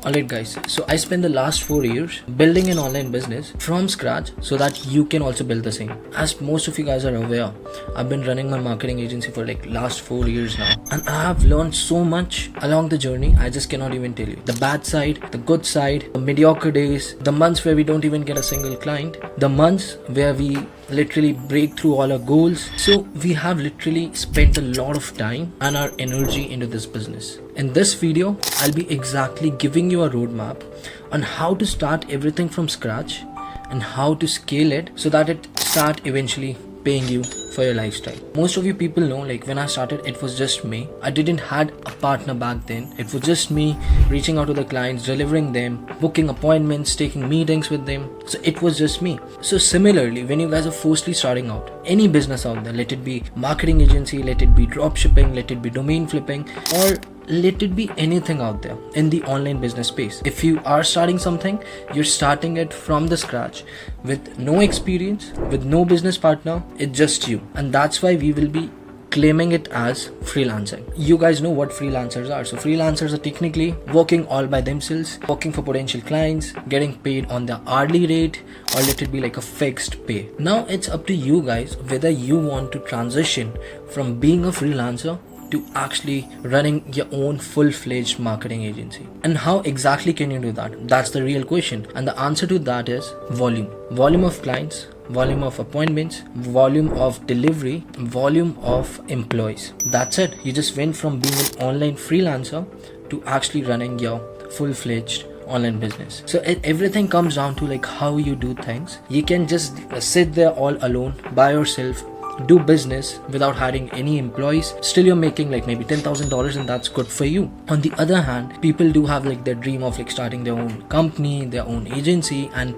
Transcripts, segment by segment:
Alright guys, so I spent the last 4 years building an online business from scratch so that you can also build the same. As most of you guys are aware, I've been running my marketing agency for like last 4 years now, and I have learned so much along the journey. I just cannot even tell you. The bad side, the good side, the mediocre days, the months where we don't even get a single client, the months where we literally break through all our goals. So we have literally spent a lot of time and our energy into this business. In this video, I'll be exactly giving you a roadmap on how to start everything from scratch and how to scale it so that it start eventually paying you for your lifestyle. Most of you people know, like when I started, it was just me. I didn't had a partner back then. It was just me reaching out to the clients, delivering them, booking appointments, taking meetings with them. So it was just me. So similarly, when you guys are firstly starting out, any business out there, let it be marketing agency, let it be drop shipping, let it be domain flipping, or let it be anything out there in the online business space. If you are starting something, you're starting it from the scratch with no experience, with no business partner, it's just you. And that's why we will be claiming it as freelancing. You guys know what freelancers are. So freelancers are technically working all by themselves, working for potential clients, getting paid on the hourly rate, or let it be like a fixed pay. Now it's up to you guys whether you want to transition from being a freelancer to actually running your own full-fledged marketing agency. And how exactly can you do that? That's the real question. And the answer to that is volume. Volume of clients, volume of appointments, volume of delivery, volume of employees. That's it. You just went from being an online freelancer to actually running your full-fledged online business. So everything comes down to like how you do things. You can just sit there all alone by yourself, do business without hiring any employees. Still you're making like maybe $10,000 and that's good for you. On the other hand, people do have like their dream of like starting their own company, their own agency and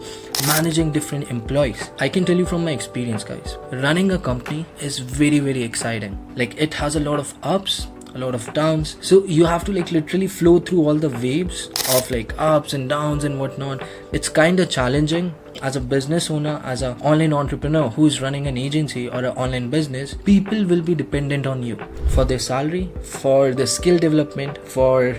managing different employees. I can tell you from my experience guys, running a company is very, very exciting. Like it has a lot of ups, a lot of downs. So you have to like literally flow through all the waves of like ups and downs and whatnot. It's kind of challenging. As a business owner, as an online entrepreneur who's running an agency or an online business, people will be dependent on you for their salary, for the skill development, for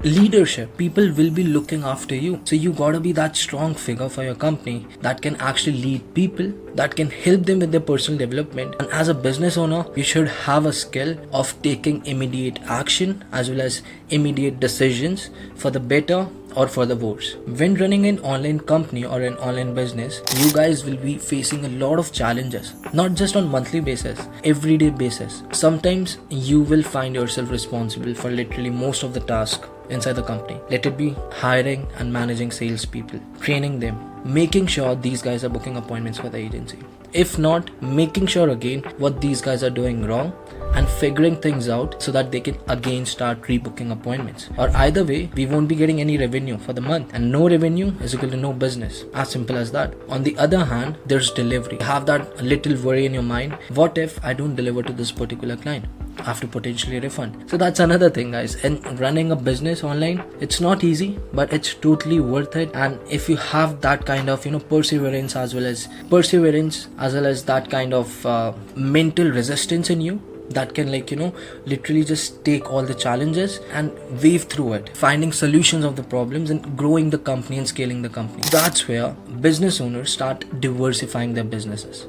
leadership. People will be looking after you. So you gotta be that strong figure for your company that can actually lead people, that can help them with their personal development. And as a business owner, you should have a skill of taking immediate action as well as immediate decisions for the better or for the worse. When running an online company or an online business, you guys will be facing a lot of challenges, not just on monthly basis, everyday basis. Sometimes you will find yourself responsible for literally most of the tasks inside the company. Let it be hiring and managing salespeople, training them, making sure these guys are booking appointments for the agency. If not, making sure again what these guys are doing wrong and figuring things out so that they can again start rebooking appointments. Or either way, we won't be getting any revenue for the month, and no revenue is equal to no business. As simple as that. On the other hand, there's delivery. You have that little worry in your mind. What if I don't deliver to this particular client? I have to potentially refund. So that's another thing guys. And running a business online, it's not easy, but it's totally worth it. And if you have that kind of perseverance as well as that kind of mental resistance in you, that can literally just take all the challenges and wave through it, finding solutions of the problems and growing the company and scaling the company. That's where business owners start diversifying their businesses.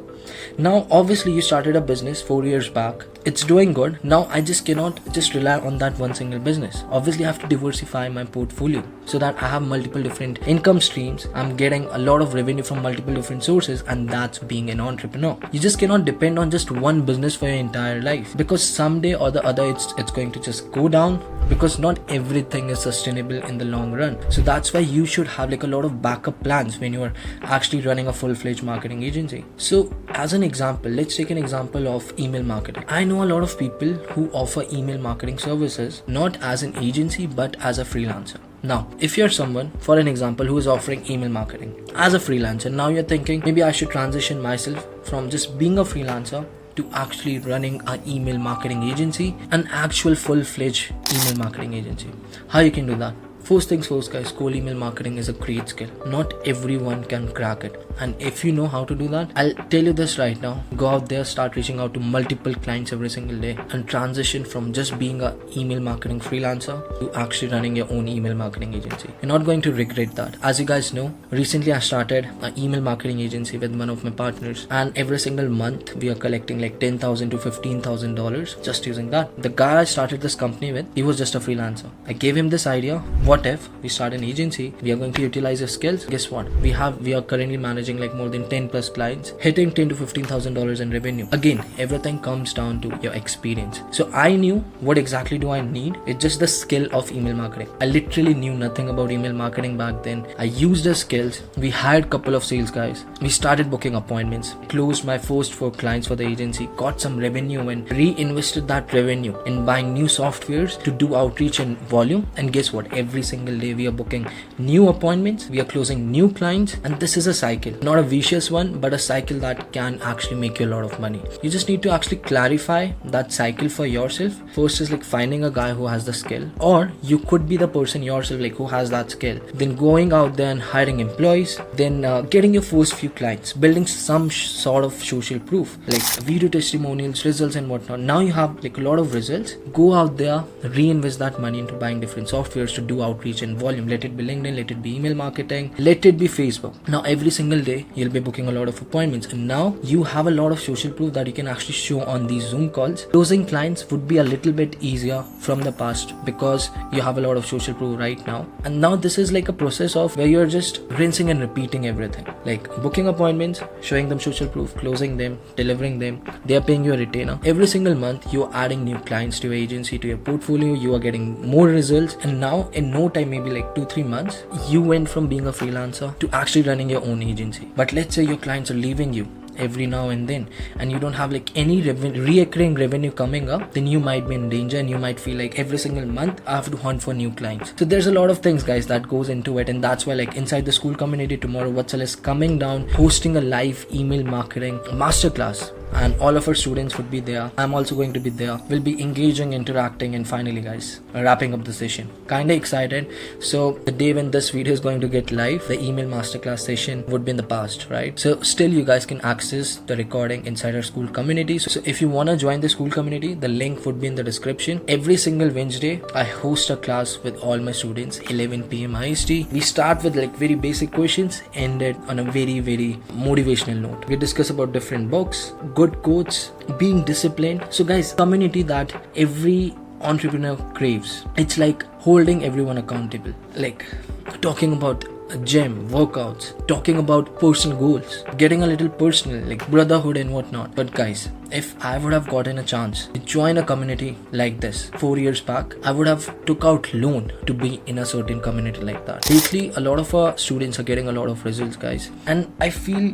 Now obviously you started a business 4 years back, it's doing good. Now I just cannot just rely on that one single business. Obviously I have to diversify my portfolio so that I have multiple different income streams. I'm getting a lot of revenue from multiple different sources, and that's being an entrepreneur. You just cannot depend on just one business for your entire life, because someday or the other it's going to just go down, because not everything is sustainable in the long run. So that's why you should have like a lot of backup plans when you are actually running a full-fledged marketing agency. So as an example, let's take an example of email marketing. I know a lot of people who offer email marketing services not as an agency but as a freelancer. Now, if you're someone, for an example, who is offering email marketing as a freelancer, now you're thinking maybe I should transition myself from just being a freelancer to actually running an email marketing agency, an actual full-fledged email marketing agency. How you can do that? First things first, guys, cold email marketing is a great skill. Not everyone can crack it. And if you know how to do that, I'll tell you this right now. Go out there, start reaching out to multiple clients every single day, and transition from just being a email marketing freelancer to actually running your own email marketing agency. You're not going to regret that. As you guys know, recently I started an email marketing agency with one of my partners, and every single month we are collecting like $10,000 to $15,000 just using that. The guy I started this company with, he was just a freelancer. I gave him this idea. What if we start an agency? We are going to utilize your skills. Guess what? We are currently managing like more than 10 plus clients, hitting $10,000 to $15,000 in revenue. Again, everything comes down to your experience. So I knew what exactly do I need. It's just the skill of email marketing. I literally knew nothing about email marketing back then. I used the skills. We hired a couple of sales guys. We started booking appointments, closed my first 4 clients for the agency, got some revenue and reinvested that revenue in buying new softwares to do outreach and volume. And guess what? Every single day we are booking new appointments, we are closing new clients, and this is a cycle. Not a vicious one, but a cycle that can actually make you a lot of money. You just need to actually clarify that cycle for yourself. First is like finding a guy who has the skill, or you could be the person yourself like who has that skill. Then going out there and hiring employees, then getting your first few clients, building some sort of social proof like video testimonials, results and whatnot. Now you have like a lot of results. Go out there, reinvest that money into buying different softwares to do outreach and volume. Let it be LinkedIn, let it be email marketing, let it be Facebook. Now every single day you'll be booking a lot of appointments, and now you have a lot of social proof that you can actually show on these Zoom calls. Closing clients would be a little bit easier from the past because you have a lot of social proof right now. And now this is like a process of where you're just rinsing and repeating everything, like booking appointments, showing them social proof, closing them, delivering them. They are paying you a retainer. Every single month you're adding new clients to your agency, to your portfolio. You are getting more results, and now in no time, maybe like 2-3 months, you went from being a freelancer to actually running your own agency. But let's say your clients are leaving you every now and then, and you don't have like any recurring revenue coming up, then you might be in danger, and you might feel like every single month I have to hunt for new clients. So there's a lot of things, guys, that goes into it, and that's why like inside the school community tomorrow, Vatsal is coming down, hosting a live email marketing masterclass, and all of our students would be there. I'm also going to be there. We'll be engaging, interacting, and finally, guys, wrapping up the session. Kinda excited. So the day when this video is going to get live, the email masterclass session would be in the past, right? So still you guys can access the recording inside our school community. So if you want to join the school community, the link would be in the description. Every single Wednesday, I host a class with all my students, 11 p.m. IST. We start with like very basic questions, ended on a very, very motivational note. We discuss about different books, good quotes, being disciplined. So guys, community that every entrepreneur craves. It's like holding everyone accountable, like talking about gym, workouts, talking about personal goals, getting a little personal, like brotherhood and whatnot. But guys, if I would have gotten a chance to join a community like this 4 years back, I would have took out loan to be in a certain community like that. Lately, a lot of our students are getting a lot of results, guys. And I feel,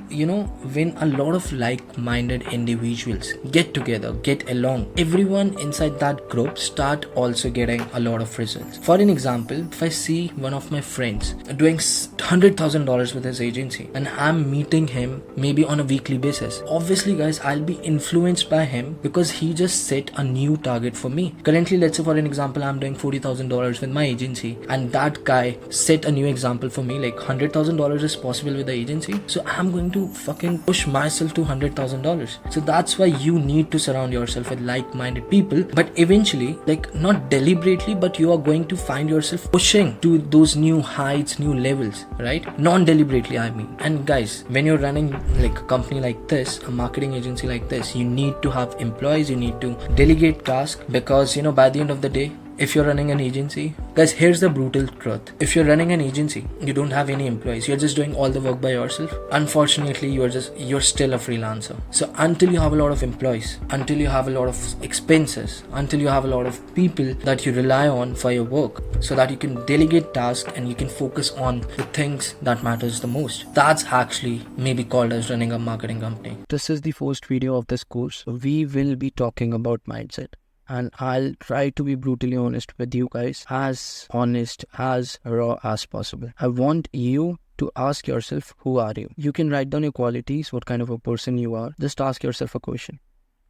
when a lot of like-minded individuals get together, get along, everyone inside that group start also getting a lot of results. For an example, if I see one of my friends doing $100,000 with his agency, and I'm meeting him maybe on a weekly basis, obviously, guys, I'll be influenced by him because he just set a new target for me. Currently, let's say for an example, I'm doing $40,000 with my agency, and that guy set a new example for me, like $100,000 is possible with the agency. So I'm going to fucking push myself to $100,000. So that's why you need to surround yourself with like-minded people. But eventually, like not deliberately, but you are going to find yourself pushing to those new heights, new levels, right? Non-deliberately, I mean. And guys, when you're running like a company like this, a marketing agency like this, you need to have employees, you need to delegate tasks, because by the end of the day, if you're running an agency, guys, here's the brutal truth. If you're running an agency, you don't have any employees, you're just doing all the work by yourself. Unfortunately, you're still a freelancer. So until you have a lot of employees, until you have a lot of expenses, until you have a lot of people that you rely on for your work, so that you can delegate tasks and you can focus on the things that matters the most, that's actually maybe called as running a marketing company. This is the first video of this course. We will be talking about mindset. And I'll try to be brutally honest with you guys, as honest, as raw as possible. I want you to ask yourself, who are you? You can write down your qualities, what kind of a person you are. Just ask yourself a question.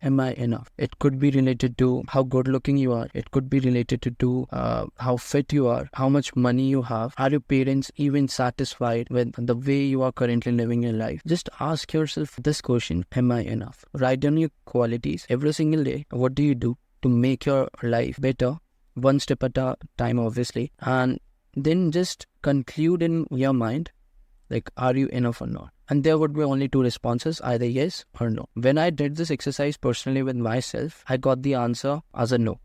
Am I enough? It could be related to how good looking you are. It could be related to how fit you are, how much money you have. Are your parents even satisfied with the way you are currently living your life? Just ask yourself this question, am I enough? Write down your qualities every single day. What do you do to make your life better? One step at a time, obviously. And then just conclude in your mind, like, are you enough or not? And there would be only two responses, either yes or no. When I did this exercise personally with myself, I got the answer as a no.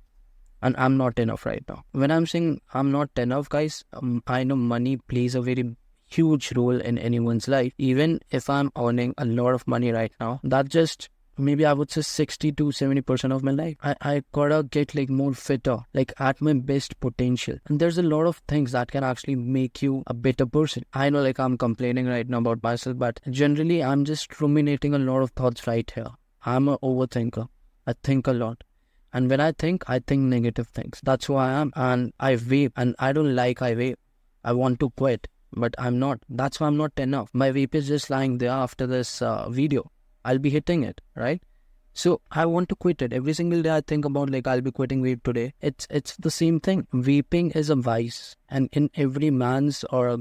And I'm not enough right now. When I'm saying I'm not enough, guys, I know money plays a very huge role in anyone's life. Even if I'm earning a lot of money right now, that just maybe I would say 60 to 70% of my life. I gotta get like more fitter, like at my best potential. And there's a lot of things that can actually make you a better person. I know like I'm complaining right now about myself, but generally I'm just ruminating a lot of thoughts right here. I'm an overthinker. I think a lot. And when I think negative things. That's who I am. And I vape, and I don't like I vape. I want to quit, but I'm not. That's why I'm not enough. My vape is just lying there after this video. I'll be hitting it, right? So I want to quit it. Every single day I think about like I'll be quitting vape today. It's the same thing. Vaping is a vice. And in every man's or a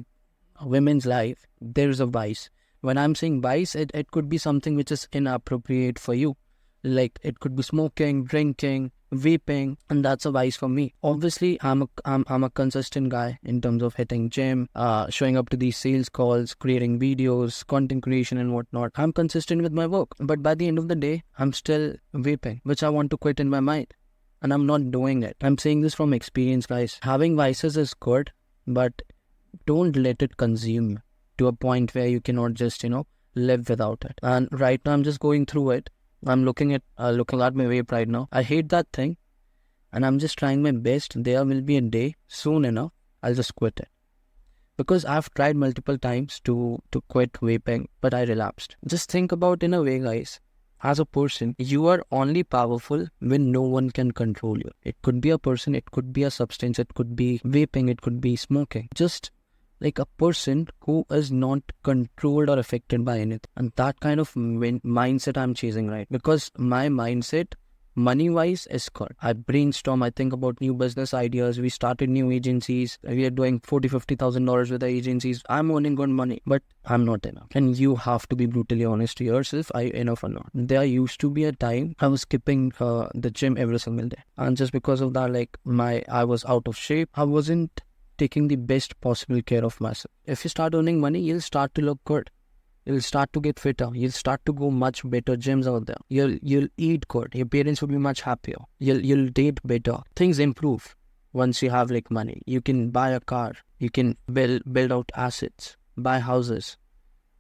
women's life, there's a vice. When I'm saying vice, it could be something which is inappropriate for you. Like it could be smoking, drinking, vaping, and that's a vice for me. Obviously, I'm a consistent guy in terms of hitting gym, showing up to these sales calls, creating videos, content creation and whatnot. I'm consistent with my work, but by the end of the day, I'm still vaping, which I want to quit in my mind, and I'm not doing it. I'm saying this from experience, guys. Having vices is good, but don't let it consume you to a point where you cannot just live without it. And right now, I'm just going through it. I'm looking at my vape right now. I hate that thing, and I'm just trying my best. There will be a day soon enough I'll just quit it, because I've tried multiple times to quit vaping, but I relapsed. Just think about in a way, guys. As a person, you are only powerful when no one can control you. It could be a person, it could be a substance, it could be vaping, it could be smoking. Just like a person who is not controlled or affected by anything. And that kind of mindset I'm chasing, right? Because my mindset, money-wise, is good. I brainstorm, I think about new business ideas. We started new agencies. We are doing $40,000-$50,000 with the agencies. I'm earning good money, but I'm not enough. And you have to be brutally honest to yourself, are you enough or not? There used to be a time I was skipping the gym every single day. And just because of that, like I was out of shape. I wasn't taking the best possible care of myself. If you start earning money, you'll start to look good. You'll start to get fitter. You'll start to go much better gyms out there. You'll eat good. Your parents will be much happier. You'll date better. Things improve once you have like money. You can buy a car. You can build out assets, buy houses.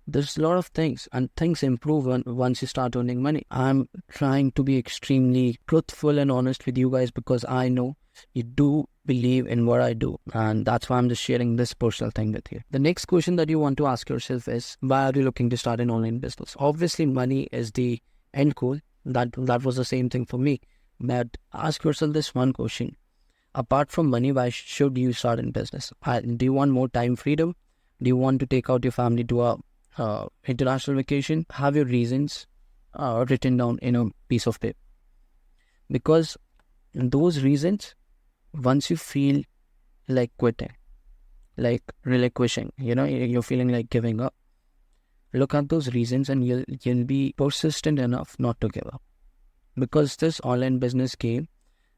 There's a lot of things, and things improve once you start earning money. I'm trying to be extremely truthful and honest with you guys, because I know you do believe in what I do, and that's why I'm just sharing this personal thing with you. The next question that you want to ask yourself is, why are you looking to start an online business? Obviously, money is the end goal. That was the same thing for me. But ask yourself this one question. Apart from money, why should you start in business? Do you want more time freedom? Do you want to take out your family to a international vacation? Have your reasons written down in a piece of paper. Because those reasons, once you feel like quitting, like relinquishing, you're feeling like giving up, look at those reasons and you'll be persistent enough not to give up. Because this online business game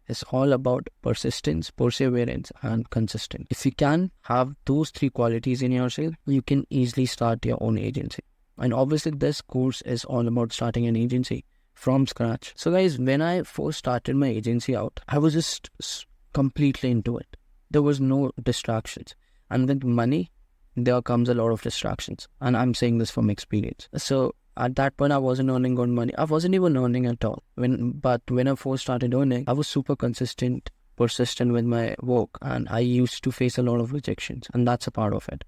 is all about persistence, perseverance, and consistency. If you can have those three qualities in yourself, you can easily start your own agency. And obviously this course is all about starting an agency from scratch. So guys, when I first started my agency out, I was just completely into it. There was no distractions. And with money, there comes a lot of distractions. And I'm saying this from experience. So at that point, I wasn't earning good money. I wasn't even earning at all. But when I first started earning, I was super consistent, persistent with my work. And I used to face a lot of rejections. And that's a part of it.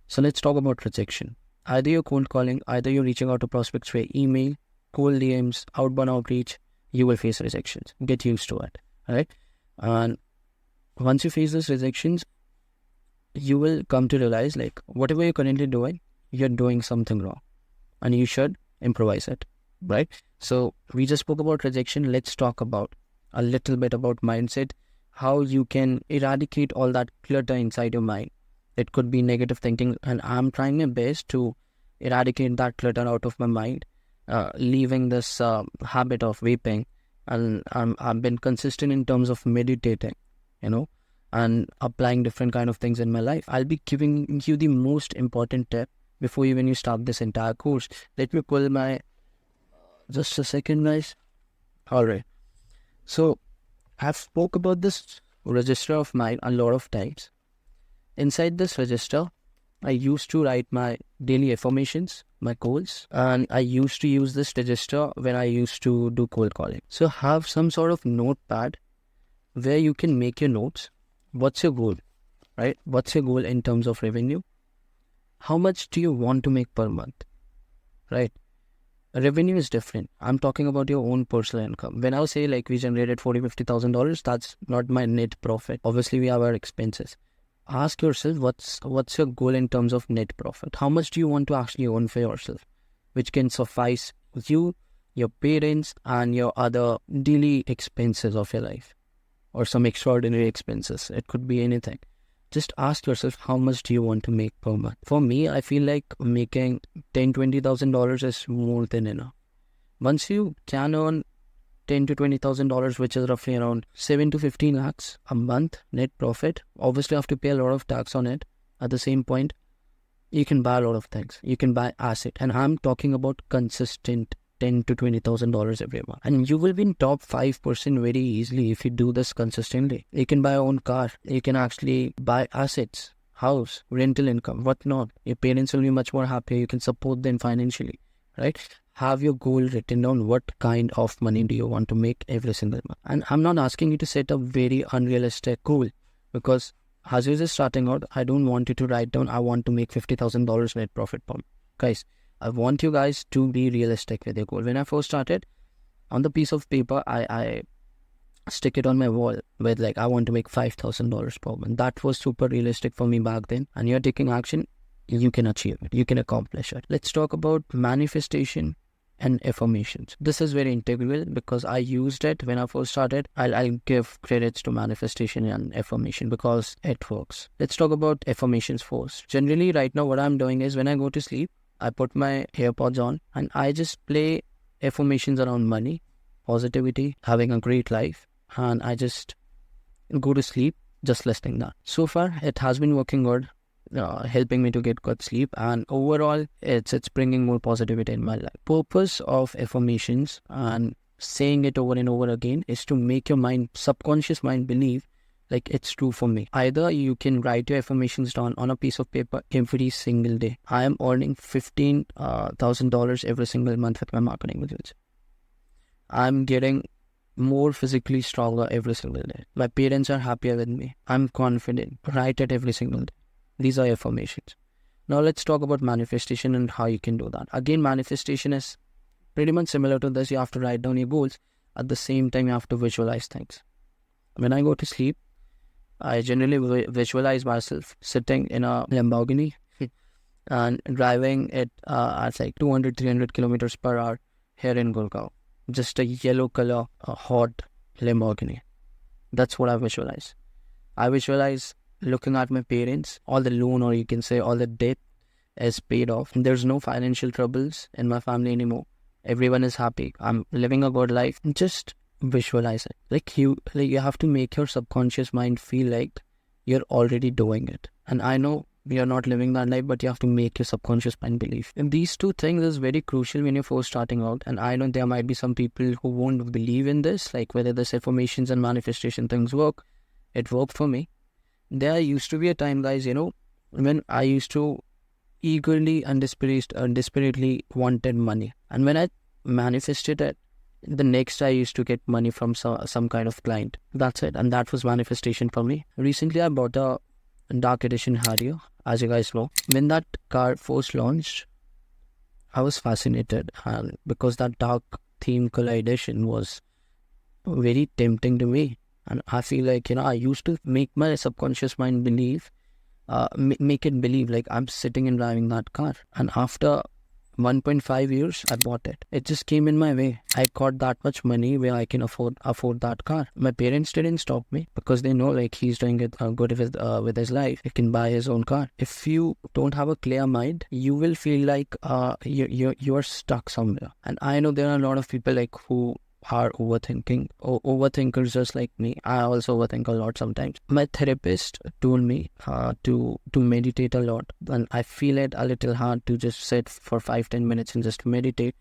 So let's talk about rejection. Either you're cold calling, either you're reaching out to prospects via email, cold DMs, outbound outreach, you will face rejections. Get used to it. Alright? And once you face those rejections, you will come to realize like whatever you're currently doing, you're doing something wrong. And you should improvise it. right? So we just spoke about rejection. Let's talk about a little bit about mindset, how you can eradicate all that clutter inside your mind. It could be negative thinking, and I'm trying my best to eradicate that clutter out of my mind, leaving this habit of vaping, and I've been consistent in terms of meditating, and applying different kind of things in my life. I'll be giving you the most important tip before even you start this entire course. Let me pull my, just a second, guys. All right. So I've spoke about this register of mine a lot of times. Inside this register, I used to write my daily affirmations, my goals, and I used to use this register when I used to do cold calling. So have some sort of notepad where you can make your notes. What's your goal, right? What's your goal in terms of revenue? How much do you want to make per month, right? Revenue is different. I'm talking about your own personal income. When I say like we generated $40,000-$50,000, that's not my net profit. Obviously, we have our expenses. Ask yourself what's your goal in terms of net profit? How much do you want to actually earn for yourself, which can suffice you, your parents, and your other daily expenses of your life, or some extraordinary expenses. It could be anything. Just ask yourself, how much do you want to make per month? For me, I feel like making $10,000-$20,000 is more than enough. Once you can earn $10,000 to $20,000, which is roughly around 7 to 15 lakhs a month net profit, obviously you have to pay a lot of tax on it. At the same point, you can buy a lot of things. You can buy asset, and I'm talking about consistent $10,000 to $20,000 every month, and you will be in top 5% very easily if you do this consistently. You can buy your own car. You can actually buy assets, house, rental income, whatnot. Your parents will be much more happier. You can support them financially, right? Have your goal written down. What kind of money do you want to make every single month? And I'm not asking you to set a very unrealistic goal, because as you're just starting out, I don't want you to write down, I want to make $50,000 net profit per month. Guys, I want you guys to be realistic with your goal. When I first started, on the piece of paper, I stick it on my wall with like, I want to make $5,000 per month. That was super realistic for me back then. And you're taking action, you can achieve it. You can accomplish it. Let's talk about manifestation and affirmations. This is very integral because I used it when I first started. I'll give credits to manifestation and affirmation because it works. Let's talk about affirmations first. Generally, right now, what I'm doing is when I go to sleep, I put my AirPods on and I just play affirmations around money, positivity, having a great life, and I just go to sleep just listening that. So far, it has been working good, helping me to get good sleep, and overall, it's bringing more positivity in my life. Purpose of affirmations and saying it over and over again is to make your subconscious mind believe like it's true for me. Either you can write your affirmations down on a piece of paper every single day. I am earning $15,000 every single month with my marketing videos. I'm getting more physically stronger every single day. My parents are happier with me. I'm confident. Write it every single day. These are affirmations. Now let's talk about manifestation and how you can do that. Again, manifestation is pretty much similar to this. You have to write down your goals. At the same time, you have to visualize things. When I go to sleep, I generally visualize myself sitting in a Lamborghini and driving it at like 200-300 kilometers per hour here in Gurgaon. Just a yellow color, a hot Lamborghini. That's what I visualize. I visualize looking at my parents, all the loan, or you can say all the debt is paid off. There's no financial troubles in my family anymore. Everyone is happy. I'm living a good life. Just visualize it. Like you have to make your subconscious mind feel like you're already doing it. And I know you're not living that life, but you have to make your subconscious mind believe. And these two things is very crucial when you're first starting out. And I know there might be some people who won't believe in this, like whether this affirmations and manifestation things work. It worked for me. There used to be a time, guys, when I used to eagerly and desperately wanted money. And when I manifested it, the next I used to get money from some kind of client. That's it. And that was manifestation for me. Recently, I bought a Dark Edition Harrier, as you guys know. When that car first launched, I was fascinated. And because that dark theme color edition was very tempting to me. And I feel like, I used to make my subconscious mind believe, make it believe like I'm sitting and driving that car. And after 1.5 years, I bought it. It just came in my way. I got that much money where I can afford that car. My parents didn't stop me because they know like he's doing it good with his life. He can buy his own car. If you don't have a clear mind, you will feel like you're stuck somewhere. And I know there are a lot of people like who are overthinkers just like me. I also overthink a lot sometimes. My therapist told me to meditate a lot, and I feel it a little hard to just sit for 5-10 minutes and just meditate,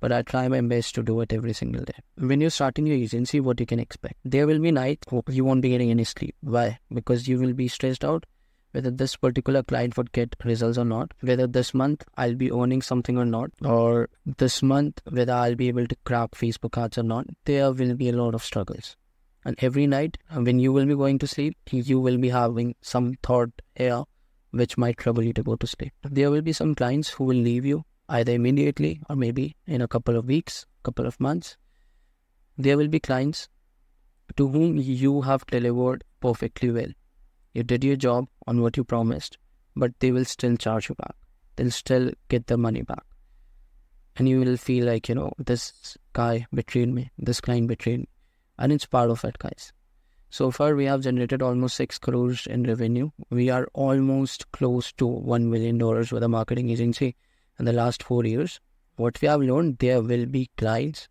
but I try my best to do it every single day. When you're starting your agency, what you can expect, there will be nights you won't be getting any sleep. Why? Because you will be stressed out whether this particular client would get results or not, whether this month I'll be earning something or not, or this month whether I'll be able to crack Facebook ads or not. There will be a lot of struggles. And every night when you will be going to sleep, you will be having some thought here which might trouble you to go to sleep. There will be some clients who will leave you either immediately or maybe in a couple of weeks, couple of months. There will be clients to whom you have delivered perfectly well. You did your job on what you promised, but they will still charge you back. They'll still get the money back. And you will feel like, this guy betrayed me, this client betrayed me. And it's part of it, guys. So far, we have generated almost 6 crores in revenue. We are almost close to $1 million with a marketing agency in the last 4 years. What we have learned, there will be clients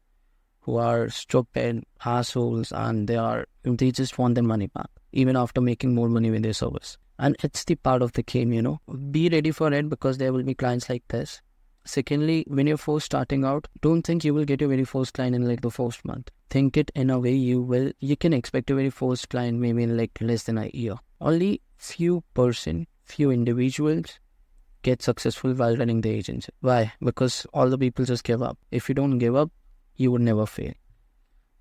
who are stupid assholes and they just want their money back, even after making more money with their service. And it's the part of the game, Be ready for it because there will be clients like this. Secondly, when you're first starting out, don't think you will get your very first client in like the first month. Think it in a way you can expect your very first client maybe in like less than a year. Only few individuals get successful while running the agency. Why? Because all the people just give up. If you don't give up, you would never fail.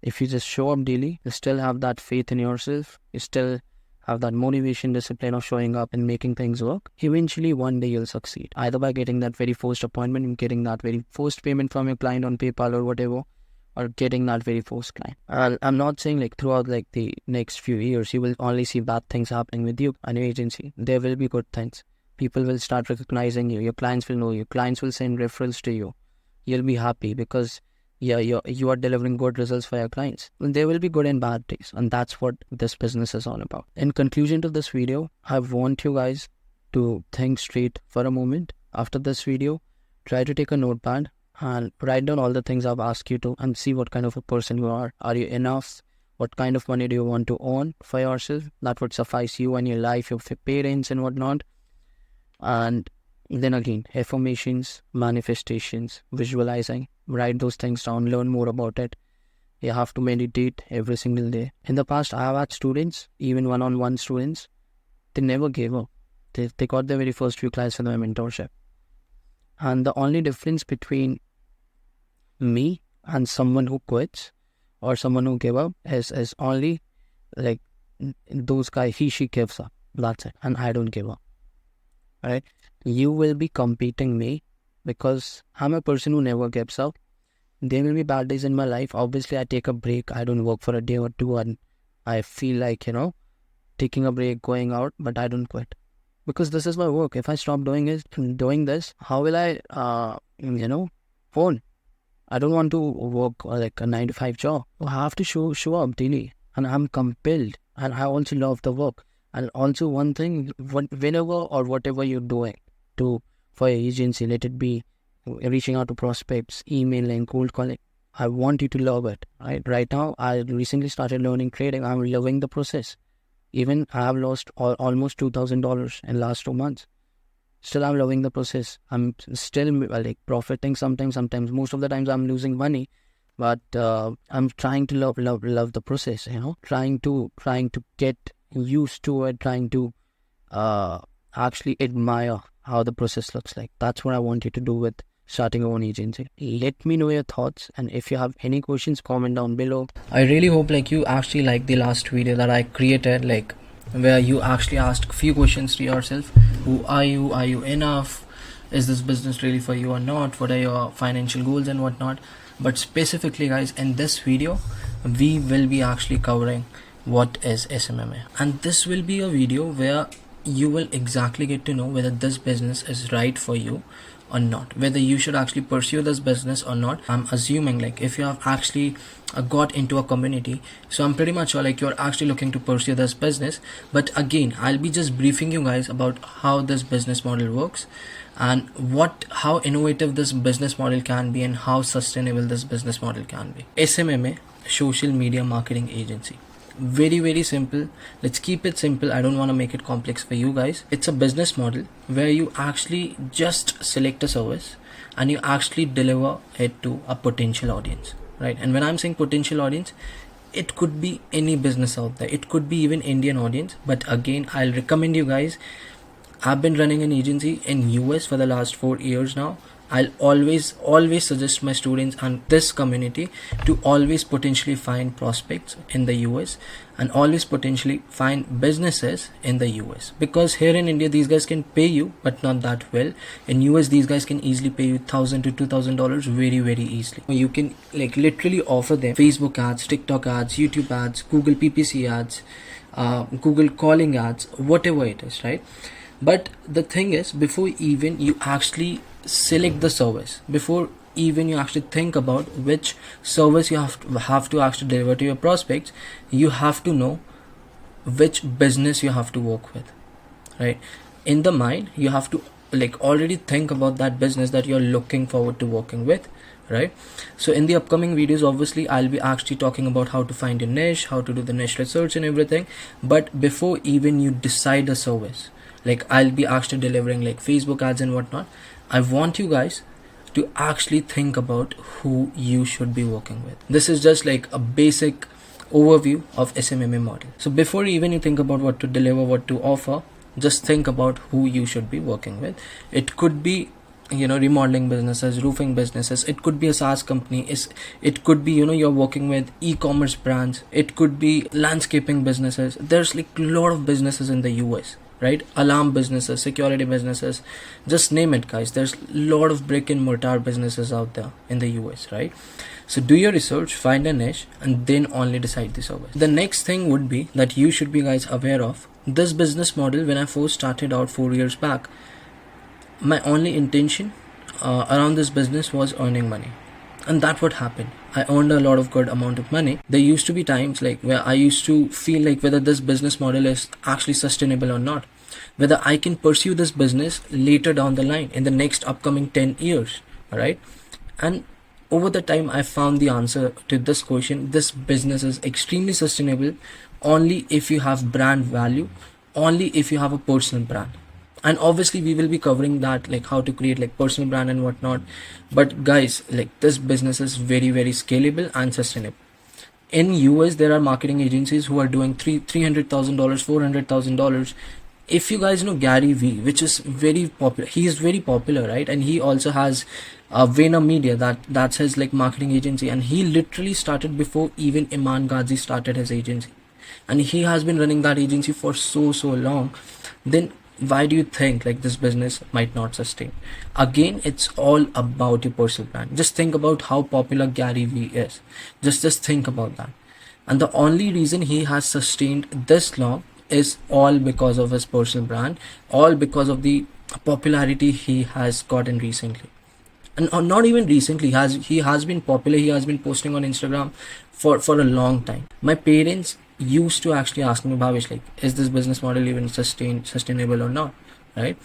If you just show up daily, you still have that faith in yourself, you still have that motivation, discipline of showing up and making things work, eventually one day you'll succeed. Either by getting that very first appointment and getting that very first payment from your client on PayPal or whatever, or getting that very first client. I'm not saying like throughout like the next few years, you will only see bad things happening with you and your agency. There will be good things. People will start recognizing you. Your clients will know you. Clients will send referrals to you. You'll be happy because you are delivering good results for your clients. There will be good and bad days, and that's what this business is all about. In conclusion to this video, I want you guys to think straight for a moment. After this video, try to take a notepad and write down all the things I've asked you to and see what kind of a person you are. Are you enough? What kind of money do you want to earn for yourself? That would suffice you and your life, your parents and whatnot. And then again, affirmations, manifestations, visualizing, write those things down, learn more about it. You have to meditate every single day. In the past, I have had students, even one-on-one students, they never gave up. They got their very first few clients in their mentorship. And the only difference between me and someone who quits or someone who gave up is only like those guys, she gives up. That's it. And I don't give up. Alright? You will be competing me because I'm a person who never gives up. There will be bad days in my life. Obviously, I take a break. I don't work for a day or two and I feel like, taking a break, going out, but I don't quit. Because this is my work. If I stop doing this, how will I, phone? I don't want to work like a 9-to-5 job. I have to show up daily and I'm compelled. And I also love the work. And also one thing, whenever or whatever you're doing for your agency, let it be reaching out to prospects, emailing, cold calling, I want you to love it. Right now, I recently started learning trading. I'm loving the process. Even I have lost almost $2,000 in last 2 months. Still, I'm loving the process. I'm still like profiting sometimes. Most of the times I'm losing money, but I'm trying to love the process. Trying to get used to it. Trying to actually admire how the process looks like. That's what I want you to do with starting your own agency. Let me know your thoughts, and if you have any questions, comment down below. I really hope you actually like the last video that I created, where you actually ask a few questions to yourself. Who are you? Are you enough? Is this business really for you or not? What are your financial goals and whatnot? But specifically, guys, in this video, we will be actually covering what is SMMA. And this will be a video where you will exactly get to know whether this business is right for you or not, whether you should actually pursue this business or not. I'm assuming like if you have actually got into a community, so I'm pretty much sure like you're actually looking to pursue this business. But again, I'll be just briefing you guys about how this business model works and how innovative this business model can be and how sustainable this business model can be. SMMA, social media marketing agency. Very simple. Let's keep it simple. I don't want to make it complex for you guys. It's a business model where you actually just select a service and you actually deliver it to a potential audience, right? And when I'm saying potential audience, it could be any business out there, it could be even Indian audience. But again, I'll recommend you guys, I've been running an agency in US for the last 4 years now. I'll always suggest my students and this community to always potentially find prospects in the US and always potentially find businesses in the US, because here in India these guys can pay you but not that well. In US these guys can easily pay you $1,000 to $2,000 very easily. You can like literally offer them Facebook ads, TikTok ads, YouTube ads, Google PPC ads, Google calling ads, whatever it is, right? But the thing is, before even you actually select the service, before even you actually think about which service you have to actually deliver to your prospects, you have to know which business you have to work with, right? In the mind, you have to like already think about that business that you're looking forward to working with, right? So in the upcoming videos, obviously I'll be actually talking about how to find your niche, how to do the niche research and everything. But before even you decide a service, like I'll be actually delivering like Facebook ads and whatnot, I want you guys to actually think about who you should be working with. This is just like a basic overview of SMMA model. So before even you think about what to deliver, what to offer, just think about who you should be working with. It could be, you know, remodeling businesses, roofing businesses, it could be a SaaS company, it could be, you know, you're working with e-commerce brands, it could be landscaping businesses. There's like a lot of businesses in the US, right? Alarm businesses, security businesses, just name it, guys. There's a lot of brick and mortar businesses out there in the US, right? So do your research, find a niche, and then only decide the service. The next thing would be that you should be guys aware of this business model. When I first started out 4 years back, my only intention around this business was earning money. And that's what happened. I earned a lot of good amount of money. There used to be times like where I used to feel like whether this business model is actually sustainable or not, whether I can pursue this business later down the line in the next upcoming 10 years, right? And over the time, I found the answer to this question. This business is extremely sustainable only if you have brand value, only if you have a personal brand. And obviously we will be covering that, like how to create like personal brand and whatnot. But guys, like this business is very scalable and sustainable. In US, there are marketing agencies who are doing $300,000, $400,000. If you guys know Gary Vee, which is very popular, he is very popular, right? And he also has VaynerMedia, that's his like marketing agency, and he literally started before even Iman Ghazi started his agency, and he has been running that agency for so long. Then why do you think like this business might not sustain? Again, it's all about your personal brand. Just think about how popular Gary Vee is. Just think about that. And the only reason he has sustained this long is all because of his personal brand, all because of the popularity he has gotten recently. And not even recently, he has been popular. He has been posting on Instagram for a long time. My parents used to actually ask me, Bhavesh, like, is this business model even sustainable or not, right?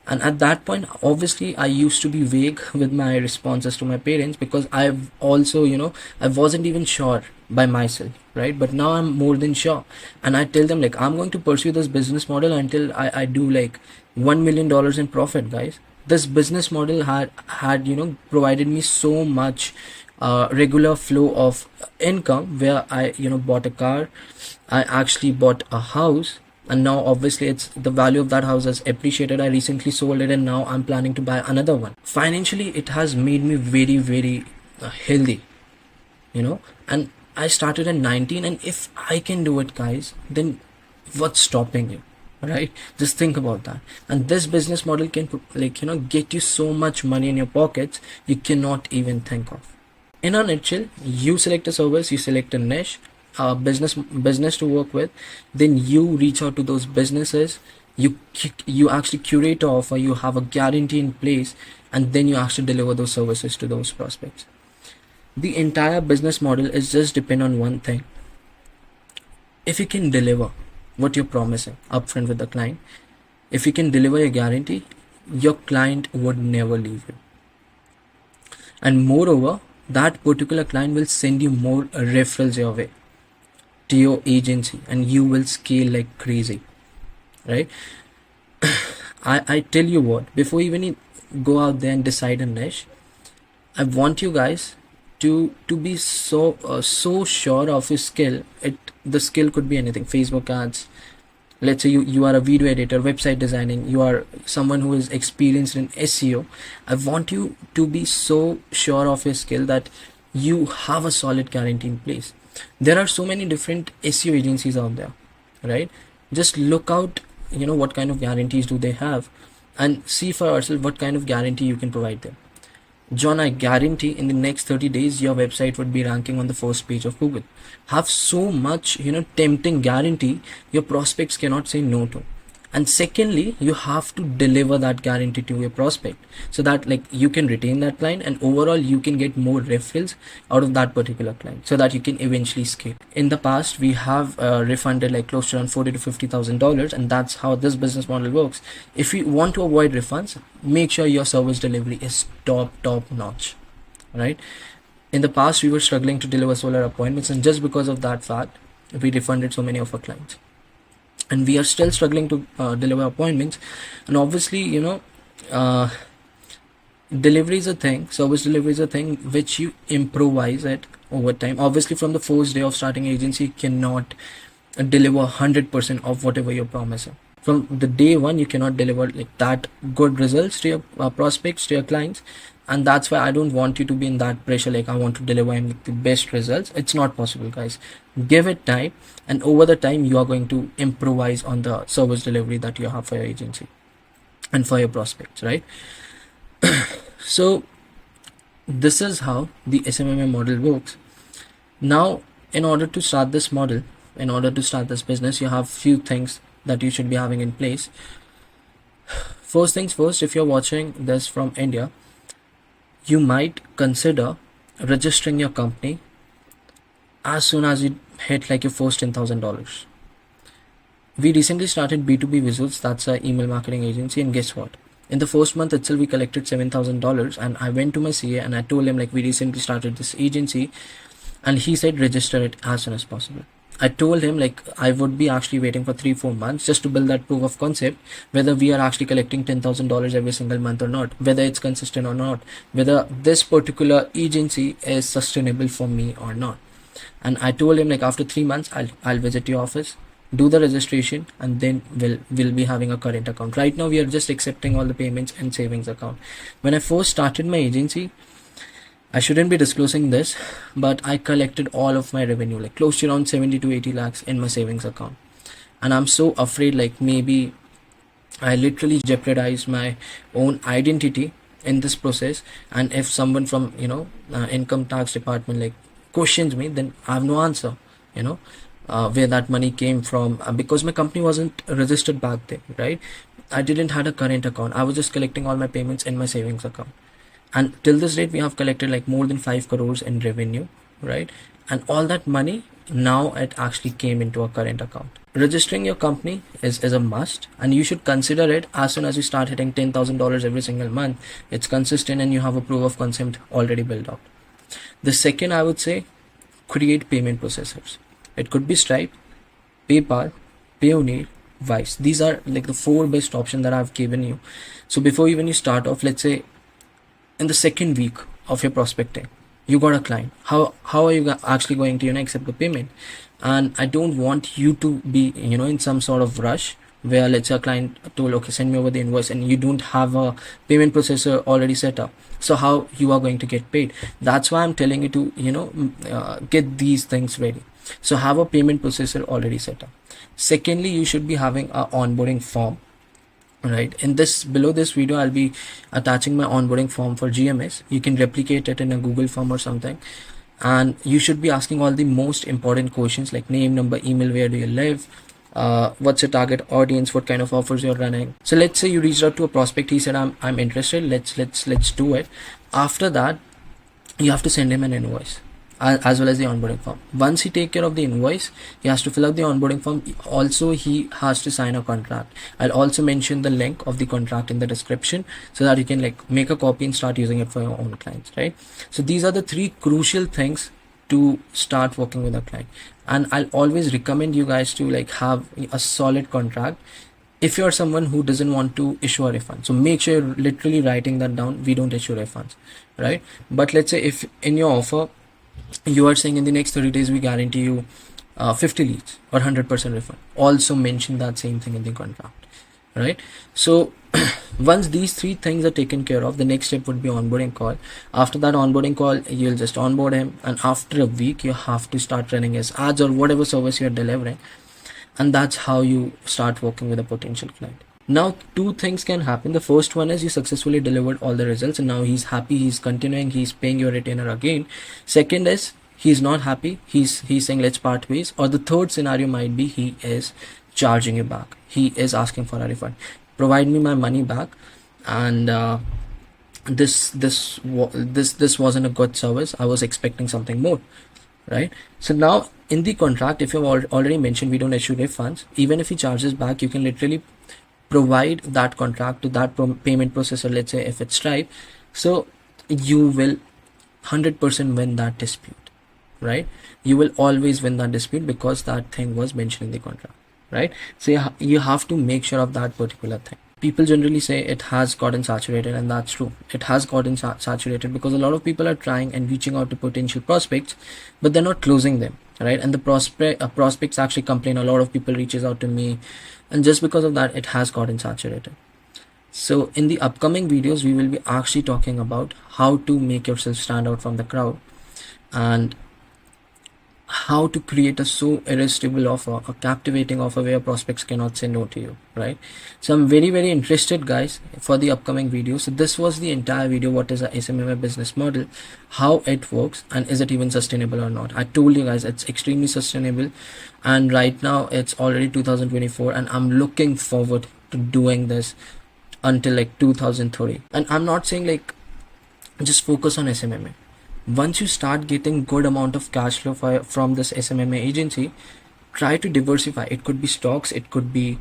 And at that point, obviously, I used to be vague with my responses to my parents, because I've also, you know, I wasn't even sure by myself, right? But now I'm more than sure. And I tell them, like, I'm going to pursue this business model until I do like $1 million in profit, guys. This business model had, you know, provided me so much regular flow of income, where I, you know, bought a car, I actually bought a house, and now obviously it's the value of that house has appreciated. I recently sold it, and now I'm planning to buy another one. Financially, it has made me very healthy, you know. And I started at 19, and if I can do it, guys, then what's stopping you, right? Just think about that. And this business model can, like, you know, get you so much money in your pockets you cannot even think of. In a nutshell, you select a service, you select a niche, business to work with, then you reach out to those businesses, You actually curate an offer, you have a guarantee in place, and then you actually deliver those services to those prospects. The entire business model is just depend on one thing. If you can deliver what you're promising upfront with the client, if you can deliver a guarantee, your client would never leave you. And moreover, that particular client will send you more referrals your way to your agency, and you will scale like crazy, right? I tell you what, before even you go out there and decide a niche, I want you guys to be so sure of your skill. The skill could be anything: Facebook ads. Let's say you are a video editor, website designing, you are someone who is experienced in SEO. I want you to be so sure of your skill that you have a solid guarantee in place. There are so many different SEO agencies out there, right? Just look out, what kind of guarantees do they have, and see for yourself what kind of guarantee you can provide them. John, I guarantee in the next 30 days, your website would be ranking on the first page of Google. Have so much, tempting guarantee, your prospects cannot say no to. And secondly, you have to deliver that guarantee to your prospect so that you can retain that client, and overall you can get more referrals out of that particular client so that you can eventually scale. In the past, we have refunded close to around $40,000 to $50,000, and that's how this business model works. If you want to avoid refunds, make sure your service delivery is top notch, right? In the past, we were struggling to deliver solar appointments, and just because of that fact, we refunded so many of our clients. And we are still struggling to deliver appointments. And obviously, delivery is a thing, service delivery is a thing which you improvise it over time. Obviously, from the first day of starting agency, you cannot deliver 100% of whatever you're promising. From the day one, you cannot deliver that good results to your prospects, to your clients. And that's why I don't want you to be in that pressure, I want to deliver him the best results. It's not possible, guys. Give it time, and over the time you are going to improvise on the service delivery that you have for your agency and for your prospects, right? So this is how the SMMA model works. Now, in order to start this model, in order to start this business, you have few things that you should be having in place. First things first, if you're watching this from India, you might consider registering your company as soon as you hit your first $10,000. We recently started B2B Visuals, that's our email marketing agency, and guess what? In the first month itself, we collected $7,000, and I went to my CA and I told him we recently started this agency, and he said register it as soon as possible. I told him I would be actually waiting for 3-4 months just to build that proof of concept, whether we are actually collecting $10,000 every single month or not, whether it's consistent or not, whether this particular agency is sustainable for me or not. And I told him after 3 months, I'll visit your office, do the registration, and then we'll be having a current account. Right now we are just accepting all the payments and savings account. When I first started my agency, I shouldn't be disclosing this, but I collected all of my revenue, close to around 70 to 80 lakhs in my savings account. And I'm so afraid maybe I literally jeopardized my own identity in this process. And if someone from, income tax department questions me, then I have no answer, where that money came from, because my company wasn't registered back then, right? I didn't had a current account. I was just collecting all my payments in my savings account. And till this date, we have collected more than 5 crores in revenue, right? And all that money, now it actually came into a current account. Registering your company is a must, and you should consider it as soon as you start hitting $10,000 every single month. It's consistent and you have a proof of concept already built out. The second, I would say, create payment processors. It could be Stripe, PayPal, Payoneer, Wise. These are the 4 best options that I've given you. So before even you start off, let's say in the second week of your prospecting, you got a client. How are you actually going to accept the payment? And I don't want you to be in some sort of rush where let's say a client told, okay, send me over the invoice, and you don't have a payment processor already set up. So how you are going to get paid? That's why I'm telling you to get these things ready. So have a payment processor already set up. Secondly, you should be having a onboarding form. Right, below this video, I'll be attaching my onboarding form for GMS. You can replicate it in a Google form or something, and you should be asking all the most important questions like name, number, email, where do you live, what's your target audience, what kind of offers you're running. So let's say you reached out to a prospect, he said I'm interested, let's do it. After that, you have to send him an invoice as well as the onboarding form. Once he take care of the invoice, he has to fill out the onboarding form. Also, he has to sign a contract. I'll also mention the link of the contract in the description so that you can like make a copy and start using it for your own clients, right? So these are the 3 crucial things to start working with a client. And I'll always recommend you guys to like have a solid contract if you're someone who doesn't want to issue a refund. So make sure you're literally writing that down. We don't issue refunds, right? But let's say if in your offer you are saying in the next 30 days we guarantee you 50 leads or 100% refund, also mention that same thing in the contract, right? So once these 3 things are taken care of, the next step would be onboarding call. After that onboarding call, you'll just onboard him, and after a week you have to start running his ads or whatever service you're delivering, and that's how you start working with a potential client. Now 2 things can happen. The first one is you successfully delivered all the results and now he's happy, he's continuing, he's paying your retainer again. Second is he's not happy, he's saying let's part ways. Or the third scenario might be he is charging you back, he is asking for a refund. Provide me my money back, and this wasn't a good service, I was expecting something more, right? So now in the contract, if you've already mentioned we don't issue refunds, even if he charges back, you can literally provide that contract to that payment processor, let's say if it's Stripe. So you will 100% win that dispute, right? You will always win that dispute because that thing was mentioned in the contract, right? So you have to make sure of that particular thing. People generally say it has gotten saturated, and that's true. It has gotten saturated because a lot of people are trying and reaching out to potential prospects, but they're not closing them, right? And the prospects actually complain. A lot of people reaches out to me, and just because of that, it has gotten saturated. So in the upcoming videos, we will be actually talking about how to make yourself stand out from the crowd and how to create a so irresistible offer, a captivating offer where prospects cannot say no to you, right? So I'm very interested, guys, for the upcoming video. So this was the entire video. What is a SMMA business model, how it works, and is it even sustainable or not? I told you guys it's extremely sustainable, and right now it's already 2024 and I'm looking forward to doing this until like 2030. And I'm not saying like just focus on SMMA. Once you start getting good amount of cash flow from this SMMA agency, try to diversify. It could be stocks, it could be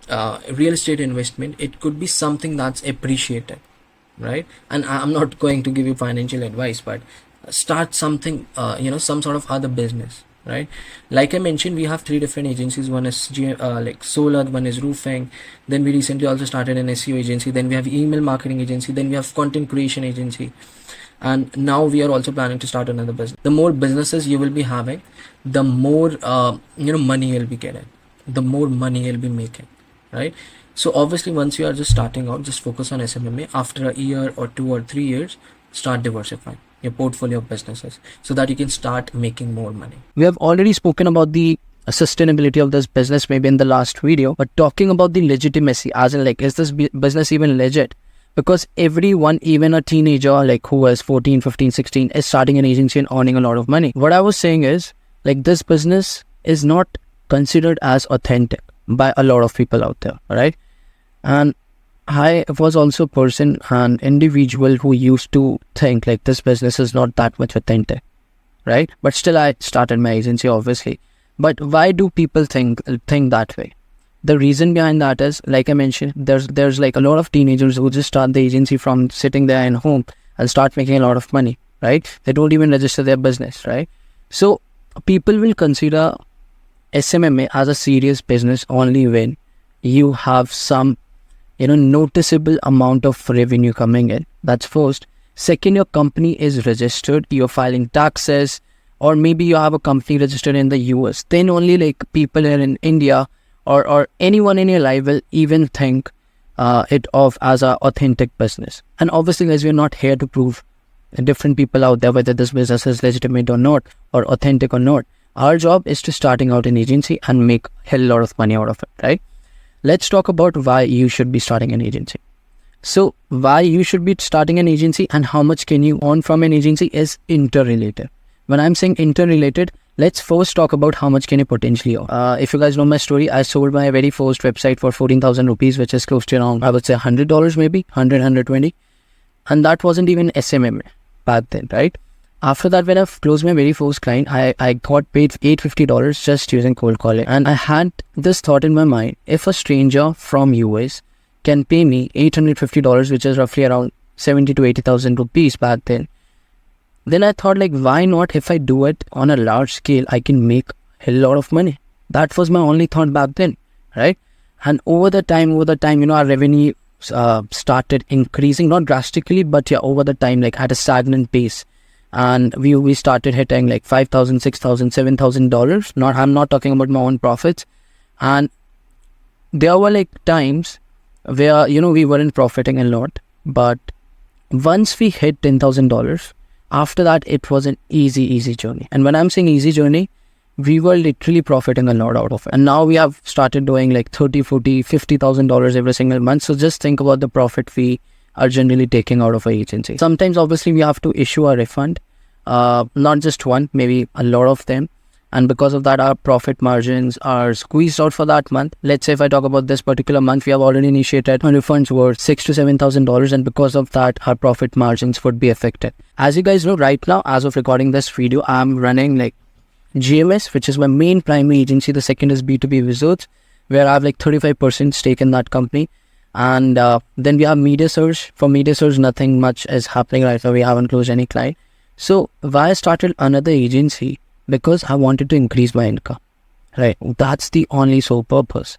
real estate investment, it could be something that's appreciated, right? And I'm not going to give you financial advice, but start something, some sort of other business, right? Like I mentioned, we have 3 different agencies. One is like solar, one is roofing, then we recently also started an SEO agency, then we have email marketing agency, then we have content creation agency, and now we are also planning to start another business. The more businesses you will be having, the more money you'll be getting, the more money you'll be making, right? So obviously once you are just starting out, just focus on SMMA. After a year or 2 or 3 years, start diversifying your portfolio of businesses so that you can start making more money. We have already spoken about the sustainability of this business maybe in the last video, but talking about the legitimacy, as in like, is this business even legit? Because everyone, even a teenager like who is 14, 15, 16 is starting an agency and earning a lot of money. What I was saying is like this business is not considered as authentic by a lot of people out there, right? And I was also a person, an individual who used to think like this business is not that much authentic, right? But still I started my agency, obviously. But why do people think that way? The reason behind that is, like I mentioned, there's like a lot of teenagers who just start the agency from sitting there in home and start making a lot of money, right? They don't even register their business, right? So people will consider SMMA as a serious business only when you have some, noticeable amount of revenue coming in. That's first. Second, your company is registered, you're filing taxes, or maybe you have a company registered in the US. Then only like people here in India or anyone in your life will even think it of as a authentic business. And obviously, guys, we're not here to prove different people out there whether this business is legitimate or not, or authentic or not. Our job is to starting out an agency and make a hell lot of money out of it, right? Let's talk about why you should be starting an agency. So why you should be starting an agency and how much can you earn from an agency is interrelated. When I'm saying interrelated, Let's first talk about how much can you potentially earn. If you guys know my story, I sold my very first website for 14,000 rupees, which is close to around, I would say $100 maybe, 120. And that wasn't even SMMA back then, right? After that, when I closed my very first client, I got paid $850 just using cold calling. And I had this thought in my mind, if a stranger from US can pay me $850, which is roughly around 70 to 80,000 rupees back then I thought, like, why not? If I do it on a large scale, I can make a lot of money. That was my only thought back then, right? And over the time, our revenue started increasing, not drastically, but over the time, like at a stagnant pace. And we started hitting like $5,000, $6,000, $7,000. I'm not talking about my own profits. And there were like times where, we weren't profiting a lot. But once we hit $10,000, after that, it was an easy journey. And when I'm saying easy journey, we were literally profiting a lot out of it. And now we have started doing like $30,000, $40,000, $50,000 every single month. So just think about the profit we are generally taking out of our agency. Sometimes, obviously, we have to issue a refund, not just one, maybe a lot of them. And because of that, our profit margins are squeezed out for that month. Let's say if I talk about this particular month, we have already initiated refunds worth $6,000 to $7,000. And because of that, our profit margins would be affected. As you guys know, right now, as of recording this video, I'm running like GMS, which is my main primary agency. The second is B2B Wizards, where I have like 35% stake in that company. And then we have Media Search. For Media Search, nothing much is happening right now. We haven't closed any client. So why I started another agency? Because I wanted to increase my income, right? That's the only sole purpose.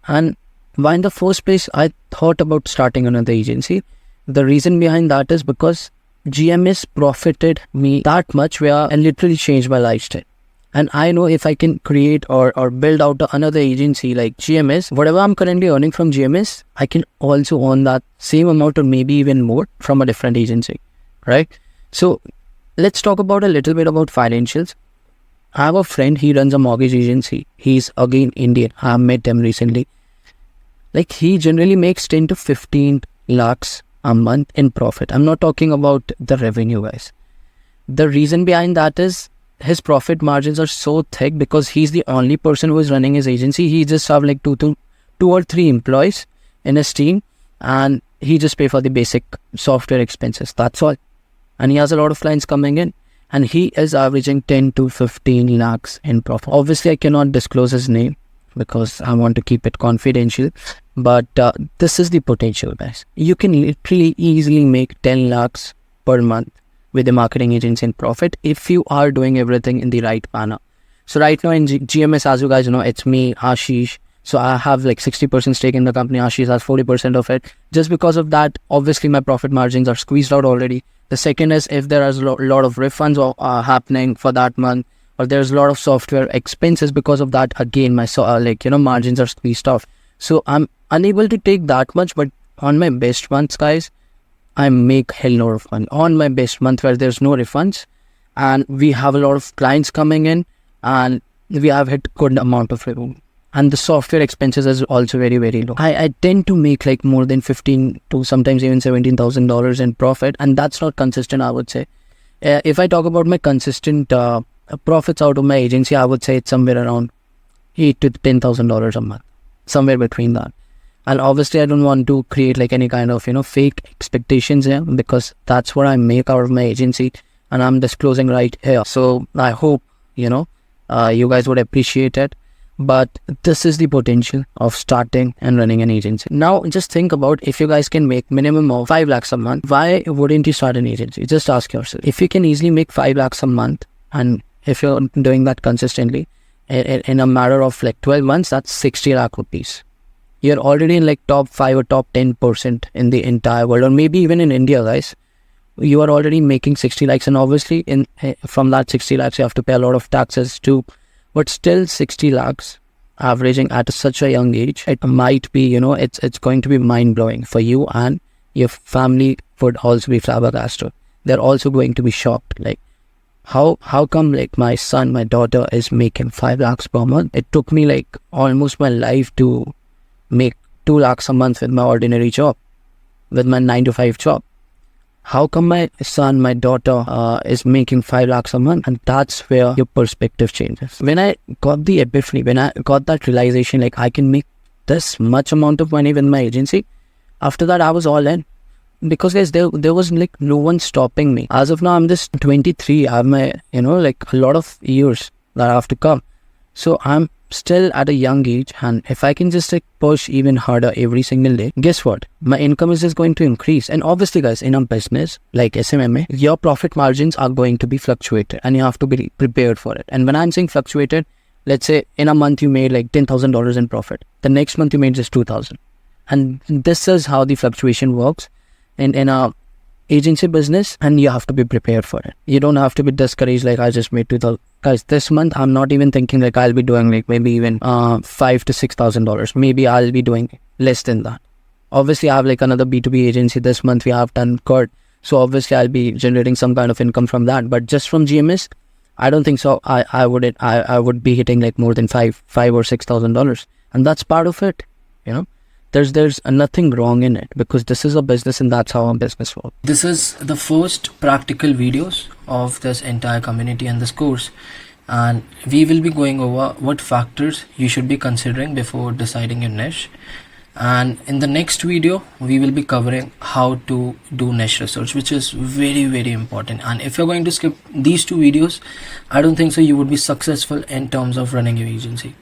And why in the first place I thought about starting another agency? The reason behind that is because GMS profited me that much where I literally changed my lifestyle. And I know if I can create or build out another agency like GMS, whatever I'm currently earning from GMS, I can also earn that same amount or maybe even more from a different agency, right? So let's talk about a little bit about financials. I have a friend, he runs a mortgage agency. He's again Indian. I met him recently. Like, he generally makes 10 to 15 lakhs a month in profit. I'm not talking about the revenue, guys. The reason behind that is his profit margins are so thick because he's the only person who is running his agency. He just have like two or three employees in his team, and he just pay for the basic software expenses. That's all. And he has a lot of clients coming in. And he is averaging 10 to 15 lakhs in profit. Obviously, I cannot disclose his name because I want to keep it confidential. But this is the potential, guys. You can literally easily make 10 lakhs per month with a marketing agency in profit if you are doing everything in the right manner. So right now in GMS, as you guys know, it's me, Ashish. So I have like 60% stake in the company. Ashish has 40% of it. Just because of that, obviously my profit margins are squeezed out already. The second is if there is a lot of refunds happening for that month, or there's a lot of software expenses because of that, again, my margins are squeezed off. So I'm unable to take that much, but on my best months, guys, I make hell lot of money. On my best month where there's no refunds and we have a lot of clients coming in and we have hit good amount of revenue. And the software expenses is also very, very low. I tend to make like more than 15 to sometimes even $17,000 in profit. And that's not consistent, I would say. If I talk about my consistent profits out of my agency, I would say it's somewhere around $8,000 to $10,000 a month. Somewhere between that. And obviously, I don't want to create like any kind of, fake expectations here because that's what I make out of my agency. And I'm disclosing right here. So I hope, you guys would appreciate it. But this is the potential of starting and running an agency. Now, just think about if you guys can make minimum of 5 lakhs a month, why wouldn't you start an agency? Just ask yourself. If you can easily make 5 lakhs a month, and if you're doing that consistently, in a matter of like 12 months, that's 60 lakh rupees. You're already in like top 5 or top 10% in the entire world, or maybe even in India, guys. You are already making 60 lakhs, and obviously from that 60 lakhs, you have to pay a lot of taxes too. But still 60 lakhs averaging at such a young age, it might be, it's going to be mind-blowing for you, and your family would also be flabbergasted. They're also going to be shocked. Like, how come like my son, my daughter is making 5 lakhs per month? It took me like almost my life to make 2 lakhs a month with my ordinary job, with my 9 to 5 job. How come my son, my daughter is making 5 lakhs a month? And that's where your perspective changes. When I got the epiphany, when I got that realization, like I can make this much amount of money with my agency, after that I was all in. Because guys, there was like no one stopping me. As of now, I'm just 23. I have my, like a lot of years that I have to come. So I'm still at a young age, and if I can just like push even harder every single day, guess what? My income is just going to increase. And obviously guys, in a business like SMMA, your profit margins are going to be fluctuated, and you have to be prepared for it. And when I'm saying fluctuated, let's say in a month you made like $10,000 in profit. The next month you made just 2,000. And this is how the fluctuation works in a agency business, and you have to be prepared for it. You don't have to be discouraged like I just made 2,000. Guys, this month I'm not even thinking like I'll be doing like maybe even $5,000 to $6,000. Maybe I'll be doing less than that. Obviously I have like another B2B agency. This month we have done Kurt, so obviously I'll be generating some kind of income from that. But just from GMS, I don't think so. I would be hitting like more than $5,000 or $6,000, and that's part of it. There's nothing wrong in it, because this is a business and that's how a business works. This is the first practical videos of this entire community and this course, and we will be going over what factors you should be considering before deciding your niche. And in the next video we will be covering how to do niche research, which is very, very important. And if you're going to skip these 2 videos, I don't think so you would be successful in terms of running your agency.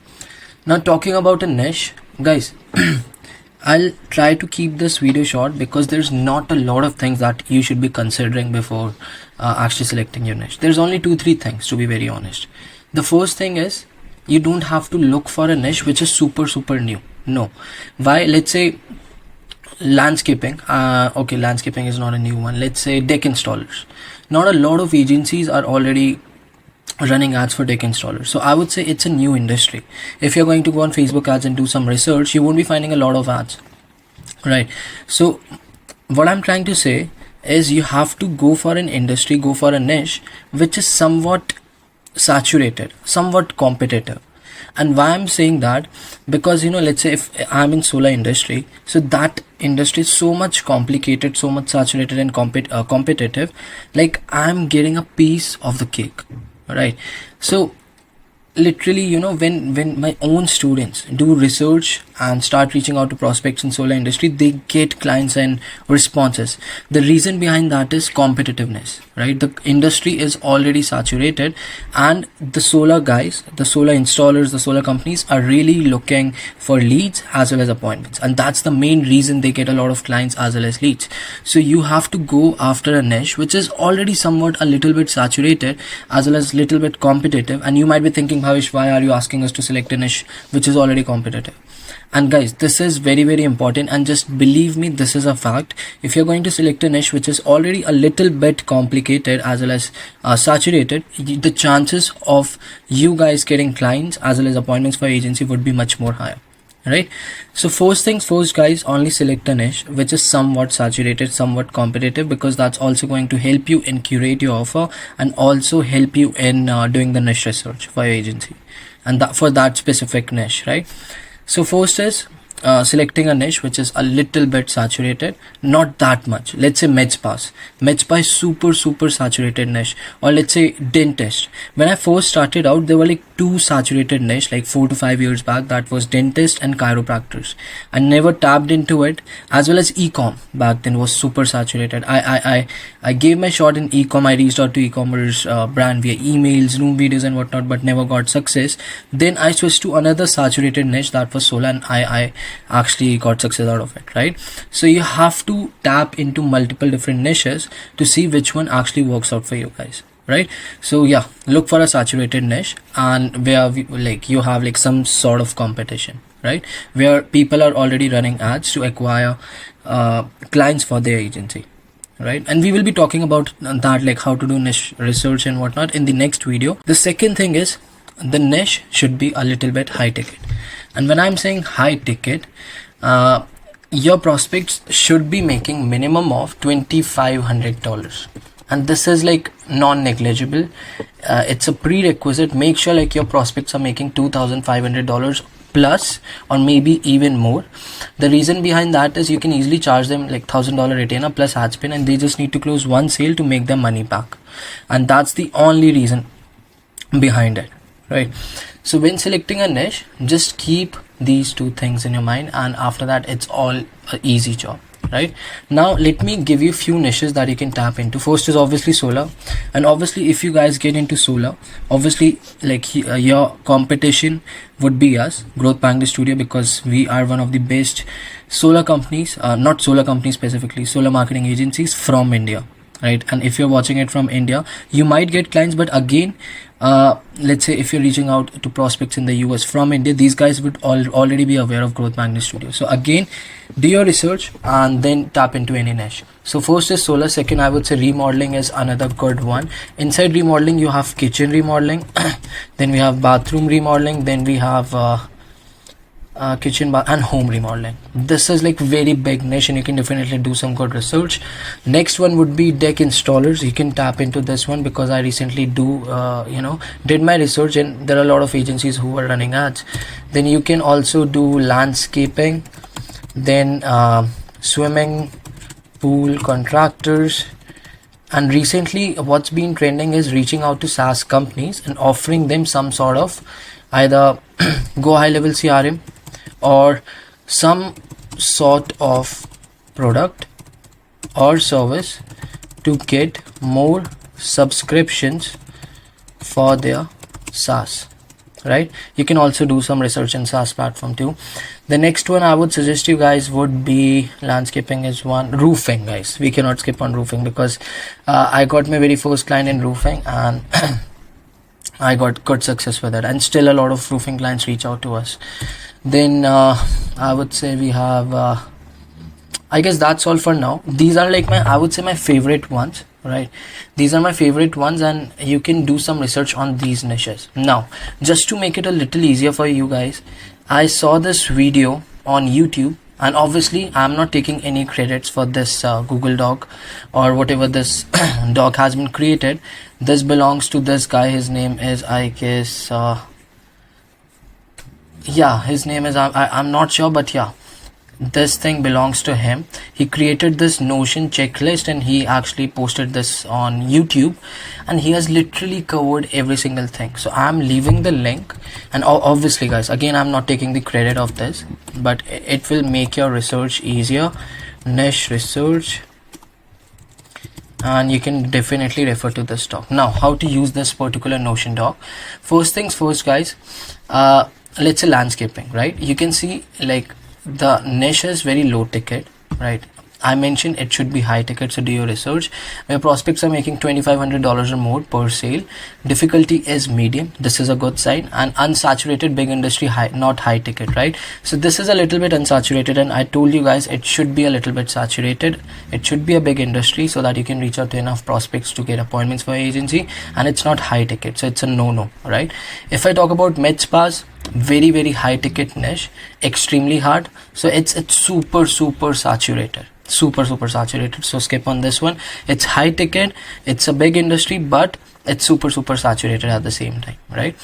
Now, talking about a niche, guys, I'll try to keep this video short because there's not a lot of things that you should be considering before actually selecting your niche. There's only 2-3 things, to be very honest. The first thing is, you don't have to look for a niche which is super new. No. Why? Let's say landscaping. Okay, landscaping is not a new one. Let's say deck installers. Not a lot of agencies are already running ads for deck installers, so I would say it's a new industry. If you're going to go on Facebook ads and do some research, you won't be finding a lot of ads, right? So what I'm trying to say is, you have to go for an industry, go for a niche which is somewhat saturated, somewhat competitive. And why I'm saying that, because let's say if I'm in solar industry, so that industry is so much complicated, so much saturated and competitive, like I'm getting a piece of the cake, right? So literally, when my own students do research and start reaching out to prospects in solar industry, they get clients and responses. The reason behind that is competitiveness, right? The industry is already saturated, and the solar guys, the solar installers, the solar companies are really looking for leads as well as appointments, and that's the main reason they get a lot of clients as well as leads. So you have to go after a niche which is already somewhat a little bit saturated as well as little bit competitive. And you might be thinking, Bhavesh, why are you asking us to select a niche which is already competitive? And guys, this is very, very important, and just believe me, this is a fact. If you're going to select a niche which is already a little bit complicated as well as saturated, the chances of you guys getting clients as well as appointments for agency would be much more higher, right? So first things first, guys, only select a niche which is somewhat saturated, somewhat competitive, because that's also going to help you in curate your offer and also help you in doing the niche research for your agency, and that for that specific niche, right? So first is selecting a niche which is a little bit saturated, not that much. Let's say med spas. Med spa is super saturated niche. Or let's say dentist. When I first started out, there were like 2 saturated niche, like 4 to 5 years back. That was dentist and chiropractors. I never tapped into it. As well as e-com back then was super saturated. I gave my shot in e-com. I reached out to e-commerce brand via emails, Zoom videos and whatnot, but never got success. Then I switched to another saturated niche, that was solar, and I actually got success out of it, right? So you have to tap into multiple different niches to see which one actually works out for you guys, right? So yeah, look for a saturated niche, and where you have like some sort of competition, right? Where people are already running ads to acquire clients for their agency, right? And we will be talking about that, like how to do niche research and whatnot, in the next video. The second thing is, the niche should be a little bit high ticket. And when I'm saying high ticket, your prospects should be making minimum of $2,500, and this is like non-negligible. It's a prerequisite. Make sure like your prospects are making $2,500 plus or maybe even more. The reason behind that is you can easily charge them like $1,000 retainer plus ad spend, and they just need to close one sale to make their money back, and that's the only reason behind it, right? So when selecting a niche, just keep these two things in your mind, and after that it's all an easy job. Right now, let me give you a few niches that you can tap into. First is obviously solar, and obviously if you guys get into solar, obviously like your competition would be us, Growth Bank Studio, because we are one of the best solar companies, not solar companies specifically, solar marketing agencies from India, right? And if you're watching it from India, you might get clients, but again, let's say if you're reaching out to prospects in the US from India, these guys would already be aware of Growth Magnet Studio. So again, do your research and then tap into any niche. So first is solar. Second, I would say remodeling is another good one. Inside remodeling, you have kitchen remodeling, then we have bathroom remodeling, then we have kitchen, bar and home remodeling. This is like very big niche, and you can definitely do some good research. Next one would be deck installers. You can tap into this one because I recently did my research, and there are a lot of agencies who are running ads. Then you can also do landscaping, then swimming pool contractors, and recently what's been trending is reaching out to SaaS companies and offering them some sort of either go high level CRM or some sort of product or service to get more subscriptions for their SaaS, right? You can also do some research in SaaS platform too. The next one I would suggest you guys would be landscaping is one. Roofing, guys, we cannot skip on roofing because I got my very first client in roofing, and I got good success with it, and still a lot of roofing clients reach out to us. Then I would say we have I guess that's all for now. These are like I would say my favorite ones, right? These are my favorite ones, and you can do some research on these niches. Now, just to make it a little easier for you guys, I saw this video on YouTube, and obviously I'm not taking any credits for this Google Doc or whatever this doc has been created. This belongs to this guy. His name is, I guess, his name is, I'm not sure, but yeah, this thing belongs to him. He created this Notion checklist, and he actually posted this on YouTube, and he has literally covered every single thing. So I'm leaving the link, and obviously guys, again, I'm not taking the credit of this, but it will make your research easier. Niche research, and you can definitely refer to this doc. Now, how to use this particular Notion doc? First things first, guys, let's say landscaping, right? You can see like the niche is very low ticket, right? I mentioned it should be high ticket, so do your research. Where prospects are making $2,500 or more per sale, difficulty is medium. This is a good sign. And unsaturated, big industry, high, not high ticket, right? So this is a little bit unsaturated, and I told you guys it should be a little bit saturated. It should be a big industry so that you can reach out to enough prospects to get appointments for your agency, and it's not high ticket, so it's a no, right? If I talk about med spas, very very high ticket niche, extremely hard, so it's super saturated, super saturated, so skip on this one. It's high ticket, it's a big industry, but it's super saturated at the same time, right?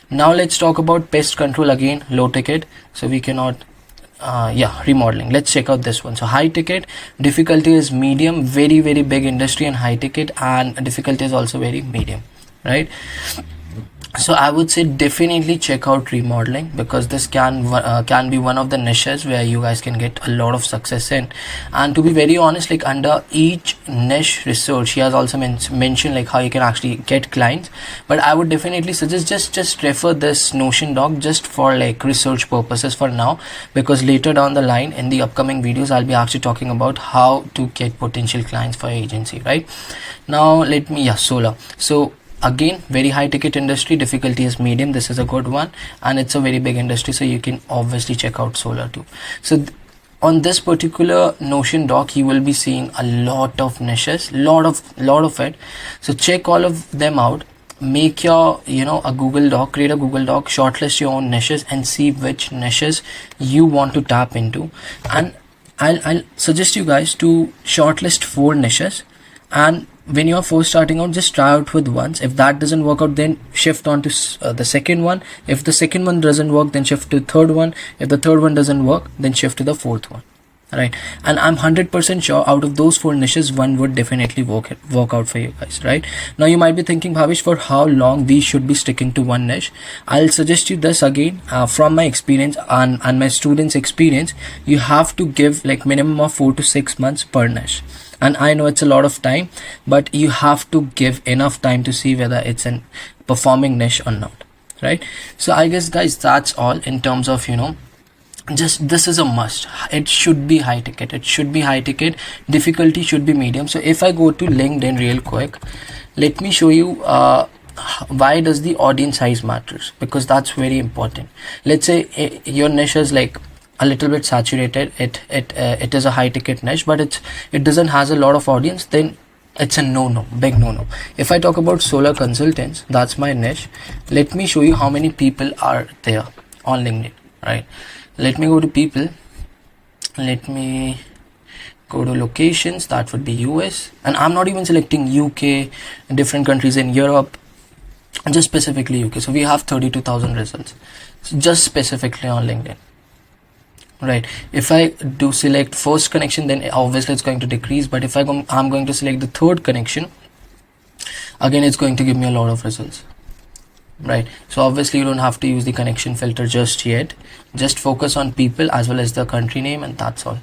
Now let's talk about pest control. Again, low ticket, so we cannot remodeling. Let's check out this one. So high ticket, difficulty is medium, very very big industry and high ticket, and difficulty is also very medium, right? So I would say definitely check out remodeling, because this can be one of the niches where you guys can get a lot of success in. And to be very honest, like under each niche research, he has also mentioned like how you can actually get clients. But I would definitely suggest just refer this Notion doc just for like research purposes for now, because later down the line in the upcoming videos I'll be actually talking about how to get potential clients for your agency, right? Now let me solar. So again, very high ticket industry, difficulty is medium. This is a good one, and it's a very big industry, so you can obviously check out solar too. So on this particular Notion doc, you will be seeing a lot of niches, lot of it. So check all of them out. Make your a Google doc, create a Google doc, shortlist your own niches, and see which niches you want to tap into. And I'll suggest you guys to shortlist 4 niches and when you're first starting out, just try out with once. If that doesn't work out, then shift on to the second one. If the second one doesn't work, then shift to the third one. If the third one doesn't work, then shift to the fourth one. Right? And I'm 100% sure out of those 4 niches, one would definitely work out for you guys. Right? Now you might be thinking, Bhavesh, for how long we should be sticking to one niche? I'll suggest you this again, from my experience and my students' experience. You have to give like minimum of 4 to 6 months per niche. And I know it's a lot of time, but you have to give enough time to see whether it's an performing niche or not. Right? So I guess, guys, that's all in terms of, just this is a must. It should be high ticket. Difficulty should be medium. So if I go to LinkedIn real quick, let me show you why does the audience size matters, because that's very important. Let's say your niche is like a little bit saturated. It is a high ticket niche, but it doesn't has a lot of audience. Then it's a big no. If I talk about solar consultants, that's my niche. Let me show you how many people are there on LinkedIn. Right? Let me go to people. Let me go to locations. That would be US. And I'm not even selecting UK, different countries in Europe, just specifically UK. So we have 32,000 results. So just specifically on LinkedIn. Right? If I do select first connection, then obviously it's going to decrease. But if I'm going to select the third connection, again, it's going to give me a lot of results. Right? So obviously you don't have to use the connection filter just yet. Just focus on people as well as the country name, and that's all.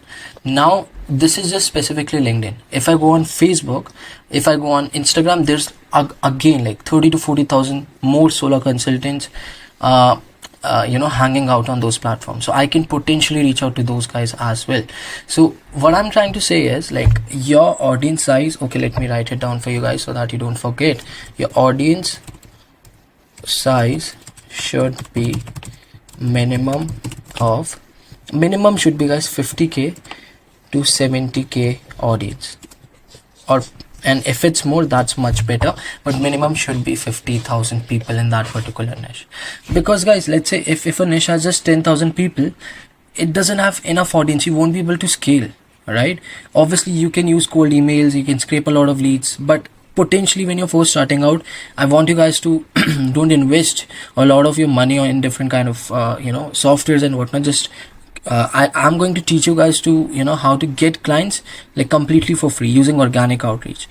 Now this is just specifically LinkedIn. If I go on Facebook, if I go on Instagram, there's again like 30 to 40,000 more solar consultants hanging out on those platforms. So I can potentially reach out to those guys as well. So what I'm trying to say is, like, your audience size, okay, let me write it down for you guys so that you don't forget. Your audience size should be minimum should be, guys, 50k to 70k audience, and if it's more, that's much better, but minimum should be 50,000 people in that particular niche. Because, guys, let's say if a niche has just 10,000 people, it doesn't have enough audience. You won't be able to scale. Right? Obviously you can use cold emails, you can scrape a lot of leads, but potentially when you're first starting out, I want you guys to don't invest a lot of your money in different kind of softwares and whatnot. Just I'm going to teach you guys to how to get clients like completely for free using organic outreach.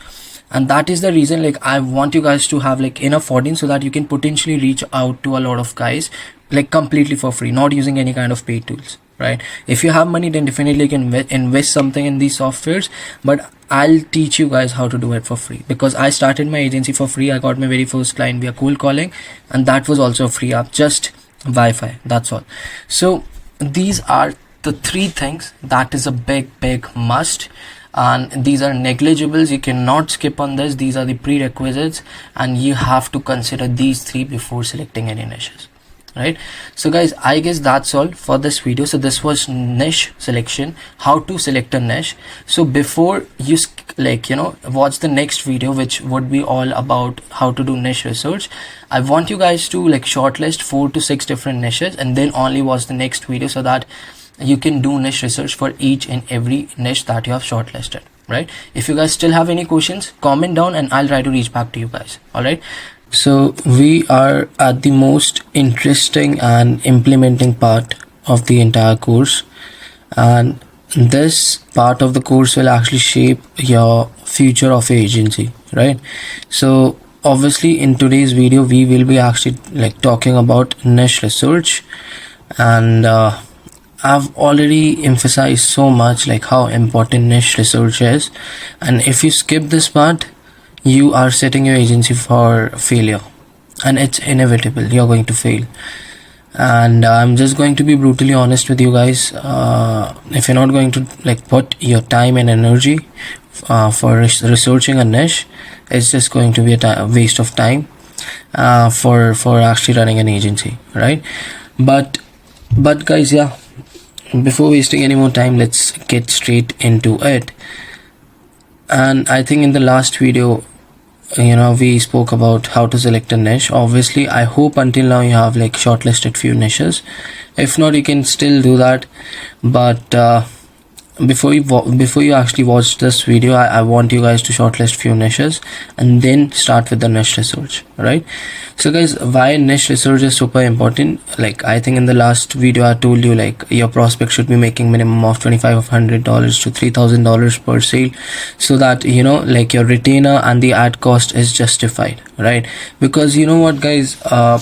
And that is the reason, like, I want you guys to have like enough audience so that you can potentially reach out to a lot of guys like completely for free, not using any kind of paid tools. Right? If you have money, then definitely you can invest something in these softwares, but I'll teach you guys how to do it for free, because I started my agency for free. I got my very first client via cold calling, and that was also a free app, just Wi-Fi, that's all. So these are the 3 things that is a big must, and these are negligibles. You cannot skip on this. These are the prerequisites, and you have to consider these 3 before selecting any niches. Right? So guys, I guess that's all for this video. So this was niche selection, how to select a niche. So before you watch the next video, which would be all about how to do niche research, I want you guys to like shortlist 4 to 6 different niches, and then only watch the next video so that you can do niche research for each and every niche that you have shortlisted. Right? If you guys still have any questions, comment down and I'll try to reach back to you guys. All right? So we are at the most interesting and implementing part of the entire course, and this part of the course will actually shape your future of your agency. Right? So obviously in today's video we will be actually like talking about niche research, and I've already emphasized so much like how important niche research is, and if you skip this part, you are setting your agency for failure, and it's inevitable. You're going to fail. And I'm just going to be brutally honest with you guys. If you're not going to like put your time and energy for researching a niche, it's just going to be a waste of time for actually running an agency, right? But guys, yeah, before wasting any more time, let's get straight into it. And I think in the last video, we spoke about how to select a niche. Obviously, I hope until now you have like shortlisted few niches. If not, you can still do that, but before you actually watch this video, I want you guys to shortlist few niches and then start with the niche research, right? So guys, why niche research is super important? Like, I think in the last video I told you, like, your prospect should be making minimum of $2,500 to $3,000 per sale, so that, you know, like, your retainer and the ad cost is justified, right? Because you know what, guys,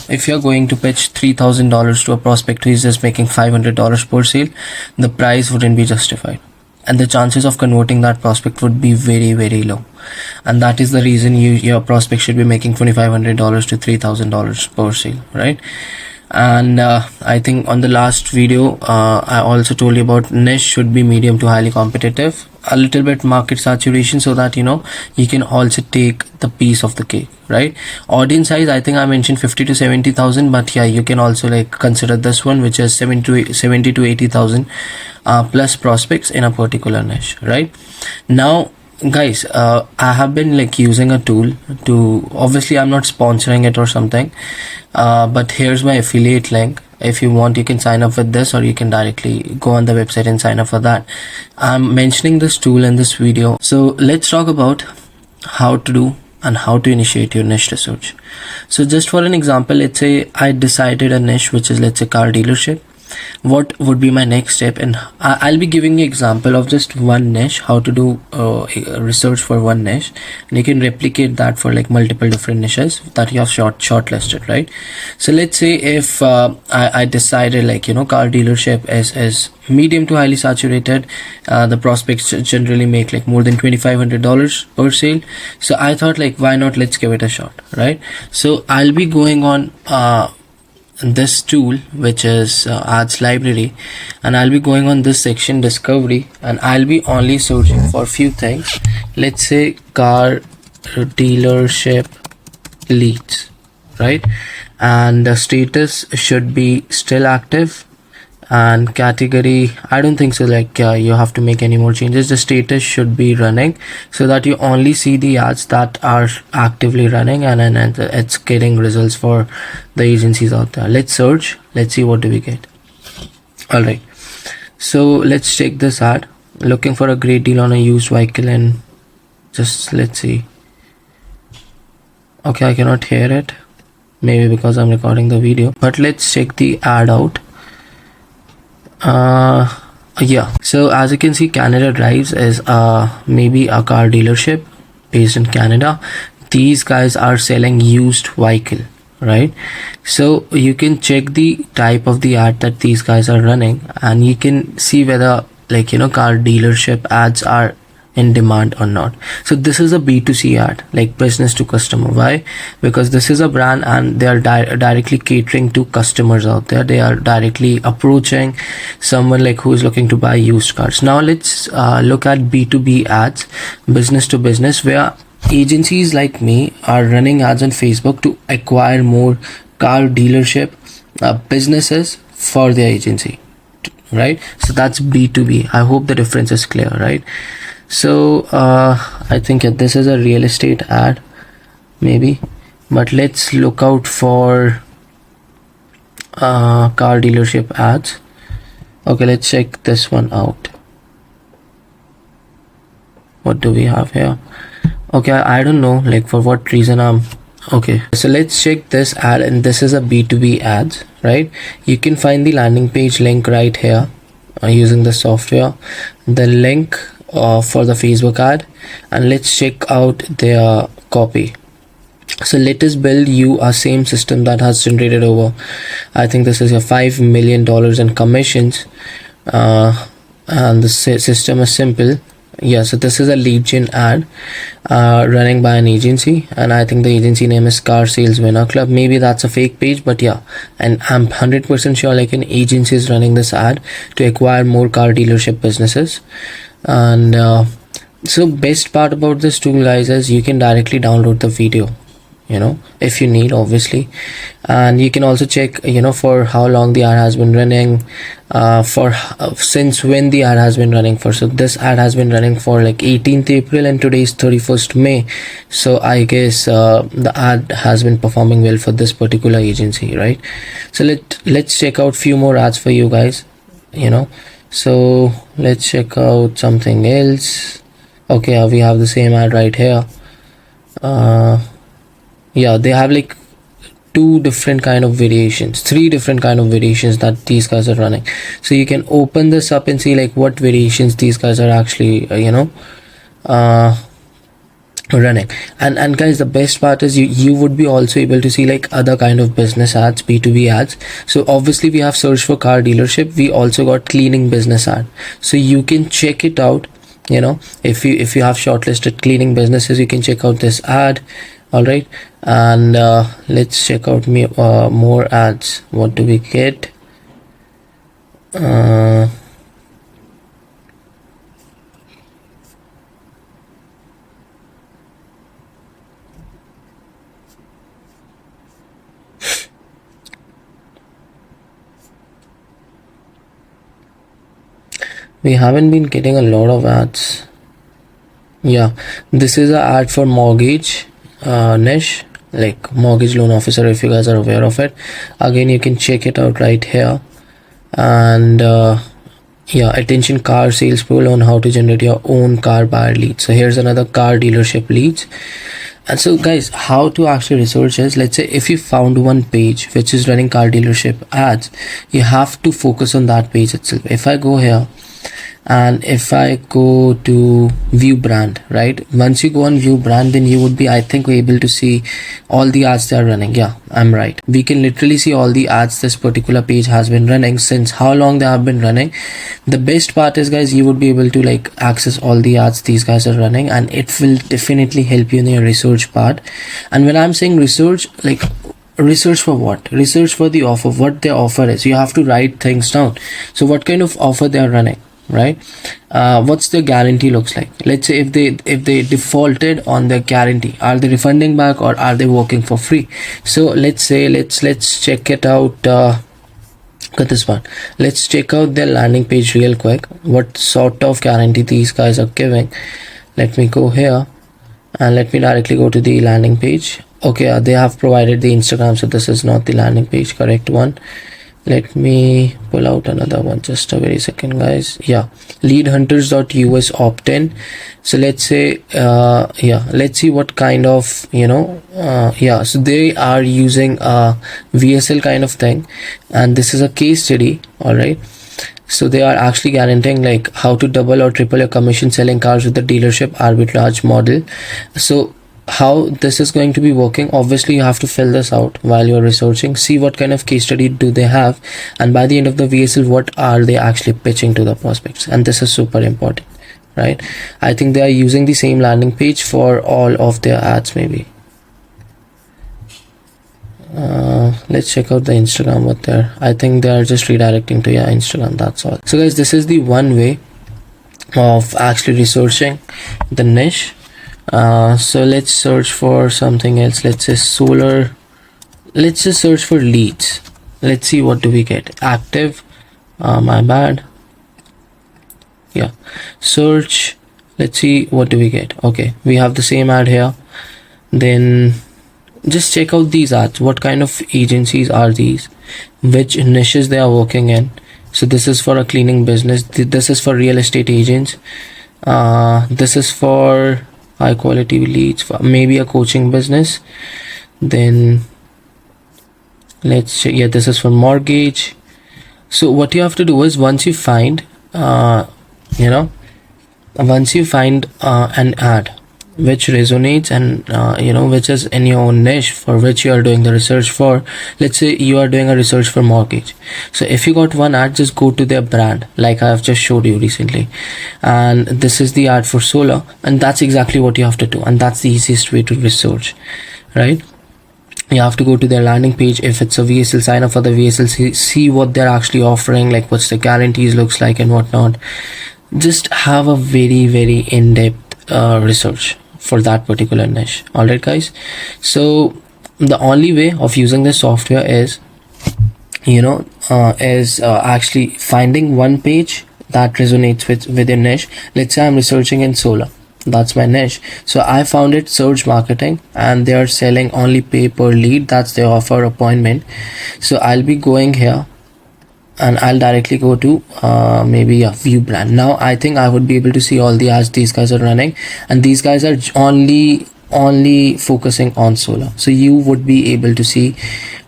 if you're going to pitch $3,000 to a prospect who is just making $500 per sale, the price wouldn't be justified, and the chances of converting that prospect would be very, very low. And that is the reason your prospect should be making $2,500 to $3,000 per sale, right? And I think on the last video I also told you about niche should be medium to highly competitive, a little bit market saturation, so that, you know, you can also take the piece of the cake, right? Audience size, I think I mentioned 50 to 70,000, but yeah, you can also like consider this one, which is 70 to 80,000 plus prospects in a particular niche, right? Now guys, I have been like using a tool to, obviously I'm not sponsoring it or something, but here's my affiliate link. If you want, you can sign up with this, or you can directly go on the website and sign up for that. I'm mentioning this tool in this video. So let's talk about how to do and how to initiate your niche research. So just for an example, let's say I decided a niche, which is, let's say, car dealership. What would be my next step? And I'll be giving you example of just one niche, how to do research for one niche, and you can replicate that for like multiple different niches that you have shortlisted, right? So let's say if I decided, like, you know, car dealership is medium to highly saturated, the prospects generally make like more than $2,500 per sale. So I thought, like, why not, let's give it a shot, right? So I'll be going on this tool, which is ads library, and I'll be going on this section, discovery, and I'll be only searching for few things. Let's say car dealership leads, right? And the status should be still active, and category, I don't think so, like you have to make any more changes. The status should be running, so that you only see the ads that are actively running, and it's getting results for the agencies out there. Let's search, let's see what do we get. All right, so let's check this ad, looking for a great deal on a used vehicle, and just let's see. Okay, I cannot hear it, maybe because I'm recording the video, but let's check the ad out. Yeah, so as you can see, Canada Drives is maybe a car dealership based in Canada. These guys are selling used vehicle, right? So you can check the type of the ad that these guys are running, and you can see whether, like, you know, car dealership ads are in demand or not. So this is a B2C ad, like business to customer. Why? Because this is a brand, and they are directly catering to customers out there. They are directly approaching someone like who is looking to buy used cars. Now let's look at B2B ads, business to business, where agencies like me are running ads on Facebook to acquire more car dealership businesses for their agency, right? So that's B2B. I hope the difference is clear, right? So I think this is a real estate ad, maybe, but let's look out for car dealership ads. Okay, let's check this one out. What do we have here? Okay, I don't know, like, for what reason okay, so let's check this ad, and this is a B2B ads, right? You can find the landing page link right here using the software, the link for the Facebook ad, and let's check out their copy. So let us build you a same system that has generated over, I think this is a $5 million in commissions, and the system is simple. Yeah, so this is a lead gen ad running by an agency, and I think the agency name is Car Sales Winner Club. Maybe that's a fake page, but yeah, and I'm 100% sure like an agency is running this ad to acquire more car dealership businesses. And so best part about this tool, guys, is you can directly download the video, you know, if you need, obviously, and you can also check, you know, for how long the ad has been running, for since when the ad has been running for. So this ad has been running for like 18th April, and today is 31st May. So I guess the ad has been performing well for this particular agency, right? So let's check out few more ads for you guys, you know. So let's check out something else. Okay, we have the same ad right here. Yeah, they have like three different kind of variations that these guys are running. So you can open this up and see like what variations these guys are actually running. And guys, the best part is you would be also able to see like other kind of business ads, B2B ads. So obviously we have search for car dealership, we also got cleaning business ad, so you can check it out. If you have shortlisted cleaning businesses, you can check out this ad. All right, and let's check out more ads. What do we get? We haven't been getting a lot of ads. Yeah, this is an ad for mortgage niche, like mortgage loan officer, if you guys are aware of it. Again, you can check it out right here. And yeah, attention car sales pro on how to generate your own car buyer lead. So here's another car dealership leads. And so guys, how to actually research is, let's say if you found one page which is running car dealership ads, you have to focus on that page itself. If I go here and if I go to view brand, right, once you go on view brand, then you would be, I think, able to see all the ads they are running. Yeah, I'm right, we can literally see all the ads this particular page has been running, since how long they have been running. The best part is, guys, you would be able to like access all the ads these guys are running, and it will definitely help you in your research part. And when I'm saying research, like research for what? Research for the offer, what their offer is. You have to write things down. So what kind of offer they are running, right? What's the guarantee looks like? Let's say if they defaulted on their guarantee, are they refunding back or are they working for free? So let's say let's check it out. Got this one. Let's check out their landing page real quick, what sort of guarantee these guys are giving. Let me go here and let me directly go to the landing page. Okay, they have provided the Instagram, so this is not the landing page correct one. Let me pull out another one, just a very second, guys. Yeah, leadhunters.us opt-in. So let's say yeah, let's see what kind of yeah, so they are using a VSL kind of thing, and this is a case study. All right, so they are actually guaranteeing like how to double or triple your commission selling cars with the dealership arbitrage model. So how this is going to be working, obviously you have to fill this out while you're researching, see what kind of case study do they have, and by the end of the VSL, what are they actually pitching to the prospects. And this is super important, right? I think they are using the same landing page for all of their ads. Maybe let's check out the Instagram, what they're, I think they are just redirecting to your Instagram, that's all. So guys, this is the one way of actually researching the niche. So let's search for something else. Let's say solar. Let's just search for leads. Let's see what do we get. Active, my bad. Yeah, search. Let's see what do we get. Okay, we have the same ad here. Then just check out these ads. What kind of agencies are these? Which niches they are working in? So this is for a cleaning business. This is for real estate agents. This is for high quality leads, for maybe a coaching business. Then let's check. Yeah, this is for mortgage. So what you have to do is, once you find once you find an ad which resonates and which is in your own niche for which you are doing the research for. Let's say you are doing a research for mortgage, so if you got one ad, just go to their brand like I have just showed you recently, and this is the ad for solar, and that's exactly what you have to do, and that's the easiest way to research, right? You have to go to their landing page. If it's a VSL, sign up for the VSL, see what they're actually offering, like what's the guarantees looks like and whatnot. Just have a very in-depth research for that particular niche. All right, guys, so the only way of using this software is actually finding one page that resonates with your niche. Let's say I'm researching in solar, that's my niche, so I found it search marketing, and they are selling only pay per lead, that's their offer appointment. So I'll be going here and I'll directly go to maybe a view brand. Now I think I would be able to see all the ads these guys are running, and these guys are only focusing on solar. So you would be able to see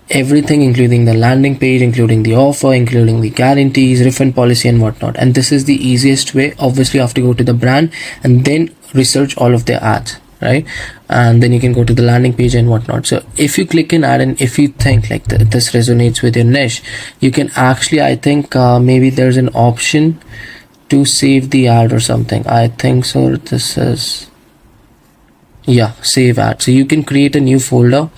everything, including the landing page, including the offer, including the guarantees, refund policy and whatnot. And this is the easiest way. Obviously you have to go to the brand and then research all of their ads, right? And then you can go to the landing page and whatnot. So if you click an ad and if you think like this resonates with your niche, you can actually, I think maybe there's an option to save the ad or something. I think so. This is, yeah, save ad. So you can create a new folder,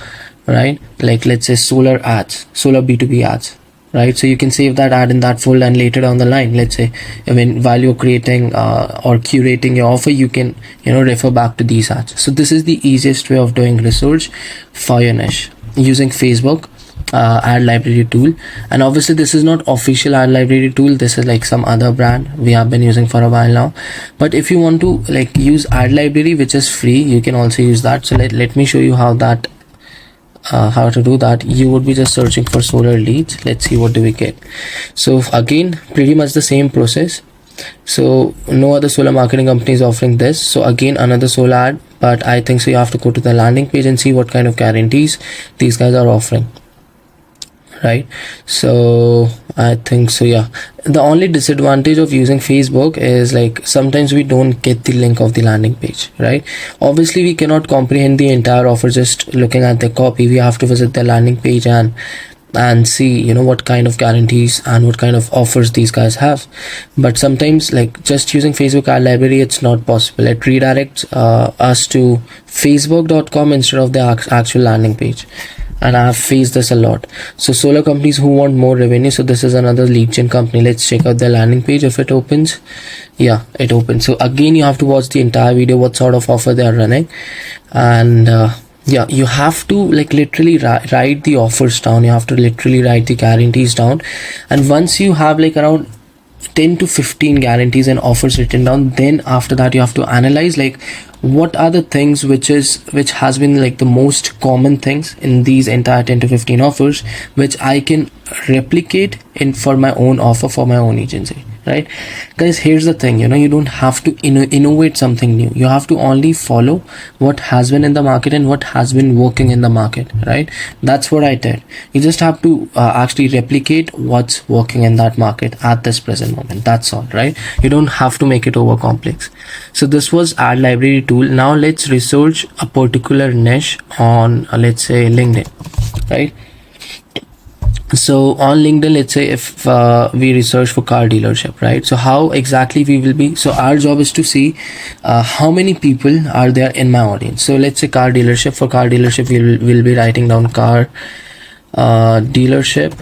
right? Like let's say solar ads, solar B2B ads, right? So you can save that ad in that folder, and later down the line, let's say while you're creating or curating your offer, you can refer back to these ads. So this is the easiest way of doing research for your niche using Facebook ad library tool. And obviously this is not official ad library tool, this is like some other brand we have been using for a while now. But if you want to like use ad library, which is free, you can also use that. So let me show you how to do that. You would be just searching for solar leads. Let's see what do we get. So again, pretty much the same process. So no other solar marketing company is offering this. So again, another solar ad, but I think so you have to go to the landing page and see what kind of guarantees these guys are offering, right? So I think so, yeah. The only disadvantage of using Facebook is like sometimes we don't get the link of the landing page, right? Obviously we cannot comprehend the entire offer just looking at the copy. We have to visit the landing page and see what kind of guarantees and what kind of offers these guys have. But sometimes like just using Facebook ad library, it's not possible. It redirects us to facebook.com instead of the actual landing page, and I have faced this a lot. So solar companies who want more revenue, so this is another lead gen company. Let's check out their landing page if it opens. Yeah, it opens. So again, you have to watch the entire video, what sort of offer they are running. And yeah, you have to like literally write the offers down. You have to literally write the guarantees down. And once you have like around 10 to 15 guarantees and offers written down, then after that you have to analyze like what are the things which has been like the most common things in these entire 10 to 15 offers, which I can replicate for my own offer, for my own agency, right? Guys, here's the thing, you don't have to innovate something new. You have to only follow what has been in the market and what has been working in the market, right? That's what I did. You just have to actually replicate what's working in that market at this present moment. That's all, right? You don't have to make it over complex. So this was ad library tool. Now let's research a particular niche on let's say LinkedIn, right? So on LinkedIn, let's say if we research for car dealership, right? So how exactly we will be, so our job is to see how many people are there in my audience. So let's say car dealership. For car dealership, we'll be writing down car dealership.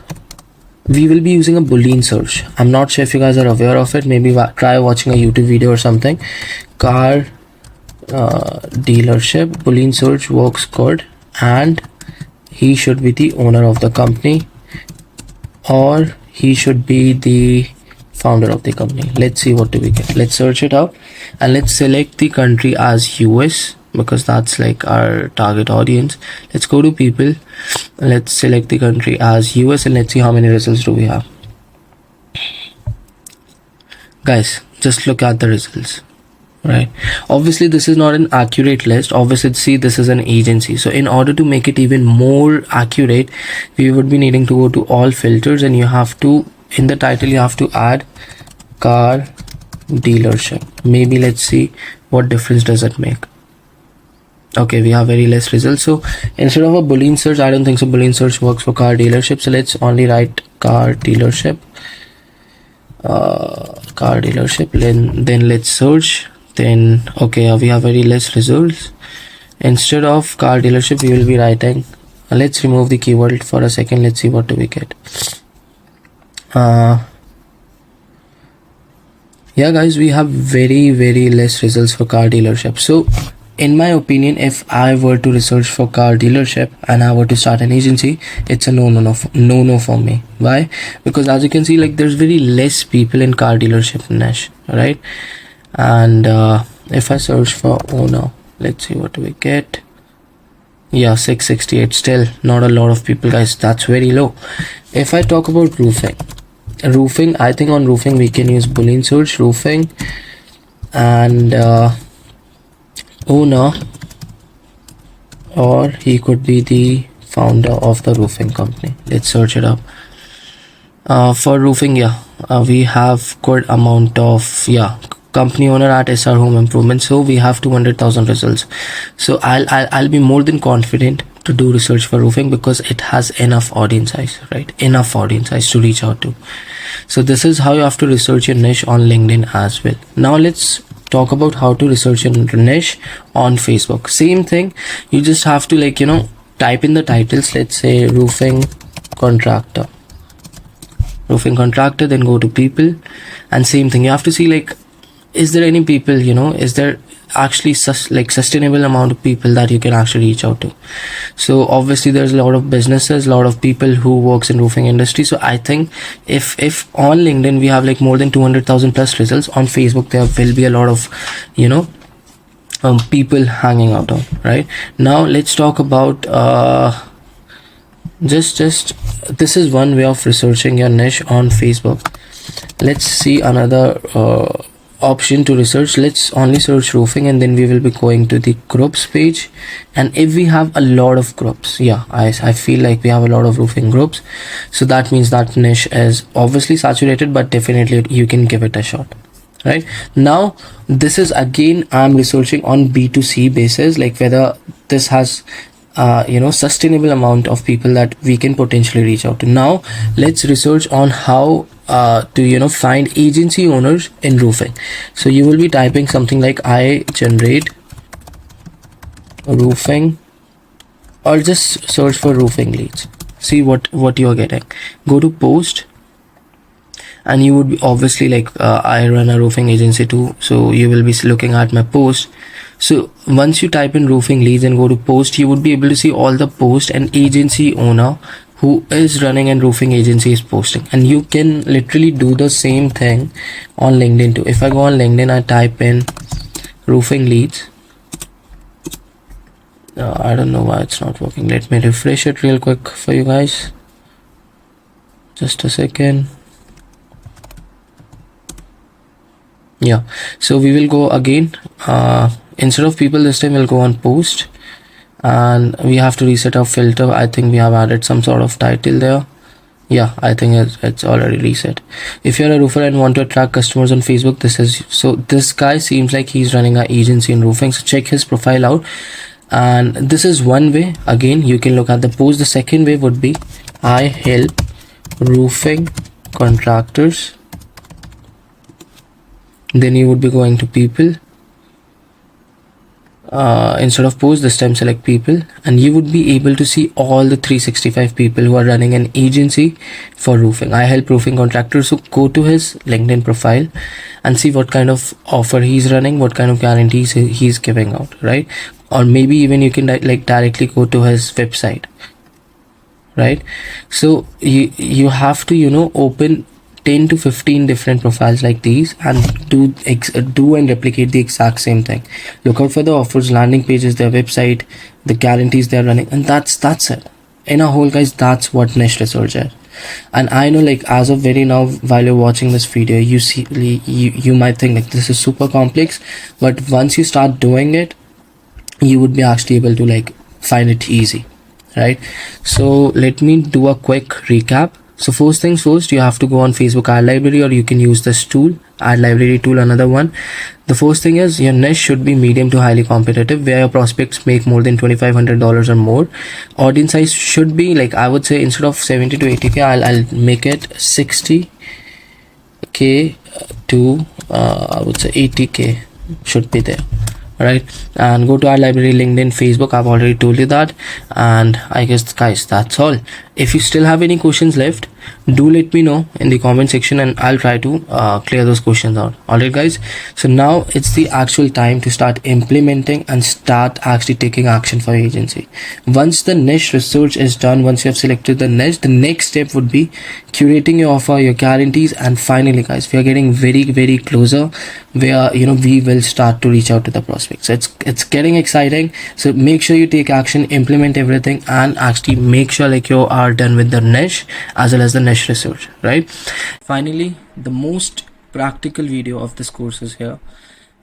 We will be using a Boolean search. I'm not sure if you guys are aware of it. Maybe try watching a YouTube video or something. Car dealership, Boolean search works good, and he should be the owner of the company, or he should be the founder of the company. Let's see what do we get. Let's search it out and let's select the country as US, because that's like our target audience. Let's go to people, let's select the country as US, and let's see how many results do we have. Guys, just look at the results, right? Obviously this is not an accurate list. Obviously, see, this is an agency, so in order to make it even more accurate, we would be needing to go to all filters, and you have to, in the title, you have to add car dealership. Maybe let's see what difference does it make. Okay, we have very less results. So instead of a Boolean search, I don't think so Boolean search works for car dealership. So let's only write car dealership. Then let's search. Then okay, we have very less results. Instead of car dealership, we will be writing, let's remove the keyword for a second. Let's see what do we get. Yeah guys, we have very less results for car dealership. So in my opinion, if I were to research for car dealership and I were to start an agency, it's a no for me. Why? Because as you can see, like there's very less people in car dealership niche, right? And if I search for owner, let's see what do we get. Yeah, 668. Still not a lot of people, guys. That's very low. If I talk about roofing, roofing, I think on roofing we can use Boolean search, roofing, and owner, or he could be the founder of the roofing company. Let's search it up. For roofing, we have good amount of company owner at SR Home Improvement. So we have 200,000 results. So I'll be more than confident to do research for roofing because it has enough audience size, right? Enough audience size to reach out to. So this is how you have to research your niche on LinkedIn as well. Now let's talk about how to research your niche on Facebook. Same thing. You just have to type in the titles. Let's say roofing contractor, then go to people, and same thing. You have to see is there any people, is there actually sustainable amount of people that you can actually reach out to. So obviously there's a lot of businesses, a lot of people who works in roofing industry. So I think if on LinkedIn we have more than 200,000 plus results, on Facebook there will be a lot of people hanging out on. Right now let's talk about just this is one way of researching your niche on Facebook. Let's see another option to research. Let's only search roofing, and then we will be going to the groups page. And if we have a lot of groups, I feel like we have a lot of roofing groups, so that means that niche is obviously saturated, but definitely you can give it a shot. Right now, this is again I'm researching on B2C basis, whether this has sustainable amount of people that we can potentially reach out to. Now let's research on how to find agency owners in roofing. So you will be typing something like I generate roofing, or just search for roofing leads. See what you are getting. Go to post, and you would be obviously I run a roofing agency too, so you will be looking at my post. So once you type in roofing leads and go to post, you would be able to see all the post and agency owner who is running a roofing agency is posting. And you can literally do the same thing on LinkedIn too. If I go on LinkedIn, I type in roofing leads. I don't know why it's not working. Let me refresh it real quick for you guys. Just a second. So we will go again. Instead of people, this time we'll go on post, and we have to reset our filter. I think we have added some sort of title there. I think it's already reset. If you're a roofer and want to attract customers on Facebook, this guy seems like he's running an agency in roofing, so check his profile out. And this is one way. Again, you can look at the post. The second way would be I help roofing contractors. Then you would be going to people. Instead of post, this time select people, and you would be able to see all the 365 people who are running an agency for roofing. I help roofing contractors. So go to his LinkedIn profile and see what kind of offer he's running, what kind of guarantees he's giving out, right? Or maybe even you can directly go to his website, right? So you have to open 10 to 15 different profiles like these and do and replicate the exact same thing. Look out for the offers, landing pages, their website, the guarantees they're running, and that's it. In a whole, guys, that's what niche research is. And I know as of very now, while you're watching this video, you might think this is super complex, but once you start doing it, you would be actually able to find it easy, right? So let me do a quick recap. So first things first, you have to go on Facebook ad library, or you can use this tool, ad library tool, another one. The first thing is your niche should be medium to highly competitive, where your prospects make more than $2,500 or more. Audience size should be I would say instead of 70 to 80k, I'll make it 60k to I would say 80k should be there. Right, and go to our library, LinkedIn, Facebook. I've already told you that, and I guess guys, that's all. If you still have any questions left, do let me know in the comment section, and I'll try to clear those questions out. Alright guys, so now it's the actual time to start implementing and start actually taking action for your agency. Once the niche research is done, once you have selected the niche, the next step would be curating your offer, your guarantees, and finally guys, we are getting very closer where we will start to reach out to the prospects. So it's getting exciting. So make sure you take action, implement everything, and actually make sure you are are done with the niche as well as the niche research, right? Finally, the most practical video of this course is here,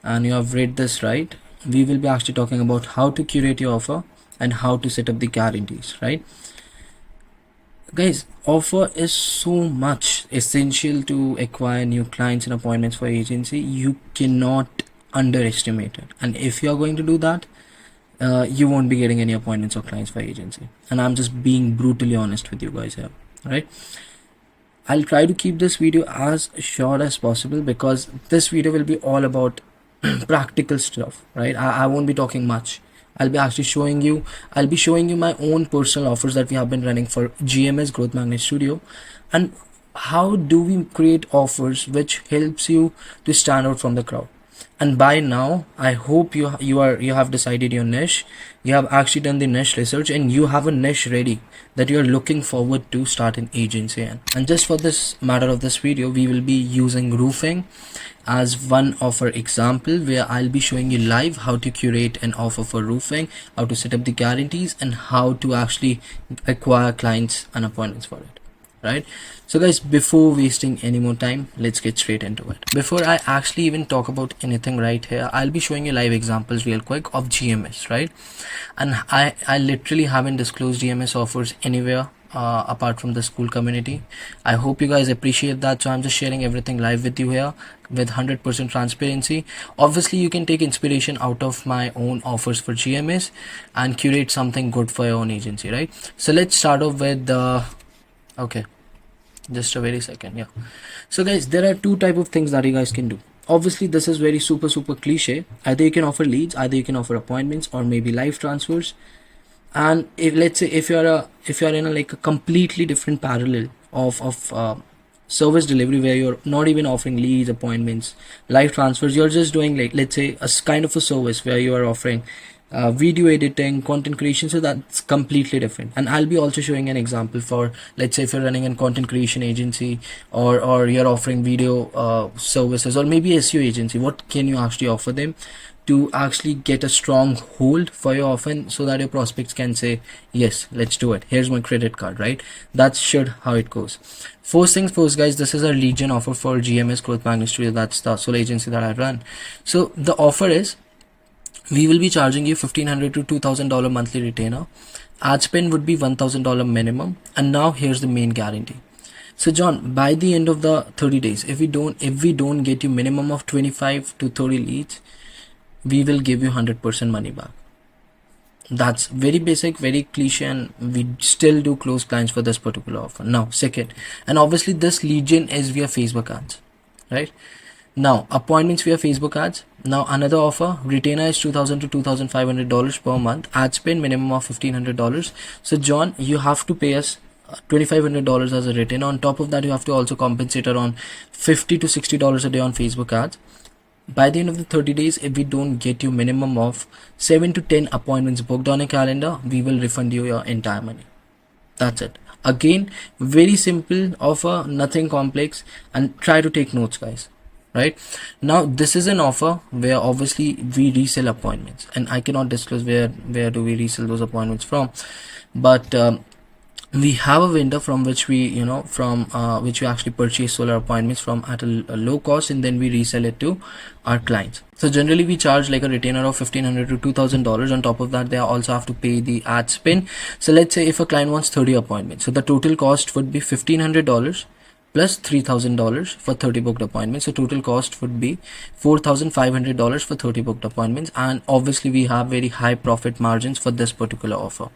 and you have read this right. We will be actually talking about how to curate your offer and how to set up the guarantees, right? Guys, offer is so much essential to acquire new clients and appointments for agency. You cannot underestimate it, and if you are going to do that, you won't be getting any appointments or clients for agency. And I'm just being brutally honest with you guys here, right? I'll try to keep this video as short as possible because this video will be all about practical stuff, right? I won't be talking much. I'll be showing you my own personal offers that we have been running for GMS, Growth Magnet Studio, and how do we create offers which helps you to stand out from the crowd. And by now, I hope you have decided your niche. You have actually done the niche research and you have a niche ready that you are looking forward to start an agency in. And just for this matter of this video, we will be using roofing as one offer example, where I'll be showing you live how to curate an offer for roofing, how to set up the guarantees, and how to actually acquire clients and appointments for it, right? So guys, before wasting any more time, let's get straight into it. Before I actually even talk about anything right here, I'll be showing you live examples real quick of GMS, right? And I literally haven't disclosed GMS offers anywhere apart from the school community. I hope you guys appreciate that, so I'm just sharing everything live with you here with 100% transparency. Obviously, you can take inspiration out of my own offers for GMS and curate something good for your own agency, right? So let's start off with okay, just a very second. Yeah, so guys, there are two type of things that you guys can do. Obviously, this is very super cliche. Either you can offer leads, either you can offer appointments, or maybe live transfers. And if, let's say, if you're in a like a completely different parallel of service delivery, where you're not even offering leads, appointments, live transfers, you're just doing, like, let's say, a kind of a service where you are offering video editing, content creation, so that's completely different. And I'll be also showing an example for, let's say, if you're running a content creation agency, or you're offering video services, or maybe SEO agency, what can you actually offer them to actually get a strong hold for your offer, so that your prospects can say, yes, let's do it, here's my credit card, right? That's should how it goes. First things first, guys, this is a lead gen offer for GMS, Growth Magnet Studio. That's the sole agency that I run. So the offer is, we will be charging you $1,500 to $2,000 monthly retainer. Ad spend would be $1,000 minimum. And now here's the main guarantee. So John, by the end of the 30 days, if we don't get you minimum of 25 to 30 leads, we will give you 100% money back. That's very basic, very cliche, and we still do close clients for this particular offer. Now, second, and obviously this lead gen is via Facebook ads, right? Now, appointments via Facebook ads. Now, another offer, retainer is $2,000 to $2,500 per month. Ad spend minimum of $1,500. So John, you have to pay us $2,500 as a retainer. On top of that, you have to also compensate around $50 to $60 a day on Facebook ads. By the end of the 30 days, if we don't get you minimum of 7 to 10 appointments booked on a calendar, we will refund you your entire money. That's it. Again, very simple offer, nothing complex, and try to take notes, guys. Right now, this is an offer where obviously we resell appointments, and I cannot disclose where do we resell those appointments from, but we have a vendor from which we which we actually purchase solar appointments from at a low cost, and then we resell it to our clients. So generally we charge like a retainer of $1,500 to $2,000. On top of that, they also have to pay the ad spend. So let's say if a client wants 30 appointments, so the total cost would be $1,500 plus $3,000 for 30 booked appointments. So total cost would be $4,500 for 30 booked appointments. And obviously we have very high profit margins for this particular offer.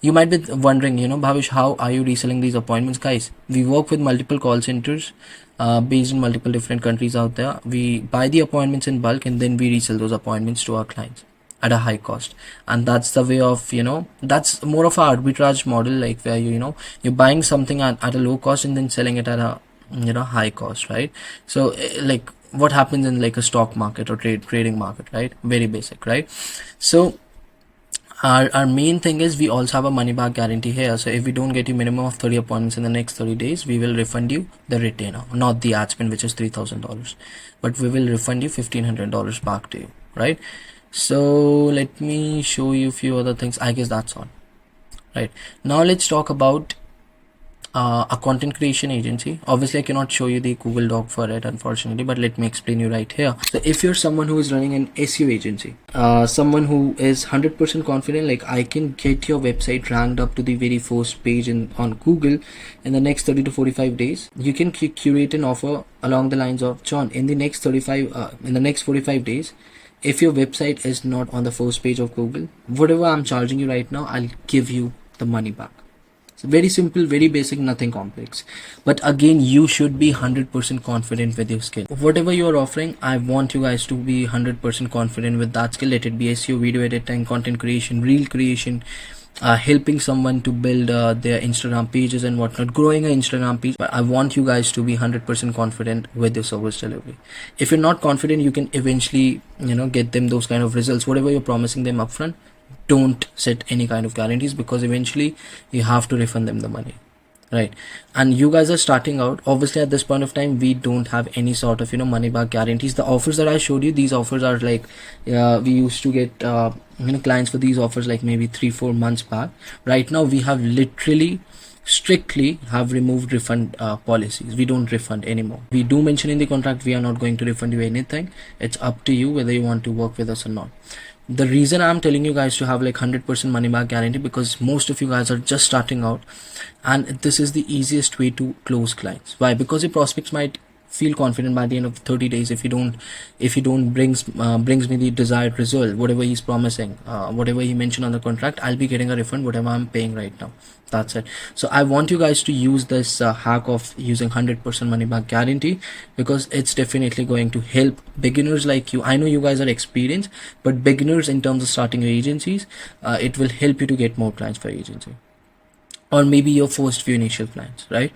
You might be wondering, Bhavesh, how are you reselling these appointments? Guys, we work with multiple call centers based in multiple different countries out there. We buy the appointments in bulk, and then we resell those appointments to our clients at a high cost. And that's the way of, that's more of an arbitrage model, like where you're buying something at a low cost and then selling it at a high cost, right? So like what happens in like a stock market or trading market, right? Very basic, right? So our main thing is we also have a money back guarantee here. So if we don't get you minimum of 30 appointments in the next 30 days, we will refund you the retainer, not the ad spend, which is $3,000, but we will refund you $1,500 back to you, right? So let me show you a few other things. I guess that's all. Right now, let's talk about a content creation agency. Obviously I cannot show you the Google Doc for it, unfortunately, but let me explain you right here. So if you're someone who is running an SEO agency, someone who is 100% confident, like I can get your website ranked up to the very first page on Google in the next 30 to 45 days, you can curate an offer along the lines of, John, in the next 45 days, if your website is not on the first page of Google, whatever I'm charging you right now, I'll give you the money back. So very simple, very basic, nothing complex. But again, you should be 100% confident with your skill. Whatever you are offering, I want you guys to be 100% confident with that skill. Let it be SEO, video editing, content creation, reel creation, helping someone to build their Instagram pages and whatnot, growing an Instagram page. But I want you guys to be 100% confident with your service delivery. If you're not confident, you can eventually, get them those kind of results. Whatever you're promising them upfront, don't set any kind of guarantees, because eventually you have to refund them the money, right? And you guys are starting out. Obviously at this point of time, we don't have any sort of money back guarantees. The offers that I showed you, these offers are like we used to get clients for these offers like maybe 3-4 months back. Right now we have literally strictly have removed refund policies. We don't refund anymore. We do mention in the contract we are not going to refund you anything. It's up to you whether you want to work with us or not. The reason I'm telling you guys to have like 100% money back guarantee, because most of you guys are just starting out, and this is the easiest way to close clients. Why? Because your prospects might feel confident by the end of 30 days. If you don't brings me the desired result, whatever he's promising, whatever he mentioned on the contract, I'll be getting a refund whatever I'm paying right now. That's it. So I want you guys to use this hack of using 100% money back guarantee, because it's definitely going to help beginners like you. I know you guys are experienced, but beginners in terms of starting your agencies, it will help you to get more clients for your agency, or maybe your first few initial clients, right?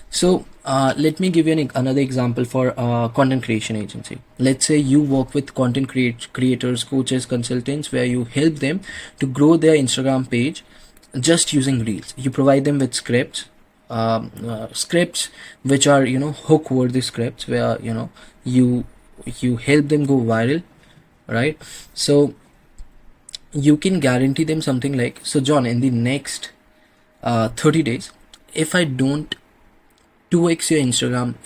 So let me give you another example for content creation agency. Let's say you work with content creators, coaches, consultants, where you help them to grow their Instagram page just using reels. You provide them with scripts which are hook worthy scripts, where you help them go viral, right? So you can guarantee them something like, so John, in the next 30 days, if I don't 2x your Instagram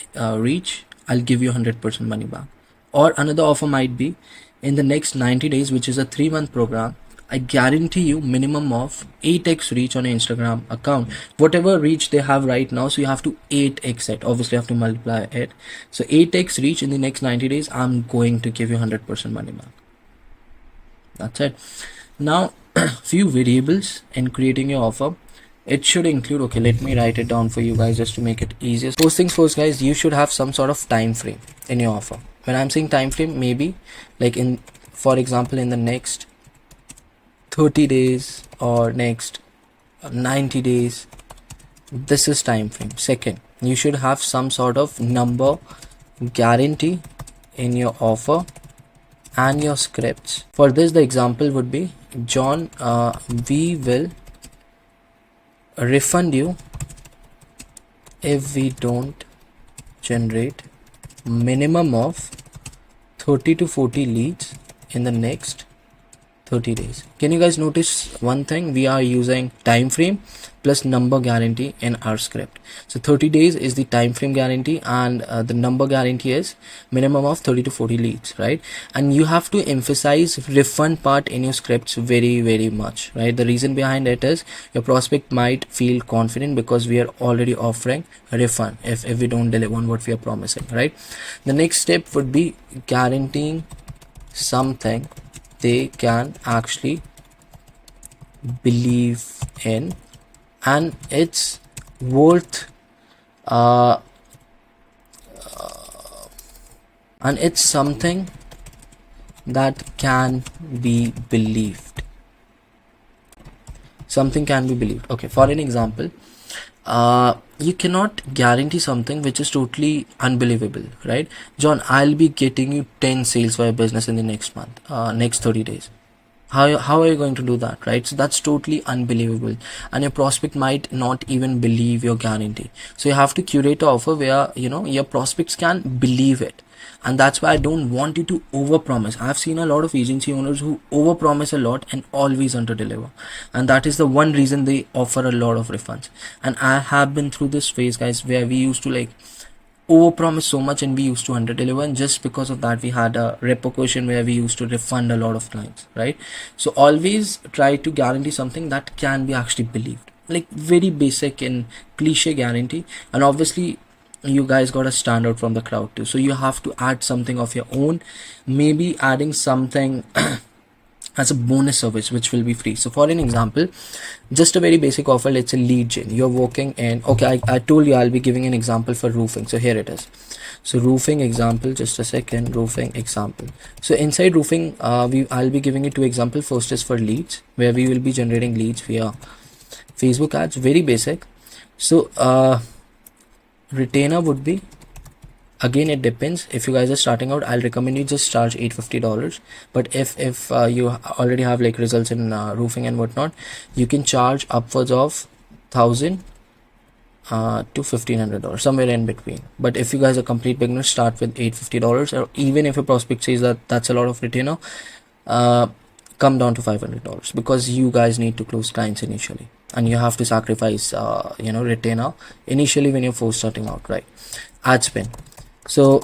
reach, I'll give you 100% money back. Or another offer might be, in the next 90 days, which is a 3-month program, I guarantee you minimum of 8x reach on your Instagram account, whatever reach they have right now. So you have to 8x it. Obviously you have to multiply it. So 8x reach in the next 90 days, I'm going to give you 100% money back. That's it. Now few variables in creating your offer. It should include, okay, let me write it down for you guys just to make it easier. First things first, guys, you should have some sort of time frame in your offer. When I'm saying time frame, maybe like for example, in the next 30 days or next 90 days, this is time frame. Second, you should have some sort of number guarantee in your offer and your scripts. For this, the example would be, John, we will refund you if we don't generate minimum of 30 to 40 leads in the next 30 days. Can you guys notice one thing? We are using time frame plus number guarantee in our script. So 30 days is the time frame guarantee, and the number guarantee is minimum of 30 to 40 leads, right? And you have to emphasize refund part in your scripts very, very much, right? The reason behind it is your prospect might feel confident because we are already offering a refund if we don't deliver on what we are promising, right? The next step would be guaranteeing something they can actually believe in, and it's worth and it's something that can be believed. Something can be believed. Okay, for an example, you cannot guarantee something which is totally unbelievable, right? John, I'll be getting you 10 sales for your business in the next month, next 30 days. How are you going to do that, right? So that's totally unbelievable, and your prospect might not even believe your guarantee. So you have to curate an offer where your prospects can believe it. And that's why I don't want you to overpromise. I've seen a lot of agency owners who overpromise a lot and always underdeliver, and that is the one reason they offer a lot of refunds. And I have been through this phase, guys, where we used to like overpromise so much and we used to underdeliver, and just because of that we had a repercussion where we used to refund a lot of clients, right? So always try to guarantee something that can be actually believed, like very basic and cliche guarantee. And obviously you guys got to stand out from the crowd too, so you have to add something of your own, maybe adding something as a bonus service which will be free. So for an example, just a very basic offer, let's say lead gen, you're working in, okay, I told you I'll be giving an example for roofing, so here it is. So roofing example, just a second, roofing example. So inside roofing, I'll be giving you two examples. First is for leads, where we will be generating leads via Facebook ads, very basic. So retainer would be, again it depends, if you guys are starting out, I'll recommend you just charge $850. But if you already have like results in roofing and whatnot, you can charge upwards of $1,000 to $1,500, somewhere in between. But if you guys are complete beginners, start with $850. Or even if a prospect says that that's a lot of retainer, come down to $500, because you guys need to close clients initially, and you have to sacrifice retainer initially when you're first starting out, right? Ad spend. So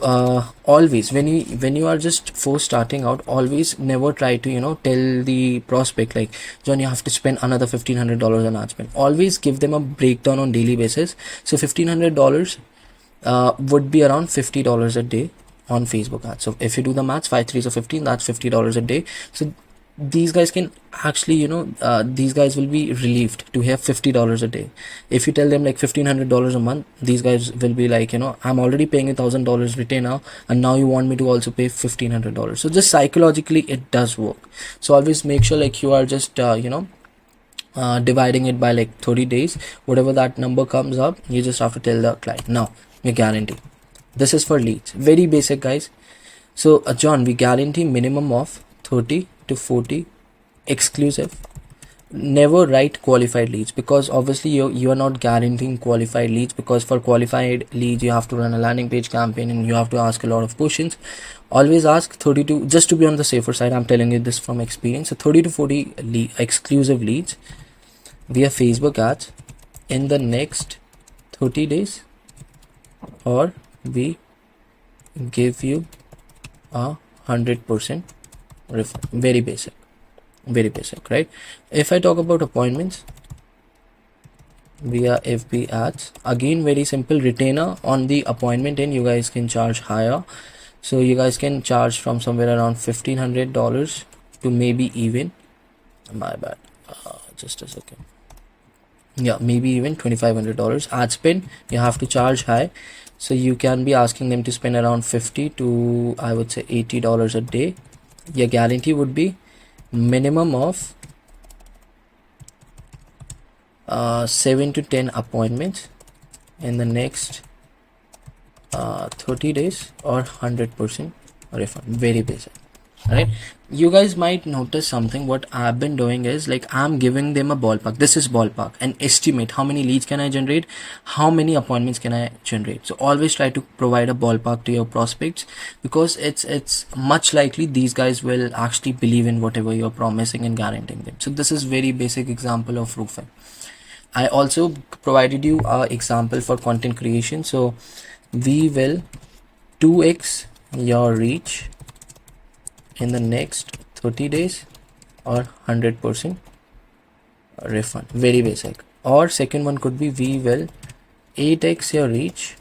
always when you are just first starting out, always never try to tell the prospect like, John, you have to spend another $1,500 on ad spend. Always give them a breakdown on daily basis. So $1,500 would be around $50 a day on Facebook ads. So if you do the maths, 5 3s are 15, that's $50 a day. So these guys can actually these guys will be relieved to have $50 a day. If you tell them like $1,500 a month, these guys will be like, I'm already paying $1,000 retainer, and now you want me to also pay $1,500. So just psychologically it does work. So always make sure like you are just dividing it by like 30 days, whatever that number comes up, you just have to tell the client. Now we guarantee, this is for leads, very basic, guys. So John, we guarantee minimum of 30 to 40 exclusive. Never write qualified leads, because obviously you are not guaranteeing qualified leads, because for qualified leads you have to run a landing page campaign and you have to ask a lot of questions. Always ask 30 to, just to be on the safer side, I'm telling you this from experience. So 30 to 40 exclusive leads via Facebook ads in the next 30 days, or we give you a 100% refund. Very basic, right? If I talk about appointments via FB ads, again very simple, retainer on the appointment end, you guys can charge higher. So you guys can charge from somewhere around $1,500 to maybe even, my bad, just a second, yeah, maybe even $2,500. Ad spend, you have to charge high. So you can be asking them to spend around $50 to, I would say, $80 a day. Your guarantee would be minimum of 7 to 10 appointments in the next 30 days, or 100% refund. Very basic, right? You guys might notice something. What I've been doing is like, I'm giving them a ballpark. This is ballpark, an estimate. How many leads can I generate? How many appointments can I generate? So always try to provide a ballpark to your prospects, because it's much likely these guys will actually believe in whatever you're promising and guaranteeing them. So this is very basic example of roofing. I also provided you an example for content creation. So we will 2x your reach in the next 30 days, or 100% refund. Very basic. Or second one could be, we will 8x your reach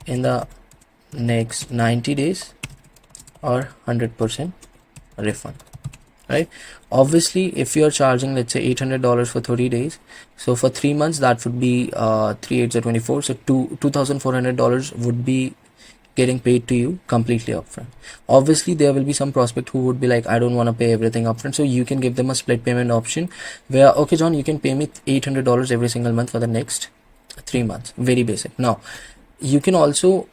in the next 90 days, or 100% refund, right? Obviously if you're charging, let's say, $800 for 30 days, so for 3 months that would be 3 8 24, so $2,400 would be getting paid to you completely upfront. Obviously there will be some prospect who would be like, I don't want to pay everything upfront, so you can give them a split payment option where, okay John, you can pay me $800 every single month for the next 3 months. Very basic. Now you can also,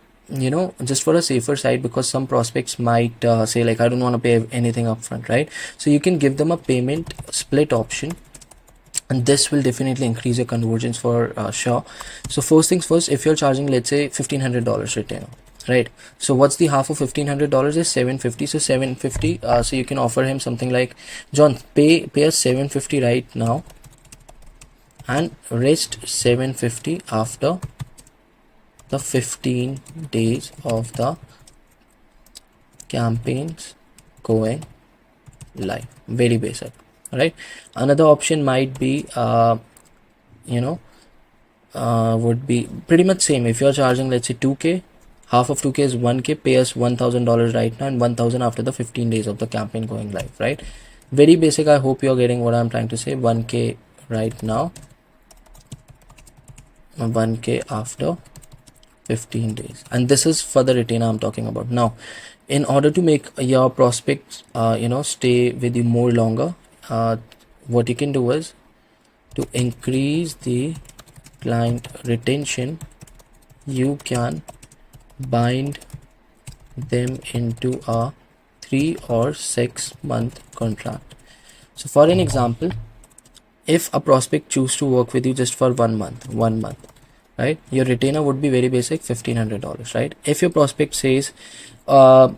just for a safer side, because some prospects might say like, I don't want to pay anything upfront, right? So you can give them a payment split option, and this will definitely increase your conversions for sure. So first things first, if you're charging, let's say, $1,500 retainer, right? So what's the half of $1,500 is $750. So 750, so you can offer him something like, John, pay us 750 right now and rest 750 after the 15 days of the campaigns going live. Very basic, right? Another option might be would be pretty much same. If you're charging, let's say 2k, half of 2k is 1k, pay us $1,000 right now and 1,000 after the 15 days of the campaign going live, right? Very basic. I hope you're getting what I'm trying to say. 1k right now, 1k after 15 days, and this is for the retainer I'm talking about. Now, in order to make your prospects stay with you more longer, what you can do is to increase the client retention, you can bind them into a 3 or 6 month contract. So for an example, if a prospect choose to work with you just for 1 month, right, your retainer would be very basic, $1,500, right? If your prospect says, I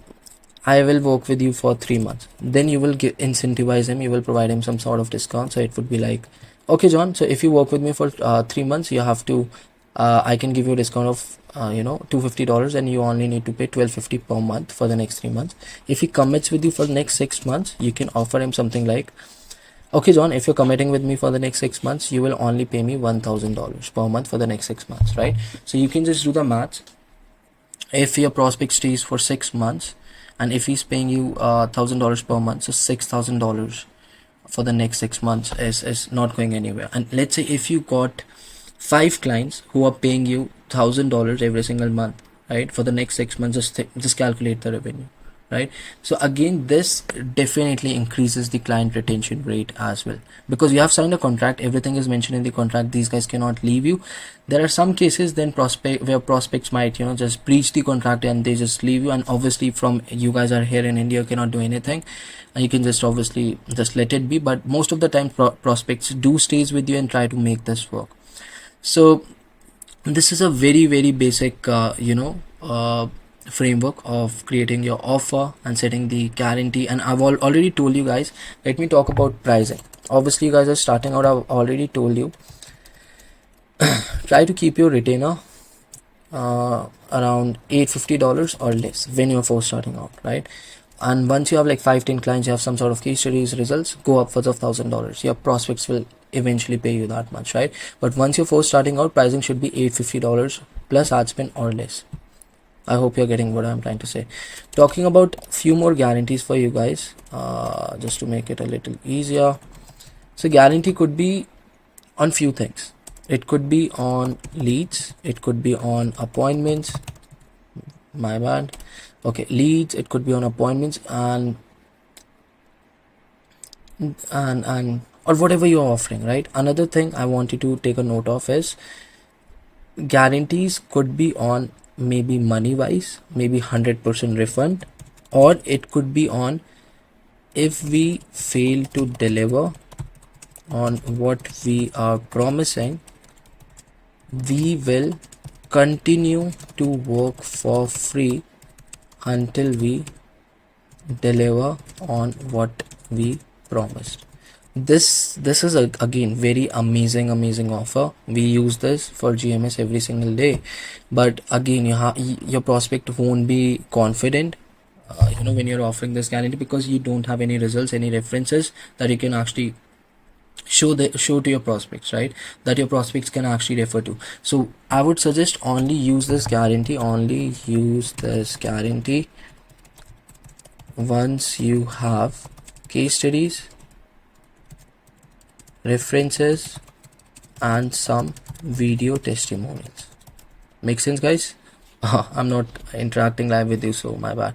will work with you for 3 months, then you will incentivize him, you will provide him some sort of discount. So it would be like, okay John, so if you work with me for 3 months, you have to I can give you a discount of $250, and you only need to pay $1,250 per month for the next 3 months. If he commits with you for the next 6 months, you can offer him something like, okay John, if you're committing with me for the next 6 months, you will only pay me $1,000 per month for the next 6 months, right? So you can just do the maths. If your prospect stays for 6 months, and if he's paying you $1,000 per month, so $6,000 for the next 6 months is not going anywhere. And let's say if you got 5 clients who are paying you $1,000 every single month, right, for the next 6 months, just calculate the revenue, right? So again, this definitely increases the client retention rate as well, because you have signed a contract, everything is mentioned in the contract, these guys cannot leave you. There are some cases then where prospects might just breach the contract and they just leave you, and obviously from you guys are here in India, you cannot do anything, and you can just obviously just let it be. But most of the time prospects do stays with you and try to make this work. So this is a very very basic framework of creating your offer and setting the guarantee. And I've already told you guys, let me talk about pricing. Obviously you guys are starting out, I've already told you, try to keep your retainer around $850 or less when you're first starting out, right? And once you have like 5-10 clients, you have some sort of case studies, results, go upwards of $1,000. Your prospects will eventually pay you that much, right? But once you're first starting out, pricing should be $850 plus ad spend or less. I hope you're getting what I'm trying to say. Talking about few more guarantees for you guys, just to make it a little easier. So guarantee could be on few things. It could be on leads, it could be on appointments, my bad. Okay, leads, it could be on appointments, and or whatever you're offering, right? Another thing I want you to take a note of is guarantees could be on maybe money wise, maybe 100% refund, or it could be on if we fail to deliver on what we are promising, we will continue to work for free until we deliver on what we promised. This is again very amazing offer. We use this for GMS every single day, but again your prospect won't be confident when you're offering this guarantee, because you don't have any results, any references that you can actually show to your prospects, right? That your prospects can actually refer to. So I would suggest only use this guarantee once you have case studies, references, and some video testimonials. Make sense, guys? I'm not interacting live with you, so my bad.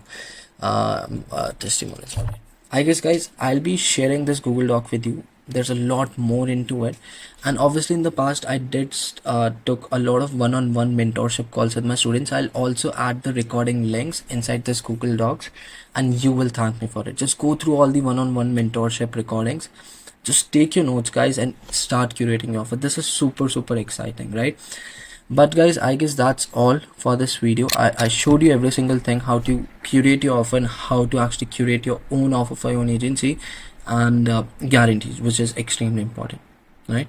Testimonials. All right. I guess, guys, I'll be sharing this Google Doc with you. There's a lot more into it, and obviously in the past I did took a lot of one-on-one mentorship calls with my students. I'll also add the recording links inside this Google Docs, and you will thank me for it. Just go through all the one-on-one mentorship recordings, just take your notes, guys, and start curating your offer. This is super exciting, right? But guys, I guess that's all for this video. I showed you every single thing, how to curate your offer and how to actually curate your own offer for your own agency, and guarantees, which is extremely important, right?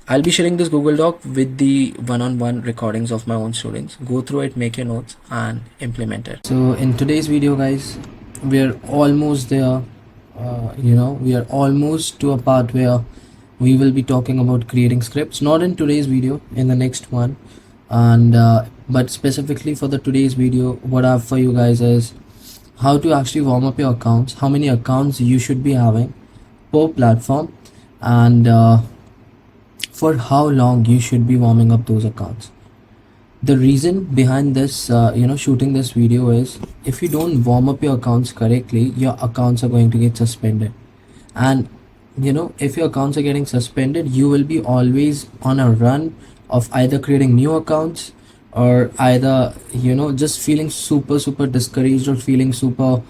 I'll be sharing this Google Doc with the one-on-one recordings of my own students. Go through it, make your notes and implement it. So in today's video guys, we're almost there. We are almost to a part where we will be talking about creating scripts, not in today's video, in the next one. And but specifically for the today's video, what I have for you guys is how to actually warm up your accounts, how many accounts you should be having per platform, and for how long you should be warming up those accounts. The reason behind this shooting this video is, if you don't warm up your accounts correctly, your accounts are going to get suspended. And if your accounts are getting suspended, you will be always on a run of either creating new accounts, or either just feeling super discouraged or feeling super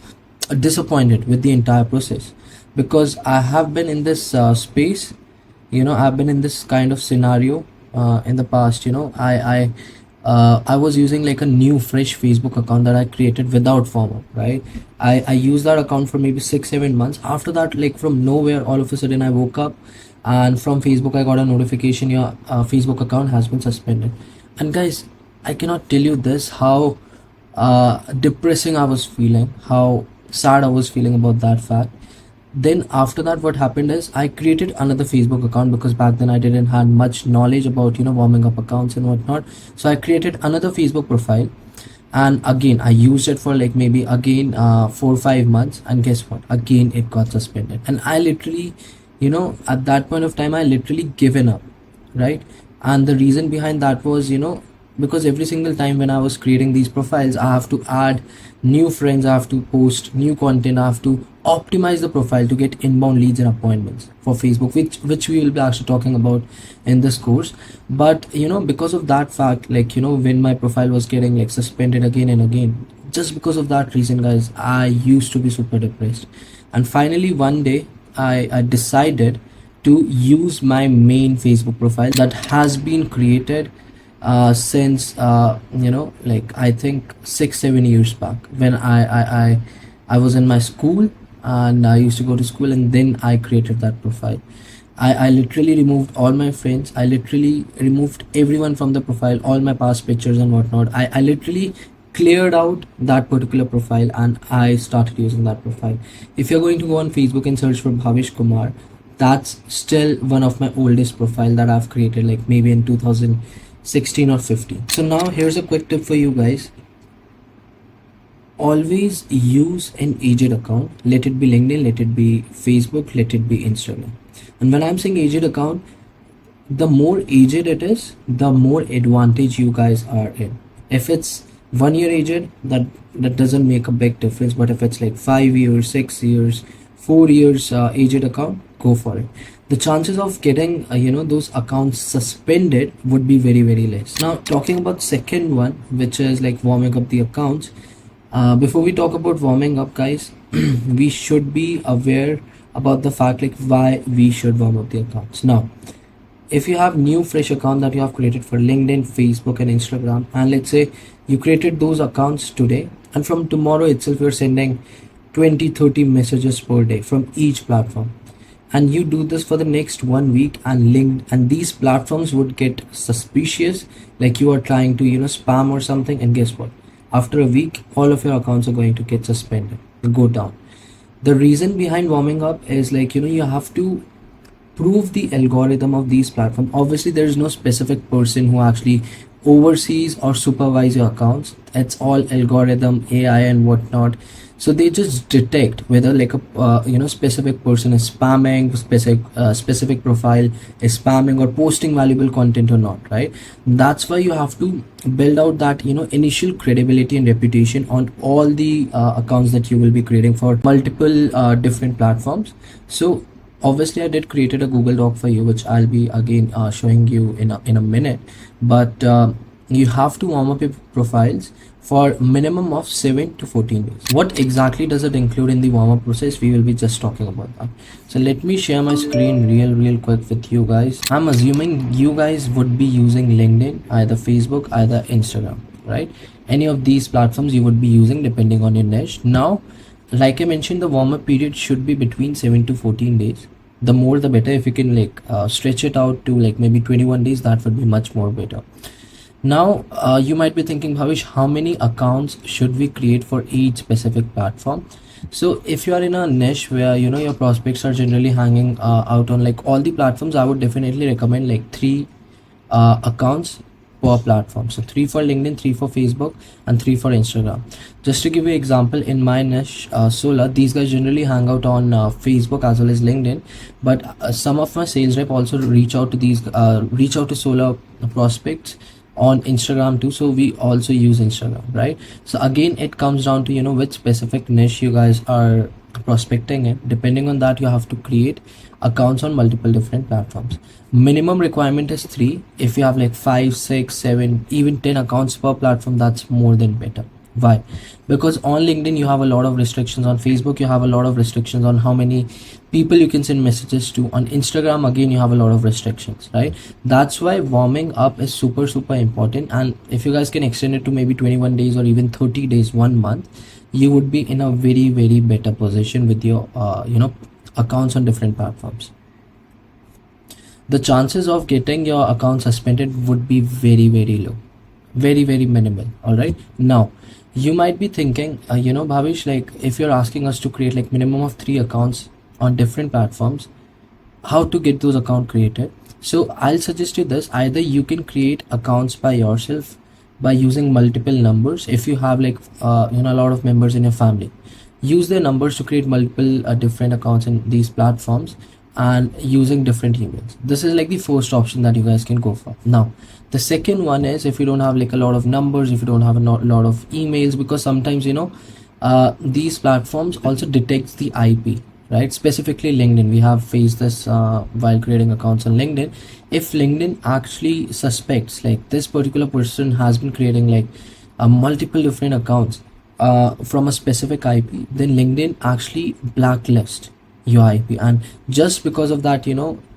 disappointed with the entire process. Because I have been in this space, I've been in this kind of scenario in the past. I was using like a new fresh Facebook account that I created without warm up, right? I used that account for maybe 6-7 months. After that, like from nowhere, all of a sudden I woke up and from Facebook I got a notification, your Facebook account has been suspended. And guys, I cannot tell you this, how depressing I was feeling, how sad I was feeling about that fact. Then after that, what happened is I created another Facebook account, because back then I didn't have much knowledge about warming up accounts and whatnot. So I created another Facebook profile, and again I used it for like maybe 4-5 months, and guess what, again it got suspended. And I literally at that point of time I literally given up, right? And the reason behind that was because every single time when I was creating these profiles, I have to add new friends, I have to post new content, I have to optimize the profile to get inbound leads and appointments for Facebook, which we will be actually talking about in this course. But because of that fact, like when my profile was getting like suspended again and again, just because of that reason guys, I used to be super depressed. And finally one day I decided to use my main Facebook profile that has been created since like I think 6-7 years back, when I was in my school and I used to go to school, and then I created that profile. I literally removed all my friends, I literally removed everyone from the profile, all my past pictures and whatnot. I literally cleared out that particular profile and I started using that profile. If you're going to go on Facebook and search for Bhavesh Kumar, that's still one of my oldest profile that I've created, like maybe in 2016 or 15. So now here's a quick tip for you guys. Always use an aged account. Let it be LinkedIn, let it be Facebook, let it be Instagram. And when I'm saying aged account, the more aged it is, the more advantage you guys are in. If it's 1 year aged, that doesn't make a big difference. But if it's like 5 years, 6 years, 4 years aged account, go for it. The chances of getting those accounts suspended would be very less. Now talking about second one, which is like warming up the accounts. Before we talk about warming up guys, we should be aware about the fact like why we should warm up the accounts. Now if you have new fresh account that you have created for LinkedIn, Facebook and Instagram, and let's say you created those accounts today, and from tomorrow itself you're sending 20-30 messages per day from each platform, and you do this for the next 1 week, and these platforms would get suspicious, like you are trying to spam or something, and guess what, after a week all of your accounts are going to get suspended, go down. The reason behind warming up is like you have to prove the algorithm of these platforms. Obviously there is no specific person who actually oversees or supervise your accounts. It's all algorithm, AI and whatnot. So they just detect whether like a specific person is spamming, specific profile is spamming or posting valuable content or not, right? That's why you have to build out that initial credibility and reputation on all the accounts that you will be creating for multiple different platforms. So obviously I did created a Google Doc for you, which I'll be again showing you in a minute. But you have to warm up your profiles for minimum of 7 to 14 days. What exactly does it include in the warm-up process? We will be just talking about that. So let me share my screen real quick with you guys. I'm assuming you guys would be using LinkedIn, either Facebook, either Instagram, right? Any of these platforms you would be using depending on your niche. Now, like I mentioned, the warm-up period should be between 7 to 14 days. The more the better. If you can like stretch it out to like maybe 21 days, that would be much more better. Now you might be thinking, Bhavesh, how many accounts should we create for each specific platform? So if you are in a niche where your prospects are generally hanging out on like all the platforms, I would definitely recommend like 3 accounts per platform. So 3 for LinkedIn, 3 for Facebook, and 3 for Instagram. Just to give you an example, in my niche, Solar, these guys generally hang out on Facebook as well as LinkedIn, but some of my sales rep also reach out to Solar prospects on Instagram too, so we also use Instagram, right? So again, it comes down to which specific niche you guys are prospecting in. Depending on that, you have to create accounts on multiple different platforms. Minimum requirement is 3. If you have like 5, 6, 7, even 10 accounts per platform, that's more than better. Why? Because on LinkedIn you have a lot of restrictions, on Facebook you have a lot of restrictions on how many people you can send messages to, on Instagram again you have a lot of restrictions, right? That's why warming up is super important, and if you guys can extend it to maybe 21 days or even 30 days, 1 month, you would be in a very better position with your accounts on different platforms. The chances of getting your account suspended would be very low, very minimal. All right, now you might be thinking, Bhavesh, like if you're asking us to create like minimum of 3 accounts on different platforms, how to get those accounts created? So I'll suggest you this: either you can create accounts by yourself by using multiple numbers. If you have like a lot of members in your family, use their numbers to create multiple different accounts in these platforms and using different emails. This is like the first option that you guys can go for. Now the second one is, if you don't have like a lot of numbers, if you don't have a lot of emails, because sometimes these platforms also detects the IP, right? Specifically LinkedIn, we have faced this while creating accounts on LinkedIn. If LinkedIn actually suspects like this particular person has been creating like multiple different accounts from a specific IP, then LinkedIn actually blacklist your IP, and just because of that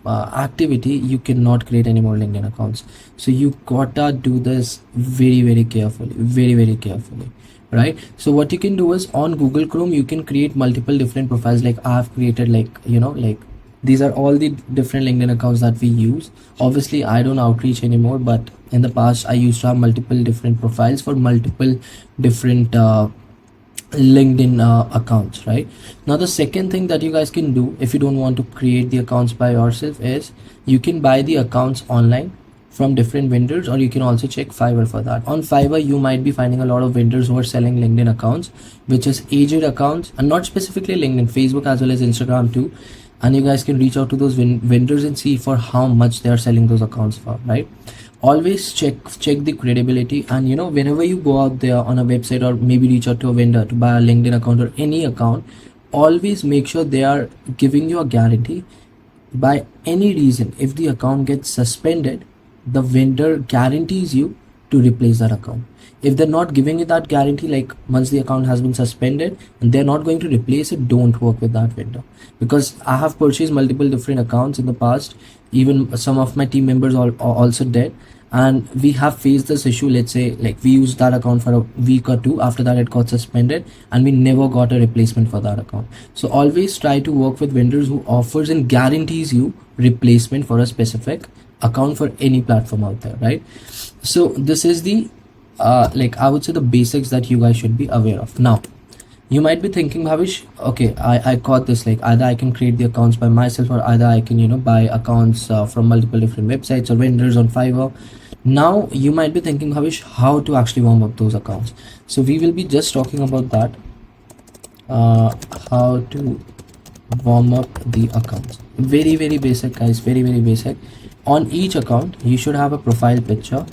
activity, you cannot create any more LinkedIn accounts. So you gotta do this very carefully, very carefully, right? So what you can do is, on Google Chrome you can create multiple different profiles. Like I have created like these are all the different LinkedIn accounts that we use. Obviously I don't outreach anymore, but in the past I used to have multiple different profiles for multiple different LinkedIn accounts, right? Now the second thing that you guys can do if you don't want to create the accounts by yourself is, you can buy the accounts online from different vendors, or you can also check Fiverr for that. On Fiverr you might be finding a lot of vendors who are selling LinkedIn accounts, which is aged accounts, and not specifically LinkedIn, Facebook as well as Instagram too. And you guys can reach out to those vendors and see for how much they are selling those accounts for, right? Always check the credibility, and whenever you go out there on a website or maybe reach out to a vendor to buy a LinkedIn account or any account, always make sure they are giving you a guarantee. By any reason, if the account gets suspended, the vendor guarantees you to replace that account. If they're not giving you that guarantee, like once the account has been suspended and they're not going to replace it, don't work with that vendor. Because I have purchased multiple different accounts in the past, even some of my team members also did, and we have faced this issue. Let's say like we used that account for a week or 2, after that it got suspended and we never got a replacement for that account. So always try to work with vendors who offers and guarantees you replacement for a specific account for any platform out there, right? So this is the like I would say the basics that you guys should be aware of. Now you might be thinking, Bhavesh, okay, I got this, like either I can create the accounts by myself, or either I can buy accounts from multiple different websites or vendors on Fiverr. Now you might be thinking, Bhavesh, how to actually warm up those accounts. So we will be just talking about that, how to warm up the accounts. Very basic, guys, very basic. On each account you should have a profile picture.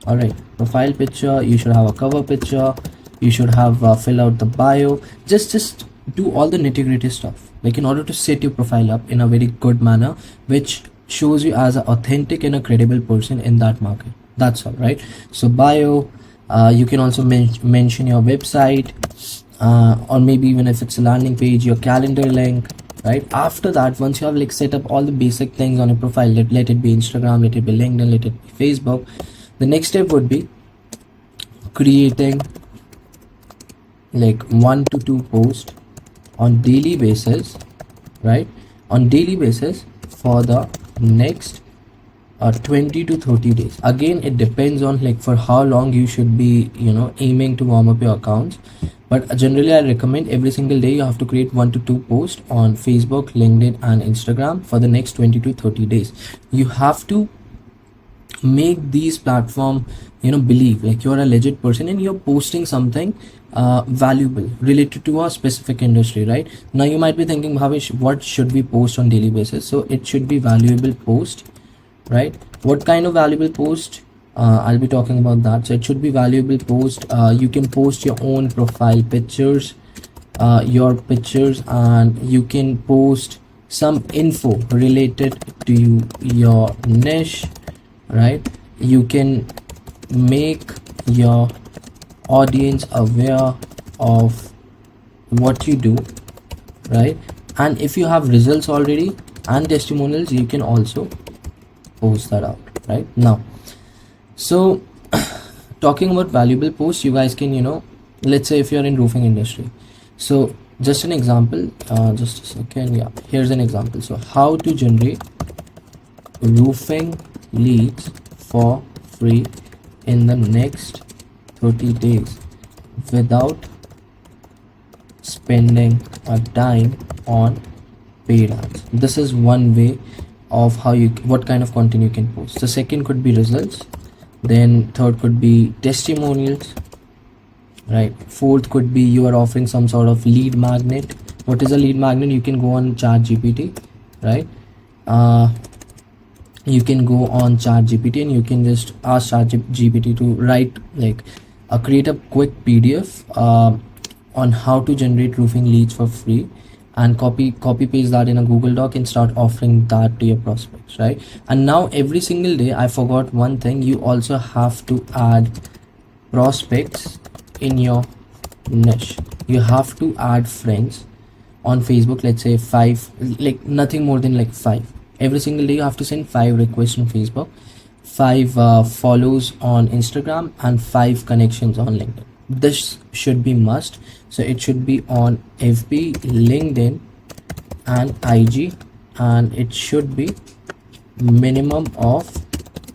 All right, profile picture, you should have a cover picture, you should have fill out the bio, just do all the nitty-gritty stuff, like in order to set your profile up in a very good manner, which shows you as an authentic and a credible person in that market, That's all, right? So bio, you can also mention your website, or maybe even if it's a landing page, your calendar link, right? After that, once you have like set up all the basic things on your profile, let it be Instagram, let it be LinkedIn, let it be Facebook, the next step would be creating like 1 to 2 posts on daily basis, right? On daily basis for the next 20 to 30 days. Again, it depends on like for how long you should be, aiming to warm up your accounts. But generally, I recommend every single day you have to create 1 to 2 posts on Facebook, LinkedIn, and Instagram for the next 20 to 30 days. You have to make these platform believe like you're a legit person and you're posting something valuable related to a specific industry. Right now you might be thinking, Bhavesh, what should we post on daily basis? So it should be valuable post, right? What kind of valuable post? I'll be talking about that. So it should be valuable post. You can post your own profile pictures, your pictures, and you can post some info related to your niche, right? You can make your audience aware of what you do, right? And if you have results already and testimonials, you can also post that out right now. So talking about valuable posts, you guys can, let's say if you're in roofing industry, so just an example, just a second. Yeah, here's an example. So how to generate roofing leads for free in the next 30 days without spending a dime on paid ads. This is one way of what kind of content you can post. The second could be results, then third could be testimonials, right? Fourth could be you are offering some sort of lead magnet. What is a lead magnet? You can go on ChatGPT, right? You can go on ChatGPT and you can just ask ChatGPT to write create a quick PDF on how to generate roofing leads for free, and copy paste that in a Google Doc and start offering that to your prospects, right? And now every single day, I forgot one thing, you also have to add prospects in your niche. You have to add friends on Facebook, let's say 5, like nothing more than like 5. Every single day you have to send 5 requests on Facebook, 5 follows on Instagram, and 5 connections on LinkedIn. This should be must. So it should be on FB, LinkedIn, and IG, and it should be minimum of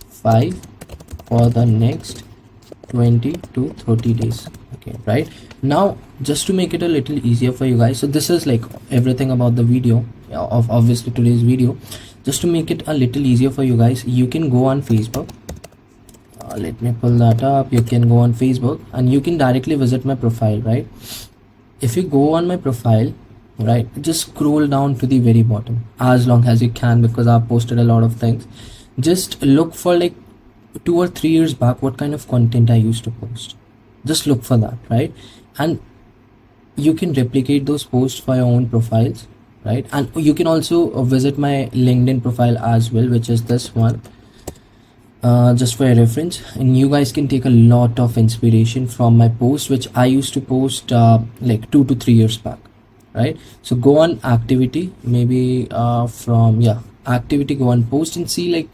5 for the next 20 to 30 days. Okay, right? Now, just to make it a little easier for you guys, so this is like everything about the video of obviously today's video. Just to make it a little easier for you guys, you can go on Facebook. Let me pull that up. You can go on Facebook and you can directly visit my profile, right? If you go on my profile, right, just scroll down to the very bottom as long as you can, because I've posted a lot of things. Just look for like 2 or 3 years back what kind of content I used to post. Just look for that, right? And you can replicate those posts for your own profiles, right? And you can also visit my LinkedIn profile as well, which is this one, just for your reference, and you guys can take a lot of inspiration from my posts which I used to post like 2 to 3 years back, right? So go on activity, maybe activity, go on post and see like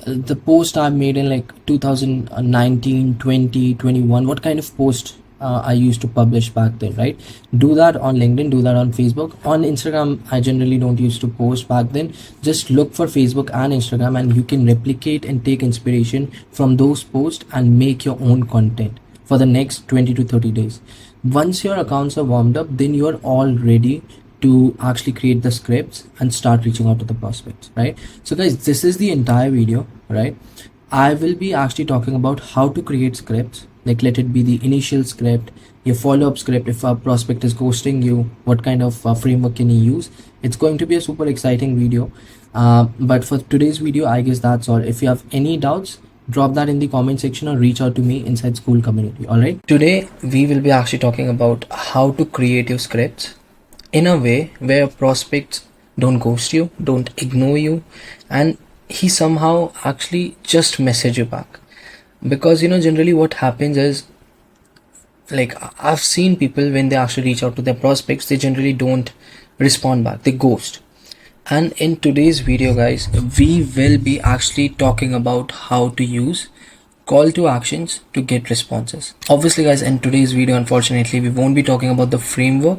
the post I made in like 2019, 20, 21, what kind of post I used to publish back then, right? Do that on LinkedIn, do that on Facebook. On Instagram, I generally don't used to post back then. Just look for Facebook and Instagram and you can replicate and take inspiration from those posts and make your own content for the next 20 to 30 days. Once your accounts are warmed up, then you are all ready to actually create the scripts and start reaching out to the prospects, right? So guys, this is the entire video, right? I will be actually talking about how to create scripts, like let it be the initial script, your follow-up script, if a prospect is ghosting you, what kind of framework can you use. It's going to be a super exciting video, but for today's video, I guess that's all. If you have any doubts, drop that in the comment section or reach out to me inside school community. All right, today we will be actually talking about how to create your scripts in a way where prospects don't ghost you, don't ignore you, and he somehow actually just message you back. Because generally what happens is, like, I've seen people when they actually reach out to their prospects, they generally don't respond back, they ghost. And in today's video, guys, we will be actually talking about how to use call to actions to get responses. Obviously, guys, in today's video, unfortunately, we won't be talking about the framework.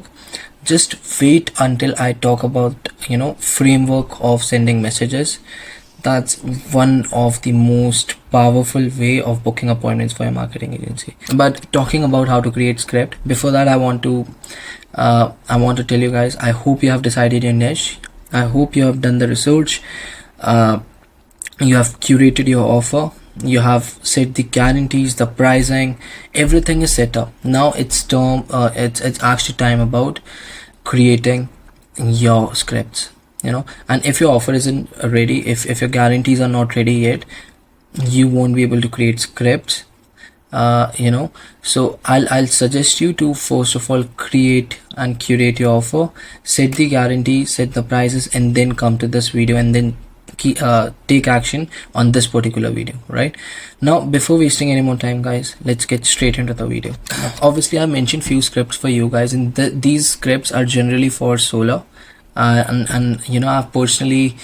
Just wait until I talk about framework of sending messages. That's one of the most powerful way of booking appointments for your marketing agency. But talking about how to create script, before that, I want to tell you guys, I hope you have decided your niche. I hope you have done the research. You have curated your offer. You have set the guarantees, the pricing, everything is set up. Now it's actually time about creating your scripts. And if your offer isn't ready, if your guarantees are not ready yet, you won't be able to create scripts. So I'll suggest you to first of all create and curate your offer, set the guarantee, set the prices, and then come to this video and then take action on this particular video. Right now, before wasting any more time, guys, let's get straight into the video. Obviously, I mentioned few scripts for you guys, and these scripts are generally for solo. And I've personally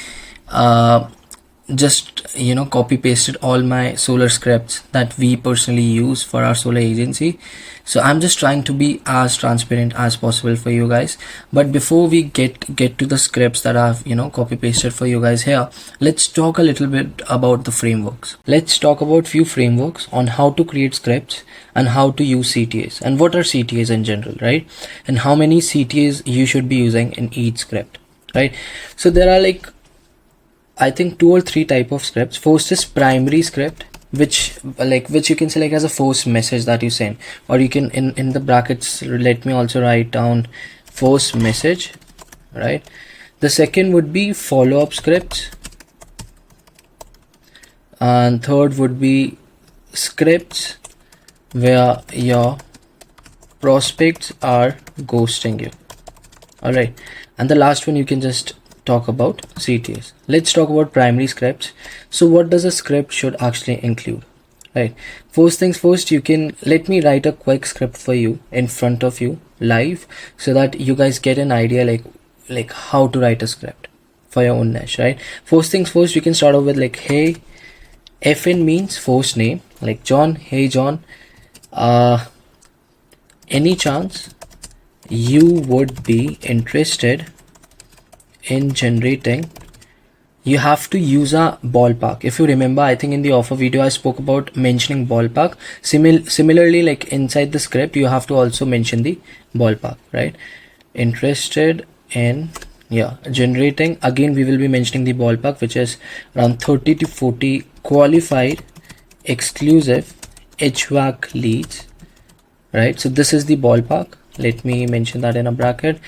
just copy pasted all my solar scripts that we personally use for our solar agency. So I'm just trying to be as transparent as possible for you guys. But before we get to the scripts that I've copy pasted for you guys here, let's talk a little bit about the frameworks. Let's talk about few frameworks on how to create scripts and how to use CTAs and what are CTAs in general, right? And how many CTAs you should be using in each script, right? So there are I think 2 or 3 type of scripts. First is primary script, which you can select as a first message that you send, or you can in the brackets, let me also write down first message, right? The second would be follow-up scripts, and third would be scripts where your prospects are ghosting you. All right, and the last one you can just talk about CTAs. Let's talk about primary scripts. So what does a script should actually include, right? First things first, you can let me write a quick script for you in front of you live, so that you guys get an idea like how to write a script for your own niche, right? First things first, you can start off with hey, FN means first name, like John. Hey John, any chance you would be interested in generating, you have to use a ballpark. If you remember, I think in the offer video I spoke about mentioning ballpark. Similarly, like inside the script, you have to also mention the ballpark, right? Interested in generating, again we will be mentioning the ballpark, which is around 30 to 40 qualified exclusive HVAC leads, right? So this is the ballpark. Let me mention that in a bracket.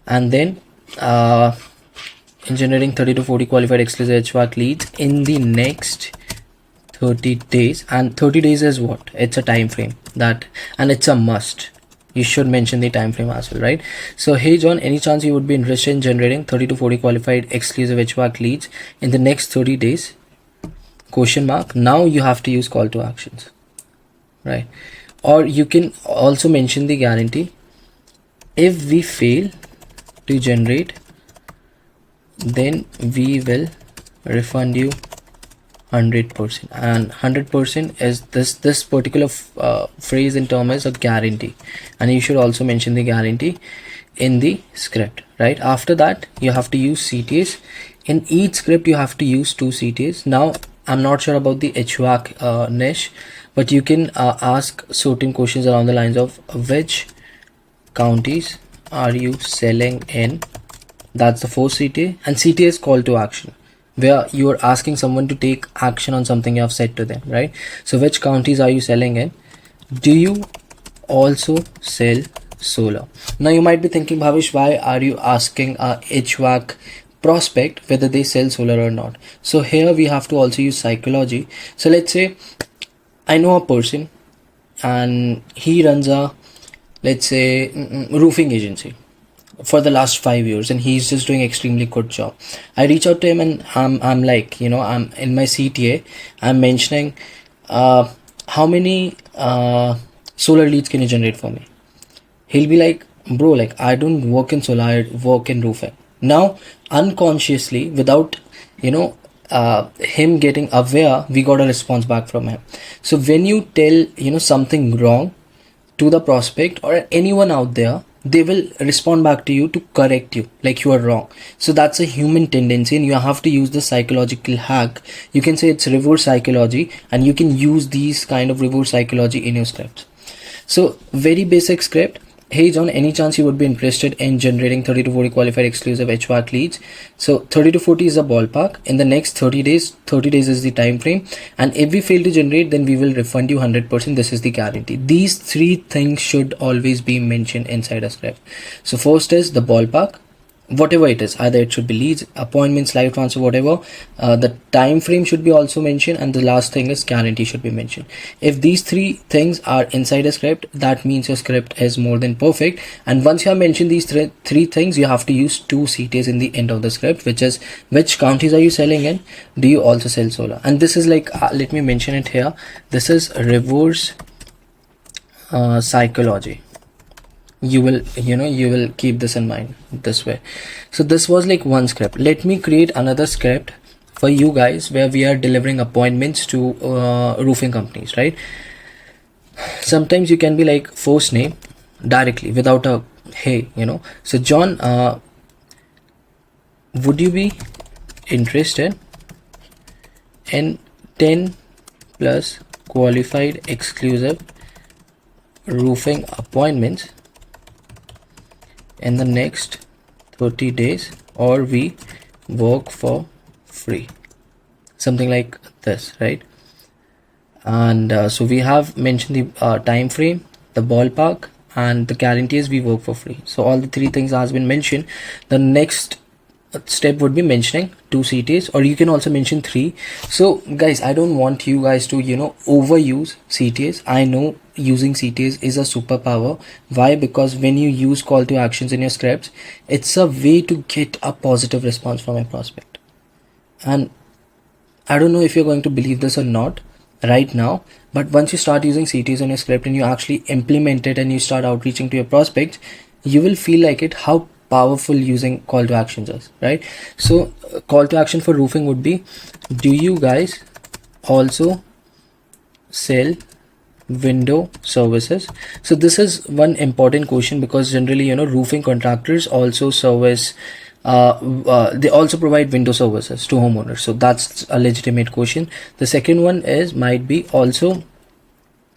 And then in generating 30 to 40 qualified exclusive HVAC leads in the next 30 days. And 30 days is what? It's a time frame and it's a must. You should mention the time frame as well, right? So hey John, any chance you would be interested in generating 30 to 40 qualified exclusive HVAC leads in the next 30 days? Question mark. Now you have to use call to actions, right? Or you can also mention the guarantee. If we fail to generate, then we will refund you 100%. And 100% is this particular phrase in term is a guarantee, and you should also mention the guarantee in the script, right? After that, you have to use CTAs. In each script you have to use 2 CTAs. Now I'm not sure about the HVAC niche, but you can ask certain questions along the lines of which counties are you selling in. That's the first CTA. And CTA is call to action, where you are asking someone to take action on something you have said to them, right? So which counties are you selling in? Do you also sell solar? Now you might be thinking, Bhavesh, why are you asking a HVAC prospect whether they sell solar or not? So here we have to also use psychology. So let's say I know a person and he runs a, let's say, roofing agency for the last 5 years, and he's just doing extremely good job. I reach out to him and I'm like, I'm in my CTA, I'm mentioning how many solar leads can you generate for me? He'll be like, bro, like I don't work in solar, I work in roofing. Now, unconsciously, without, him getting aware, we got a response back from him. So when you tell, something wrong to the prospect or anyone out there, they will respond back to you to correct you, like you are wrong. So that's a human tendency, and you have to use the psychological hack. You can say it's reverse psychology, and you can use these kind of reverse psychology in your scripts. So very basic script. Hey John, any chance you would be interested in generating 30 to 40 qualified exclusive HVAC leads? So 30 to 40 is a ballpark. In the next 30 days is the time frame. And if we fail to generate, then we will refund you 100%. This is the guarantee. These three things should always be mentioned inside a script. So first is the ballpark. Whatever it is, either it should be leads, appointments, live transfer, whatever, the time frame should be also mentioned, and the last thing is guarantee should be mentioned. If these three things are inside a script, that means your script is more than perfect. And once you have mentioned these three things, you have to use 2 CTAs in the end of the script, which is which counties are you selling in, do you also sell solar. And this is like, let me mention it here, this is reverse psychology. You will keep this in mind this way. So this was like one script. Let me create another script for you guys where we are delivering appointments to roofing companies, right? Sometimes you can be like first name directly without a hey, so John, would you be interested in 10 plus qualified exclusive roofing appointments in the next 30 days, or we work for free, something like this, right? And so we have mentioned the time frame, the ballpark, and the guarantees we work for free. So all the three things has been mentioned. The next step would be mentioning 2 CTAs, or you can also mention 3. So guys, I don't want you guys to overuse CTAs. I know using CTAs is a superpower. Why? Because when you use call to actions in your scripts, it's a way to get a positive response from a prospect. And I don't know if you're going to believe this or not right now, but once you start using CTAs in your script and you actually implement it and you start outreaching to your prospects, you will feel like it how powerful using call to actions is, right? So call to action for roofing would be, do you guys also sell window services? So this is one important question, because generally roofing contractors also service they also provide window services to homeowners. So that's a legitimate question. The second one is might be also,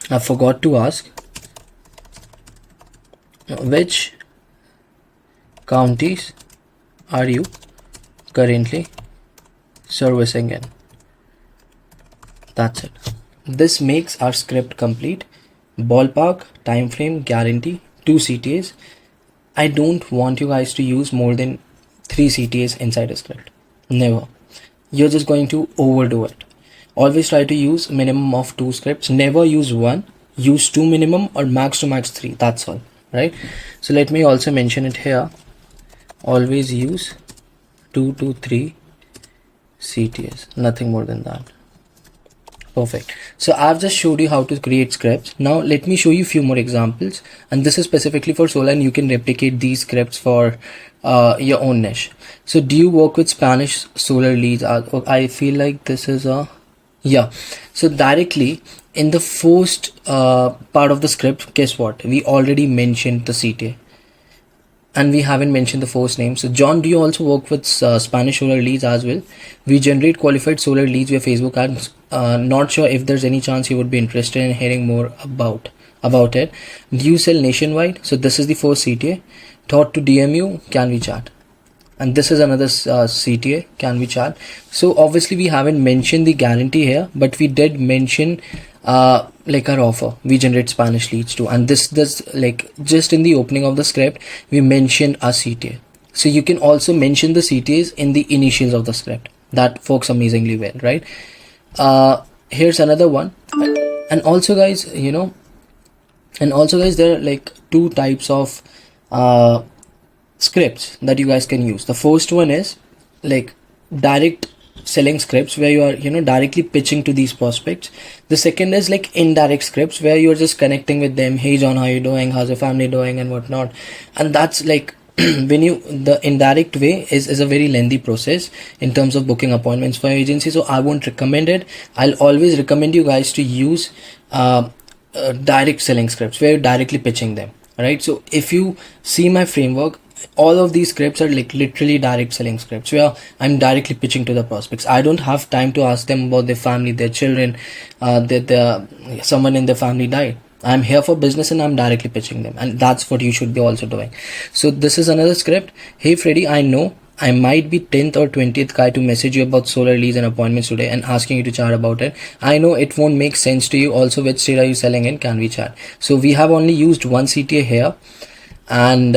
I forgot to ask, which counties are you currently servicing in? That's it. This makes our script complete. Ballpark, time frame, guarantee, 2 CTAs. I don't want you guys to use more than 3 CTAs inside a script. Never. You're just going to overdo it. Always try to use minimum of 2 scripts. Never use 1. Use 2 minimum, or max to max 3. That's all, right? So let me also mention it here. Always use 2 to 3 CTAs, nothing more than that. Perfect. So I've just showed you how to create scripts. Now let me show you a few more examples, and this is specifically for solar, and you can replicate these scripts for your own niche. So do you work with Spanish solar leads? I feel like this is a so directly in the first part of the script, guess what, we already mentioned the CTA and we haven't mentioned the first name. So John, do you also work with Spanish solar leads as well? We generate qualified solar leads via Facebook ads. Not sure if there's any chance you would be interested in hearing more about it. Do you sell nationwide? So this is the first CTA. Thought to DM you, can we chat? And this is another CTA, can we chat? So obviously we haven't mentioned the guarantee here, but we did mention like our offer, we generate Spanish leads too. And this like just in the opening of the script, we mentioned a CTA. So you can also mention the CTAs in the initials of the script. That works amazingly well, right? Here's another one. And also guys, there are like 2 types of scripts that you guys can use. The first one is like direct selling scripts where you are, you know, directly pitching to these prospects. The second is like indirect scripts where you're just connecting with them. Hey John, how you doing? How's your family doing and whatnot? And that's like when you, the indirect way is a very lengthy process in terms of booking appointments for your agency. So I won't recommend it. I'll always recommend you guys to use direct selling scripts where you're directly pitching them. Right. So if you see my framework, all of these scripts are like literally direct selling scripts where I'm directly pitching to the prospects. I don't have time to ask them about their family, their children, that someone in their family died. I'm here for business and I'm directly pitching them, and that's what you should be also doing. So this is another script. Hey Freddy, I know I might be 10th or 20th guy to message you about solar leads and appointments today and asking you to chat about it. I know it won't make sense to you. Also, which state are you selling in? Can we chat? So we have only used one CTA here, and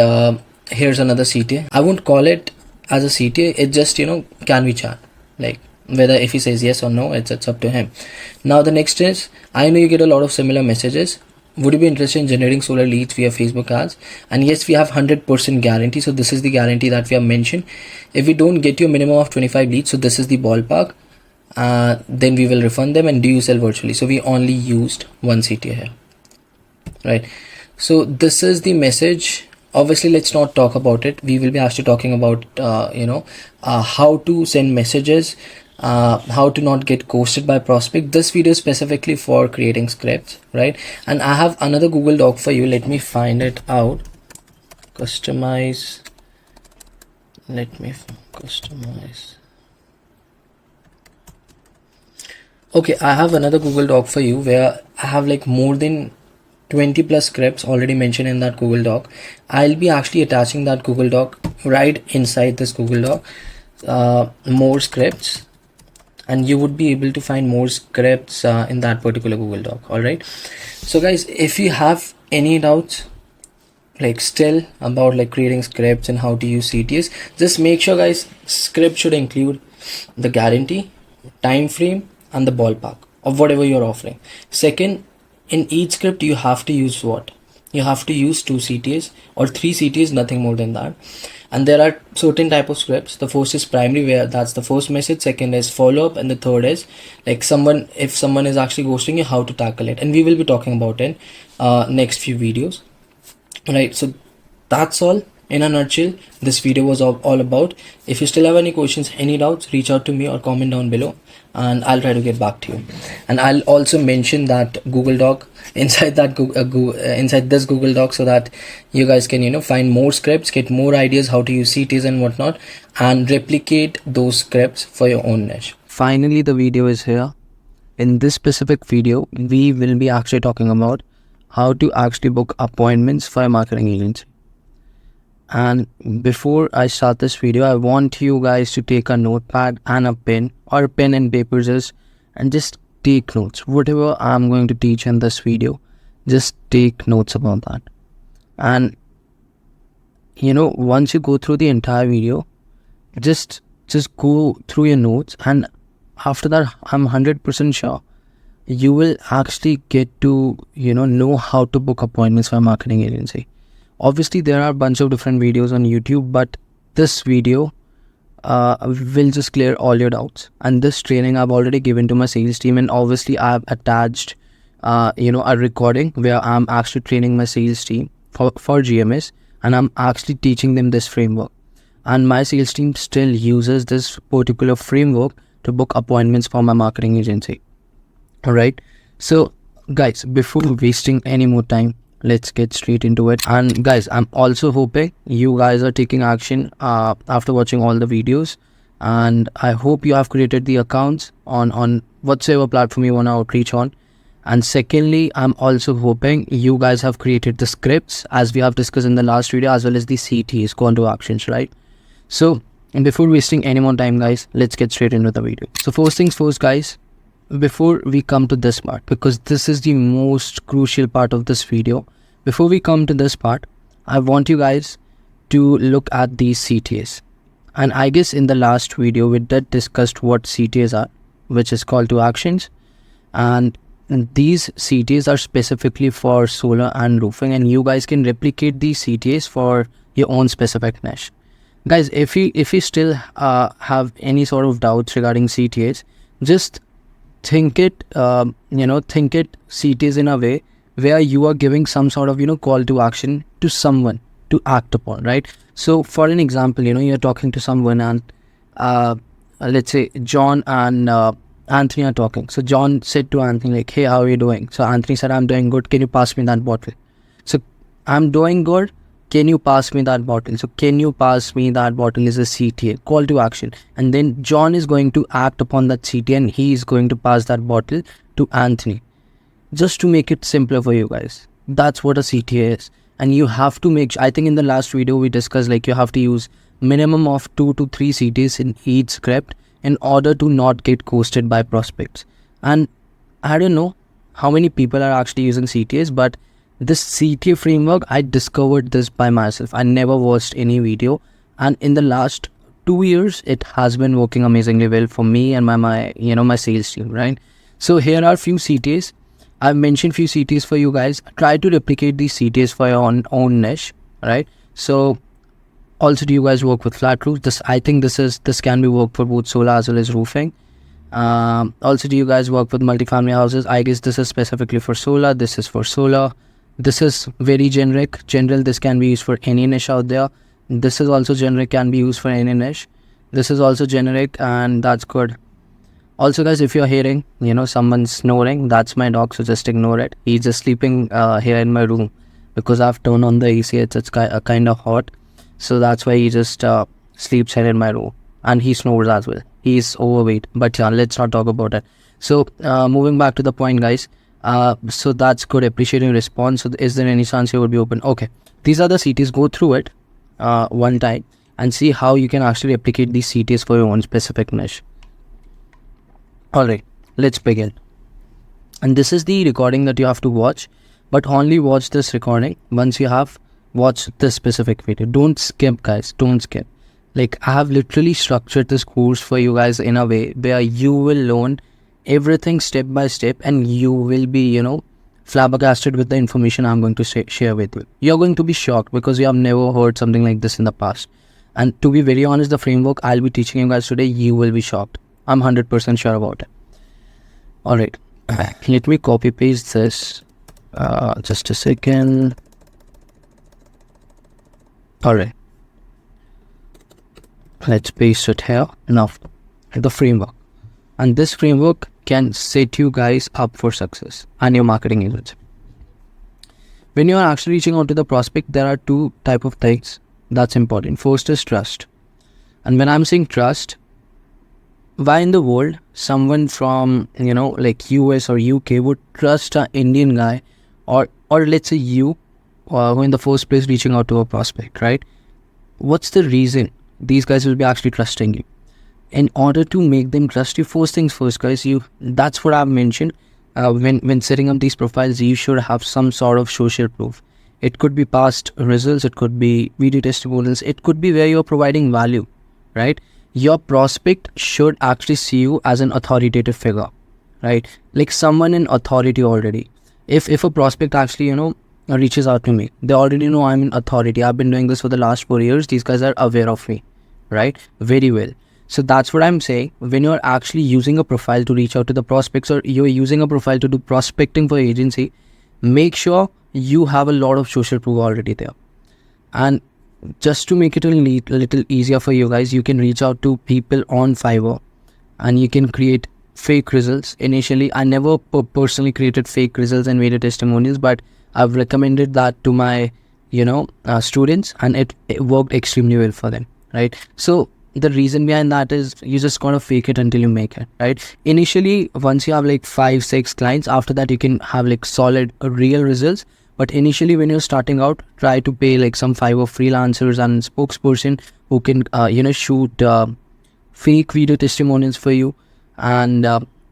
here's another CTA. I won't call it as a CTA. It's just, you know, can we chat? Like whether if he says yes or no, it's up to him. Now the next is, I know you get a lot of similar messages. Would you be interested in generating solar leads via Facebook ads? And yes, we have 100% guarantee. So this is the guarantee that we have mentioned. If we don't get you a minimum of 25 leads, so this is the ballpark, then we will refund them. And do you sell virtually? So we only used one CTA here, right? So this is the message. Obviously, let's not talk about it. We will be actually talking about, how to send messages, how to not get ghosted by prospect. This video is specifically for creating scripts, right? And I have another Google Doc for you. Let me find it out. Customize. Let me customize. Okay, I have another Google Doc for you where I have like more than 20 plus scripts already mentioned in that Google Doc. I'll be actually attaching that Google Doc right inside this Google Doc, more scripts, and you would be able to find more scripts in that particular Google Doc. All right. So guys, if you have any doubts like still about like creating scripts and how to use CTAs, just make sure guys, script should include the guarantee, time frame, and the ballpark of whatever you're offering. Second, in each script you have to use what? You have to use 2 CTAs or 3 CTAs, nothing more than that. And there are certain type of scripts. The first is primary, where that's the first message. Second is follow-up, and the third is like if someone is actually ghosting you, how to tackle it. And we will be talking about it next few videos. Right, so that's all in a nutshell this video was all about. If you still have any questions, any doubts, reach out to me or comment down below and I'll try to get back to you. And I'll also mention that Google Doc inside that inside this Google Doc, so that you guys can, you know, find more scripts, get more ideas how to use CTs and whatnot, and replicate those scripts for your own niche. Finally, the video is here. In this specific video, we will be actually talking about how to actually book appointments for a marketing agency. And before I start this video, I want you guys to take a notepad and a pen, or pen and paper, and just take notes. Whatever I'm going to teach in this video, just take notes about that. And you know, once you go through the entire video, just go through your notes, and after that, I'm 100% sure you will actually get to, you know how to book appointments for a marketing agency. Obviously, there are a bunch of different videos on YouTube, but this video will just clear all your doubts. And this training I've already given to my sales team, and obviously I've attached, a recording where I'm actually training my sales team for GMS, and I'm actually teaching them this framework. And my sales team still uses this particular framework to book appointments for my marketing agency. All right. So guys, before wasting any more time, let's get straight into it. And guys, I'm also hoping you guys are taking action after watching all the videos, and I hope you have created the accounts on whatsoever platform you want to outreach on. And secondly, I'm also hoping you guys have created the scripts as we have discussed in the last video, as well as the CTs, call to actions, right? So before wasting any more time, guys, let's get straight into the video. So first things first, guys, before we come to this part, because this is the most crucial part of this video, before we come to this part, I want you guys to look at these CTAs. And I guess in the last video we did discuss what CTAs are, which is call to actions, and these CTAs are specifically for solar and roofing, and you guys can replicate these CTAs for your own specific niche. Guys, if you still have any sort of doubts regarding CTAs, just think it think it CTAs in a way where you are giving some sort of call to action to someone to act upon, right? So for an example, you're talking to someone, and let's say John and Anthony are talking. So John said to Anthony like, hey, how are you doing? So Anthony said, I'm doing good, can you pass me that bottle? So I'm doing good, can you pass me that bottle? So can you pass me that bottle is a CTA, call to action. And then John is going to act upon that CTA, and he is going to pass that bottle to Anthony. Just to make it simpler for you guys, that's what a CTA is. And you have to make I think in the last video we discussed like you have to use minimum of 2 to 3 CTAs in each script in order to not get ghosted by prospects. And I don't know how many people are actually using CTAs, but this CTA framework, I discovered this by myself. I never watched any video, and in the last 2 years it has been working amazingly well for me and my sales team, right? So here are few CTAs. I've mentioned few CTAs for you guys. Try to replicate these CTAs for your own niche, right? So also, do you guys work with flat roofs? I think this can be worked for both solar as well as roofing. Also, do you guys work with multifamily houses? I guess this is specifically for solar. This is for solar. This is very general. This can be used for any niche out there. This is also generic, can be used for any niche. This is also generic, and that's good. Also, guys, if you're hearing someone snoring, that's my dog, so just ignore it. He's just sleeping here in my room because I've turned on the AC. It's kind of hot, so that's why he just sleeps here in my room, and he snores as well. He's overweight, but yeah, let's not talk about it. So moving back to the point, guys. So that's good. Appreciate your response. So is there any chance you would be open? Okay, these are the CTs. Go through it one time and see how you can actually replicate these CTs for your own specific niche. Alright, let's begin. And this is the recording that you have to watch, but only watch this recording once you have watched this specific video. Don't skip, guys. Don't skip. Like, I have literally structured this course for you guys in a way where you will learn everything step by step, and you will be flabbergasted with the information I'm going to share with you. You're going to be shocked because you have never heard something like this in the past. And to be very honest, the framework I'll be teaching you guys today, you will be shocked. I'm 100% sure about it. Alright, let me copy paste this. Just a second. Alright, let's paste it here. Now, the framework. And this framework can set you guys up for success and your marketing agency. When you are actually reaching out to the prospect, there are two type of things that's important. First is trust. And when I'm saying trust, why in the world someone from like US or UK would trust an Indian guy, or let's say you who in the first place reaching out to a prospect, right? What's the reason these guys will be actually trusting you? In order to make them trust you, first things first, guys, that's what I've mentioned. When setting up these profiles, you should have some sort of social proof. It could be past results, it could be video testimonials, it could be where you're providing value, right? Your prospect should actually see you as an authoritative figure, right? Like someone in authority already. If a prospect actually, reaches out to me, they already know I'm in authority. I've been doing this for the last 4 years. These guys are aware of me, right? Very well. So that's what I'm saying. When you're actually using a profile to reach out to the prospects, or you're using a profile to do prospecting for agency, make sure you have a lot of social proof already there. And just to make it a little easier for you guys, you can reach out to people on Fiverr and you can create fake results. Initially, I never personally created fake results and video testimonials, but I've recommended that to my, students, and it worked extremely well for them, right? So the reason behind that is you just gotta fake it until you make it, right? Initially, once you have like 5-6 clients, after that you can have like solid real results. But initially, when you're starting out, try to pay like some Fiverr freelancers and spokesperson who can, shoot fake video testimonials for you. And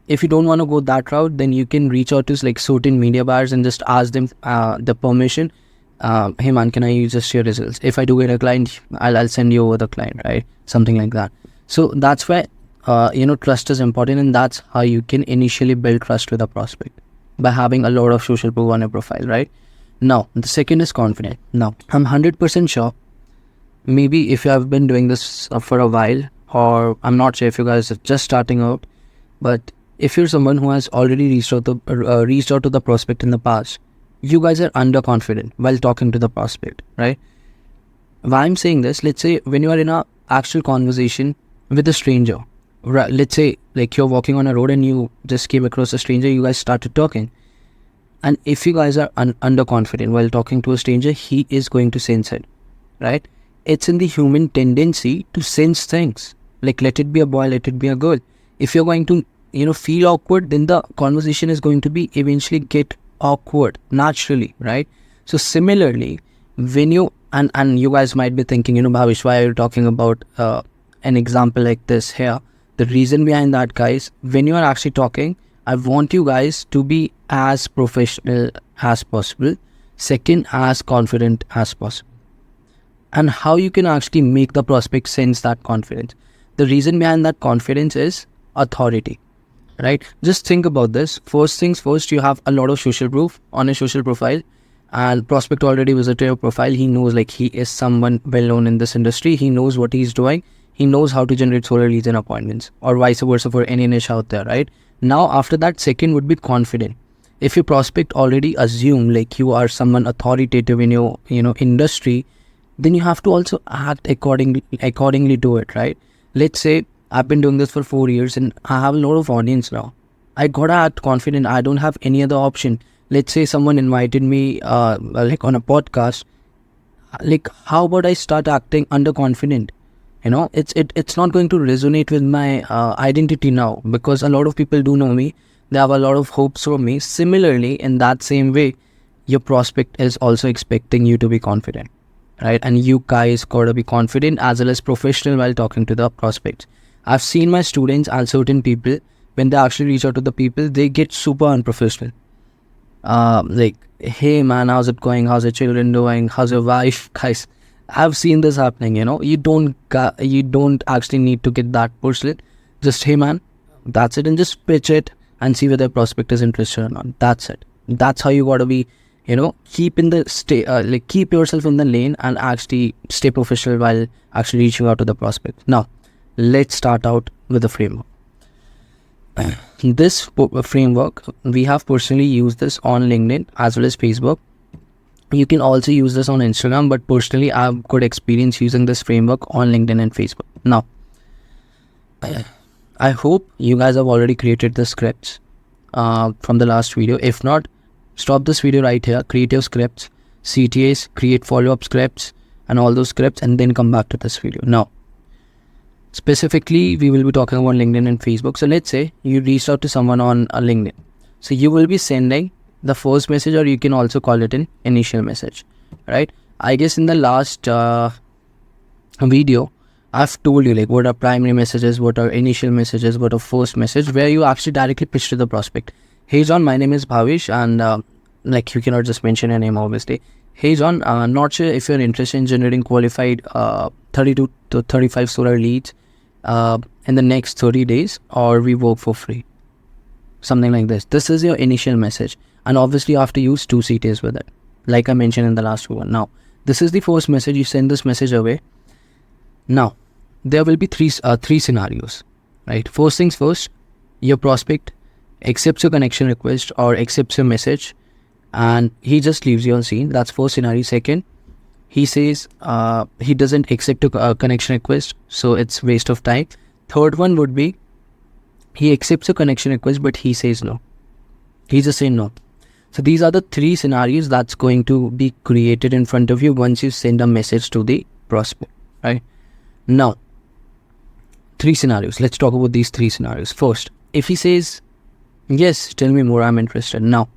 if you don't want to go that route, then you can reach out to like certain media buyers and just ask them the permission. Hey man, can I just share results? If I do get a client, I'll send you over the client, right? Something like that. So that's why, trust is important, and that's how you can initially build trust with a prospect, by having a lot of social proof on your profile, right? Now, the second is confident. Now, I'm 100% sure maybe if you have been doing this for a while, or I'm not sure if you guys are just starting out, but if you're someone who has already reached out to the prospect in the past, you guys are underconfident while talking to the prospect, right? Why I'm saying this, let's say when you are in a actual conversation with a stranger, right? Let's say like you're walking on a road and you just came across a stranger, you guys started talking. And if you guys are underconfident while talking to a stranger, he is going to sense it, right? It's in the human tendency to sense things. Like, let it be a boy, let it be a girl. If you're going to, feel awkward, then the conversation is going to be eventually get awkward naturally, right? So similarly, when you, and you guys might be thinking, Bhavesh, why are you talking about an example like this here? The reason behind that, guys, when you are actually talking, I want you guys to be as professional as possible. Second, as confident as possible. And how you can actually make the prospect sense that confidence. The reason behind that confidence is authority, right? Just think about this. First things first, you have a lot of social proof on a social profile, and prospect already visited your profile. He knows like he is someone well known in this industry. He knows what he's doing. He knows how to generate solar leads and appointments, or vice versa for any niche out there, right? Now, after that, second would be confident. If your prospect already assume like you are someone authoritative in your, industry, then you have to also act accordingly to it, right? Let's say I've been doing this for 4 years and I have a lot of audience now. I gotta act confident. I don't have any other option. Let's say someone invited me like on a podcast. Like, how about I start acting underconfident? It's not going to resonate with my identity now, because a lot of people do know me. They have a lot of hopes from me. Similarly, in that same way, your prospect is also expecting you to be confident, right? And you guys gotta be confident as well as professional while talking to the prospects. I've seen my students and certain people, when they actually reach out to the people, they get super unprofessional. Like, hey man, how's it going? How's your children doing? How's your wife? Guys, I've seen this happening. You don't actually need to get that personal. Just, hey man, that's it, and just pitch it and see whether the prospect is interested or not. That's it. That's how you gotta be. Keep yourself in the lane and actually stay professional while actually reaching out to the prospect. Now, let's start out with the framework. This framework, we have personally used this on LinkedIn as well as Facebook. You can also use this on Instagram, but personally, I have good experience using this framework on LinkedIn and Facebook. Now, I hope you guys have already created the scripts from the last video. If not, stop this video right here, create your scripts, CTAs, create follow-up scripts and all those scripts, and then come back to this video. Now, specifically, we will be talking about LinkedIn and Facebook. So let's say you reached out to someone on a LinkedIn. So you will be sending the first message, or you can also call it an initial message, right? I guess in the last video, I've told you like what are primary messages, what are initial messages, what are first message, where you actually directly pitch to the prospect. Hey John, my name is Bhavesh, and like you cannot just mention your name obviously. Hey John, not sure if you're interested in generating qualified 32 to 35 solar leads in the next 30 days, or we work for free. Something like this. This is your initial message. And obviously you have to use 2 CTAs with it, like I mentioned in the last one. Now, this is the first message. You send this message away. Now, there will be three scenarios, right? First things first, your prospect accepts your connection request or accepts your message, and he just leaves you on scene. That's first scenario. Second, he says he doesn't accept a connection request, so it's waste of time. Third one would be he accepts a connection request, but he says no. He just says no. So these are the 3 scenarios that's going to be created in front of you once you send a message to the prospect, right? Now, 3 scenarios. Let's talk about these 3 scenarios. First, if he says, yes, tell me more, I'm interested. Now,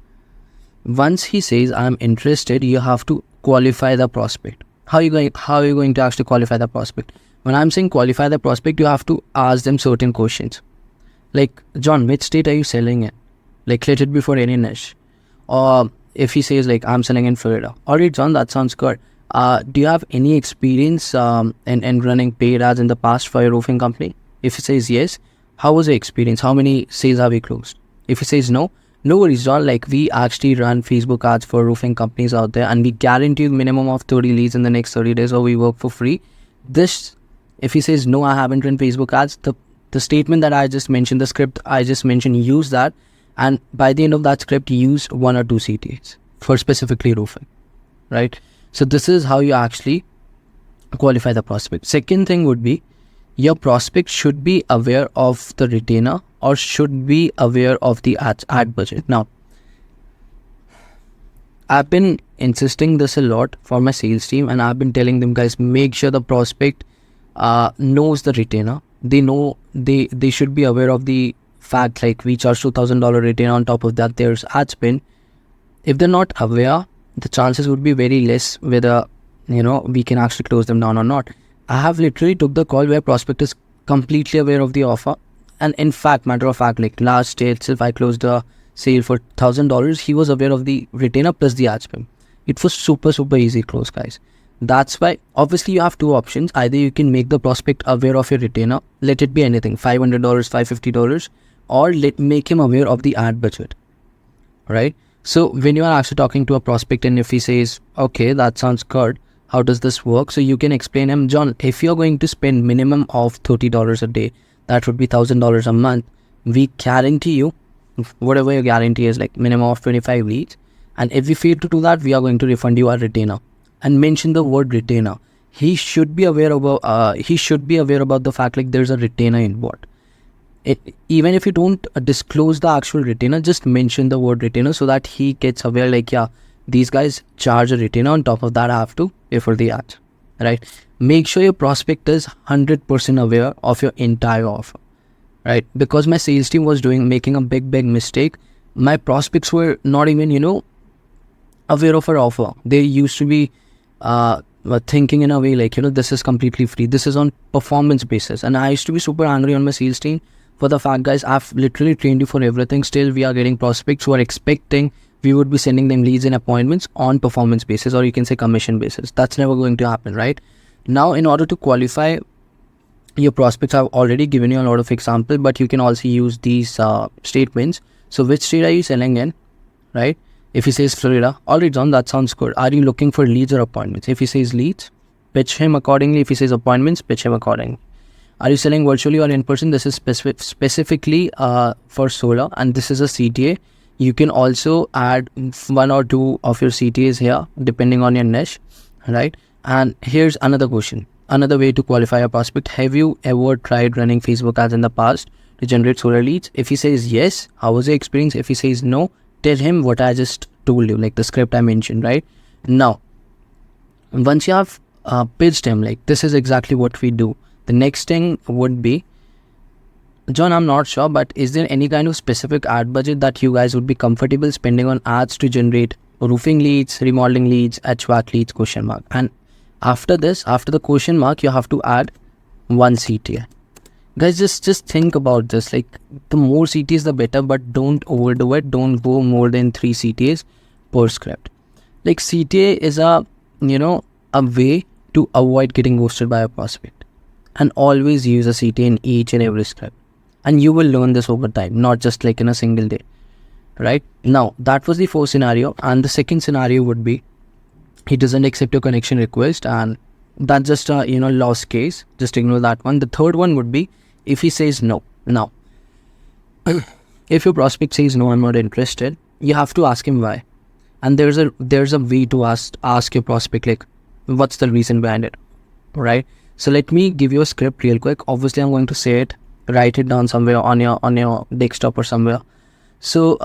once he says, I'm interested, you have to qualify the prospect. How are you going to actually qualify the prospect? When I'm saying qualify the prospect, you have to ask them certain questions. Like, John, which state are you selling in? Like, let it be for any niche. Or if he says like, I'm selling in Florida. Alright, John, that sounds good. Do you have any experience in running paid ads in the past for your roofing company? If he says yes, how was the experience? How many sales have you closed? If he says no worries, John. Like, we actually run Facebook ads for roofing companies out there, and we guarantee you minimum of 30 leads in the next 30 days, or we work for free. This, if he says no, I haven't run Facebook ads, the statement that I just mentioned, the script I just mentioned, use that, and by the end of that script, use 1 or 2 CTAs for specifically roofing, right? So this is how you actually qualify the prospect. Second thing would be, your prospect should be aware of the retainer or should be aware of the ad budget. Now, I've been insisting this a lot for my sales team, and I've been telling them, guys, make sure the prospect knows the retainer. They know they should be aware of the fact, like, we charge $2,000 retainer. On top of that, there's ad spend. If they're not aware, the chances would be very less whether we can actually close them down or not. I have literally took the call where prospect is completely aware of the offer, and in fact, matter of fact, like last day itself, I closed a sale for $1,000. He was aware of the retainer plus the ad spend. It was super easy close, guys. That's why obviously you have 2 options. Either you can make the prospect aware of your retainer, let it be anything, $500, $550, or make him aware of the ad budget, right? So when you are actually talking to a prospect, and if he says, okay, that sounds good, how does this work? So you can explain him, John, if you're going to spend minimum of $30 a day, that would be $1,000 a month. We guarantee you, whatever your guarantee is, like minimum of 25 leads. And if we fail to do that, we are going to refund you our retainer. And mention the word retainer. He should be aware about the fact, like, there's a retainer involved. Even if you don't disclose the actual retainer, just mention the word retainer so that he gets aware, like, yeah, these guys charge a retainer. On top of that, I have to pay for the ad, right? Make sure your prospect is 100% aware of your entire offer, right? Because my sales team was making a big mistake. My prospects were not even, aware of our offer. They used to be thinking in a way like, this is completely free. This is on performance basis. And I used to be super angry on my sales team for the fact, guys, I've literally trained you for everything. Still, we are getting prospects who are expecting we would be sending them leads and appointments on performance basis, or you can say commission basis. That's never going to happen, right? Now, in order to qualify your prospects, I've already given you a lot of examples, but you can also use these statements. So which state are you selling in, right? If he says Florida, alright, John, that sounds good. Are you looking for leads or appointments? If he says leads, pitch him accordingly. If he says appointments, pitch him accordingly. Are you selling virtually or in person? This is specifically for solar, and this is a CTA. You can also add 1 or 2 of your CTAs here, depending on your niche, right? And here's another question. Another way to qualify a prospect. Have you ever tried running Facebook ads in the past to generate solar leads? If he says yes, how was your experience? If he says no, tell him what I just told you, like the script I mentioned, right? Now, once you have pitched him, like, this is exactly what we do. The next thing would be, John, I'm not sure, but is there any kind of specific ad budget that you guys would be comfortable spending on ads to generate roofing leads, remodeling leads, HVAC leads, question mark. And after this, after the question mark, you have to add 1 CTA. Guys, just think about this. Like, the more CTAs, the better, but don't overdo it. Don't go more than 3 CTAs per script. Like, CTA is a way to avoid getting ghosted by a prospect. And always use a CTA in each and every script. And you will learn this over time, not just like in a single day, right? Now, that was the first scenario. And the second scenario would be, he doesn't accept your connection request, and that's just a, lost case. Just ignore that one. The third one would be, if he says no. Now, if your prospect says no, I'm not interested, you have to ask him why. And there's a way to ask your prospect, like, what's the reason behind it, right? So let me give you a script real quick. Obviously, I'm going to say it. Write it down somewhere on your desktop or somewhere. So,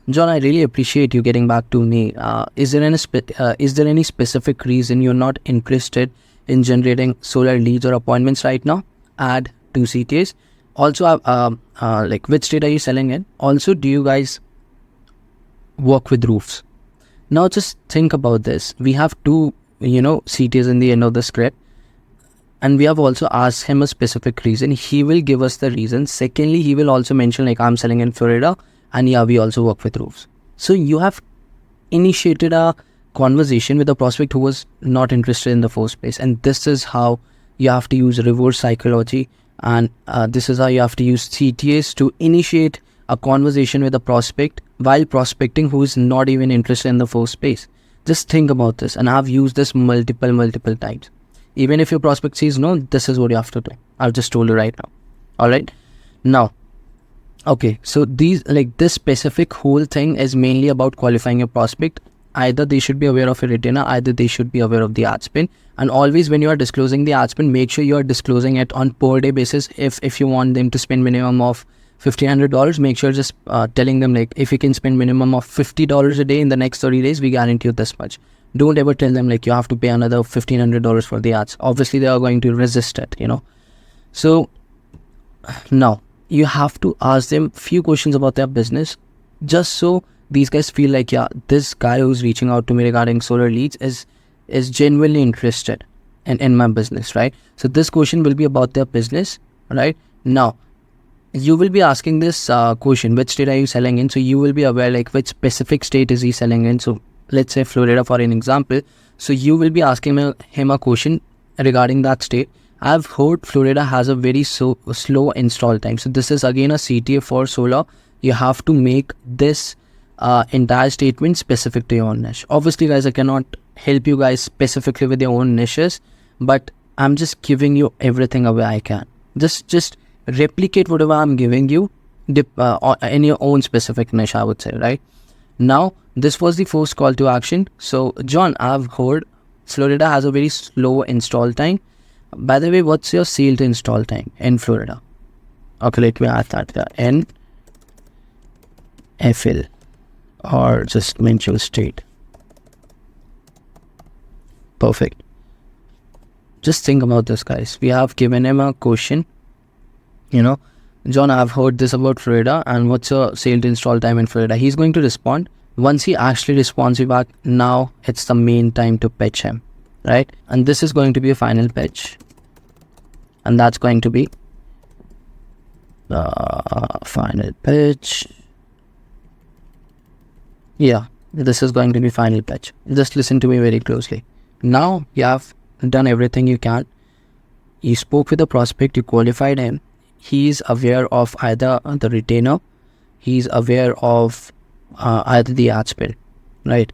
John, I really appreciate you getting back to me. Is there any specific reason you're not interested in generating solar leads or appointments right now? Add 2 CTAs. Also, like, which state are you selling in? Also, do you guys work with roofs? Now, just think about this. We have 2, CTAs in the end of the script. And we have also asked him a specific reason. He will give us the reason. Secondly, he will also mention, like, I'm selling in Florida, and yeah, we also work with roofs. So you have initiated a conversation with a prospect who was not interested in the first place. And this is how you have to use reverse psychology. And this is how you have to use CTAs to initiate a conversation with a prospect while prospecting who is not even interested in the first place. Just think about this. And I've used this multiple times. Even if your prospect says no, this is what you have to do. I've just told you right now. All right. Now, okay, so this specific whole thing is mainly about qualifying your prospect. Either they should be aware of your retainer, either they should be aware of the ad spend. And always when you are disclosing the ad spend, make sure you are disclosing it on per day basis. If you want them to spend minimum of $1,500, make sure just telling them like, if you can spend minimum of $50 a day in the next 30 days, we guarantee you this much. Don't ever tell them like you have to pay another $1,500 for the ads. Obviously they are going to resist it, So now you have to ask them few questions about their business, just so these guys feel like, yeah, this guy who's reaching out to me regarding solar leads is genuinely interested in my business, right? So this question will be about their business, right? Now, you will be asking this question, which state are you selling in? So you will be aware like which specific state is he selling in. So let's say Florida for an example. So you will be asking him a question regarding that state. I've heard Florida has a very slow install time. So this is again a CTA for solar. You have to make this entire statement specific to your own niche. Obviously guys, I cannot help you guys specifically with your own niches, but I'm just giving you everything away I can. Just replicate whatever I'm giving you in your own specific niche, I would say, right? Now, this was the first call to action. So John, I've heard Florida has a very slow install time. By the way, what's your sale to install time in Florida? Okay, let me add that. NFL, or just mention state. Perfect. Just think about this, guys. We have given him a question. John, I've heard this about Florida, and what's your sale to install time in Florida? He's going to respond. Once he actually responds you back, now it's the main time to pitch him, right? And this is going to be a final pitch, and that's going to be the final pitch. Yeah, this is going to be final pitch. Just listen to me very closely. Now you have done everything you can. You spoke with the prospect, you qualified him. He's aware of either the retainer, he's aware of either the ad spend, right?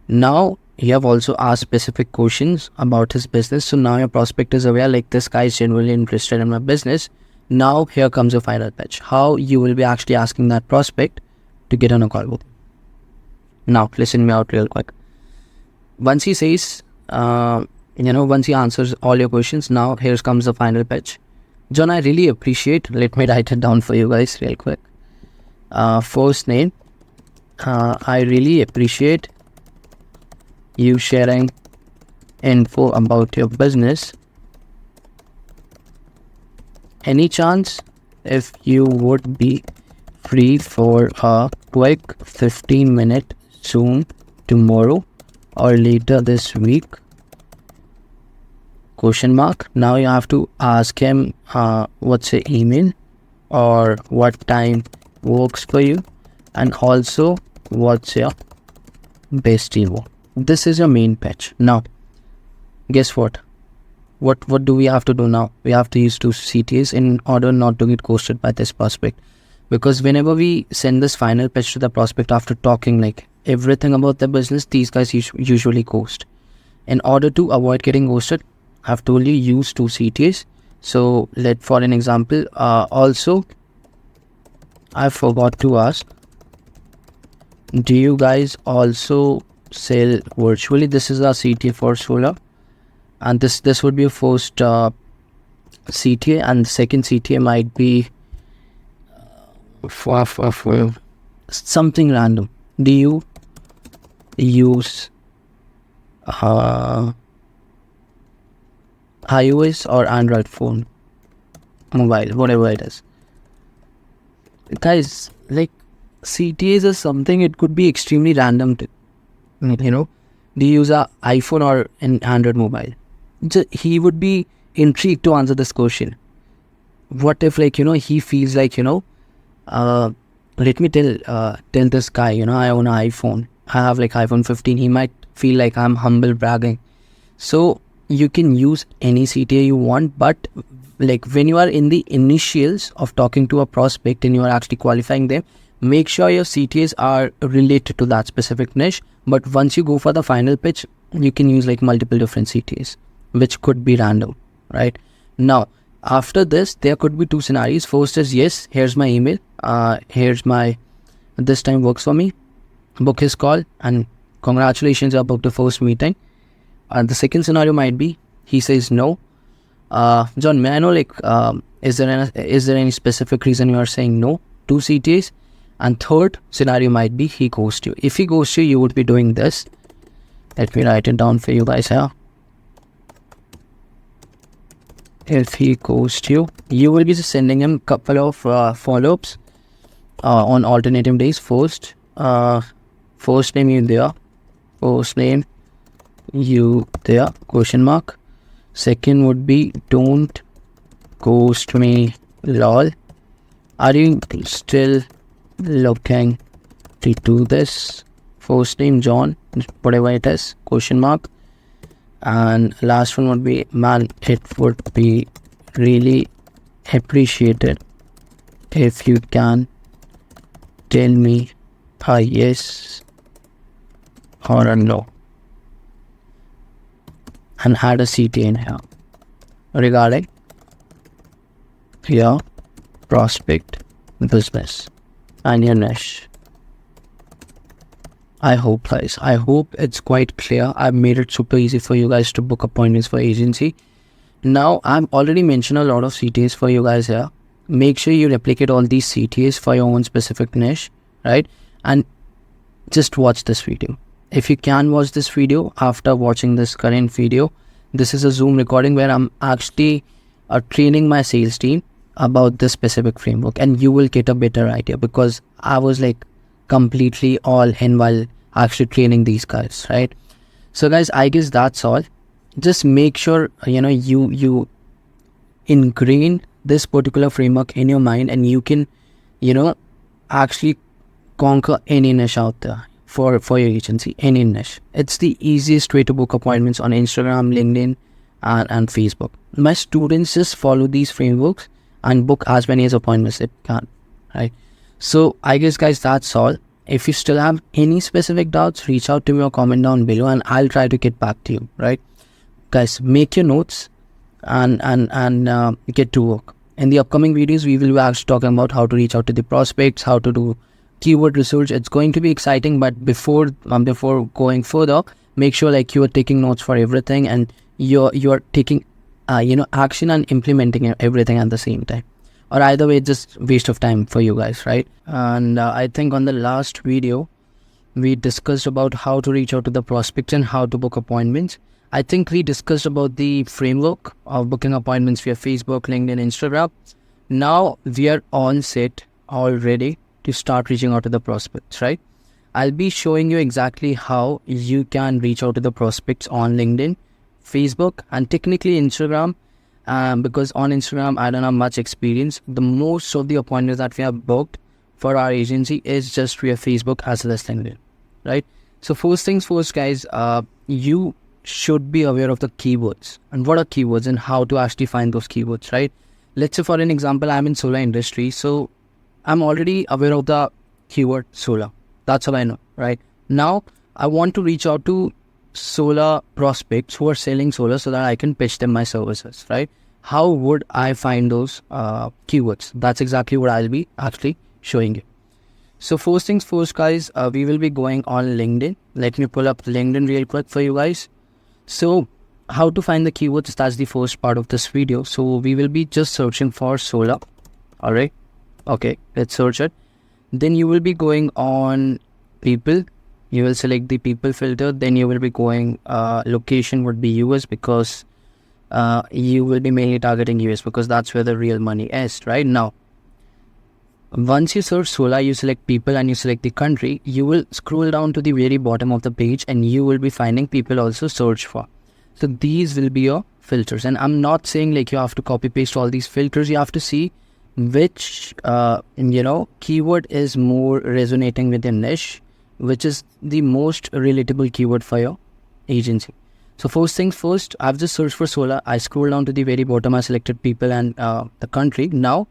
Now you have also asked specific questions about his business. So now your prospect is aware like this guy is genuinely interested in my business. Now here comes your final pitch. How you will be actually asking that prospect to get on a call with you. Now, listen me out real quick. Once he says, once he answers all your questions, now here comes the final pitch. John, I really appreciate, let me write it down for you guys real quick. First name, I really appreciate you sharing info about your business. Any chance if you would be free for a quick 15-minute Zoom tomorrow or later this week? Question mark. Now you have to ask him what's your email or what time works for you, and also what's your best Evo. This is your main pitch. Now guess what do we have to do now? We have to use 2 CTAs in order not to get ghosted by this prospect, because whenever we send this final pitch to the prospect after talking like everything about the business, these guys usually ghost. In order to avoid getting ghosted, I've told you use 2 CTAs. So for an example, also I forgot to ask, do you guys also sell virtually? This is our CTA for solar, and this would be a first CTA, and the second CTA might be for something random. Do you use iOS or Android phone, mobile, whatever it is? Guys, like CTAs is something, it could be extremely random to, do you use a iPhone or an Android mobile? He would be intrigued to answer this question. What if he feels like let me tell this guy, I own an iPhone, I have like iPhone 15. He might feel like I'm humble bragging. So you can use any CTA you want, but like when you are in the initials of talking to a prospect and you are actually qualifying them, make sure your CTAs are related to that specific niche. But once you go for the final pitch, you can use like multiple different CTAs. which could be random, right? Now, after this, there could be two scenarios. First is, yes, here's my email. This time works for me. Book his call and congratulations, you booked the first meeting. The second scenario might be, he says no. John, may I know, is there any specific reason you are saying no to CTAs? And third scenario might be, he ghosts you. If he ghosts you, you would be doing this. Let me write it down for you guys here. If he ghosts you, you will be just sending him a couple of follow-ups on alternative days. First name you there. First name you there, question mark. Second would be, don't ghost me, lol. Are you still looking to do this? First name John, whatever it is, question mark. And last one would be, man, it would be really appreciated if you can tell me a yes or a no, and add a CTA in here regarding your prospect business and your niche. I hope it's quite clear. I've made it super easy for you guys to book appointments for agency. Now, I've already mentioned a lot of CTAs for you guys here. Make sure you replicate all these CTAs for your own specific niche, right? And just watch this video. If you can watch this video after watching this current video, this is a Zoom recording where I'm actually training my sales team about this specific framework, and you will get a better idea, because I was completely all in while actually training these guys, right? So guys, I guess that's all. Just make sure you ingrain this particular framework in your mind, and you can actually conquer any niche out there for your agency, any niche. It's the easiest way to book appointments on Instagram, LinkedIn, and Facebook. My students just follow these frameworks and book as many as appointments they can, right? So I guess guys, that's all. If you still have any specific doubts, reach out to me or comment down below, and I'll try to get back to you, right? Guys, make your notes and get to work. In the upcoming videos, we will be actually talking about how to reach out to the prospects, how to do keyword research. It's going to be exciting, but before going further, make sure you are taking notes for everything, and you're taking action and implementing everything at the same time. Or either way, just waste of time for you guys, right? And I think on the last video, we discussed about how to reach out to the prospects and how to book appointments. I think we discussed about the framework of booking appointments via Facebook, LinkedIn, Instagram. Now we are all set, all ready to start reaching out to the prospects, right? I'll be showing you exactly how you can reach out to the prospects on LinkedIn, Facebook, and technically Instagram. Because on Instagram, I don't have much experience. The most of the appointments that we have booked for our agency is just via Facebook as well as LinkedIn, right? So first things first, guys, you should be aware of the keywords and what are keywords and how to actually find those keywords, right? Let's say for an example, I'm in solar industry, so I'm already aware of the keyword solar. That's all I know, right? Now I want to reach out to solar prospects who are selling solar so that I can pitch them my services, right? How would I find those keywords? That's exactly what I'll be actually showing you. So first things first, guys, we will be going on LinkedIn. Let me pull up LinkedIn real quick for you guys. So how to find the keywords, that's the first part of this video. So we will be just searching for solar. All right. Okay, let's search it. Then you will be going on people. You will select the people filter. Then you will be going location would be US, because you will be mainly targeting US because that's where the real money is right now. Once you search solar, you select people and you select the country. You will scroll down to the very bottom of the page and you will be finding people also search for. So these will be your filters, and I'm not saying you have to copy paste all these filters. You have to see which keyword is more resonating with your niche, which is the most relatable keyword for your agency. So first things first, I've just searched for solar. I scroll down to the very bottom. I selected people and the country. Now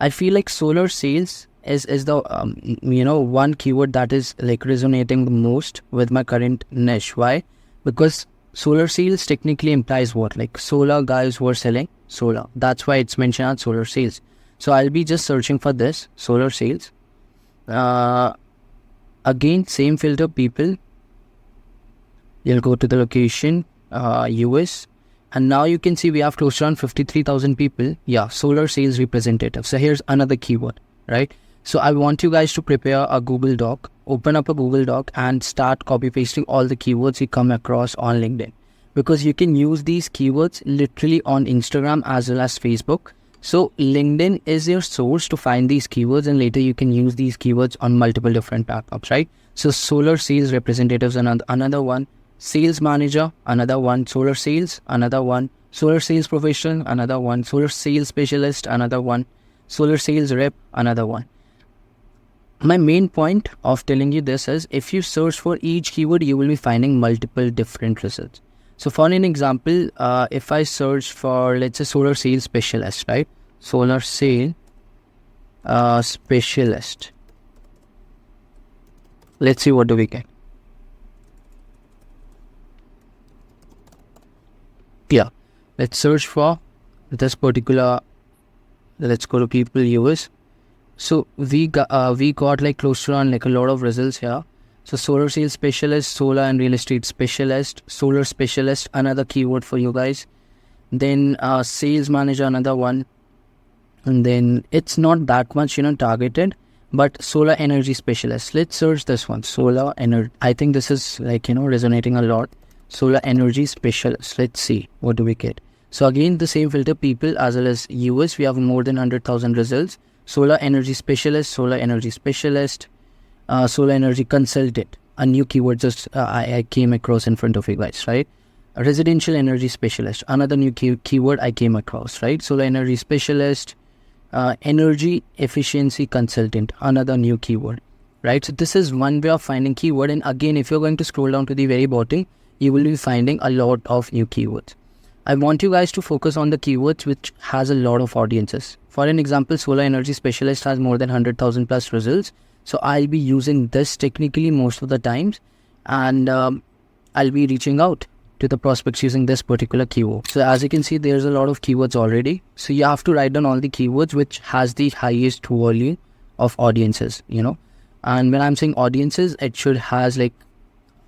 I feel like solar sales is the one keyword that is resonating the most with my current niche. Why? Because solar sales technically implies what? Like solar guys who are selling solar. That's why it's mentioned as solar sales. So I'll be just searching for this, solar sales. Again, same filter, people. You'll go to the location, US. And now you can see we have close to around 53,000 people. Yeah, solar sales representative. So here's another keyword, right? So I want you guys to prepare a Google Doc, open up a Google Doc and start copy pasting all the keywords you come across on LinkedIn, because you can use these keywords literally on Instagram as well as Facebook. So LinkedIn is your source to find these keywords, and later you can use these keywords on multiple different platforms, right? So solar sales representatives, another one, sales manager, another one, solar sales, another one, solar sales professional, another one, solar sales specialist, another one, solar sales rep, another one. My main point of telling you this is, if you search for each keyword, you will be finding multiple different results. So for an example, if I search for, let's say, solar sales specialist, right? Solar sale specialist. Let's see what do we get. Yeah, let's search for this particular, let's go to people US. So we got like close to around like a lot of results here. So solar sales specialist, solar and real estate specialist, solar specialist, another keyword for you guys. Then sales manager, another one. And then it's not that much, targeted, but solar energy specialist. Let's search this one, solar energy. I think this is like, resonating a lot. Solar energy specialist. Let's see, what do we get? So again, the same filter, people as well as US, we have more than 100,000 results. Solar energy specialist, solar energy specialist, solar energy consultant, a new keyword just I came across in front of you guys, right? A residential energy specialist, another new keyword I came across, right? Solar energy specialist, energy efficiency consultant, another new keyword, right? So this is one way of finding keyword. And again, if you're going to scroll down to the very bottom, you will be finding a lot of new keywords. I want you guys to focus on the keywords which has a lot of audiences. For an example, solar energy specialist has more than 100,000 plus results. So I'll be using this technically most of the times, and I'll be reaching out to the prospects using this particular keyword. So as you can see, there's a lot of keywords already. So you have to write down all the keywords which has the highest volume of audiences, And when I'm saying audiences, it should has like,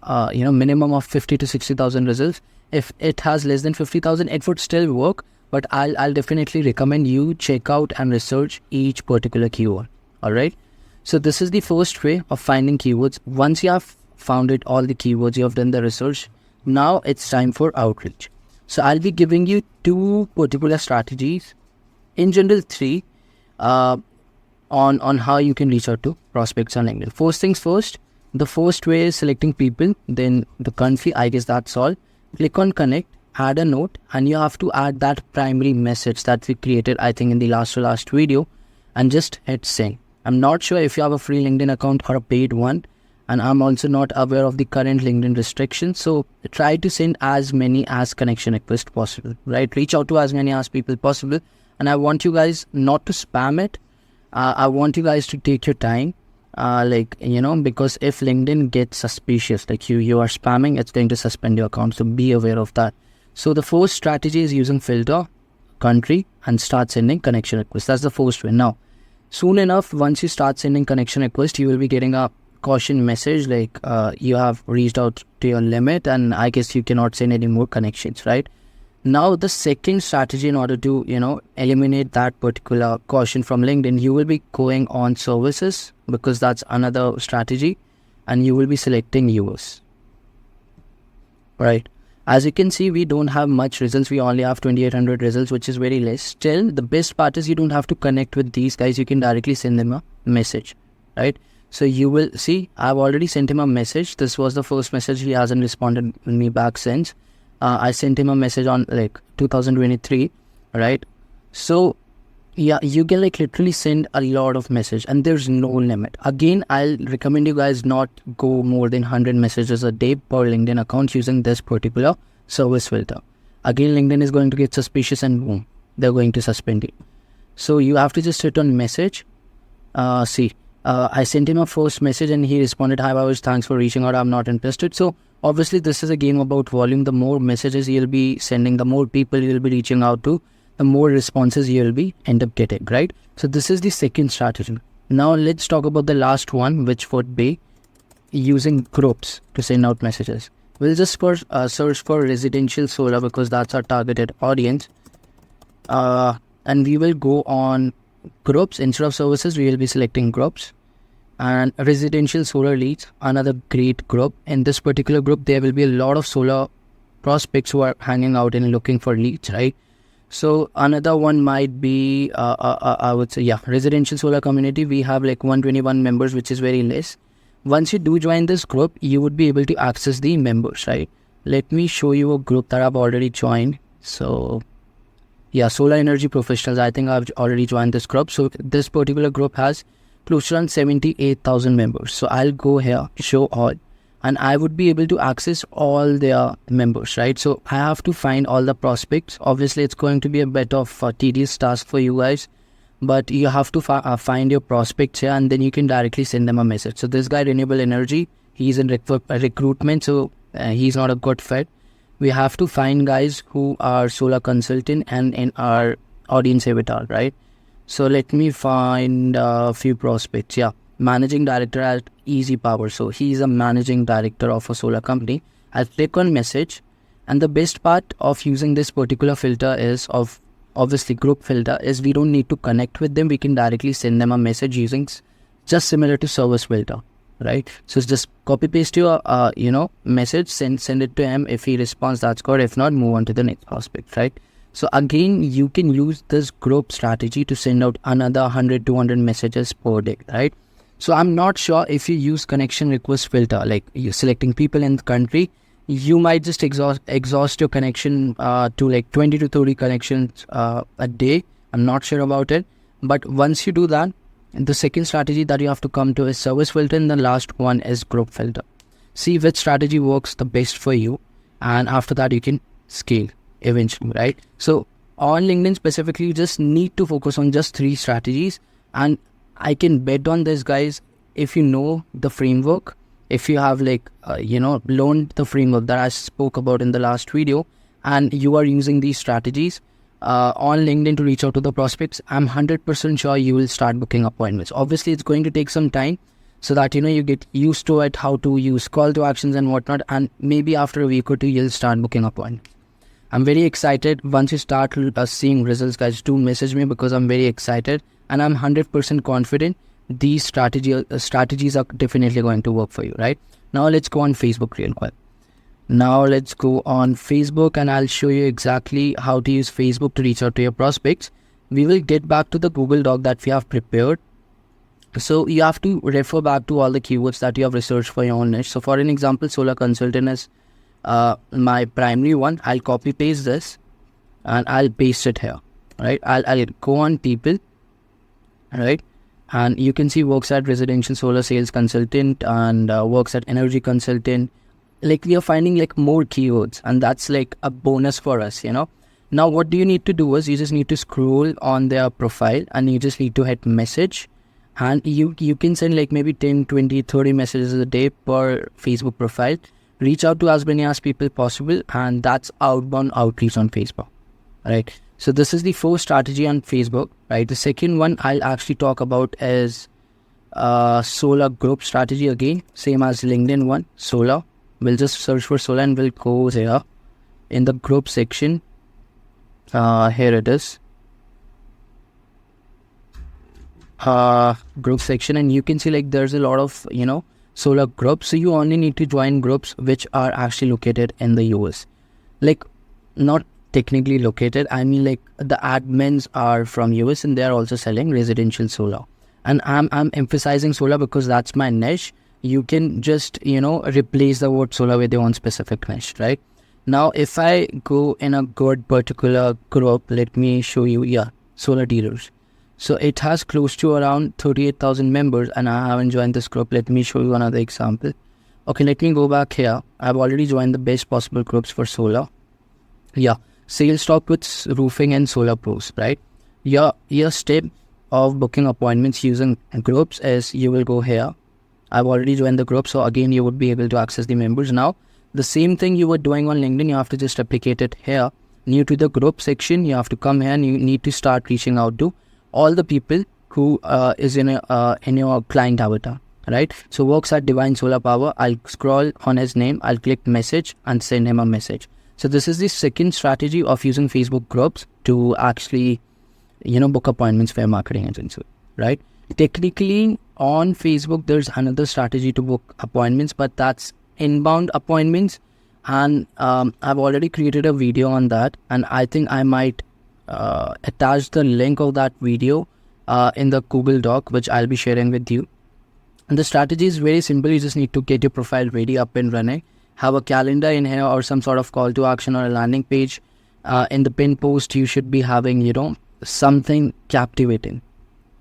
minimum of 50 to 60,000 results. If it has less than 50,000, it would still work, but I'll definitely recommend you check out and research each particular keyword. All right. So this is the first way of finding keywords. Once you have found it, all the keywords, you have done the research. Now it's time for outreach. So I'll be giving you two particular strategies, in general three, on how you can reach out to prospects on LinkedIn. First things first, the first way is selecting people, then the country, I guess that's all. Click on connect, add a note, and you have to add that primary message that we created, I think in the last video, and just hit send. I'm not sure if you have a free LinkedIn account or a paid one, and I'm also not aware of the current LinkedIn restrictions. So try to send as many as connection requests possible, right? Reach out to as many as people possible. And I want you guys not to spam it. I want you guys to take your time. Because if LinkedIn gets suspicious, like you are spamming, it's going to suspend your account. So be aware of that. So the first strategy is using filter, country, and start sending connection requests. That's the first way. Now, soon enough, once you start sending connection requests, you will be getting a caution message like you have reached out to your limit, and I guess you cannot send any more connections, right? Now, the second strategy in order to, eliminate that particular caution from LinkedIn, you will be going on services, because that's another strategy, and you will be selecting US, right? As you can see, we don't have much results. We only have 2,800 results, which is very less. Still, the best part is you don't have to connect with these guys. You can directly send them a message, right? So you will see, I've already sent him a message. This was the first message. He hasn't responded me back since. I sent him a message on like 2023, right? So yeah, you can like literally send a lot of message, and there's no limit. Again, I'll recommend you guys not go more than 100 messages a day per LinkedIn account using this particular service filter. Again, LinkedIn is going to get suspicious, and boom, they're going to suspend you. So you have to just hit on message. See, I sent him a first message and he responded, "Hi Bhavesh, thanks for reaching out. I'm not interested." So obviously this is a game about volume. The more messages you'll be sending, the more people you'll be reaching out to, the more responses you'll be end up getting, right? So this is the second strategy. Now let's talk about the last one, which would be using groups to send out messages. We'll just first search for residential solar because that's our targeted audience. And we will go on groups. Instead of services, we will be selecting groups. And residential solar leads, another great group. In this particular group, there will be a lot of solar prospects who are hanging out and looking for leads, right? So another one might be, I would say, yeah, residential solar community. We have like 121 members, which is very less. Once you do join this group, you would be able to access the members, right? Let me show you a group that I've already joined. So yeah, solar energy professionals. I think I've already joined this group. So this particular group has close to around 78,000 members. So I'll go here, show all, and I would be able to access all their members, right? So I have to find all the prospects. Obviously, it's going to be a bit of a tedious task for you guys, but you have to find your prospects here, and then you can directly send them a message. So this guy, renewable energy, he's in recruitment, so he's not a good fit. We have to find guys who are solar consultant and in our audience avatar, right? So let me find a few prospects. Yeah, managing director at Easy Power. So he's a managing director of a solar company. I'll click on message, and the best part of using this particular filter is of obviously group filter is we don't need to connect with them. We can directly send them a message using just similar to service filter, right? So it's just copy paste your message, send it to him. If he responds, that's good. If not, move on to the next prospect, right? So again, you can use this group strategy to send out another 100-200 messages per day, right? So I'm not sure if you use connection request filter, like you're selecting people in the country, you might just exhaust your connection to like 20 to 30 connections a day. I'm not sure about it. But once you do that, the second strategy that you have to come to is service filter, and the last one is group filter. See which strategy works the best for you, and after that you can scale eventually, right? So on LinkedIn specifically, you just need to focus on just 3 strategies, and I can bet on this, guys. If you know the framework, if you have learned the framework that I spoke about in the last video, and you are using these strategies on LinkedIn to reach out to the prospects, I'm 100% sure you will start booking appointments. Obviously, it's going to take some time so that you get used to it, how to use call to actions and whatnot, and maybe after a week or 2 you'll start booking appointments. I'm very excited. Once you start seeing results, guys, do message me because I'm very excited, and I'm 100% confident these strategies are definitely going to work for you, right? Now let's go on Facebook real quick. Now let's go on Facebook, and I'll show you exactly how to use Facebook to reach out to your prospects. We will get back to the Google Doc that we have prepared. So you have to refer back to all the keywords that you have researched for your own niche. So for an example, solar consultant is my primary one. I'll copy paste this and I'll paste it here, right? I'll go on people, right? And you can see works at residential solar sales consultant and works at energy consultant. Like we are finding like more keywords, and that's like a bonus for us, Now what do you need to do is you just need to scroll on their profile, and you just need to hit message, and you can send like maybe 10, 20, 30 messages a day per Facebook profile. Reach out to as many as people possible, and that's outbound outreach on Facebook, right? So this is the first strategy on Facebook, right? The second one I'll actually talk about is solar group strategy. Again, same as LinkedIn one, solar. We'll just search for solar and we'll go here in the group section. Here it is. Group section, and you can see like there's a lot of, solar groups. So you only need to join groups which are actually located in the US. Like not technically located, I mean like the admins are from US and they're also selling residential solar, and I'm emphasizing solar because that's my niche. You can just replace the word solar with your own specific niche, right? Now if I go in a good particular group, let me show you, solar dealers. So it has close to around 38,000 members, and I haven't joined this group. Let me show you another example. Okay, let me go back here. I've already joined the best possible groups for solar. Sales talk with roofing and solar pros, right? Your step of booking appointments using groups is you will go here. I've already joined the group, so again you would be able to access the members. Now the same thing you were doing on LinkedIn, you have to just replicate it here. New to the group section, you have to come here and you need to start reaching out to all the people who is in your client avatar, right? So works at Divine Solar Power. I'll scroll on his name, I'll click message and send him a message. So this is the second strategy of using Facebook groups to actually, book appointments for your marketing agency, right? Technically on Facebook, there's another strategy to book appointments, but that's inbound appointments. And I've already created a video on that, and I think I might attach the link of that video in the Google Doc, which I'll be sharing with you. And the strategy is very simple. You just need to get your profile ready, up and running, have a calendar in here or some sort of call to action or a landing page. In the pin post, you should be having, something captivating,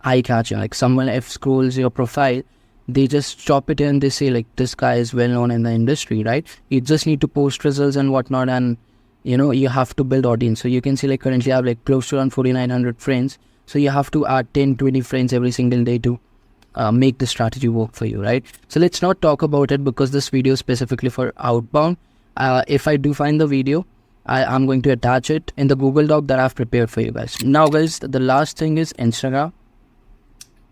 eye-catching. Like someone if scrolls your profile, they just chop it in, they say like, this guy is well known in the industry, right? You just need to post results and whatnot, and you have to build audience. So you can see like currently I have like close to around 4,900 friends. So you have to add 10-20 friends every single day to make the strategy work for you, right? So let's not talk about it because this video is specifically for outbound. If I do find the video, I'm going to attach it in the Google Doc that I've prepared for you guys. Now guys, the last thing is Instagram.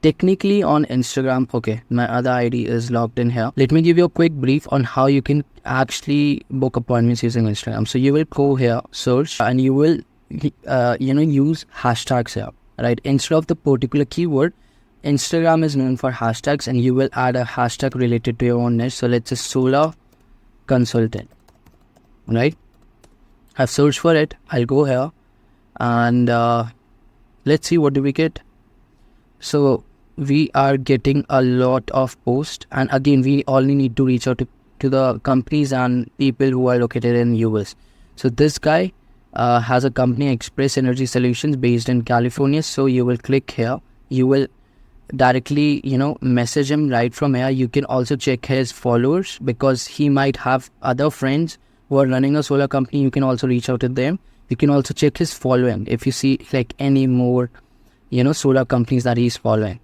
Technically on Instagram, okay, my other ID is logged in here. Let me give you a quick brief on how you can actually book appointments using Instagram. So you will go here, search, and you will, use hashtags here, right? Instead of the particular keyword, Instagram is known for hashtags, and you will add a hashtag related to your own niche. So let's say solar consultant, right? I've searched for it. I'll go here and let's see what do we get. So we are getting a lot of posts, and again we only need to reach out to the companies and people who are located in US. So this guy has a company, Express Energy Solutions, based in California. So you will click here, you will directly message him right from here. You can also check his followers because he might have other friends who are running a solar company. You can also reach out to them. You can also check his following if you see like any more solar companies that he's following.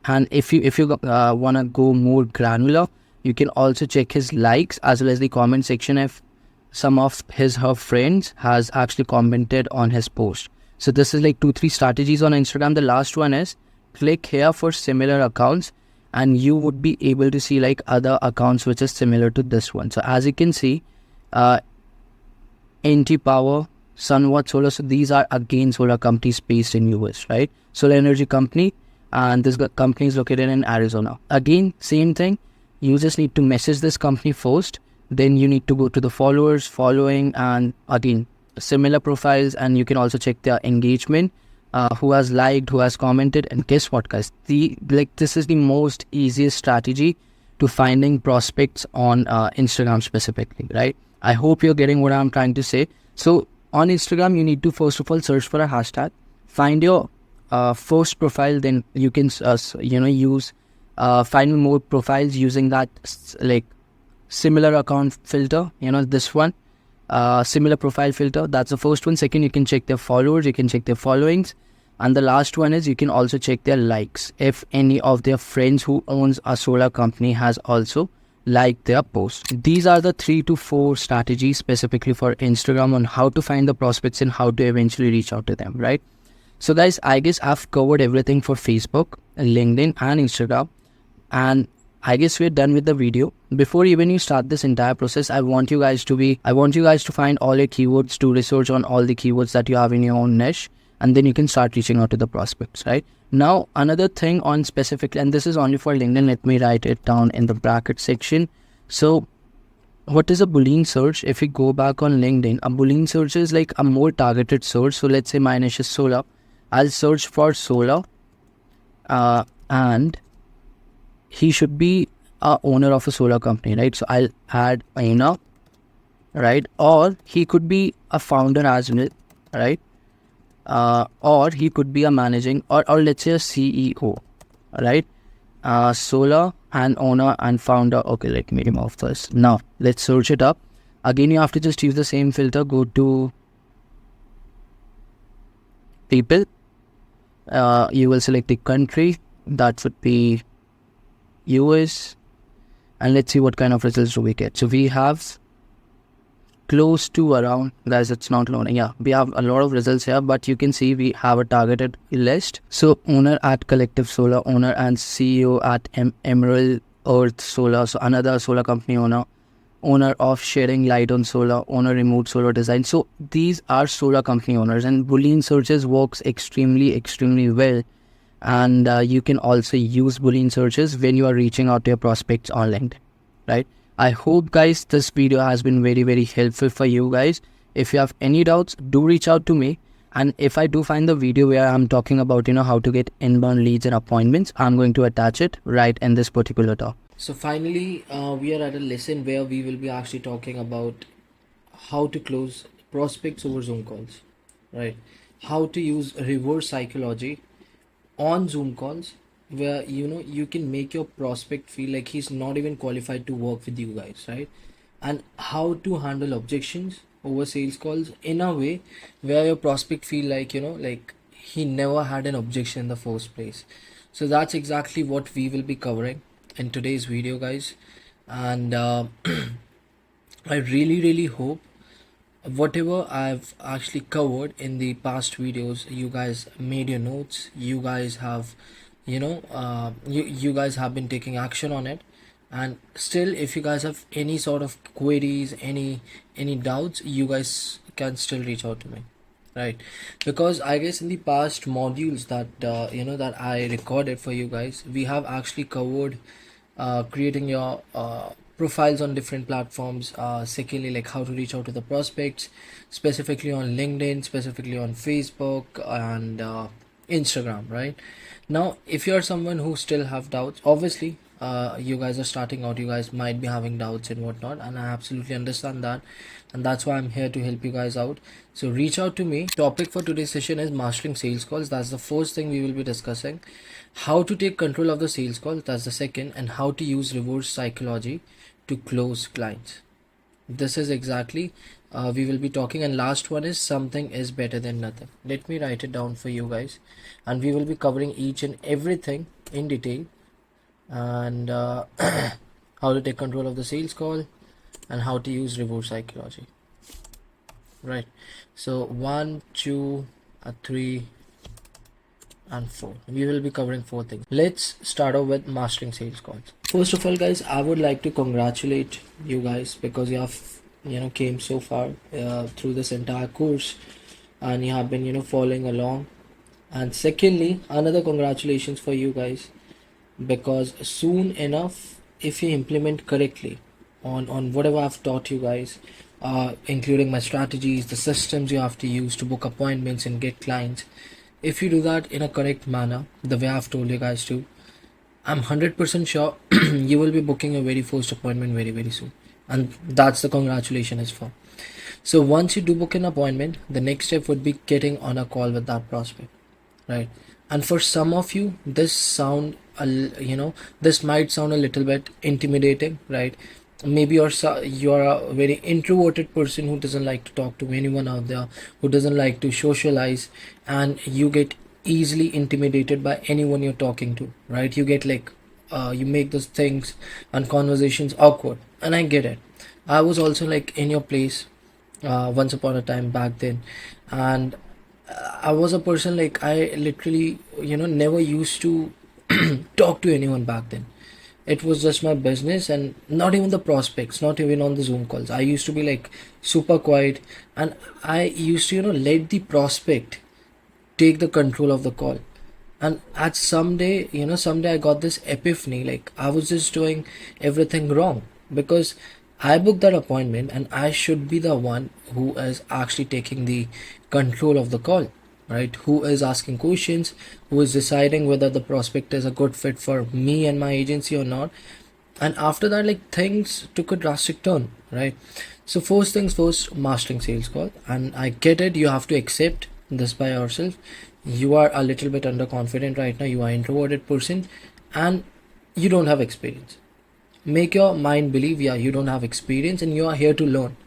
And if you want to go more granular, you can also check his likes as well as the comment section if some of her friends has actually commented on his post. So this is like 2-3 strategies on Instagram. The last one is click here for similar accounts, and you would be able to see like other accounts which is similar to this one. So as you can see, NT Power, Sunwatt Solar, so these are again solar companies based in US, right? Solar energy company, and this company is located in Arizona. Again, same thing. You just need to message this company first, then you need to go to the followers, following, and again similar profiles, and you can also check their engagement, who has liked, who has commented. And guess what guys, this is the most easiest strategy to finding prospects on Instagram specifically, right? I hope you're getting what I'm trying to say. So on Instagram, you need to first of all search for a hashtag, find your first profile, then you can use find more profiles using that like similar account filter, this one, similar profile filter. That's the first one. Second, you can check their followers, you can check their followings, and the last one is you can also check their likes if any of their friends who owns a solar company has also liked their post. These are the 3 to 4 strategies specifically for Instagram on how to find the prospects and how to eventually reach out to them, right? So guys, I guess I've covered everything for Facebook, LinkedIn, and Instagram, and I guess we're done with the video. Before even you start this entire process, I want you guys to find all your keywords, to research on all the keywords that you have in your own niche, and then you can start reaching out to the prospects, right? Now, another thing on specifically, and this is only for LinkedIn, let me write it down in the bracket section. So what is a Boolean search? If we go back on LinkedIn, a Boolean search is like a more targeted search. So let's say my niche is solar. I'll search for solar, and he should be a owner of a solar company, right? So I'll add owner, right? Or he could be a founder as well, right? Or he could be a managing, or let's say a CEO, right? Solar and owner and founder. Okay, let me remove this. Now let's search it up. Again, you have to just use the same filter. Go to people, You will select the country, that would be US, and let's see what kind of results do we get. So we have close to around, guys, it's not loading. Yeah, we have a lot of results here, but you can see we have a targeted list. So owner at Collective Solar, owner and CEO at Emerald Earth Solar, so another solar company owner of Sharing Light on Solar, owner Remote Solar Design. So these are solar company owners, and Boolean searches works extremely well. And you can also use Boolean searches when you are reaching out to your prospects on LinkedIn, right? I hope, guys, this video has been very helpful for you guys. If you have any doubts, do reach out to me. And if I do find the video where I'm talking about, how to get inbound leads and appointments, I'm going to attach it right in this particular talk. So finally, we are at a lesson where we will be actually talking about how to close prospects over Zoom calls, right? How to use reverse psychology on Zoom calls, where you can make your prospect feel like he's not even qualified to work with you guys, right? And how to handle objections over sales calls in a way where your prospect feel like like he never had an objection in the first place. So that's exactly what we will be covering in today's video, guys. And I really hope whatever I've actually covered in the past videos, you guys made your notes, you guys have you guys have been taking action on it. And still, if you guys have any sort of queries, any doubts, you guys can still reach out to me, right? Because I guess in the past modules that that I recorded for you guys, we have actually covered creating your profiles on different platforms, secondly, like how to reach out to the prospects, specifically on LinkedIn, specifically on Facebook and Instagram, right? Now, if you're someone who still have doubts, obviously you guys are starting out, you guys might be having doubts and whatnot, and I absolutely understand that, and that's why I'm here to help you guys out. So reach out to me. Topic for today's session is mastering sales calls. That's the first thing we will be discussing. How to take control of the sales call, that's the second, and how to use reverse psychology to close clients. This is exactly we will be talking. And last one is something is better than nothing. Let me write it down for you guys, and we will be covering each and everything in detail, and how to take control of the sales call and how to use reverse psychology, right? So 1, 2, 3 and 4, we will be covering 4 things. Let's start off with mastering sales calls. First of all, guys, I would like to congratulate you guys because you have came so far through this entire course, and you have been following along. And secondly, another congratulations for you guys, because soon enough, if you implement correctly on whatever I've taught you guys, including my strategies, the systems you have to use to book appointments and get clients, if you do that in a correct manner, the way I've told you guys to, I'm 100% sure you will be booking your very first appointment very soon. And that's the congratulation is for. So once you do book an appointment, the next step would be getting on a call with that prospect, right? And for some of you, this might sound a little bit intimidating, right? Maybe you're a very introverted person who doesn't like to talk to anyone out there, who doesn't like to socialize, and you get easily intimidated by anyone you're talking to, right? You get like you make those things and conversations awkward, and I get it. I was also like in your place once upon a time back then, and I was a person like I literally never used to talk to anyone back then. It was just my business, and not even the prospects, not even on the Zoom calls. I used to be like super quiet, and I used to let the prospect take the control of the call. And at someday I got this epiphany, like I was just doing everything wrong, because I booked that appointment and I should be the one who is actually taking the control of the call, right? Who is asking questions, who is deciding whether the prospect is a good fit for me and my agency or not. And after that, like, things took a drastic turn, right? So first things first, mastering sales call. And I get it, you have to accept this by yourself. You are a little bit underconfident right now, you are an introverted person, and you don't have experience. Make your mind believe, yeah, you don't have experience and you are here to learn.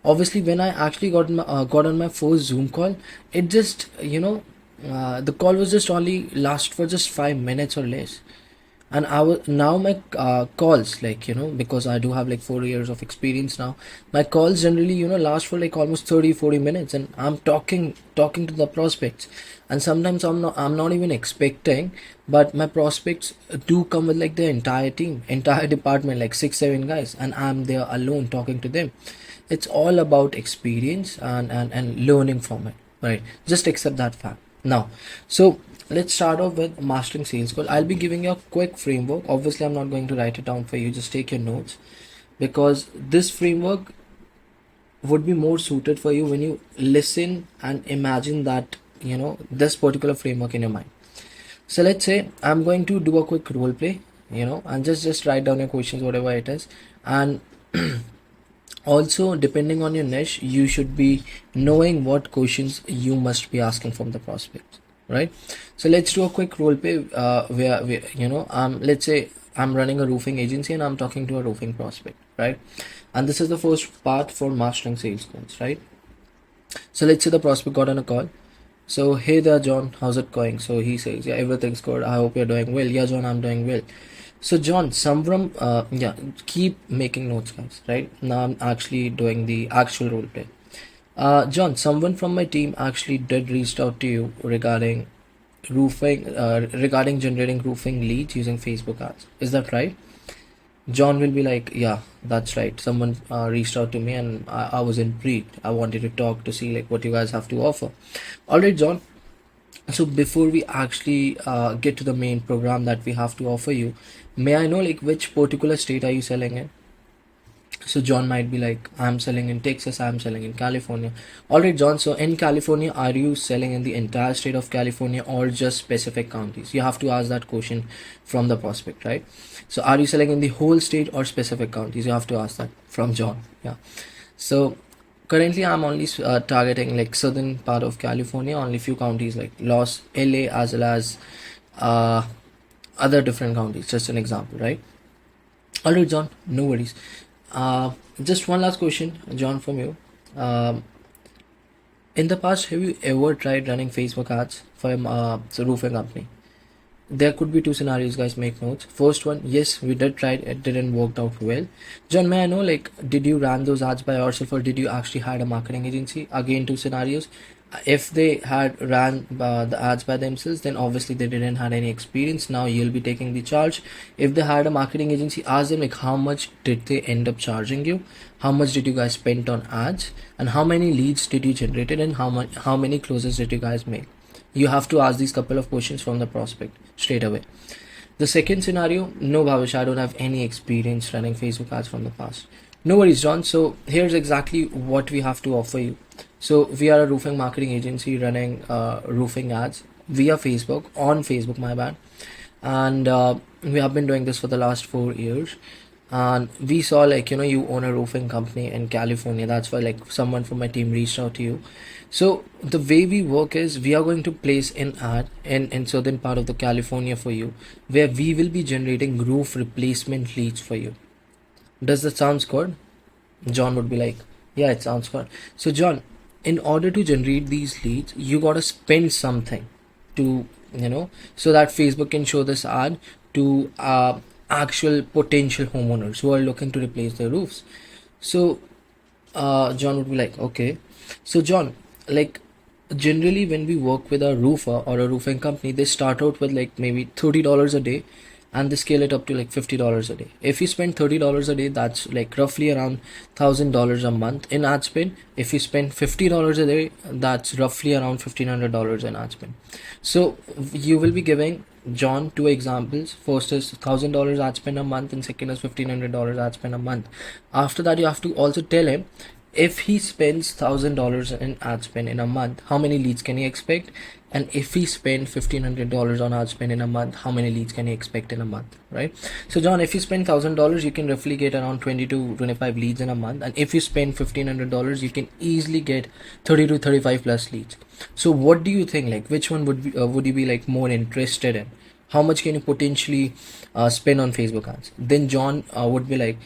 Obviously, when I actually got on my first Zoom call, it just The call was just only last for just 5 minutes or less. And I was now my calls, like, because I do have like 4 years of experience now, my calls generally last for like almost 30-40 minutes, and I'm talking to the prospects. And sometimes I'm not even expecting, but my prospects do come with like the entire team, entire department, like 6-7 guys, and I'm there alone talking to them. It's all about experience and learning from it, right? Just accept that fact now. So let's start off with mastering sales call. I'll be giving you a quick framework. Obviously, I'm not going to write it down for you. Just take your notes, because this framework would be more suited for you when you listen and imagine that this particular framework in your mind. So let's say I'm going to do a quick role play, and just write down your questions, whatever it is. And also, depending on your niche, you should be knowing what questions you must be asking from the prospect, right? So let's do a quick role play, where let's say I'm running a roofing agency and I'm talking to a roofing prospect, right? And this is the first part for mastering sales calls, right? So let's say the prospect got on a call. So, hey there, John, how's it going? So he says, yeah, everything's good. I hope you're doing well. Yeah, John, I'm doing well. So, John, yeah, keep making notes, guys, right? Now I'm actually doing the actual role play. John, someone from my team actually did reach out to you regarding generating roofing leads using Facebook ads. Is that right? John will be like, yeah, that's right. Someone reached out to me, and I was intrigued. I wanted to talk to see like what you guys have to offer. All right, John. So before we actually get to the main program that we have to offer you, may I know like which particular state are you selling in? So John might be like, I'm selling in Texas, I'm selling in California. All right, John. So in California, are you selling in the entire state of California or just specific counties? You have to ask that question from the prospect, right? So are you selling in the whole state or specific counties? You have to ask that from John. Yeah. So currently I'm only targeting like southern part of California, only few counties like LA, as well as uh, other different counties. Just an example, right? All right, John. No worries. Just one last question, John, from you. Um, in the past, have you ever tried running Facebook ads for a roofing company? There could be two scenarios, guys. Make notes. First one, yes, we did try it didn't work out well. John, may I know, like, did you run those ads by yourself or did you actually hire a marketing agency? Again, two scenarios. If they had ran the ads by themselves, then obviously they didn't had any experience. Now you'll be taking the charge. If they hired a marketing agency, ask them like how much did they end up charging you, how much did you guys spend on ads, and how many leads did you generated, and how many closes did you guys make. You have to ask these couple of questions from the prospect straight away. The second scenario, no, Bhavesh, I don't have any experience running Facebook ads from the past. No worries, John. So here's exactly what we have to offer you. So we are a roofing marketing agency running roofing ads via Facebook, on Facebook, my bad. And we have been doing this for the last 4 years. And we saw like, you own a roofing company in California. That's why like someone from my team reached out to you. So the way we work is we are going to place an ad in southern part of the California for you, where we will be generating roof replacement leads for you. Does that sounds good? John would be like, yeah, it sounds good. So John, in order to generate these leads, you gotta spend something to, so that Facebook can show this ad to actual potential homeowners who are looking to replace their roofs. So John would be like, okay. So John, like, generally when we work with a roofer or a roofing company, they start out with like maybe $30 a day, and they scale it up to like $50 a day. If you spend $30 a day, that's like roughly around $1,000 a month in ad spend. If you spend $50 a day, that's roughly around $1,500 in ad spend. So you will be giving John two examples. First is $1,000 ad spend a month, and second is $1,500 ad spend a month. After that, you have to also tell him, if he spends $1,000 in ad spend in a month, how many leads can he expect? And if he spends $1,500 on ad spend in a month, how many leads can he expect in a month, right? So John, if you spend $1,000, you can roughly get around 20 to 25 leads in a month, and if you spend $1,500, you can easily get 30 to 35 plus leads. So what do you think? Like, which one would you be like more interested in? How much can you potentially spend on Facebook ads? Then John would be like,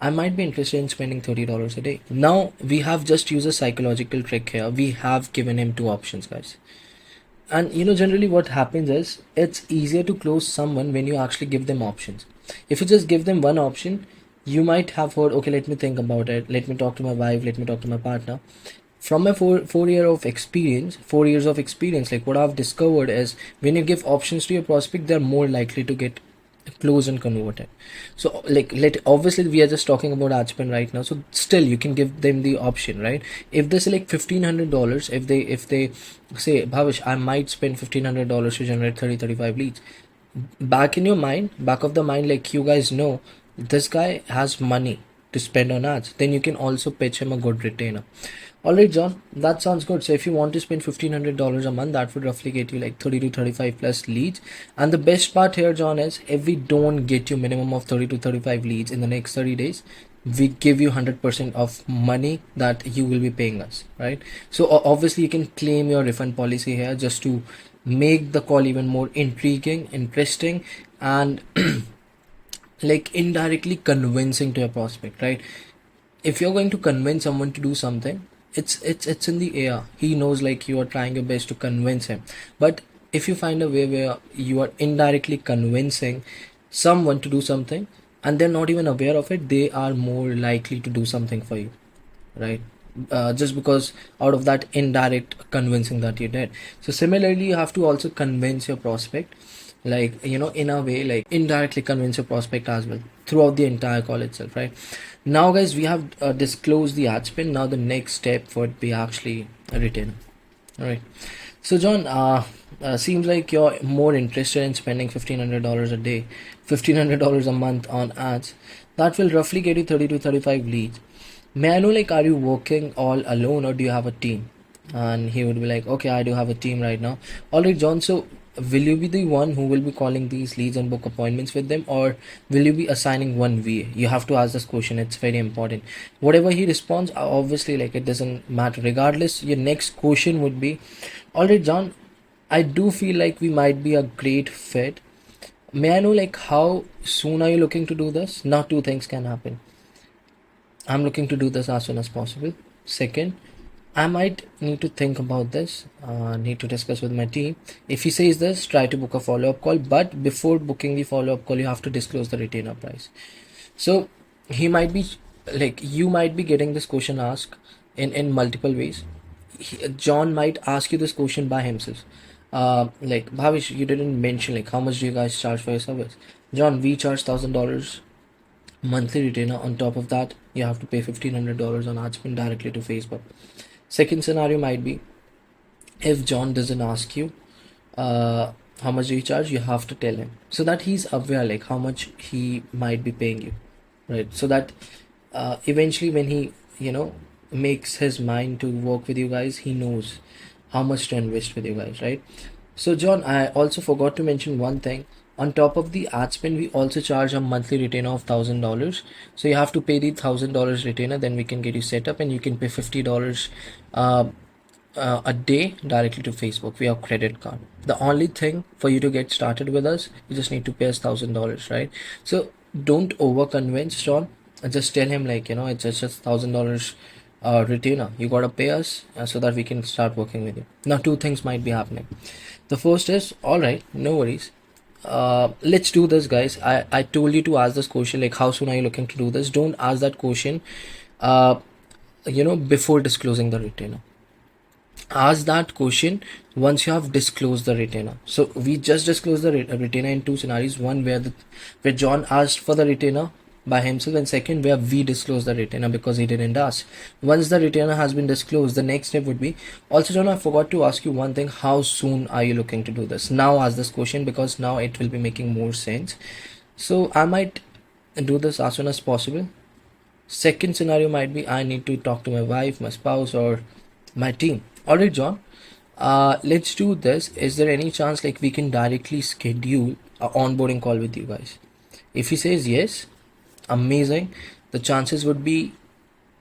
I might be interested in spending $30 a day. Now we have just used a psychological trick here. We have given him two options, guys. And generally what happens is it's easier to close someone when you actually give them options. If you just give them one option, you might have heard, okay, let me think about it, let me talk to my wife, let me talk to my partner. From my 4 years of experience, like what I've discovered is when you give options to your prospect, they're more likely to get close and converted. So like obviously we are just talking about ad spend right now, so still you can give them the option, right? If they select $1,500, if they say, Bhavesh, I might spend $1,500 to generate 35 leads, back in your mind, back of the mind, like you guys know this guy has money to spend on ads, then you can also pitch him a good retainer. Alright, John, that sounds good. So if you want to spend $1,500 a month, that would roughly get you like 30 to 35 plus leads. And the best part here, John, is if we don't get you minimum of 30 to 35 leads in the next 30 days, we give you 100% of money that you will be paying us, right? So obviously you can claim your refund policy here just to make the call even more intriguing, interesting, and like indirectly convincing to a prospect, right? If you're going to convince someone to do something, it's in the air. He knows like you are trying your best to convince him. But if you find a way where you are indirectly convincing someone to do something and they're not even aware of it, they are more likely to do something for you, right? Just because out of that indirect convincing that you did. So similarly, you have to also convince your prospect, like in a way, like indirectly convince your prospect as well throughout the entire call itself, right? Now guys, we have disclosed the ad spend. Now the next step would be actually a retainer. All right, so John, seems like you're more interested in spending $1,500 a day, $1,500 a month on ads. That will roughly get you 30 to 35 leads. May I know, like, are you working all alone or do you have a team? And he would be like, okay, I do have a team right now. All right, John, so will you be the one who will be calling these leads and book appointments with them, or will you be assigning one VA? You have to ask this question. It's very important. Whatever he responds, obviously, like, it doesn't matter. Regardless, your next question would be, all right, John, I do feel like we might be a great fit. May I know, like, how soon are you looking to do this? Now, two things can happen. I'm looking to do this as soon as possible. Second, I might need to think about this, need to discuss with my team. If he says this, try to book a follow-up call. But before booking the follow-up call, you have to disclose the retainer price. So he might be like, you might be getting this question asked in multiple ways. John might ask you this question by himself. Like, Bhavish, you didn't mention like how much do you guys charge for your service? John, we charge $1,000 monthly retainer. On top of that, you have to pay $1,500 on ad spend directly to Facebook. Second scenario might be, if John doesn't ask you how much do you charge, you have to tell him so that he's aware like how much he might be paying you, right? So that eventually when he makes his mind to work with you guys, he knows how much to invest with you guys, right? So John, I also forgot to mention one thing. On top of the ad spend, we also charge a monthly retainer of $1,000. So you have to pay the $1,000 retainer, then we can get you set up, and you can pay $50 a day directly to Facebook via credit card. The only thing for you to get started with us, you just need to pay us $1,000, right? So don't over convince John. Just tell him like it's just $1,000 retainer. You gotta pay us so that we can start working with you. Now two things might be happening. The first is, all right, no worries. Let's do this, guys. I told you to ask this question, like how soon are you looking to do this? Don't ask that question before disclosing the retainer. Ask that question once you have disclosed the retainer. So we just disclosed the retainer in two scenarios. One where John asked for the retainer by himself, and second where we disclose the retainer because he didn't ask. Once the retainer has been disclosed, the next step would be, also John, I forgot to ask you one thing. How soon are you looking to do this? Now ask this question because now it will be making more sense. So I might do this as soon as possible. Second scenario might be, I need to talk to my wife, my spouse, or my team. Alright, John, let's do this. Is there any chance like we can directly schedule an onboarding call with you guys? If he says yes, amazing. The chances would be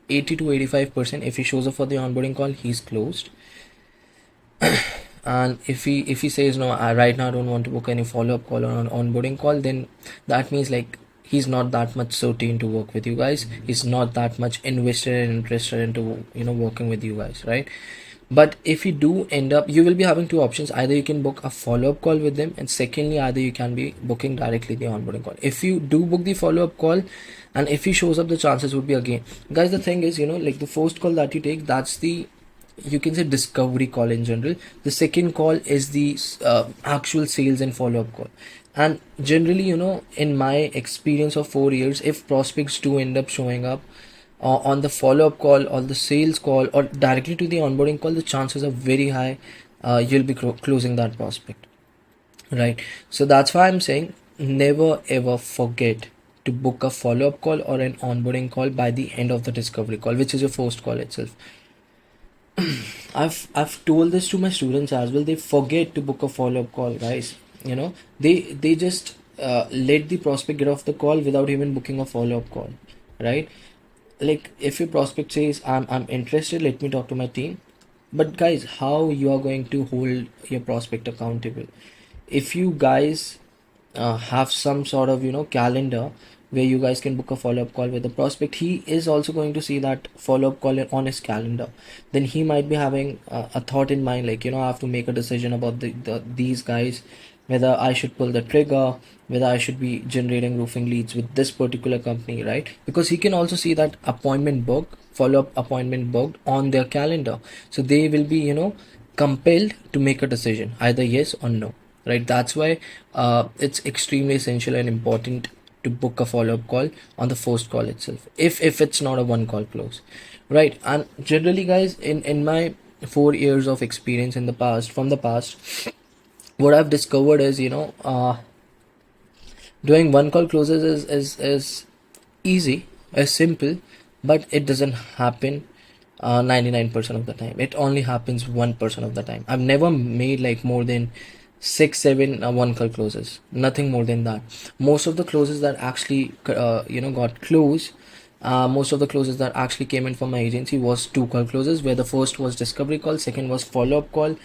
80 to 85%. If he shows up for the onboarding call, he's closed. And if he says no, right now I don't want to book any follow-up call or an onboarding call, then that means like he's not that much so keen to work with you guys. He's not that much invested and interested into working with you guys, right? But if you do end up, you will be having two options. Either you can book a follow-up call with them, and secondly, either you can be booking directly the onboarding call. If you do book the follow-up call, and if he shows up, the chances would be again, guys, the thing is, like the first call that you take, that's the, you can say, discovery call in general. The second call is the actual sales and follow-up call. And generally, in my experience of 4 years, if prospects do end up showing up on the follow-up call or the sales call or directly to the onboarding call, the chances are very high you'll be closing that prospect, right? So that's why I'm saying never ever forget to book a follow-up call or an onboarding call by the end of the discovery call, which is your first call itself. I've told this to my students as well. They forget to book a follow-up call, guys. They just let the prospect get off the call without even booking a follow-up call, right? Like if your prospect says, I'm interested, let me talk to my team. But guys, how you are going to hold your prospect accountable? If you guys have some sort of calendar where you guys can book a follow-up call with the prospect, he is also going to see that follow-up call on his calendar. Then he might be having a thought in mind, like, I have to make a decision about these guys, whether I should pull the trigger, whether I should be generating roofing leads with this particular company, right? Because he can also see that follow-up appointment booked on their calendar. So they will be, compelled to make a decision, either yes or no, right? That's why it's extremely essential and important to book a follow-up call on the first call itself, if it's not a one call close, right? And generally, guys, in my 4 years of experience from the past, what I've discovered is, doing one call closes is easy, is simple, but it doesn't happen 99% of the time. It only happens 1% of the time. I've never made like more than 6-7 one call closes, nothing more than that. Most of the closes that actually got closed, most of the closes that actually came in from my agency was 2 call closes, where the first was discovery call, second was follow-up call.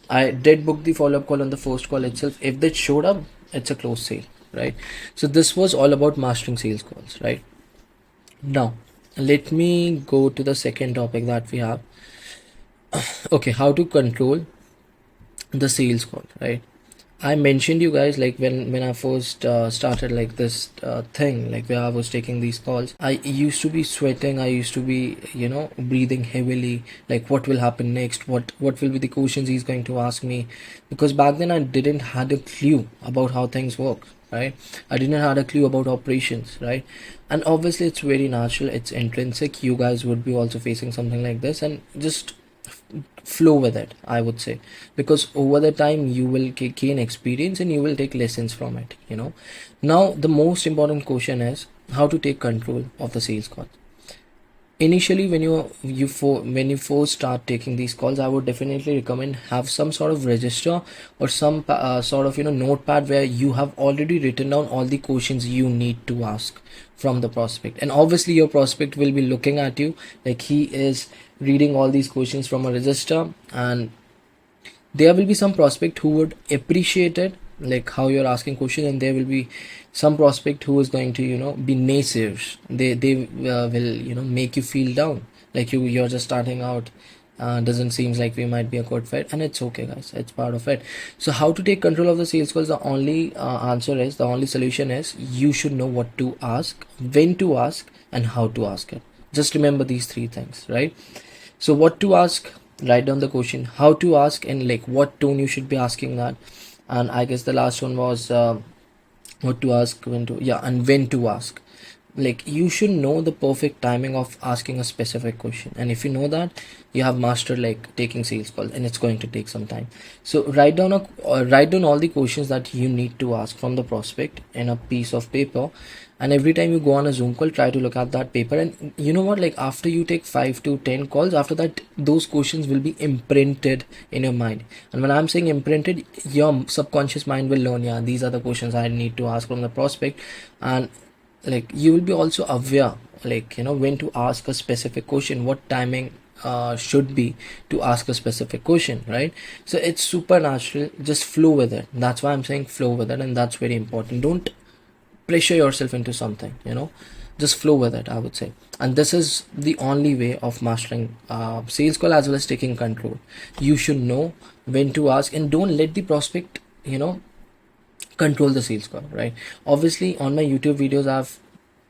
I did book the follow-up call on the first call itself. If that showed up, it's a closed sale, right? So this was all about mastering sales calls, right? Now let me go to the second topic that we have. Okay, how to control the sales call, right? I mentioned you guys, like when I first started like this thing, like where I was taking these calls, I used to be sweating, I used to be breathing heavily, like what will happen next, what will be the questions he's going to ask me, because back then I didn't had a clue about how things work, right? I didn't had a clue about operations, right? And obviously it's very natural, it's intrinsic. You guys would be also facing something like this, and just flow with it, I would say, because over the time you will gain experience and you will take lessons from it. Now the most important question is how to take control of the sales call. Initially, when you first start taking these calls, I would definitely recommend have some sort of register or some sort of notepad where you have already written down all the questions you need to ask from the prospect. And obviously your prospect will be looking at you, like he is reading all these questions from a register, and there will be some prospect who would appreciate it, like how you're asking questions, and there will be some prospect who is going to be naysayers. They will make you feel down, like you're just starting out, doesn't seem like we might be a good fit, and it's okay, guys, it's part of it. So how to take control of the sales calls? The only solution is you should know what to ask, when to ask, and how to ask it. Just remember these 3 things, right? So what to ask, write down the question, how to ask, and like what tone you should be asking that. And I guess the last one was what to ask, and when to ask. Like you should know the perfect timing of asking a specific question, and if you know that, you have mastered like taking sales calls, and it's going to take some time. So write down all the questions that you need to ask from the prospect in a piece of paper, and every time you go on a Zoom call, try to look at that paper. And you know what, like after you take 5 to 10 calls, after that those questions will be imprinted in your mind. And when I'm saying imprinted, your subconscious mind will learn, these are the questions I need to ask from the prospect. And like you will be also aware, like when to ask a specific question, what timing should be to ask a specific question, right? So it's supernatural, just flow with it. That's why I'm saying flow with it, and that's very important. Don't pressure yourself into something. just flow with it, I would say. And this is the only way of mastering sales call as well as taking control. You should know when to ask, and don't let the prospect, control the sales call, right? Obviously on my YouTube videos I've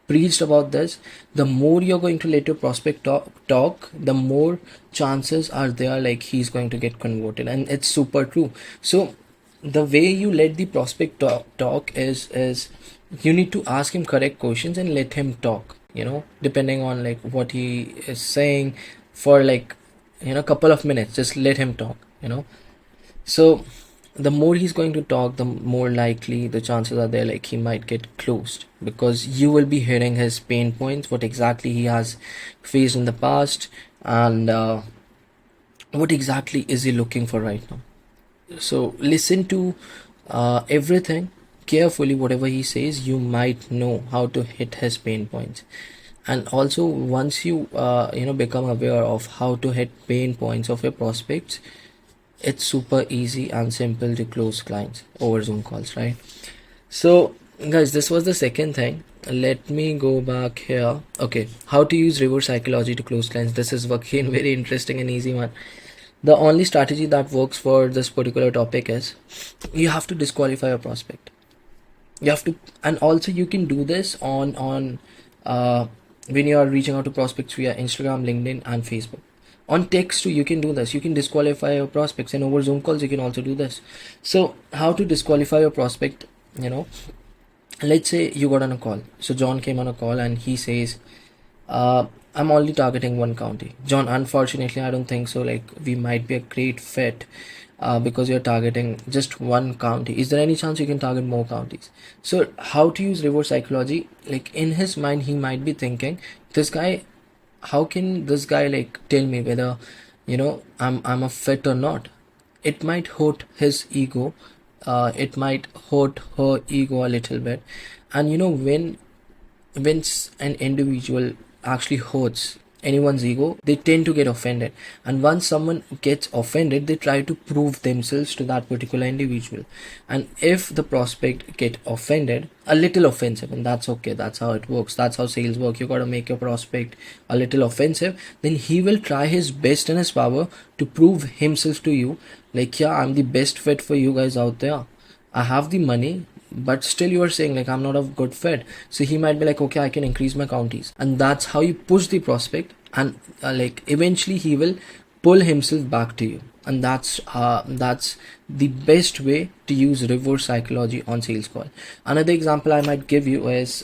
preached about this. The more you're going to let your prospect talk, the more chances are there like he's going to get converted, and it's super true. So the way you let the prospect talk is you need to ask him correct questions and let him talk, depending on like what he is saying, for like a couple of minutes, just let him talk. So the more he's going to talk, the more likely the chances are there like he might get closed, because you will be hearing his pain points, what exactly he has faced in the past, and what exactly is he looking for right now. So listen to everything carefully. Whatever he says, you might know how to hit his pain points. And also once you become aware of how to hit pain points of your prospects, it's super easy and simple to close clients over Zoom calls, right? So guys, this was the second thing. Let me go back here. Okay, how to use reverse psychology to close clients. This is again very interesting and easy one. The only strategy that works for this particular topic is you have to disqualify a prospect. You have to, and also you can do this on when you are reaching out to prospects via Instagram, LinkedIn, and Facebook. On text too, you can do this. You can disqualify your prospects, and over Zoom calls you can also do this. So how to disqualify your prospect? Let's say you got on a call. So John came on a call and he says, I'm only targeting one county. John, unfortunately I don't think so, like we might be a great fit because you're targeting just one county. Is there any chance you can target more counties? So how to use reverse psychology? Like in his mind he might be thinking, this guy, how can this guy like tell me whether I'm a fit or not? It might hurt his ego, it might hurt her ego a little bit. And when an individual actually hurts anyone's ego, they tend to get offended, and once someone gets offended, they try to prove themselves to that particular individual. And if the prospect get offended, a little offensive, and that's okay, that's how it works, that's how sales work, you got to make your prospect a little offensive, then he will try his best in his power to prove himself to you, like, yeah, I'm the best fit for you guys out there, I have the money, but still you are saying like I'm not a good fit. So he might be like, okay, I can increase my counties, and that's how you push the prospect, and like eventually he will pull himself back to you. And that's the best way to use reverse psychology on sales call. Another example I might give you is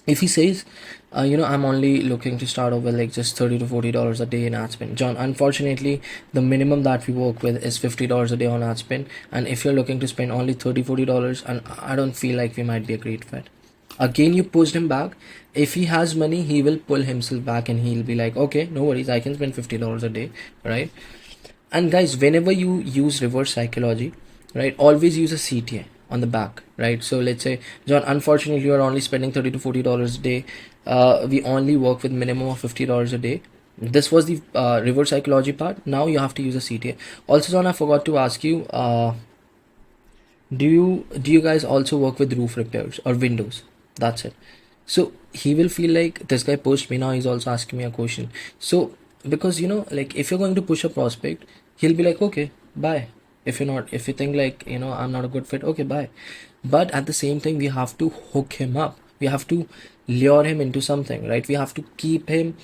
if he says, I'm only looking to start off with like just $30 to $40 a day in ad spend. John, unfortunately, the minimum that we work with is $50 a day on ad spend. And if you're looking to spend only $30, $40, and I don't feel like we might be a great fit. Again, you pushed him back. If he has money, he will pull himself back and he'll be like, okay, no worries, I can spend $50 a day, right? And guys, whenever you use reverse psychology, right, always use a CTA on the back, right? So let's say, John, unfortunately you are only spending $30 to $40 a day, we only work with minimum of $50 a day. This was the reverse psychology part. Now you have to use a CTA. Also, John, I forgot to ask you, do you guys also work with roof repairs or windows? That's it. So he will feel like this guy pushed me, now he's also asking me a question. So because like if you're going to push a prospect, he'll be like, okay, bye. If you think like I'm not a good fit, okay, bye. But at the same time, we have to hook him up, we have to lure him into something, right? We have to keep him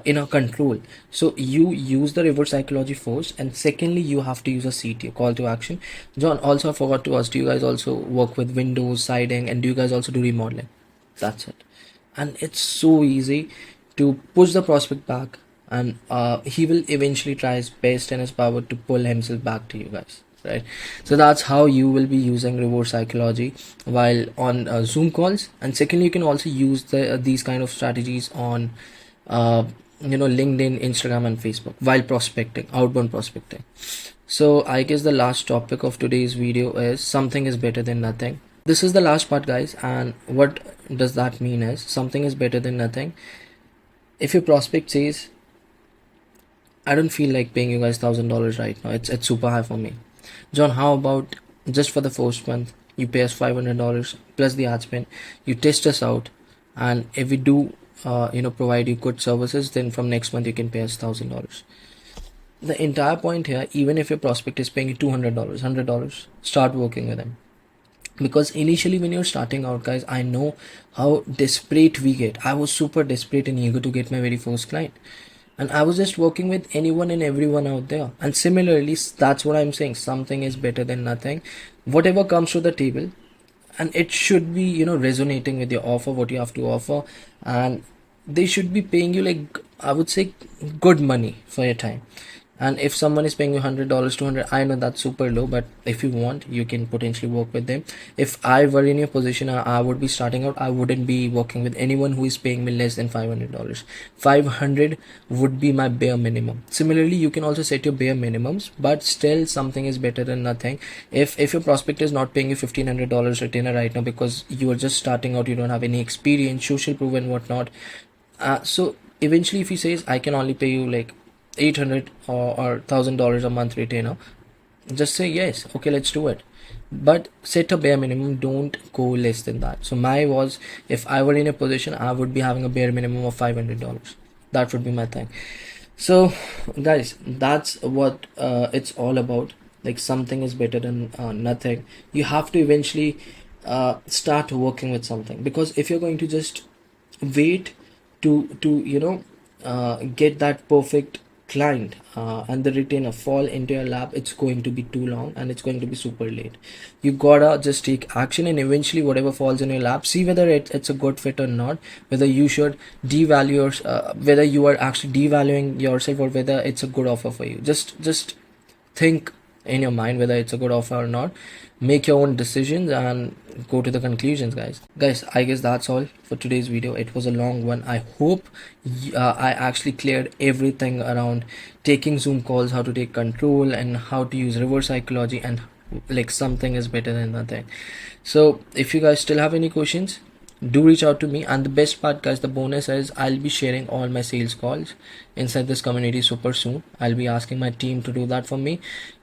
in our control. So you use the reverse psychology first, and secondly you have to use a CTA, call to action. John, also I forgot to ask, do you guys also work with windows, siding, and do you guys also do remodeling? That's it. And it's so easy to push the prospect back, and he will eventually try his best in his power to pull himself back to you guys, right? So that's how you will be using reverse psychology while on Zoom calls. And secondly, you can also use these kind of strategies on LinkedIn, Instagram, and Facebook while prospecting, outbound prospecting. So I guess the last topic of today's video is something is better than nothing. This is the last part, guys, and what does that mean is something is better than nothing. If your prospect says, I don't feel like paying you guys $1,000 right now, it's super high for me. John, how about just for the first month you pay us $500 plus the ad spend, you test us out, and if we do provide you good services, then from next month you can pay us $1,000. The entire point here, even if your prospect is paying you $200, $100, start working with them. Because initially when you're starting out, guys, I know how desperate we get. I was super desperate and eager to get my very first client, and I was just working with anyone and everyone out there. And similarly, that's what I'm saying, something is better than nothing. Whatever comes to the table, and it should be resonating with your offer, what you have to offer, and they should be paying you, like, I would say, good money for your time. And if someone is paying you $100, $200, I know that's super low, but if you want, you can potentially work with them. If I were in your position, I would be starting out, I wouldn't be working with anyone who is paying me less than $500. 500 would be my bare minimum. Similarly, you can also set your bare minimums, but still something is better than nothing. If your prospect is not paying you $1,500 retainer right now because you are just starting out, you don't have any experience, social proof and whatnot, so eventually if he says I can only pay you like $800 or $1,000 a month retainer, just say yes, okay, let's do it. But set a bare minimum, don't go less than that. So my was, if I were in a position, I would be having a bare minimum of $500. That would be my thing. So guys, that's what it's all about. Like, something is better than nothing. You have to eventually start working with something, because if you're going to just wait to get that perfect client and the retainer fall into your lap, it's going to be too long and it's going to be super late. You gotta just take action, and eventually whatever falls in your lap, see whether it's a good fit or not, whether you should devalue whether you are actually devaluing yourself, or whether it's a good offer for you. Just think in your mind whether it's a good offer or not. Make your own decisions and go to the conclusions, guys. I guess that's all for today's video. It was a long one. I hope I actually cleared everything around taking Zoom calls, how to take control, and how to use reverse psychology, and like, something is better than nothing. So if you guys still have any questions, do reach out to me. And the best part, guys, the bonus is I'll be sharing all my sales calls inside this community super soon. I'll be asking my team to do that for me,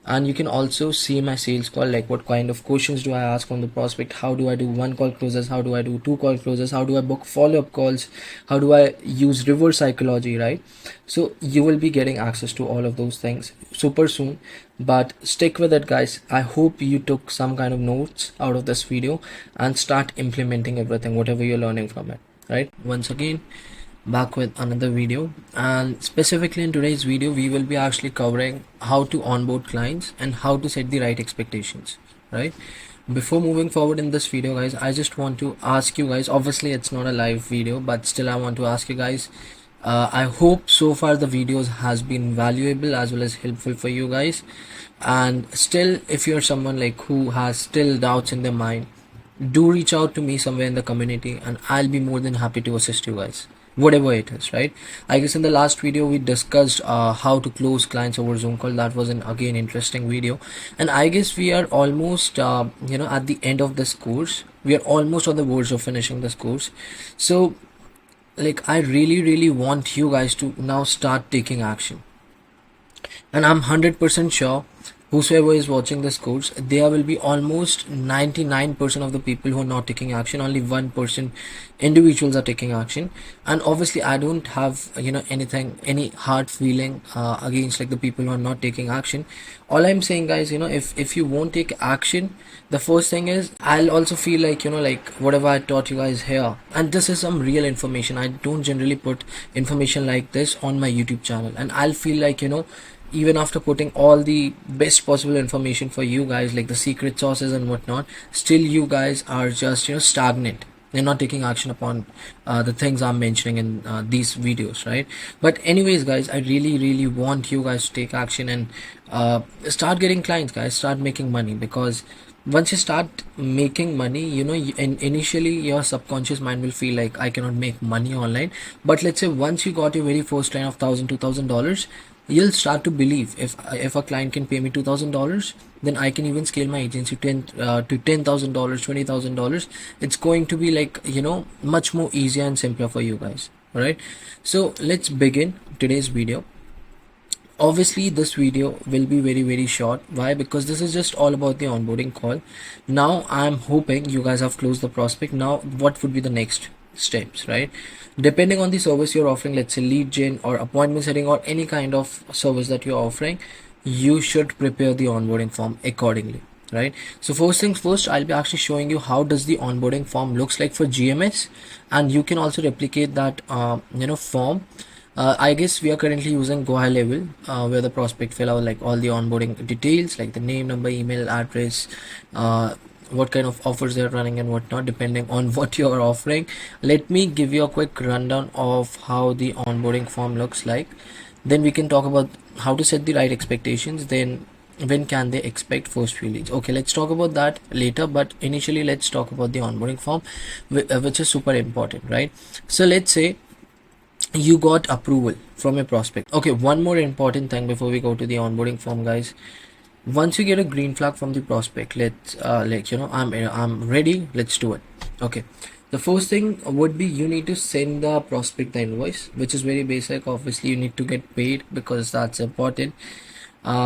and you can also see my sales call, like what kind of questions do I ask from the prospect, how do I do 1 call closes, how do I do 2 call closes, how do I book follow-up calls, how do I use reverse psychology, right? So you will be getting access to all of those things super soon. But stick with it, guys. I hope you took some kind of notes out of this video and start implementing everything, whatever you're learning from it, right? Once again, back with another video, and specifically in today's video we will be actually covering how to onboard clients and how to set the right expectations, right? Before moving forward in this video, guys, I just want to ask you guys, obviously it's not a live video, but still I want to ask you guys, I hope so far the videos has been valuable as well as helpful for you guys. And still, if you're someone like who has still doubts in their mind, do reach out to me somewhere in the community and I'll be more than happy to assist you guys, whatever it is, right? I guess in the last video we discussed how to close clients over Zoom call. That was an again interesting video, and I guess we are almost at the end of this course. We are almost on the verge of finishing this course. So like, I really want you guys to now start taking action, and I'm 100% sure whosoever is watching this course, there will be almost 99% of the people who are not taking action. Only 1% individuals are taking action. And obviously I don't have any hard feeling against like the people who are not taking action. All I'm saying, guys, if you won't take action, the first thing is I'll also feel like like whatever I taught you guys here, and this is some real information. I don't generally put information like this on my YouTube channel, and I'll feel like even after putting all the best possible information for you guys, like the secret sauces and whatnot, still you guys are just stagnant. They're not taking action upon the things I'm mentioning in these videos, right? But anyways, guys, I really want you guys to take action and start getting clients, guys. Start making money, because once you start making money, initially your subconscious mind will feel like I cannot make money online. But let's say once you got your very first client of $1,000-$2,000, you'll start to believe, if a client can pay me $2,000, then I can even scale my agency to $10,000, $20,000. It's going to be like much more easier and simpler for you guys. All right, so let's begin today's video. Obviously this video will be very short. Why? Because this is just all about the onboarding call. Now I'm hoping you guys have closed the prospect. Now what would be the next? steps, right? Depending on the service you're offering, let's say lead gen or appointment setting or any kind of service that you're offering, you should prepare the onboarding form accordingly, right? So first things first, I'll be actually showing you how does the onboarding form looks like for GMS, and you can also replicate that form. I guess we are currently using Go High Level, where the prospect fill out like all the onboarding details, like the name, number, email, address, what kind of offers they're running and whatnot, depending on what you're offering. Let me give you a quick rundown of how the onboarding form looks like. Then we can talk about how to set the right expectations. Then when can they expect first few leads? Okay, let's talk about that later, but initially let's talk about the onboarding form, which is super important, right? So let's say you got approval from a prospect. Okay, one more important thing before we go to the onboarding form, guys. Once you get a green flag from the prospect, let's I'm ready, let's do it. Okay, the first thing would be you need to send the prospect the invoice, which is very basic. Obviously you need to get paid because that's important.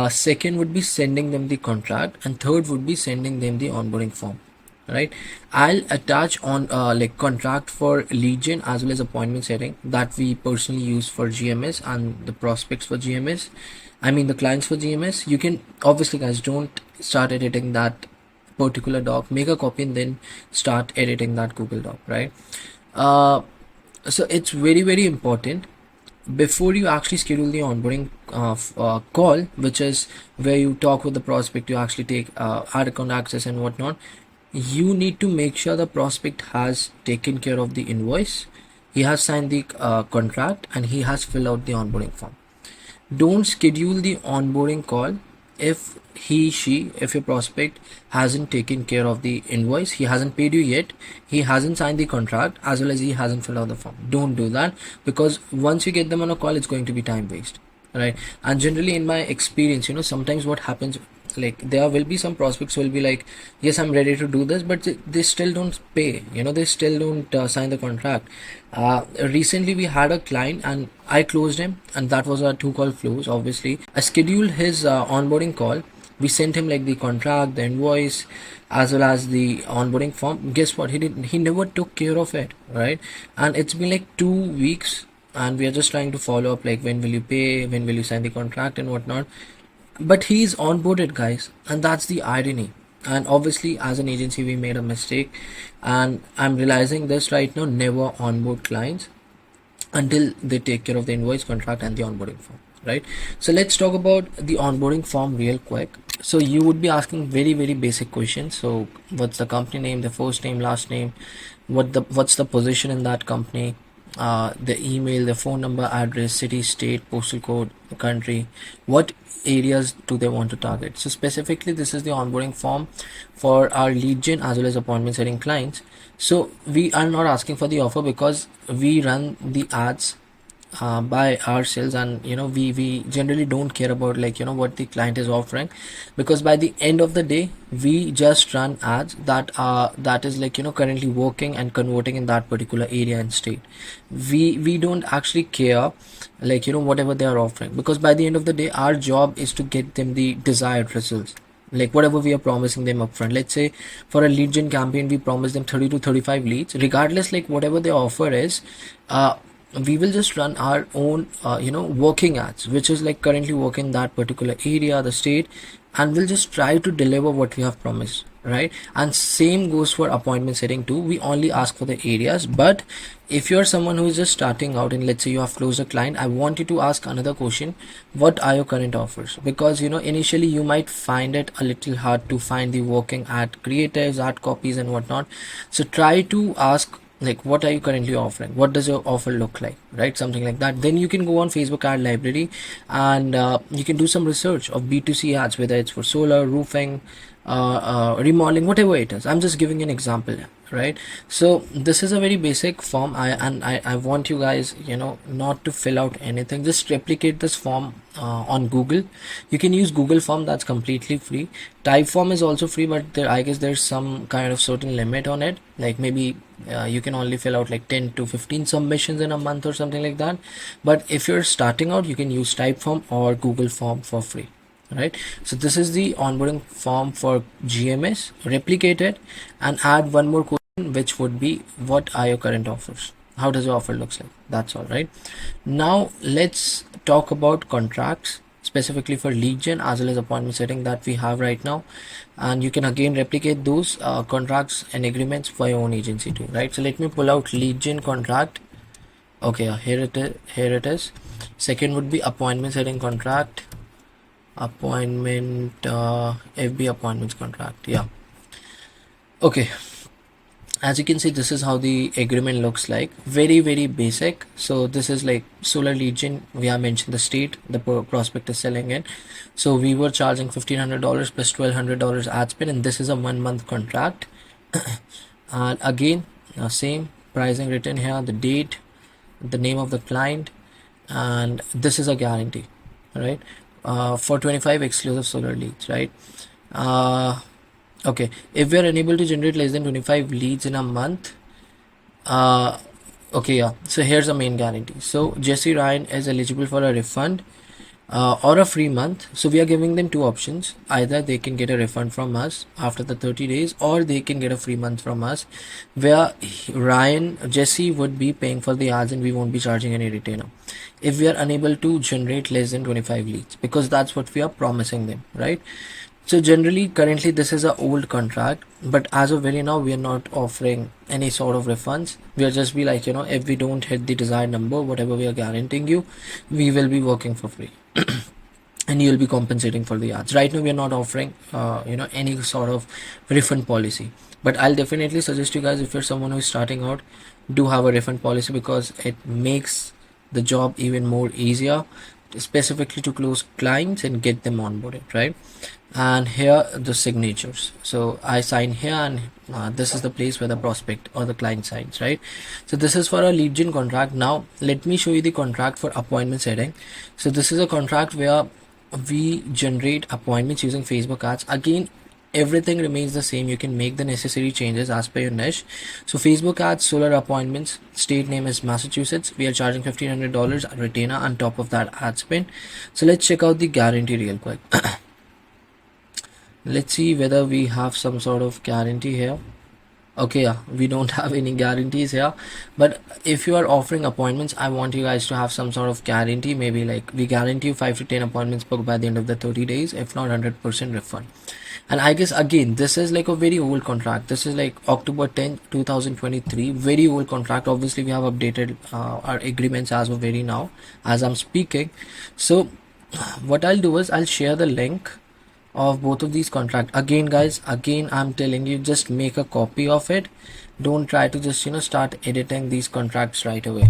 Second would be sending them the contract, and third would be sending them the onboarding form, right? I'll attach on contract for lead gen as well as appointment setting that we personally use for GMS, and the prospects for GMS, I mean the clients for GMS. You can obviously, guys, don't start editing that particular doc, make a copy and then start editing that Google Doc, right? So it's very, very important before you actually schedule the onboarding call, which is where you talk with the prospect, you actually take ad account access and whatnot. You need to make sure the prospect has taken care of the invoice, he has signed the contract, and he has filled out the onboarding form. Don't schedule the onboarding call if if your prospect hasn't taken care of the invoice, he hasn't paid you yet, he hasn't signed the contract, as well as he hasn't filled out the form. Don't do that, because once you get them on a call, it's going to be time waste, right? And generally in my experience, sometimes what happens, like there will be some prospects who will be like, yes, I'm ready to do this, but they still don't pay, they still don't sign the contract. Recently we had a client and I closed him, and that was a 2-call close. Obviously I scheduled his onboarding call, we sent him like the contract, the invoice, as well as the onboarding form. Guess what, he never took care of it, right? And it's been like 2 weeks and we are just trying to follow up, like when will you pay, when will you sign the contract and whatnot. But he's onboarded, guys, and that's the irony. And obviously as an agency we made a mistake, and I'm realizing this right now: never onboard clients until they take care of the invoice, contract, and the onboarding form, right? So let's talk about the onboarding form real quick. So you would be asking very, very basic questions. So what's the company name, the first name, last name, what's the position in that company, the email, the phone number, address, city, state, postal code, the country, what areas do they want to target. So specifically this is the onboarding form for our lead gen as well as appointment setting clients. So we are not asking for the offer because we run the ads by ourselves, and we generally don't care about what the client is offering, because by the end of the day we just run ads that is currently working and converting in that particular area and state. We don't actually care whatever they are offering, because by the end of the day our job is to get them the desired results, like whatever we are promising them upfront. Let's say for a lead gen campaign we promise them 30 to 35 leads, regardless whatever their offer is. We will just run our own working ads, which is currently working in that particular area, the state, and we'll just try to deliver what we have promised, right? And same goes for appointment setting too. We only ask for the areas. But if you're someone who is just starting out and let's say you have closed a client, I want you to ask another question: what are your current offers? Because initially you might find it a little hard to find the working ad creatives, ad copies and whatnot. So try to ask, what are you currently offering, what does your offer look like, right? Something like that. Then you can go on Facebook ad library and you can do some research of B2C ads, whether it's for solar, roofing, remodeling, whatever it is. I'm just giving an example, right? So this is a very basic form. I want you guys not to fill out anything, just replicate this form on Google. You can use Google form, that's completely free. Typeform is also free, but I guess there's some kind of certain limit on it, maybe you can only fill out 10 to 15 submissions in a month or something like that. But if you're starting out, you can use Typeform or Google form for free, right? So this is the onboarding form for GMS. Replicate it and add one more question, one, which would be what are your current offers? How does your offer looks like? That's all, right? Now let's talk about contracts specifically for lead gen as well as appointment setting that we have right now, and you can again replicate those contracts and agreements for your own agency too, right? So let me pull out lead gen contract. Okay, here it is. Second would be appointment setting contract, appointment FB appointments contract. Yeah, okay. As you can see, this is how the agreement looks like. Very basic. So this is like solar lead gen. We have mentioned the state the prospect is selling in. So we were charging $1,500 plus $1,200 ad spend, and this is a 1 month contract. And again, same pricing written here, the date, the name of the client, and this is a guarantee, right? For 25 exclusive solar leads, right? Okay, if we are unable to generate less than 25 leads in a month, okay, yeah, so here's the main guarantee. So Jesse Ryan is eligible for a refund or a free month. So we are giving them two options. Either they can get a refund from us after the 30 days, or they can get a free month from us, where Jesse would be paying for the ads and we won't be charging any retainer if we are unable to generate less than 25 leads, because that's what we are promising them, right? So generally, currently this is an old contract, but as of very now, we are not offering any sort of refunds. We are just be like, if we don't hit the desired number, whatever we are guaranteeing you, we will be working for free. And you'll be compensating for the ads. Right now, we are not offering, any sort of refund policy. But I'll definitely suggest you guys, if you're someone who's starting out, do have a refund policy, because it makes the job even more easier, specifically to close clients and get them onboarded, right? And here the signatures. So I sign here, and this is the place where the prospect or the client signs, right? So this is for a lead gen contract. Now let me show you the contract for appointment setting. So this is a contract where we generate appointments using Facebook ads. Again, everything remains the same. You can make the necessary changes as per your niche. So Facebook ads, solar appointments, state name is Massachusetts. We are charging $1,500 retainer on top of that ad spend. So let's check out the guarantee real quick. Let's see whether we have some sort of guarantee here. Okay, yeah, we don't have any guarantees here, but if you are offering appointments, I want you guys to have some sort of guarantee. Maybe like we guarantee you 5 to 10 appointments booked by the end of the 30 days, if not 100% refund. And I guess again, this is like a very old contract. This is like October 10th 2023, very old contract. Obviously we have updated our agreements as of very now as I'm speaking. So what I'll do is I'll share the link of both of these contracts. Again guys, I'm telling you, just make a copy of it. Don't try to just start editing these contracts right away.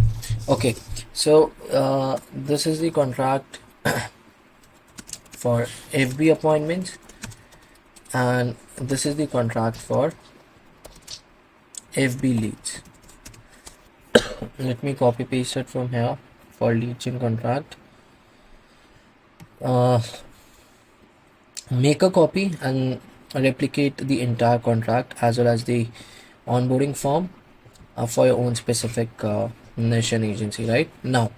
Okay, so this is the contract for FB appointments, and this is the contract for FB leads. Let me copy paste it from here for lead gen contract. Make a copy and replicate the entire contract as well as the onboarding form for your own specific niche and agency. Right now,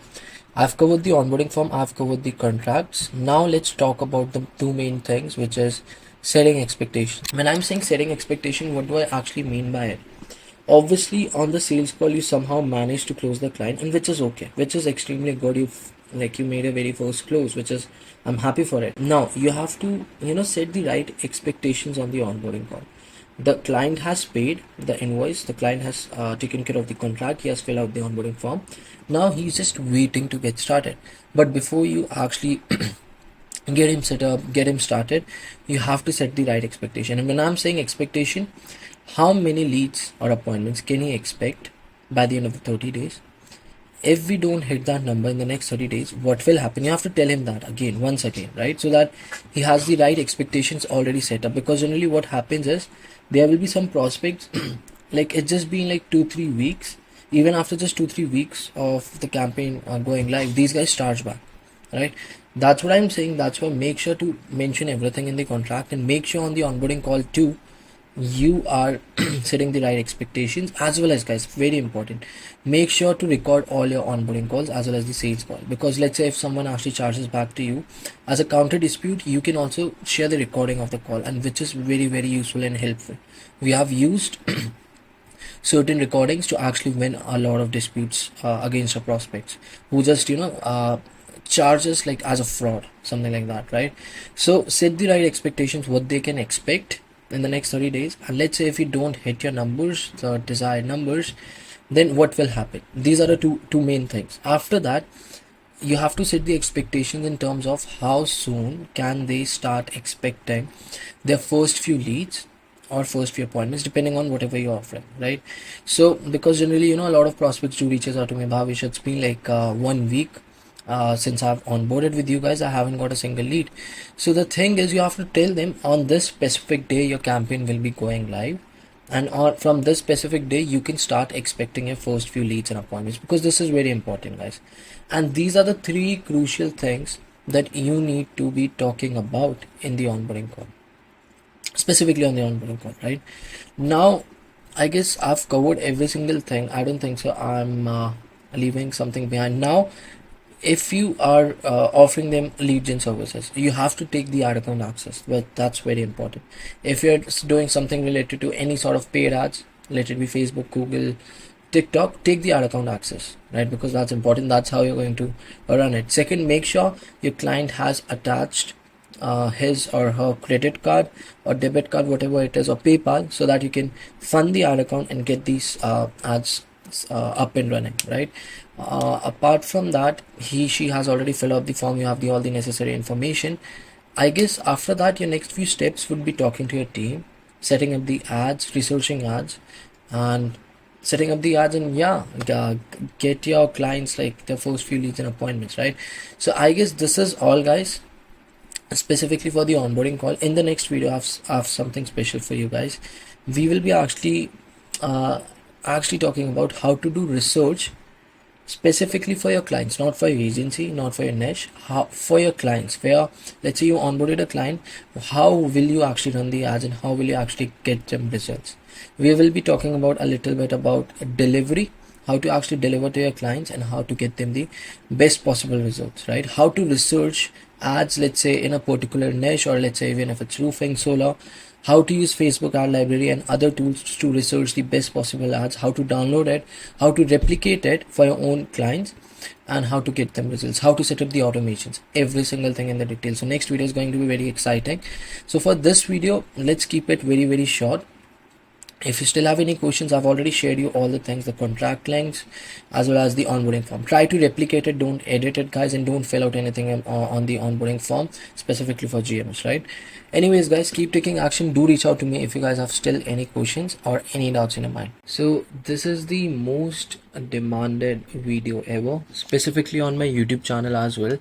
I've covered the onboarding form, I've covered the contracts. Now let's talk about the two main things, which is setting expectations. When I'm saying setting expectation, what do I actually mean by it? Obviously, on the sales call, you somehow managed to close the client, and which is okay, which is extremely good. You made a very first close, which is, I'm happy for it. Now you have to set the right expectations on the onboarding call. The client has paid the invoice, the client has taken care of the contract, he has filled out the onboarding form. Now he's just waiting to get started. But before you actually get him set up, get him started, you have to set the right expectation. And when I'm saying expectation, how many leads or appointments can he expect by the end of the 30 days? If we don't hit that number in the next 30 days, what will happen? You have to tell him that once again, right? So that he has the right expectations already set up. Because generally what happens is, there will be some prospects, like it's just been like 2-3 weeks. Even after just 2-3 weeks of the campaign going live, these guys charge back, right? That's what I'm saying. That's why make sure to mention everything in the contract, and make sure on the onboarding call too, you are setting the right expectations. As well as, guys, very important, make sure to record all your onboarding calls as well as the sales call. Because let's say if someone actually charges back to you as a counter dispute, you can also share the recording of the call, and which is very useful and helpful. We have used certain recordings to actually win a lot of disputes against our prospects who just charge us like as a fraud, something like that, right? So set the right expectations, what they can expect in the next 30 days. And let's say if you don't hit your numbers, the desired numbers, then what will happen? These are the two main things. After that, you have to set the expectations in terms of how soon can they start expecting their first few leads or first few appointments, depending on whatever you're offering, right? So because generally, a lot of prospects do reaches out to me, Bhavesh, it's been like 1 week since I've onboarded with you guys, I haven't got a single lead. So the thing is, you have to tell them on this specific day your campaign will be going live, and from this specific day you can start expecting your first few leads and appointments, because this is very important, guys. And these are the 3 crucial things that you need to be talking about in the onboarding call, specifically on the onboarding call, right? Now I guess I've covered every single thing. I don't think so I'm leaving something behind. Now if you are offering them lead gen services, you have to take the ad account access, but that's very important. If you're doing something related to any sort of paid ads, let it be Facebook, Google, TikTok, take the ad account access, right? Because that's important. That's how you're going to run it. Second, make sure your client has attached his or her credit card or debit card, whatever it is, or PayPal, so that you can fund the ad account and get these ads up and running, right? Apart from that, she has already filled out the form. You have all the necessary information. I guess after that, your next few steps would be talking to your team, setting up the ads, researching ads, and setting up the ads, and get your clients like their first few leads and appointments, right? So I guess this is all, guys, specifically for the onboarding call. In the next video, I have something special for you guys. We will be actually talking about how to do research specifically for your clients, not for your agency, not for your niche, how for your clients. Where, let's say you onboarded a client, how will you actually run the ads and how will you actually get them results? We will be talking about a little bit about delivery, how to actually deliver to your clients and how to get them the best possible results, right? How to research ads, let's say in a particular niche, or let's say even if it's roofing, solar, how to use Facebook ad library and other tools to research the best possible ads, how to download it, how to replicate it for your own clients, and how to get them results, how to set up the automations, every single thing in the detail. So next video is going to be very exciting. So for this video, let's keep it very, very short. If you still have any questions, I've already shared you all the things, the contract links as well as the onboarding form. Try to replicate it, don't edit it, guys, and don't fill out anything on the onboarding form specifically for GMS, right? Anyways, guys, keep taking action. Do reach out to me if you guys have still any questions or any doubts in your mind. So this is the most demanded video ever, specifically on my YouTube channel as well.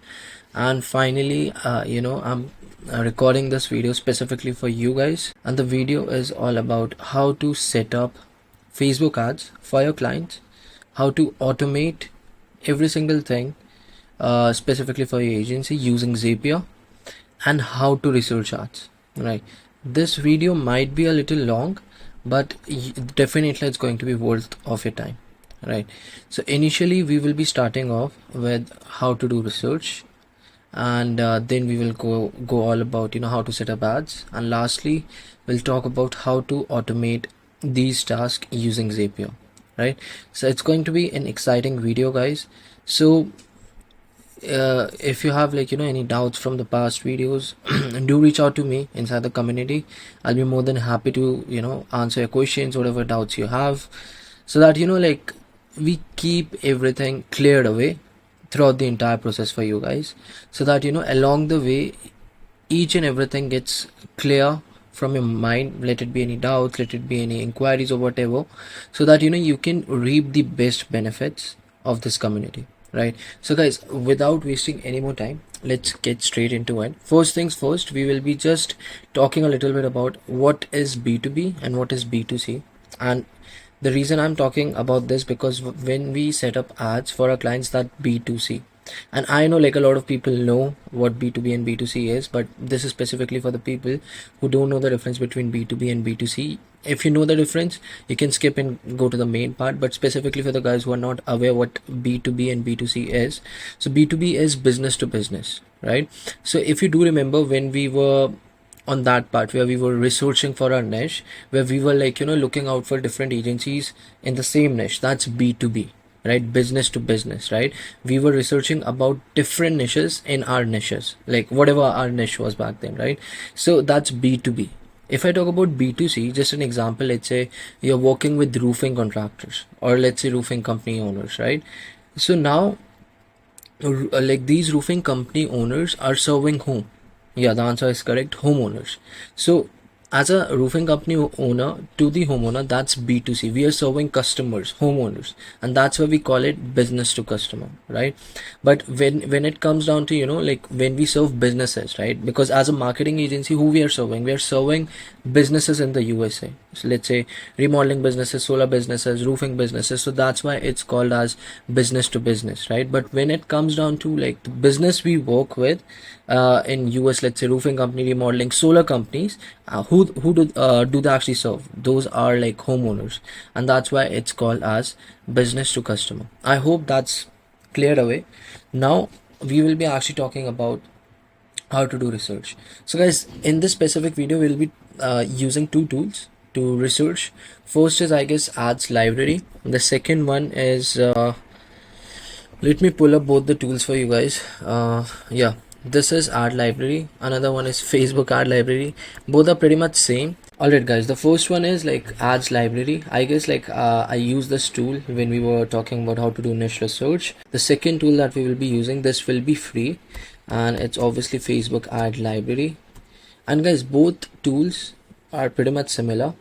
And finally, I'm recording this video specifically for you guys, and the video is all about how to set up Facebook ads for your clients, how to automate every single thing specifically for your agency using Zapier, and how to research ads, right? This video might be a little long, but definitely it's going to be worth of your time, right? So initially we will be starting off with how to do research, and then we will go all about how to set up ads, and lastly we'll talk about how to automate these tasks using Zapier, right? So it's going to be an exciting video, guys. So if you have any doubts from the past videos, do reach out to me inside the community. I'll be more than happy to answer your questions, whatever doubts you have, so that we keep everything cleared away throughout the entire process for you guys, so that along the way each and everything gets clear from your mind, let it be any doubts, let it be any inquiries or whatever, so that you can reap the best benefits of this community, right? So guys, without wasting any more time, let's get straight into it. First things first, we will be just talking a little bit about what is B2B and what is B2C. And the reason I'm talking about this, because when we set up ads for our clients, that B2C, and I know a lot of people know what B2B and B2C is, but this is specifically for the people who don't know the difference between B2B and B2C. If you know the difference, you can skip and go to the main part, but specifically for the guys who are not aware what B2B and B2C is. So B2B is business to business, right? So if you do remember, when we were on that part where we were researching for our niche, where we were like, looking out for different agencies in the same niche. That's B2B, right? Business to business, right? We were researching about different niches in our niches, like whatever our niche was back then, right? So that's B2B. If I talk about B2C, just an example, let's say you're working with roofing contractors, or let's say roofing company owners, right? So now, like, these roofing company owners are serving whom? Yeah, the answer is correct, homeowners. So as a roofing company owner to the homeowner, that's B2C. We are serving customers, homeowners, and that's why we call it business to customer, right? But when it comes down to, like, when we serve businesses, right? Because as a marketing agency, who we are serving? We are serving businesses in the USA. So let's say remodeling businesses, solar businesses, roofing businesses. So that's why it's called as business to business, right? But when it comes down to like the business we work with in US, let's say roofing company, remodeling, solar companies, who do they actually serve? Those are like homeowners, and that's why it's called as business to customer. I hope that's cleared away. Now we will be actually talking about how to do research. So guys, in this specific video we'll be using two tools to research. First is, I guess, ads library. The second one is let me pull up both the tools for you guys. Yeah, this is ad library, another one is Facebook ad library. Both are pretty much same. Alright guys, the first one is like ads library. I guess like I used this tool when we were talking about how to do niche research. The second tool that we will be using, this will be free, and it's obviously Facebook ad library. And guys, both tools are pretty much similar,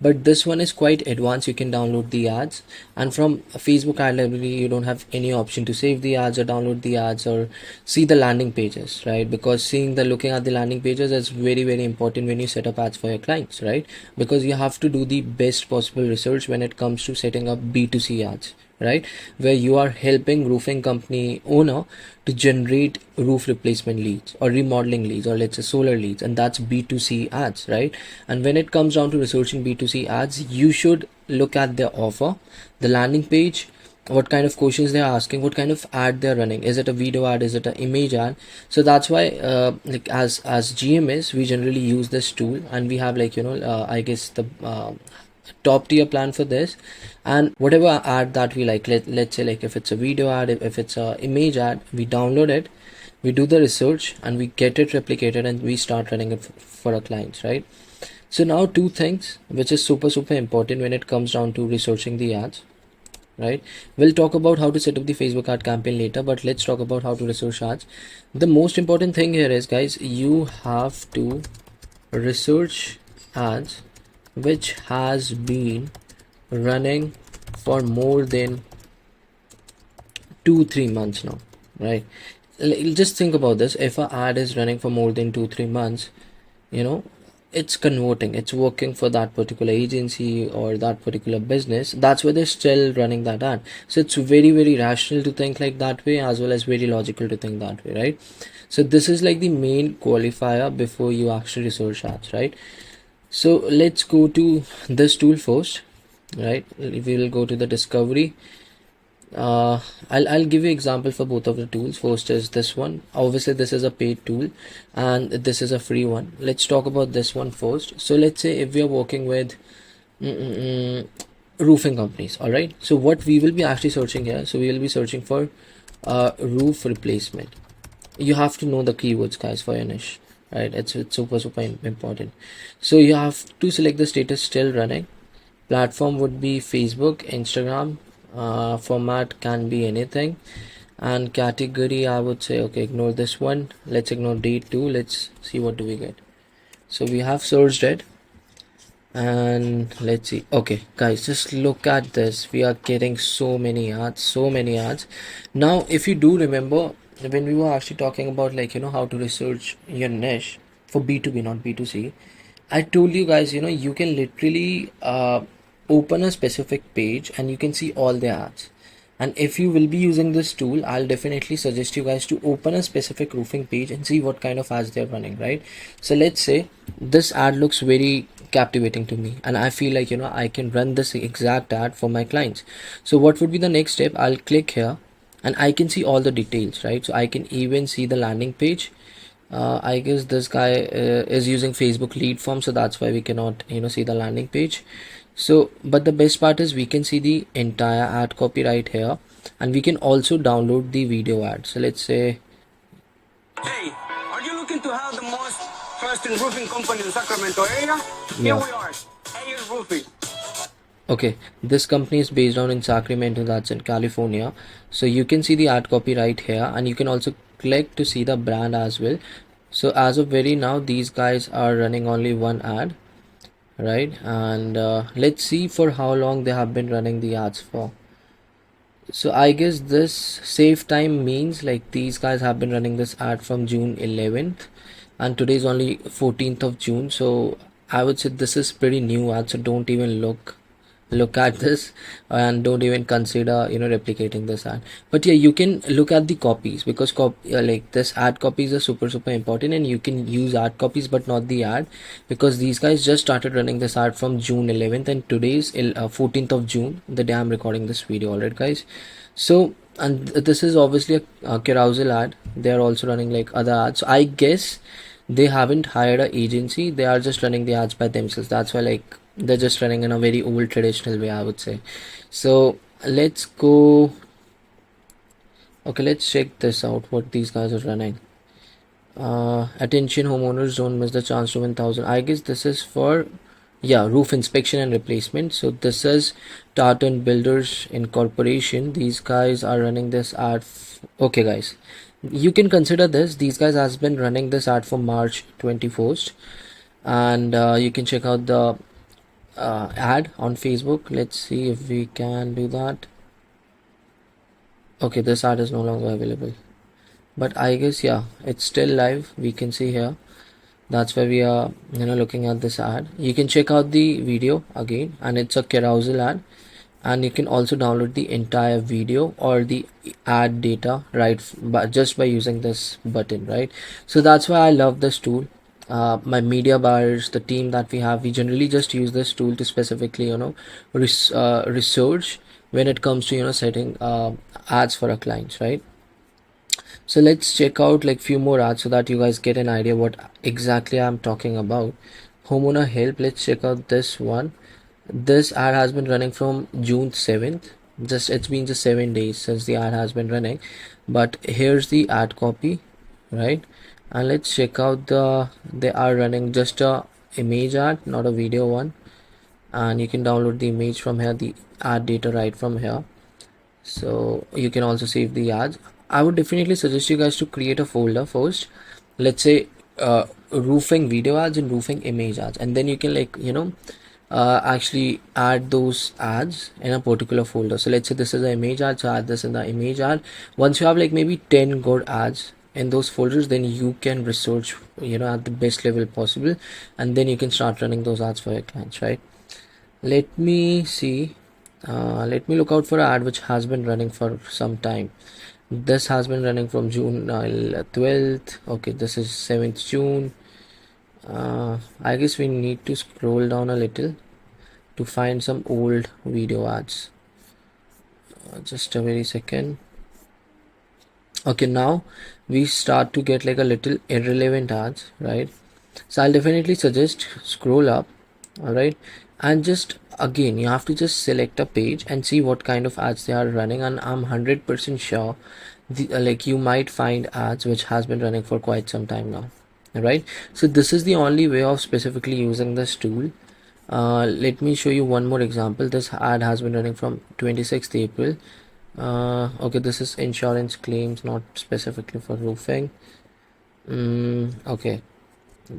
but this one is quite advanced. You can download the ads, and from Facebook ad library you don't have any option to save the ads or download the ads or see the landing pages, right? Because looking at the landing pages is very, very important when you set up ads for your clients, right? Because you have to do the best possible research when it comes to setting up B2C ads, right? Where you are helping roofing company owner to generate roof replacement leads or remodeling leads, or let's say solar leads, and that's B2C ads, right? And when it comes down to researching B2C ads, you should look at their offer, the landing page, what kind of questions they're asking, what kind of ad they're running. Is it a video ad? Is it an image ad? So that's why like as GMS, we generally use this tool, and we have like, I guess the top tier plan for this. And whatever ad that we like, let's say like if it's a video ad, if it's a image ad, we download it, we do the research, and we get it replicated, and we start running it for our clients, right? So now two things which is super important when it comes down to researching the ads, right? We'll talk about how to set up the Facebook ad campaign later, but let's talk about how to research ads. The most important thing here is, guys, you have to research ads which has been running for more than 2-3 months now, right? Just think about this. If an ad is running for more than 2-3 months, it's converting, it's working for that particular agency or that particular business. That's why they're still running that ad. So it's very, very rational to think like that way, as well as very logical to think that way, right? So this is like the main qualifier before you actually research ads, right? So let's go to this tool first, right? We will go to the discovery. I'll give you example for both of the tools. First is this one. Obviously this is a paid tool, and this is a free one. Let's talk about this one first. So let's say if we are working with roofing companies, all right? So what we will be actually searching here, so we will be searching for roof replacement. You have to know the keywords, guys, for your niche, right? It's super important. So you have to select the status still running. Platform would be Facebook, Instagram. Format can be anything, and category, I would say, okay, ignore this one. Let's ignore date too. Let's see what do we get. So we have searched it, and let's see. Okay guys, just look at this. We are getting so many ads. Now if you do remember, when we were actually talking about like how to research your niche for B2B, not B2C, I told you guys, you can literally open a specific page and you can see all the ads. And if you will be using this tool, I'll definitely suggest you guys to open a specific roofing page and see what kind of ads they're running, right? So let's say this ad looks very captivating to me, and I feel like I can run this exact ad for my clients. So what would be the next step? I'll click here and I can see all the details, right? So I can even see the landing page, I guess this guy is using Facebook lead form, so that's why we cannot see the landing page. So but the best part is we can see the entire ad copy right here, and we can also download the video ad. So let's say, hey, are you looking to have the most trusted roofing company in Sacramento area? Here we are, AS Roofing. okay, this company is based down in Sacramento, that's in California. So you can see the ad copy right here, and you can also click to see the brand as well. So as of very now, these guys are running only one ad, right? And let's see for how long they have been running the ads for. So I guess this save time means like these guys have been running this ad from June 11th, and today is only 14th of June. So I would say this is pretty new ad, so don't even look at this, and don't even consider replicating this ad. But yeah, you can look at the copies, because like this ad copies are super important, and you can use ad copies but not the ad, because these guys just started running this ad from June 11th, and today's 14th of June, the day I'm recording this video. Alright guys, so and this is obviously a carousel ad. They are also running like other ads, so I guess they haven't hired an agency, they are just running the ads by themselves. That's why like they're just running in a very old traditional way, I would say. So let's go. Okay, let's check this out, what these guys are running. Attention homeowners, don't miss the chance to win 1,000. I guess this is for roof inspection and replacement. So this is Tartan Builders Incorporation. These guys are running this ad. Okay guys, you can consider this, these guys has been running this ad for March 21st, and you can check out the ad on Facebook. Let's see if we can do that. Okay, this ad is no longer available, but I guess it's still live. We can see here, that's why we are looking at this ad. You can check out the video again, and it's a carousel ad, and you can also download the entire video or the ad data just by using this button, right? So that's why I love this tool. My media buyers, the team that we have, we generally just use this tool to specifically research when it comes to setting ads for our clients, right? So let's check out like few more ads so that you guys get an idea what exactly I'm talking about. Homeowner help, let's check out this one. This ad has been running from June 7th. It's been just 7 days since the ad has been running, but here's the ad copy, right? And let's check out they are running just a image ad, not a video one, and you can download the image from here, the ad data right from here. So you can also save the ads. I would definitely suggest you guys to create a folder first, let's say roofing video ads and roofing image ads, and then you can actually add those ads in a particular folder. So let's say this is an image ad, so add this in the image ad. Once you have like maybe 10 good ads in those folders, then you can research at the best level possible, and then you can start running those ads for your clients, right? Let me see, let me look out for an ad which has been running for some time. This has been running from June 12th. Okay, this is 7th June. I guess we need to scroll down a little to find some old video ads. Just a very second. Okay, now we start to get like a little irrelevant ads, right? So I'll definitely suggest scroll up, all right, and just again you have to just select a page and see what kind of ads they are running, and I'm 100% sure like you might find ads which has been running for quite some time now, right? So this is the only way of specifically using this tool. Let me show you one more example. This ad has been running from 26th April. Okay, this is insurance claims, not specifically for roofing. Okay,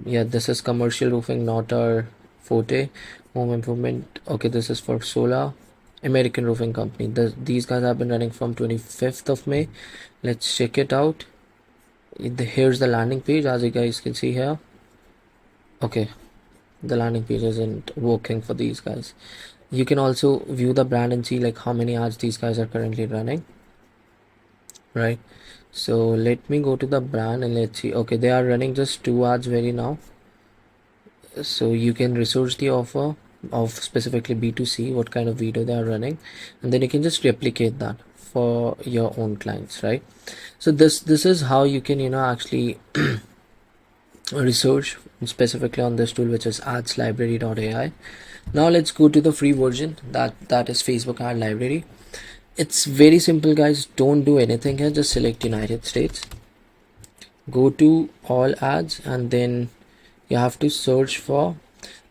yeah, this is commercial roofing, not our forte. Home improvement, okay, this is for solar. American roofing company, these guys have been running from 25th of May. Let's check it out. Here's the landing page, as you guys can see here. Okay, the landing page isn't working for these guys. You can also view the brand and see like how many ads these guys are currently running, right? So let me go to the brand and let's see. Okay, they are running just 2 ads very now. So you can research the offer of specifically B2C, what kind of video they are running, and then you can just replicate that for your own clients, right? So this is how you can actually research specifically on this tool, which is adslibrary.ai. Now let's go to the free version, that is Facebook Ad Library. It's very simple, guys. Don't do anything here, just select United States, go to all ads, and then you have to search for,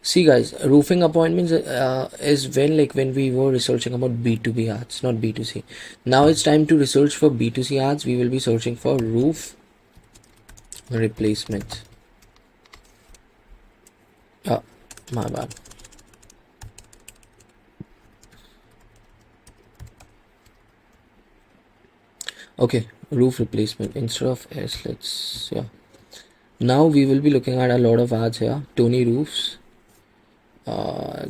see guys, roofing appointments is when we were researching about B2B ads, not B2C. Now it's time to research for B2C ads. We will be searching for roof replacement. Oh, my bad. Okay, roof replacement instead of S. Let's, yeah. Now we will be looking at a lot of ads here. Tony Roofs.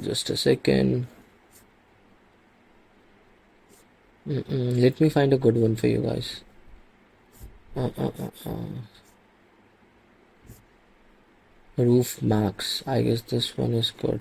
Just a second. Let me find a good one for you guys. Roof Max. I guess this one is good.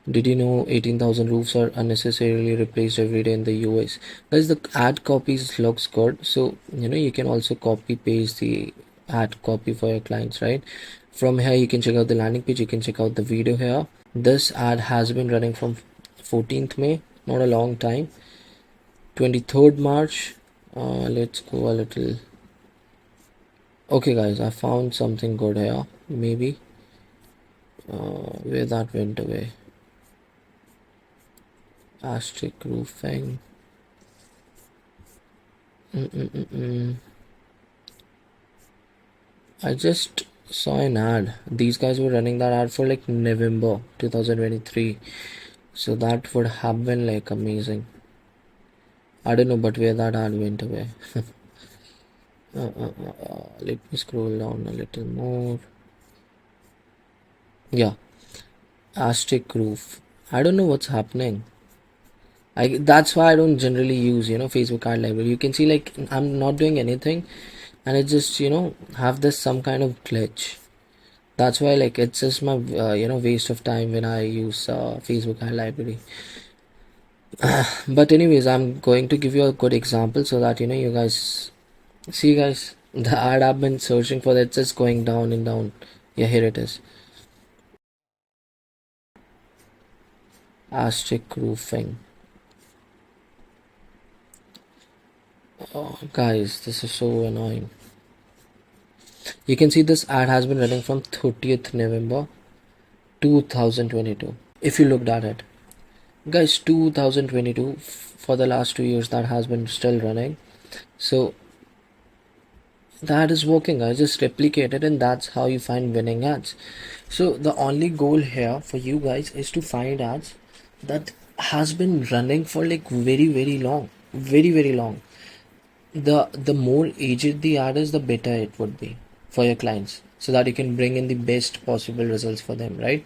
Did you know 18,000 roofs are unnecessarily replaced every day in the US? Guys, the ad copies looks good. So, you can also copy paste the ad copy for your clients, right? From here, you can check out the landing page. You can check out the video here. This ad has been running from 14th May, not a long time. 23rd March. Let's go a little. Okay, guys, I found something good here. Maybe. Where that went away. Asterisk roofing. I just saw an ad. These guys were running that ad for like November 2023. So that would have been like amazing. I don't know, but where that ad went away. Let me scroll down a little more. Yeah. Asterisk roof. I don't know what's happening. That's why I don't generally use Facebook Ad Library. You can see like I'm not doing anything, and it just have this some kind of glitch. That's why like it's just my waste of time when I use Facebook Ad Library. But anyways, I'm going to give you a good example so that you guys see, guys, the ad I've been searching for, that's just going down and down. Yeah, here it is. Asterisk roofing. Oh, guys, this is so annoying. You can see this ad has been running from 30th November 2022. If you looked at it, guys, 2022, for the last 2 years that has been still running. So that is working. I just replicate it, and that's how you find winning ads. So the only goal here for you guys is to find ads that has been running for like very long, very long. The more aged the ad is, the better it would be for your clients, so that you can bring in the best possible results for them, right?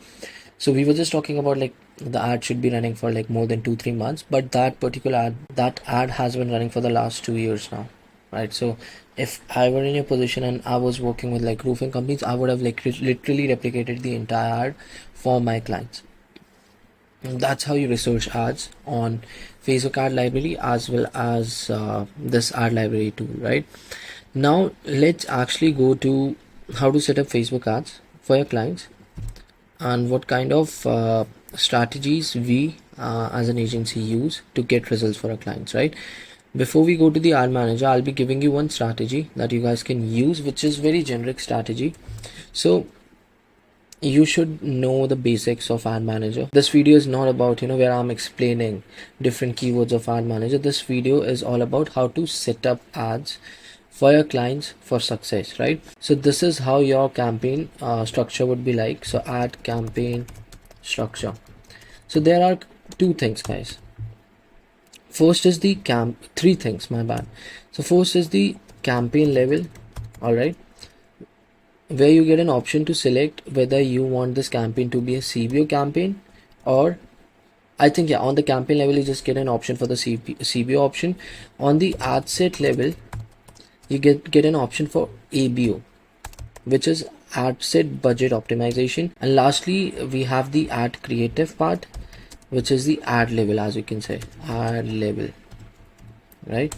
So we were just talking about like the ad should be running for like more than 2-3 months, but that particular ad has been running for the last 2 years now, right? So if I were in your position and I was working with like roofing companies, I would have like literally replicated the entire ad for my clients. That's how you research ads on Facebook Ad Library as well as this ad library tool, right? Now let's actually go to how to set up Facebook ads for your clients and what kind of strategies we as an agency use to get results for our clients, right? Before we go to the ad manager, I'll be giving you one strategy that you guys can use, which is very generic strategy. So you should know the basics of ad manager. This video is not about where I'm explaining different keywords of ad manager. This video is all about how to set up ads for your clients for success, right? So this is how your campaign structure would be like. So ad campaign structure. So there are 2 things, guys. First is the 3 things, my bad. So first is the campaign level, all right, where you get an option to select whether you want this campaign to be a CBO campaign, or I think on the campaign level you just get an option for the CBO option. On the ad set level you get an option for ABO, which is ad set budget optimization. And lastly we have the ad creative part, which is the ad level, as you can say, ad level, right?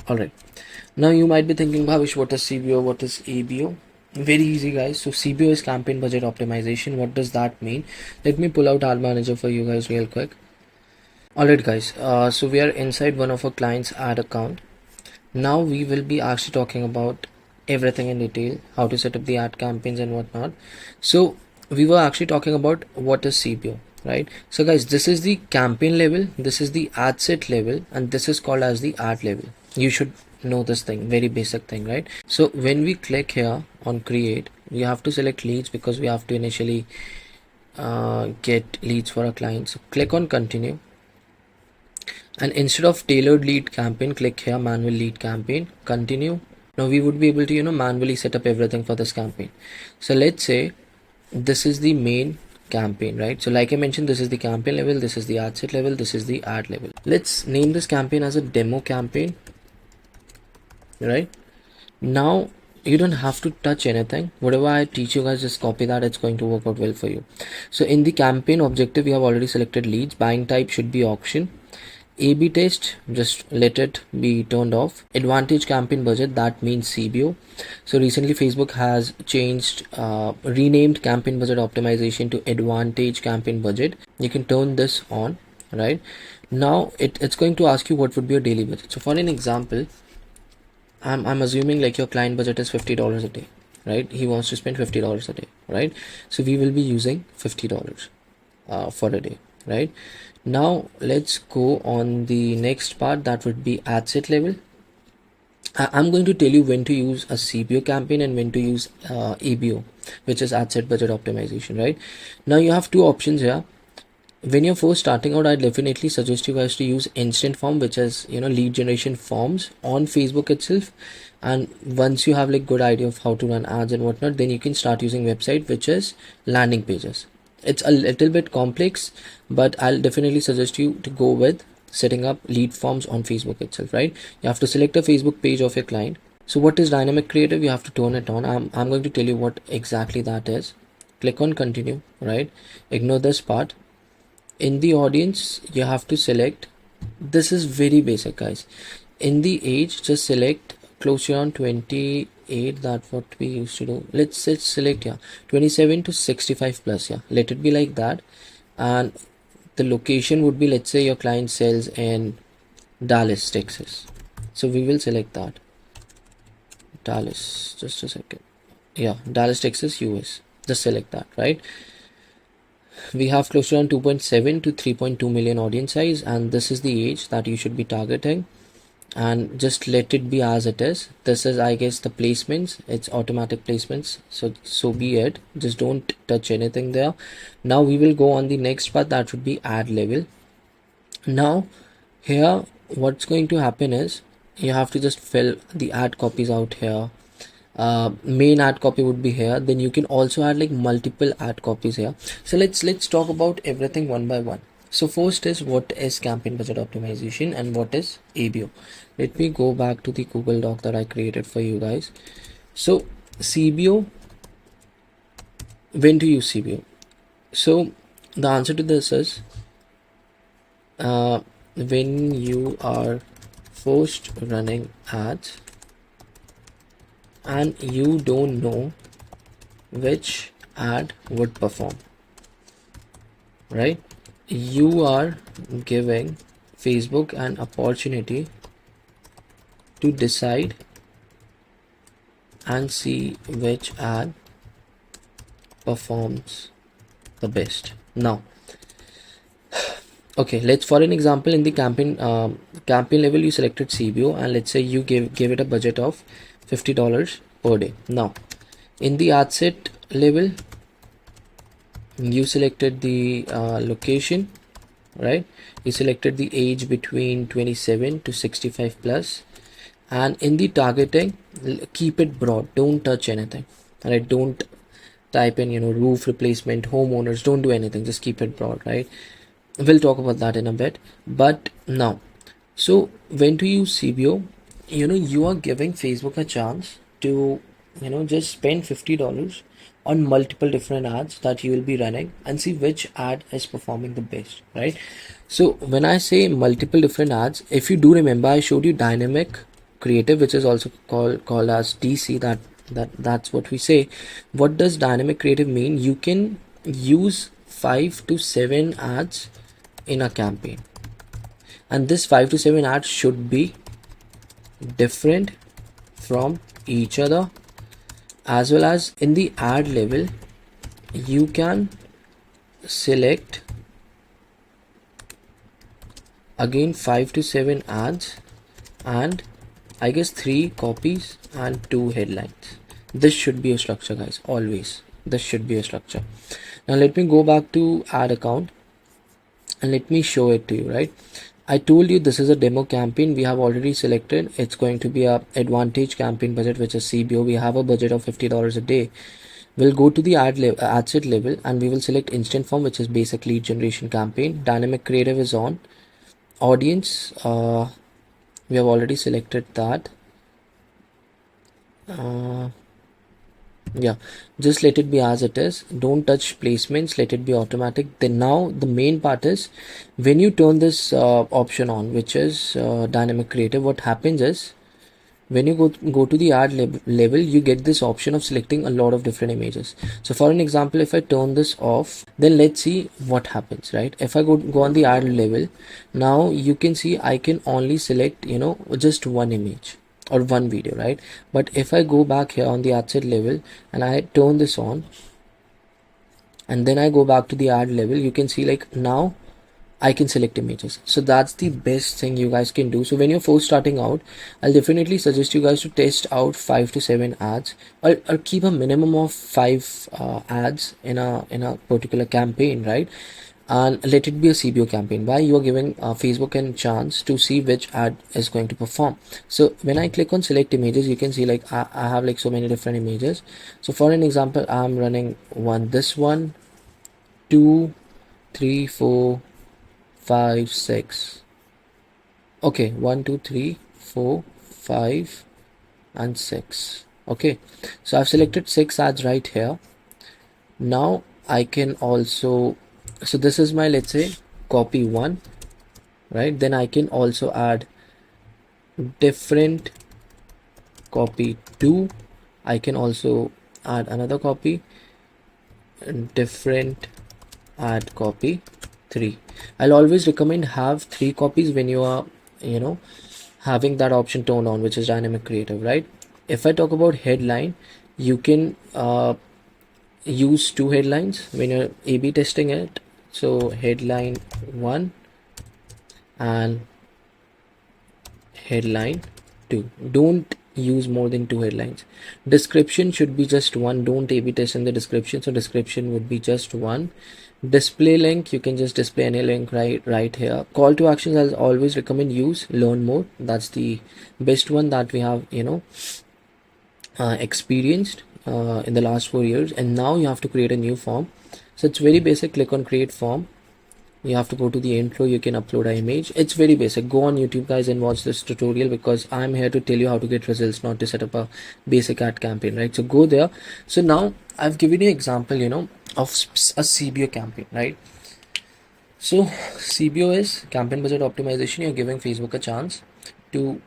All right. Now you might be thinking, Bhavesh, what is CBO, what is ABO? Very easy, guys. So CBO is campaign budget optimization. What does that mean? Let me pull out Ad Manager for you guys real quick. Alright guys, so we are inside one of our clients' ad account. Now we will be actually talking about everything in detail, how to set up the ad campaigns and whatnot. So we were actually talking about what is CBO, right? So guys, this is the campaign level, this is the ad set level, and this is called as the ad level. You should know this thing, very basic thing, right? So when we click here on create, we have to select leads because we have to initially get leads for our clients. So click on continue. And instead of tailored lead campaign, click here manual lead campaign, continue. Now we would be able to manually set up everything for this campaign. So let's say this is the main campaign, right? So like I mentioned, this is the campaign level, this is the ad set level, this is the ad level. Let's name this campaign as a demo campaign, right? Now you don't have to touch anything. Whatever I teach you guys, just copy that. It's going to work out well for you. So in the campaign objective, we have already selected leads. Buying type should be auction. A/B test, just let it be turned off. Advantage campaign budget, that means CBO. So recently Facebook has changed, renamed campaign budget optimization to advantage campaign budget. You can turn this on, right? Now it's going to ask you what would be your daily budget. So for an example, I'm assuming like your client budget is $50 a day, right? He wants to spend $50 a day, right? So we will be using $50 for a day, right? Now let's go on the next part, that would be ad set level. I'm going to tell you when to use a CBO campaign and when to use ABO, which is ad set budget optimization, right? Now you have two options here. When you're first starting out, I definitely suggest you guys to use instant form, which is lead generation forms on Facebook itself. And once you have like good idea of how to run ads and whatnot, then you can start using website, which is landing pages. It's a little bit complex, but I'll definitely suggest you to go with setting up lead forms on Facebook itself, right? You have to select a Facebook page of your client. So what is dynamic creative? You have to turn it on. I'm going to tell you what exactly that is. Click on continue, right? Ignore this part. In the audience, you have to select, this is very basic, guys. In the age, just select closer on 28. That's what we used to do. Let's select 27 to 65 plus. Let it be like that. And the location would be, let's say your client sells in Dallas, Texas. So we will select that. Dallas, just a second. Dallas, Texas, US. Just select that, right? We have close to around 2.7 to 3.2 million audience size, and this is the age that you should be targeting. And just let it be as it is. This is, I guess, the placements. It's automatic placements, so be it. Just don't touch anything there. Now we will go on the next part, that would be ad level. Now here what's going to happen is you have to just fill the ad copies out here. Main ad copy would be here. Then you can also add like multiple ad copies here. So let's talk about everything one by one. So first is, what is campaign budget optimization and what is ABO? Let me go back to the Google Doc that I created for you guys. So CBO, when to use CBO? So the answer to this is when you are first running ads and you don't know which ad would perform, right? You are giving Facebook an opportunity to decide and see which ad performs the best. Now okay, let's, for an example, in the campaign level you selected CBO, and let's say you gave it a budget of $50 per day. Now in the ad set level you selected the location, right? You selected the age between 27 to 65 plus, and in the targeting keep it broad, don't touch anything, right? Don't type in roof replacement, homeowners, don't do anything, just keep it broad, right? We'll talk about that in a bit. But now, so when to use CBO, you are giving Facebook a chance to just spend $50 on multiple different ads that you will be running and see which ad is performing the best, right? So when I say multiple different ads, if you do remember, I showed you dynamic creative, which is also called as DC. That's what we say. What does dynamic creative mean? You can use 5 to 7 ads in a campaign, and this 5 to 7 ads should be different from each other, as well as in the ad level you can select again 5 to 7 ads and I guess 3 copies and 2 headlines. This should be a structure, guys. Always this should be a structure. Now let me go back to ad account and let me show it to you. Right, I told you this is a demo campaign. We have already selected. It's going to be a advantage campaign budget, which is CBO. We have a budget of $50 a day. We'll go to the ad set level and we will select instant form, which is basic lead generation campaign. Dynamic creative is on. Audience, we have already selected that. Yeah, just let it be as it is. Don't touch placements, let it be automatic. Then now the main part is when you turn this option on, which is dynamic creative, what happens is when you go to the ad level, you get this option of selecting a lot of different images. So for an example, if I turn this off, then let's see what happens. Right, if I go on the ad level, now you can see I can only select just one image or one video, right? But if I go back here on the ad set level and I turn this on and then I go back to the ad level, you can see like now I can select images. So that's the best thing you guys can do. So when you're first starting out, I'll definitely suggest you guys to test out 5 to 7 ads or keep a minimum of 5 ads in a particular campaign, right? And let it be a CBO campaign. Why? You are giving Facebook a chance to see which ad is going to perform. So when I click on select images, you can see like I have like so many different images. So for an example, I'm running this one, 2, 3, 4, 5, 6. Okay, 1, 2, 3, 4, 5 and 6. Okay, so I've selected 6 ads right here. Now I can also, so this is my, let's say, copy 1, right? Then I can also add different copy 2. I can also add another copy, different add copy 3. I'll always recommend have 3 copies when you are having that option turned on, which is dynamic creative, right? If I talk about headline, you can use 2 headlines when you're A/B testing it. So headline 1 and headline 2. Don't use more than 2 headlines. Description should be just 1. Don't A/B test in the description. So description would be just 1. Display link, you can just display any link right here. Call to actions, I'll always recommend use learn more. That's the best one that we have experienced in the last 4 years. And now you have to create a new form. So it's very basic. Click on create form. You have to go to the intro. You can upload an image. It's very basic. Go on YouTube, guys, and watch this tutorial, because I'm here to tell you how to get results, not to set up a basic ad campaign, right? So go there. So now I've given you an example of a CBO campaign, right? So CBO is campaign budget optimization. You're giving Facebook a chance to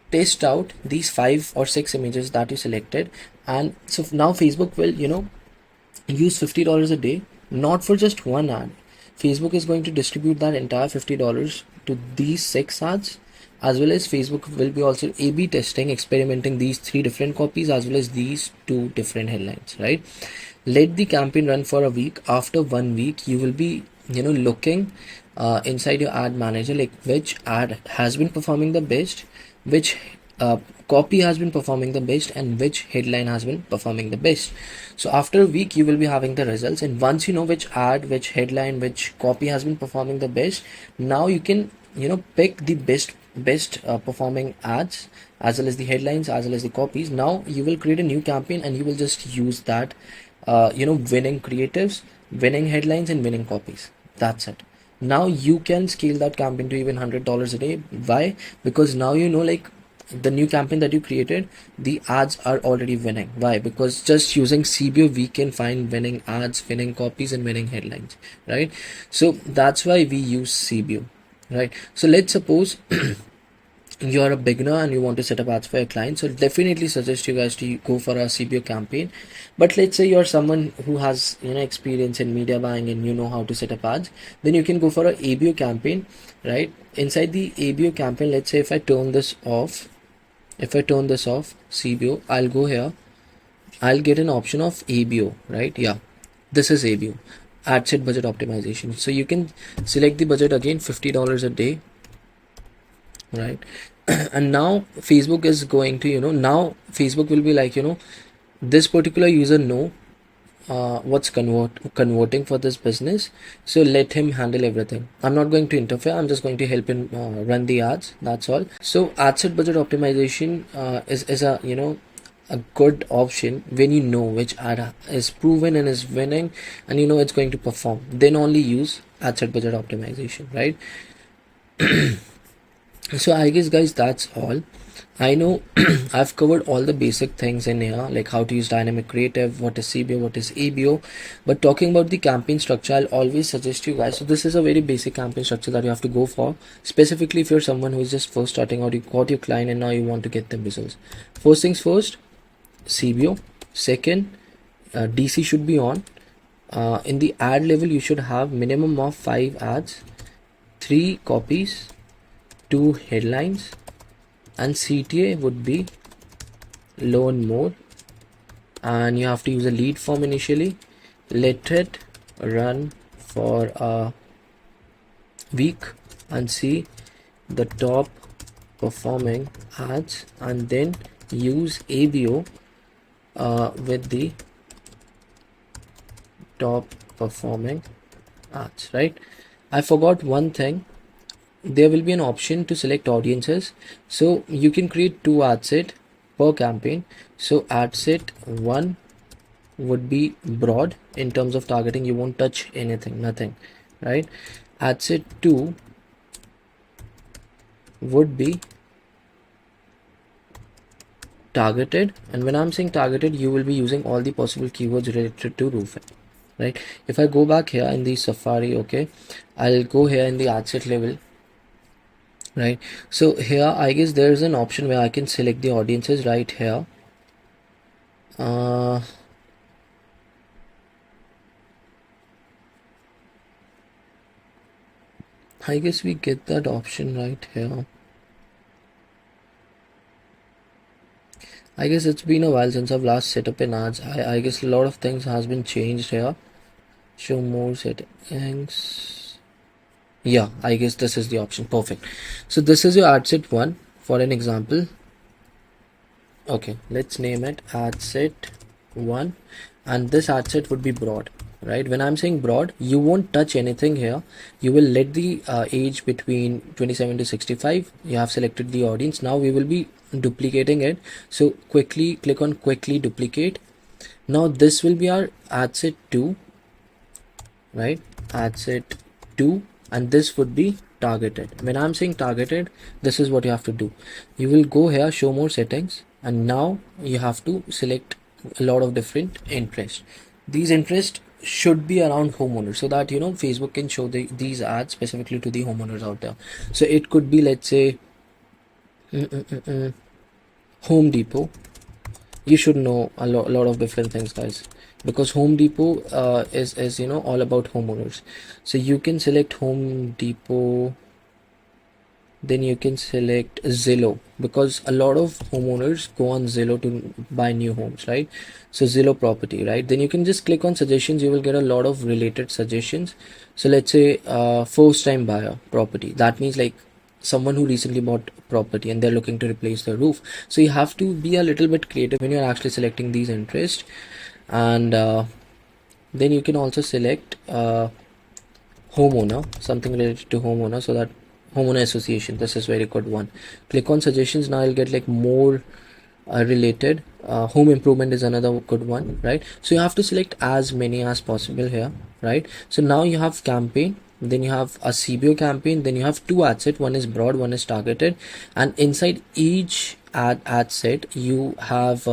test out these 5 or 6 images that you selected, and so now Facebook will use $50 a day, not for just one ad. Facebook is going to distribute that entire $50 to these 6 ads, as well as Facebook will be also A/B testing, experimenting these 3 different copies as well as these 2 different headlines, right? Let the campaign run for a week. After 1 week, you will be looking inside your ad manager, like which ad has been performing the best, which copy has been performing the best, and which headline has been performing the best. So after a week, you will be having the results, and once you know which ad, which headline, which copy has been performing the best, now you can pick the best performing ads as well as the headlines as well as the copies. Now you will create a new campaign and you will just use that winning creatives, winning headlines, and winning copies. That's it. Now you can scale that campaign to even $100 a day. Why? Because now like the new campaign that you created, the ads are already winning. Why? Because just using CBO, we can find winning ads, winning copies, and winning headlines, right? So that's why we use CBO, right? So let's suppose you're a beginner and you want to set up ads for your clients, so definitely suggest you guys to go for a CBO campaign. But let's say you're someone who has experience in media buying and you know how to set up ads, then you can go for a ABO campaign, right? Inside the ABO campaign, let's say if I turn this off, CBO, I'll go here, I'll get an option of ABO, right? Yeah, this is ABO, ad set budget optimization. So you can select the budget again, $50 a day, right? And now Facebook is going to now Facebook will be like, this particular user know what's converting for this business, so let him handle everything. I'm not going to interfere, I'm just going to help him run the ads, that's all. So ad set budget optimization is a good option when you know which ad is proven and is winning, and it's going to perform. Then only use ad set budget optimization, right? So I guess guys, that's all. I know I've covered all the basic things in here, like how to use dynamic creative, what is CBO, what is ABO. But talking about the campaign structure, I'll always suggest you guys, so this is a very basic campaign structure that you have to go for, specifically if you're someone who is just first starting out, you got your client and now you want to get them results. First things first, CBO. Second, DC should be on. In the ad level, you should have minimum of 5 ads, 3 copies, 2 headlines, and CTA would be low and more, and you have to use a lead form initially. Let it run for a week and see the top performing ads, and then use ABO with the top performing ads, right? I forgot one thing. There will be an option to select audiences, so you can create 2 ad set per campaign. So ad set 1 would be broad in terms of targeting, you won't touch anything, nothing, right? Ad set 2 would be targeted, and when I'm saying targeted, you will be using all the possible keywords related to roofing, right? If I go back here in the Safari, okay, I'll go here in the ad set level, right? So here I guess there's an option where I can select the audiences right here. I guess we get that option right here. I guess it's been a while since I've last set up an ads. I guess a lot of things has been changed here. Show more settings. Yeah, I guess this is the option. Perfect. So this is your ad set 1 for an example. Okay, let's name it ad set 1, and this ad set would be broad, right? When I'm saying broad, you won't touch anything here. You will let the age between 27 to 65. You have selected the audience. Now we will be duplicating it, so quickly click on quickly duplicate. Now this will be our ad set 2, right? Ad set 2, and this would be targeted. When I'm saying targeted, this is what you have to do. You will go here, show more settings, and now you have to select a lot of different interests. These interests should be around homeowners, so that Facebook can show these ads specifically to the homeowners out there. So it could be, let's say, Home Depot. You should know a lot of different things, guys, because Home Depot is all about homeowners. So you can select Home Depot, then you can select Zillow, because a lot of homeowners go on Zillow to buy new homes, right? So Zillow property, right? Then you can just click on suggestions. You will get a lot of related suggestions. So let's say first time buyer property, that means like someone who recently bought property and they're looking to replace their roof. So you have to be a little bit creative when you're actually selecting these interests. And then you can also select homeowner, something related to homeowner, so that homeowner association, this is very good one. Click on suggestions. Now I'll get like more related. Home improvement is another good one, right? So you have to select as many as possible here, right? So now you have campaign, then you have a CBO campaign, then you have 2 ad set, one is broad, one is targeted, and inside each ad set you have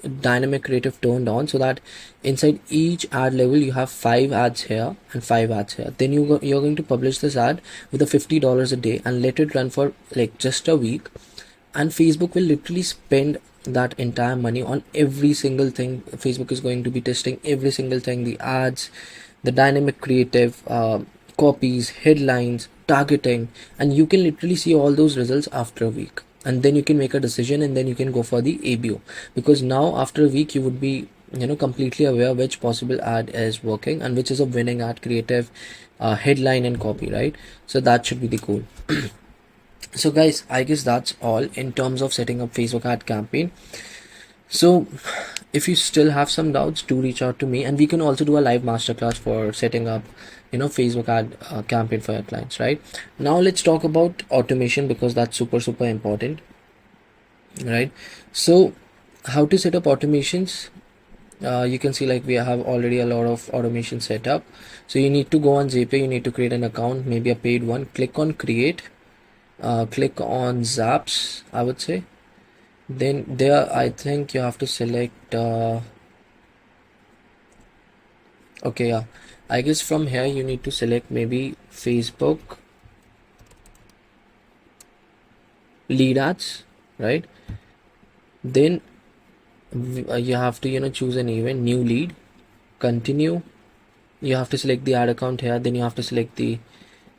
dynamic creative turned on, so that inside each ad level you have 5 ads here and 5 ads here. Then you're going to publish this ad with a $50 a day and let it run for like just a week, and Facebook will literally spend that entire money on every single thing. Facebook is going to be testing every single thing, the ads, the dynamic creative, copies, headlines, targeting, and you can literally see all those results after a week. And then you can make a decision, and then you can go for the ABO, because now after a week you would be completely aware which possible ad is working and which is a winning ad, creative, headline and copy, right? So that should be the goal. So guys, I guess that's all in terms of setting up Facebook ad campaign. So if you still have some doubts, do reach out to me, and we can also do a live masterclass for setting up Facebook ad campaign for your clients. Right now, let's talk about automation, because that's super important, right? So how to set up automations? You can see like we have already a lot of automation set up. So you need to go on Zapier, you need to create an account, maybe a paid one, click on create, click on Zaps, I would say. Then there I think you have to select okay, yeah, I guess from here you need to select maybe Facebook lead ads, right? Then you have to choose an event, new lead, continue. You have to select the ad account here, then you have to select the,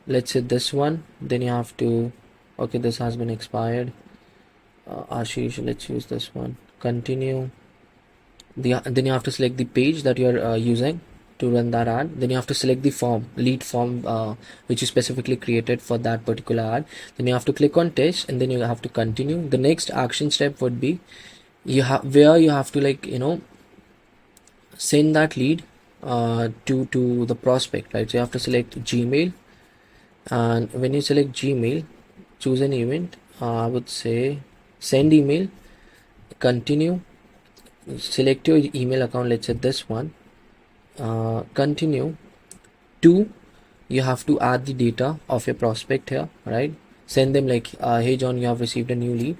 let's say this one, then you have to, okay, this has been expired, Ashish, let's use this one, continue. Then you have to select the page that you're using to run that ad. Then you have to select the form, lead form, which you specifically created for that particular ad. Then you have to click on test, and then you have to continue. The next action step would be you have to send that lead to the prospect, right? So you have to select Gmail, and when you select Gmail, choose an event, I would say send email, continue, select your email account, let's say this one, continue. You have to add the data of your prospect here, right? Send them like, hey John, you have received a new lead,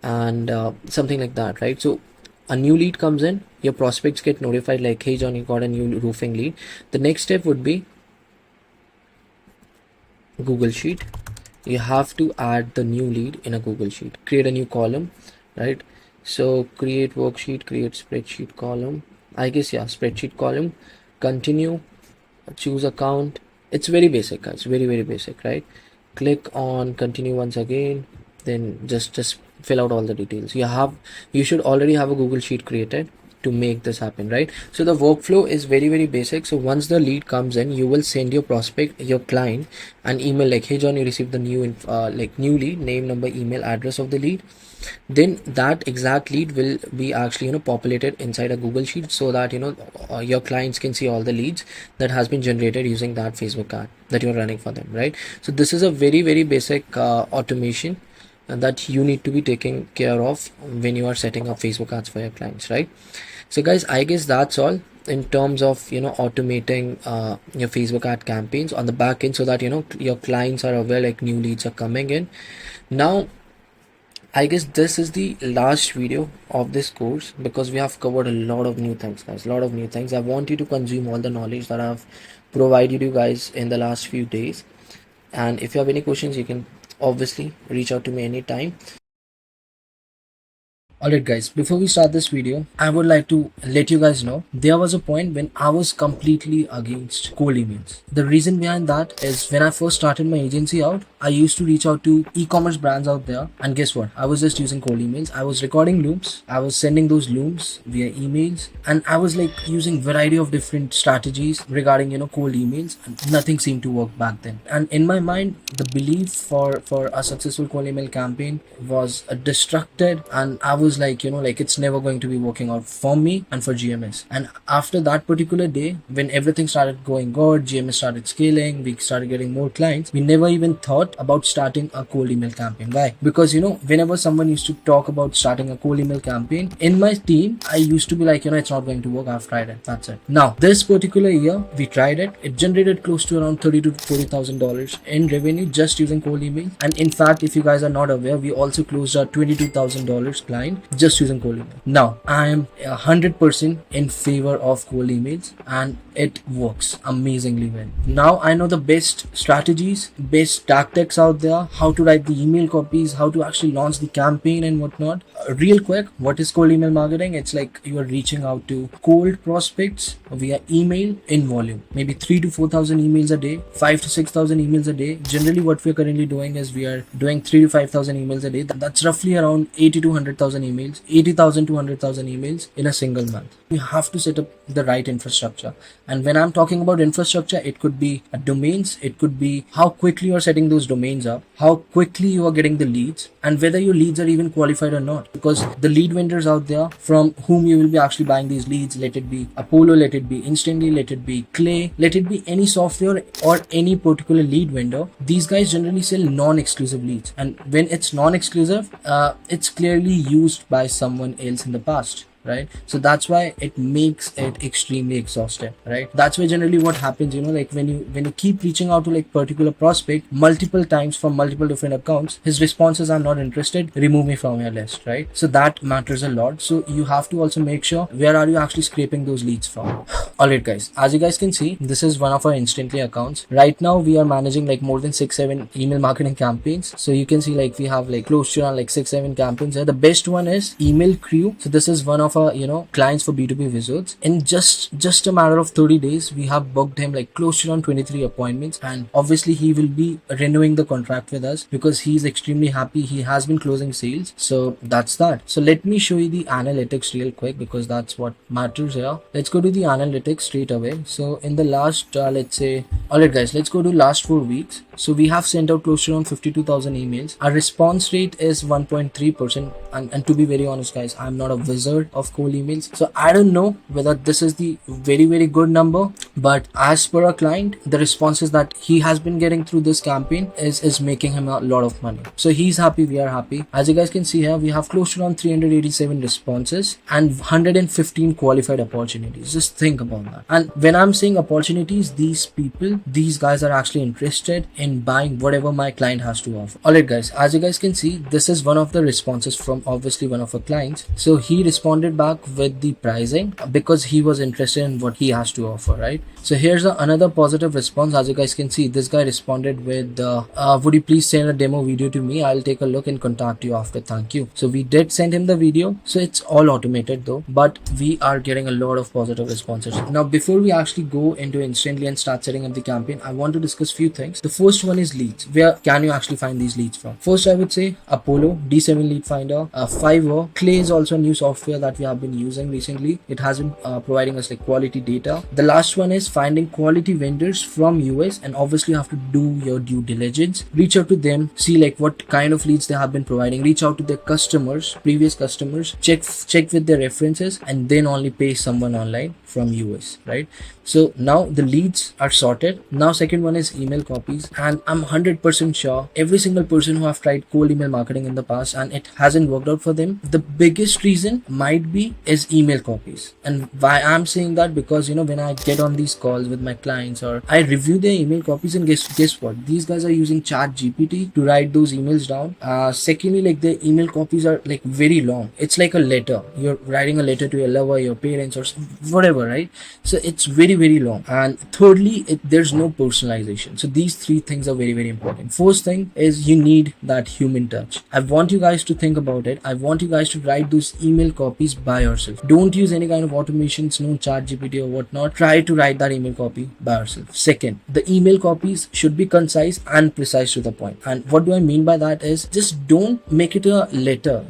and something like that, right? So a new lead comes in, your prospects get notified like, hey John, you got a new roofing lead. The next step would be Google Sheet. You have to add the new lead in a Google Sheet, create a new column, right? So create worksheet, create spreadsheet column, I guess, yeah, spreadsheet column, continue, choose account. It's very basic, guys, very basic, right? Click on continue once again, then just fill out all the details. You should already have a Google Sheet created to make this happen, right? So the workflow is very basic. So once the lead comes in, you will send your prospect, your client, an email like, hey John, you received the new new lead, name, number, email, address of the lead. Then that exact lead will be actually populated inside a Google Sheet, so that your clients can see all the leads that has been generated using that Facebook ad that you're running for them, right? So this is a very basic automation that you need to be taking care of when you are setting up Facebook ads for your clients, right? So guys, I guess that's all in terms of automating your Facebook ad campaigns on the back end, so that your clients are aware like new leads are coming in. Now I guess this is the last video of this course, because we have covered a lot of new things, guys, a lot of new things. I want you to consume all the knowledge that I've provided you guys in the last few days. And if you have any questions, you can obviously reach out to me anytime. Alright guys, before we start this video, I would like to let you guys know there was a point when I was completely against cold emails. The reason behind that is when I first started my agency out, I used to reach out to e-commerce brands out there, and guess what? I was just using cold emails. I was recording looms, I was sending those looms via emails, and I was like using variety of different strategies regarding cold emails, and nothing seemed to work back then. And in my mind, the belief for a successful cold email campaign was destructed, and I was like it's never going to be working out for me and for GMS. And after that particular day, when everything started going good, GMS started scaling, we started getting more clients, we never even thought lot about starting a cold email campaign. Why? Because whenever someone used to talk about starting a cold email campaign in my team, I used to be like, it's not going to work. I've tried it. That's it. Now this particular year we tried it. It generated close to around $30,000 to $40,000 in revenue just using cold email. And in fact, if you guys are not aware, we also closed our $22,000 client just using cold email. Now I am 100% in favor of cold emails, and it works amazingly well. Now I know the best strategies, best tactics out there, how to write the email copies, how to actually launch the campaign and whatnot. Real quick, what is cold email marketing? It's like you are reaching out to cold prospects via email in volume, maybe 3,000 to 4,000 emails a day, 5,000 to 6,000 emails a day. Generally what we're currently doing is we are doing 3,000 to 5,000 emails a day. That's roughly around 80,000 to 100,000 emails, 80,000 to 100,000 emails in a single month. You have to set up the right infrastructure. And when I'm talking about infrastructure, it could be domains, it could be how quickly you're setting those domains up, how quickly you are getting the leads, and whether your leads are even qualified or not. Because the lead vendors out there from whom you will be actually buying these leads, let it be Apollo, let it be Instantly, let it be Clay, let it be any software or any particular lead vendor, these guys generally sell non-exclusive leads. And when it's non-exclusive, it's clearly used by someone else in the past. Right? So that's why it makes it extremely exhausting, right? That's why generally what happens, like when you keep reaching out to like particular prospect multiple times from multiple different accounts, his response is, I'm not interested, remove me from your list, right? So that matters a lot. So you have to also make sure where are you actually scraping those leads from. Alright guys, as you guys can see, this is one of our Instantly accounts. Right now we are managing like more than 6-7 email marketing campaigns. So you can see like we have like close to around like 6-7 campaigns here. The best one is Email Crew. So this is one of our clients for B2B wizards. In just a matter of 30 days, we have booked him like close to around 23 appointments, and obviously he will be renewing the contract with us because he's extremely happy. He has been closing sales. So that's that. So let me show you the analytics real quick because that's what matters here. Let's go to the analytics straight away. So in the last alright guys, let's go to last 4 weeks. So we have sent out close to around 52,000 emails. Our response rate is 1.3%. And to be very honest guys, I'm not a wizard of cold emails, so I don't know whether this is the very good number, but as per our client, the responses that he has been getting through this campaign is making him a lot of money. So he's happy, we are happy. As you guys can see here, we have close to around 387 responses and 115 qualified opportunities. Just think about that. And when I'm saying opportunities, these guys are actually interested in buying whatever my client has to offer. Alright guys, as you guys can see, this is one of the responses from obviously one of our clients. So he responded back with the pricing because he was interested in what he has to offer, right? So here's another positive response. As you guys can see, this guy responded with would you please send a demo video to me? I'll take a look and contact you after. Thank you. So we did send him the video. So it's all automated though, but we are getting a lot of positive responses. Now before we actually go into Instantly and start setting up the campaign, I want to discuss few things. The first one is leads. Where can you actually find these leads from? First, I would say Apollo, D7 Lead Finder, Fiverr. Clay is also a new software that we have been using recently. It has been providing us like quality data. The last one is finding quality vendors from US, and obviously you have to do your due diligence. Reach out to them, see like what kind of leads they have been providing. Reach out to their customers, previous customers, check with their references, and then only pay someone online from US, right? So now the leads are sorted. Now second one is email copies, and I'm 100% sure every single person who have tried cold email marketing in the past and it hasn't worked out for them, the biggest reason might be is email copies. And why I'm saying that, because when I get on these calls with my clients or I review their email copies, and guess what, these guys are using ChatGPT to write those emails down. Secondly, like their email copies are like very long. It's like a letter. You're writing a letter to your lover, your parents, or whatever, right? So it's very long. And thirdly, there's no personalization. So these three things are very important. First thing is you need that human touch. I want you guys to think about it. I want you guys to write those email copies by yourself. Don't use any kind of automations, no ChatGPT or whatnot. Try to write that email copy by yourself. Second, the email copies should be concise and precise to the point. And what do I mean by that is just don't make it a letter,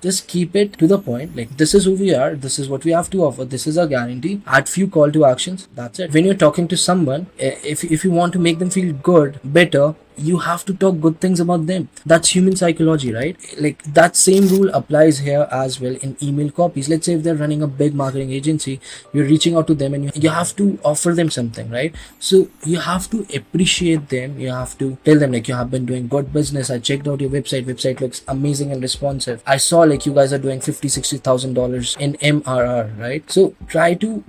just keep it to the point. Like, this is who we are, this is what we have to offer, this is our guarantee. Add few call to actions, that's it. When you're talking to someone, if you want to make them feel good, better, you have to talk good things about them. That's human psychology, right? Like that same rule applies here as well in email copies. Let's say if they're running a big marketing agency, you're reaching out to them and you have to offer them something, right? So you have to appreciate them. You have to tell them like, you have been doing good business. I checked out your website looks amazing and responsive. I saw like you guys are doing $50,000-$60,000 in MRR, right? So try to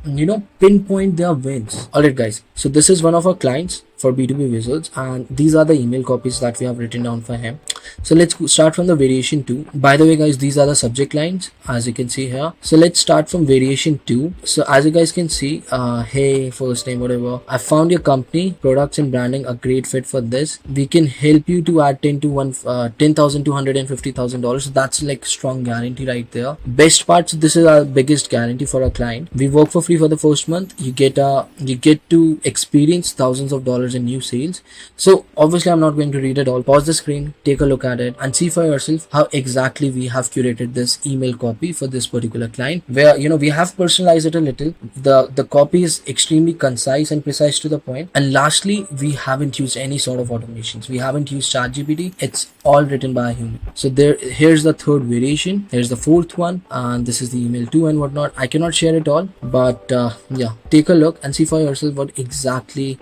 pinpoint their wins. All right guys, so this is one of our clients for B2B Wizards, and these are the email copies that we have written down for him. So let's start from the variation 2. By the way guys, these are the subject lines as you can see here. So let's start from variation 2. So as you guys can see, hey, first name, whatever, I found your company products and branding a great fit for this. We can help you to add $10,250,000. So that's like strong guarantee right there. Best part, so this is our biggest guarantee for our client. We work for free for the first month. You get to experience thousands of dollars in new sales. So obviously I'm not going to read it all. Pause the screen, take a look at it and see for yourself how exactly we have curated this email copy for this particular client, where we have personalized it a little. The copy is extremely concise and precise to the point. And lastly, we haven't used any sort of automations. We haven't used ChatGPT. It's all written by a human. So here's the third variation, here's the fourth one, and this is the email 2 and whatnot. I cannot share it all, but yeah, take a look and see for yourself what exactly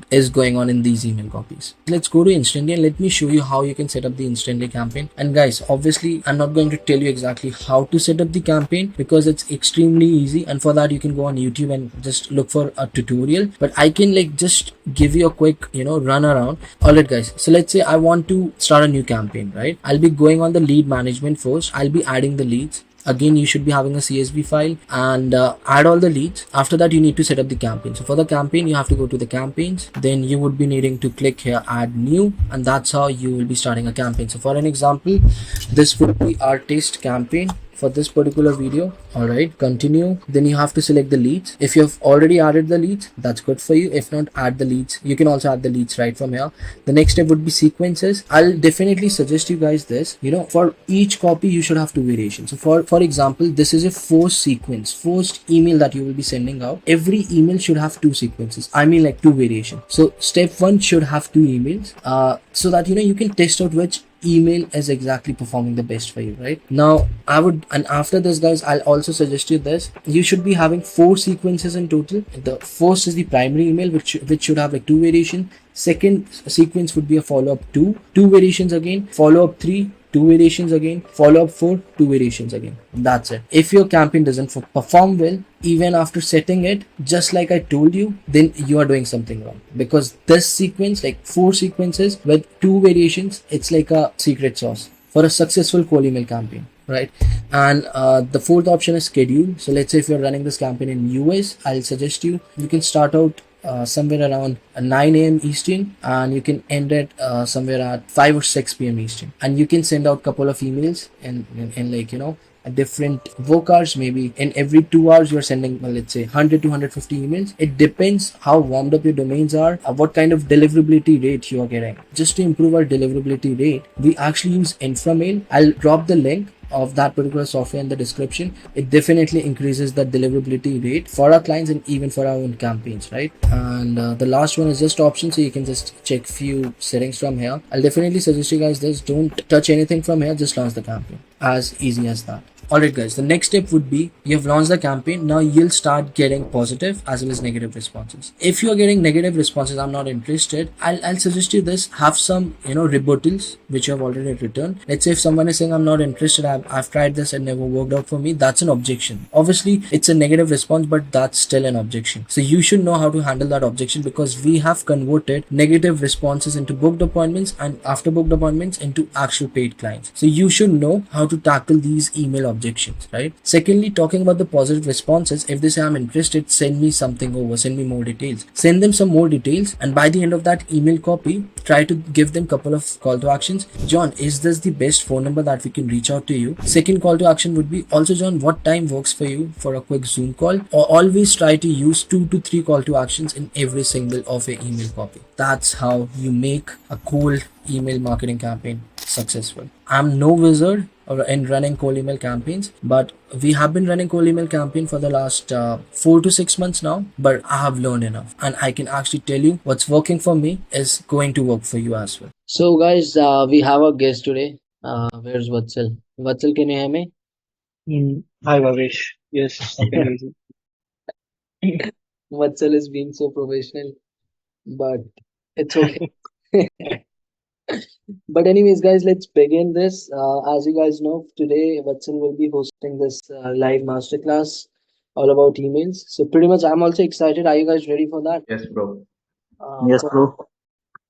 is going on in these email copies. Let's go to Instantly and let me show you how you can set up the Instantly campaign. And guys, obviously I'm not going to tell you exactly how to set up the campaign because it's extremely easy, and for that you can go on YouTube and just look for a tutorial, but I can like just give you a quick run around. Alright guys, so let's say I want to start a new campaign, right? I'll be going on the lead management first. I'll be adding the leads. Again, you should be having a CSV file and add all the leads. After that, you need to set up the campaign. So for the campaign, you have to go to the campaigns. Then you would be needing to click here, add new, and that's how you will be starting a campaign. So for an example, this would be our test campaign for this particular video. All right, continue. Then you have to select the leads. If you have already added the leads, that's good for you. If not, add the leads. You can also add the leads right from here. The next step would be sequences. I'll definitely suggest you guys this, for each copy you should have 2 variations. So for example, this is a first sequence, first email that you will be sending out. Every email should have 2 sequences, I mean like 2 variations. So step 1 should have 2 emails so that you can test out which email is exactly performing the best for you. Right now, and after this guys, I'll also suggest you this. You should be having 4 sequences in total. The first is the primary email, which should have like 2 variations. Second sequence would be a follow-up 2 variations again, follow-up 3, 2 variations again, follow-up 4, 2 variations again. That's it. If your campaign doesn't perform well, even after setting it, just like I told you, then you are doing something wrong, because this sequence, like 4 sequences with 2 variations, it's like a secret sauce for a successful cold email campaign, right? And the fourth option is schedule. So let's say if you're running this campaign in US, I'll suggest you can start out somewhere around 9 a.m. Eastern, and you can end it somewhere at 5 or 6 p.m. Eastern, and you can send out couple of emails in like different work hours. Maybe in every 2 hours you're sending let's say 100 to 150 emails. It depends how warmed up your domains are, what kind of deliverability rate you are getting. Just to improve our deliverability rate, we actually use InfraMail. I'll drop the link of that particular software in the description. It definitely increases the deliverability rate for our clients and even for our own campaigns, right? And the last one is just options, so you can just check few settings from here. I'll definitely suggest you guys this: don't touch anything from here, just launch the campaign. As easy as that. Alright guys, the next step would be, you've launched the campaign. Now you'll start getting positive as well as negative responses. If you're getting negative responses, I'm not interested, I'll suggest you this: have some rebuttals which you have already written. Let's say if someone is saying, I'm not interested, I've tried this and never worked out for me, that's an objection. Obviously it's a negative response, but that's still an objection. So you should know how to handle that objection, because we have converted negative responses into booked appointments, and after booked appointments into actual paid clients. So you should know how to tackle these email objections, right? Secondly, talking about the positive responses, if they say, I'm interested, send me something over, send me more details. Send them some more details, and by the end of that email copy, try to give them couple of call to actions. John, is this the best phone number that we can reach out to you? Second call to action would be, also John, what time works for you for a quick Zoom call? Or always try to use 2 to 3 call to actions in every single of your email copy. That's how you make a cold email marketing campaign successful. I'm no wizard, or in running cold email campaigns, but we have been running cold email campaign for the last 4 to 6 months now. But I have learned enough, and I can actually tell you what's working for me is going to work for you as well. So, guys, we have a guest today. Where's Vatsal? Vatsal, can you hear me? Hi, Bhavesh. Yes, I can hear you. Vatsal is being so professional, but it's okay. But anyways, guys, let's begin this. As you guys know, today Vatsal will be hosting this live masterclass all about emails. So pretty much, I'm also excited. Are you guys ready for that? Yes, bro. Yes, bro.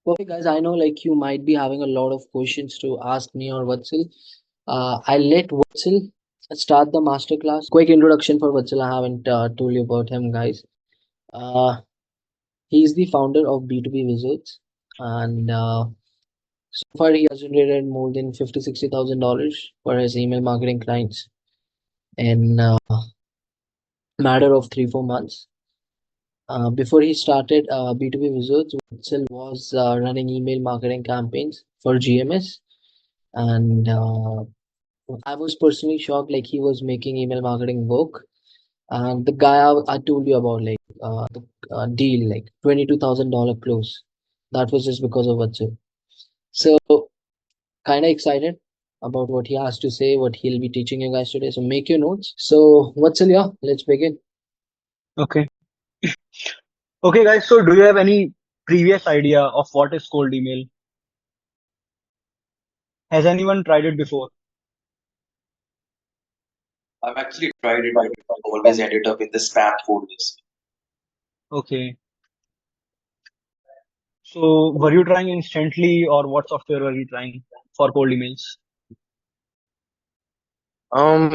Perfect, guys. I know like you might be having a lot of questions to ask me or Vatsal. I'll let Vatsal start the masterclass. Quick introduction for Vatsal. I haven't told you about him, guys. Uh, he's the founder of B2B Wizards, and so far, he has generated more than $50,000-$60,000 for his email marketing clients in a matter of 3-4 months. Before he started B2B Wizards, Witzel was running email marketing campaigns for GMS, and I was personally shocked. Like he was making email marketing work, and the guy I told you about, like the deal, like $22,000 close. That was just because of Witzel. So kind of excited about what he has to say, what he'll be teaching you guys today. So make your notes. So what's in yeah, let's begin. Okay. Okay, guys. So, do you have any previous idea of what is cold email? Has anyone tried it before? I've actually tried it, but always ended up in the spam folders. Okay. So, were you trying instantly, or what software were you trying for cold emails?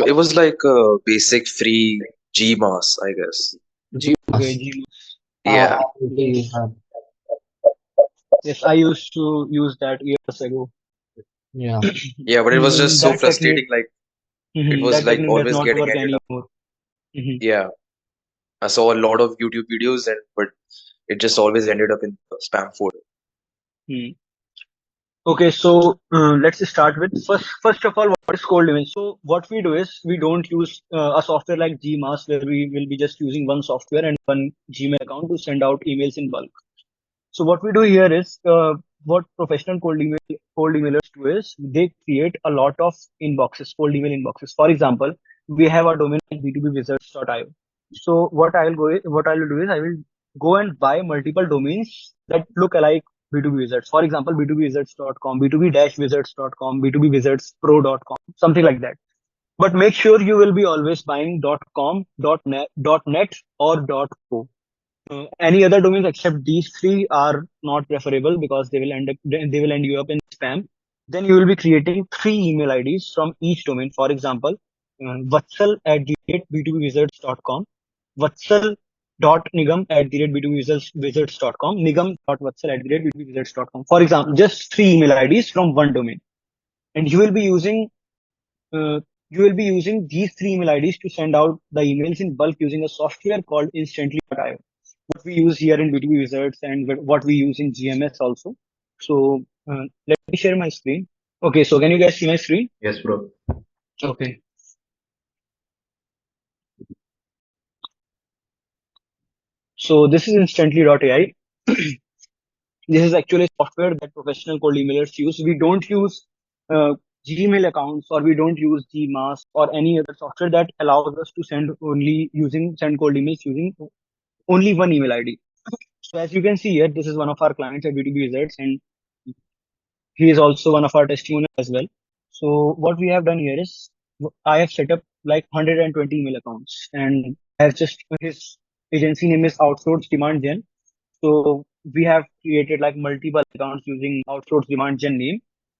It was like a basic free Gmass, I guess. Okay, Gmass. Gmails. Yeah, You Yes. have. Yes, I used to use that years ago. Yeah. yeah, but it was just so That technique, frustrating. Like it was that like technique does always not getting work ended up. anymore. Mhm. Yeah, I saw a lot of YouTube videos, and but it just always ended up in the spam folder. Hmm. Okay, so let's start with first of all, what is cold email? So what we do is we don't use a software like Gmass where we will be just using one software and one Gmail account to send out emails in bulk. So what we do here is what professional cold emailers do is they create a lot of inboxes, cold email inboxes. For example, we have a domain like b2bwizards.io. So what I will do is I will go and buy multiple domains that look alike B2B Wizards. For example, b2bwizards.com, b2b-wizards.com, b2bwizardspro.com, something like that. But make sure you will be always buying .com, .net, or .co. Any other domains except these three are not preferable because they will end you up in spam. Then you will be creating three email IDs from each domain. For example, vatsal@b2bwizards.com, vatsal.nigam@b2bwizards.com, nigam.vatsal@b2bwizards.com. For example, just three email IDs from one domain, and uh, you will be using these three email IDs to send out the emails in bulk using a software called Instantly.io. What we use here in B2B Wizards and what we use in GMS also. So let me share my screen. Okay, so can you guys see my screen? Yes, bro. Okay. So this is Instantly.ai. This is actually a software that professional cold emailers use. We don't use Gmail accounts, or we don't use Gmass or any other software that allows us to send cold emails using only one email ID. So as you can see here, this is one of our clients at B2B Wizards, and he is also one of our testimonials as well. So what we have done here is I have set up like 120 email accounts, and I have just his agency name is Outsourced Demand Gen. So we have created like multiple accounts using Outsourced Demand Gen name,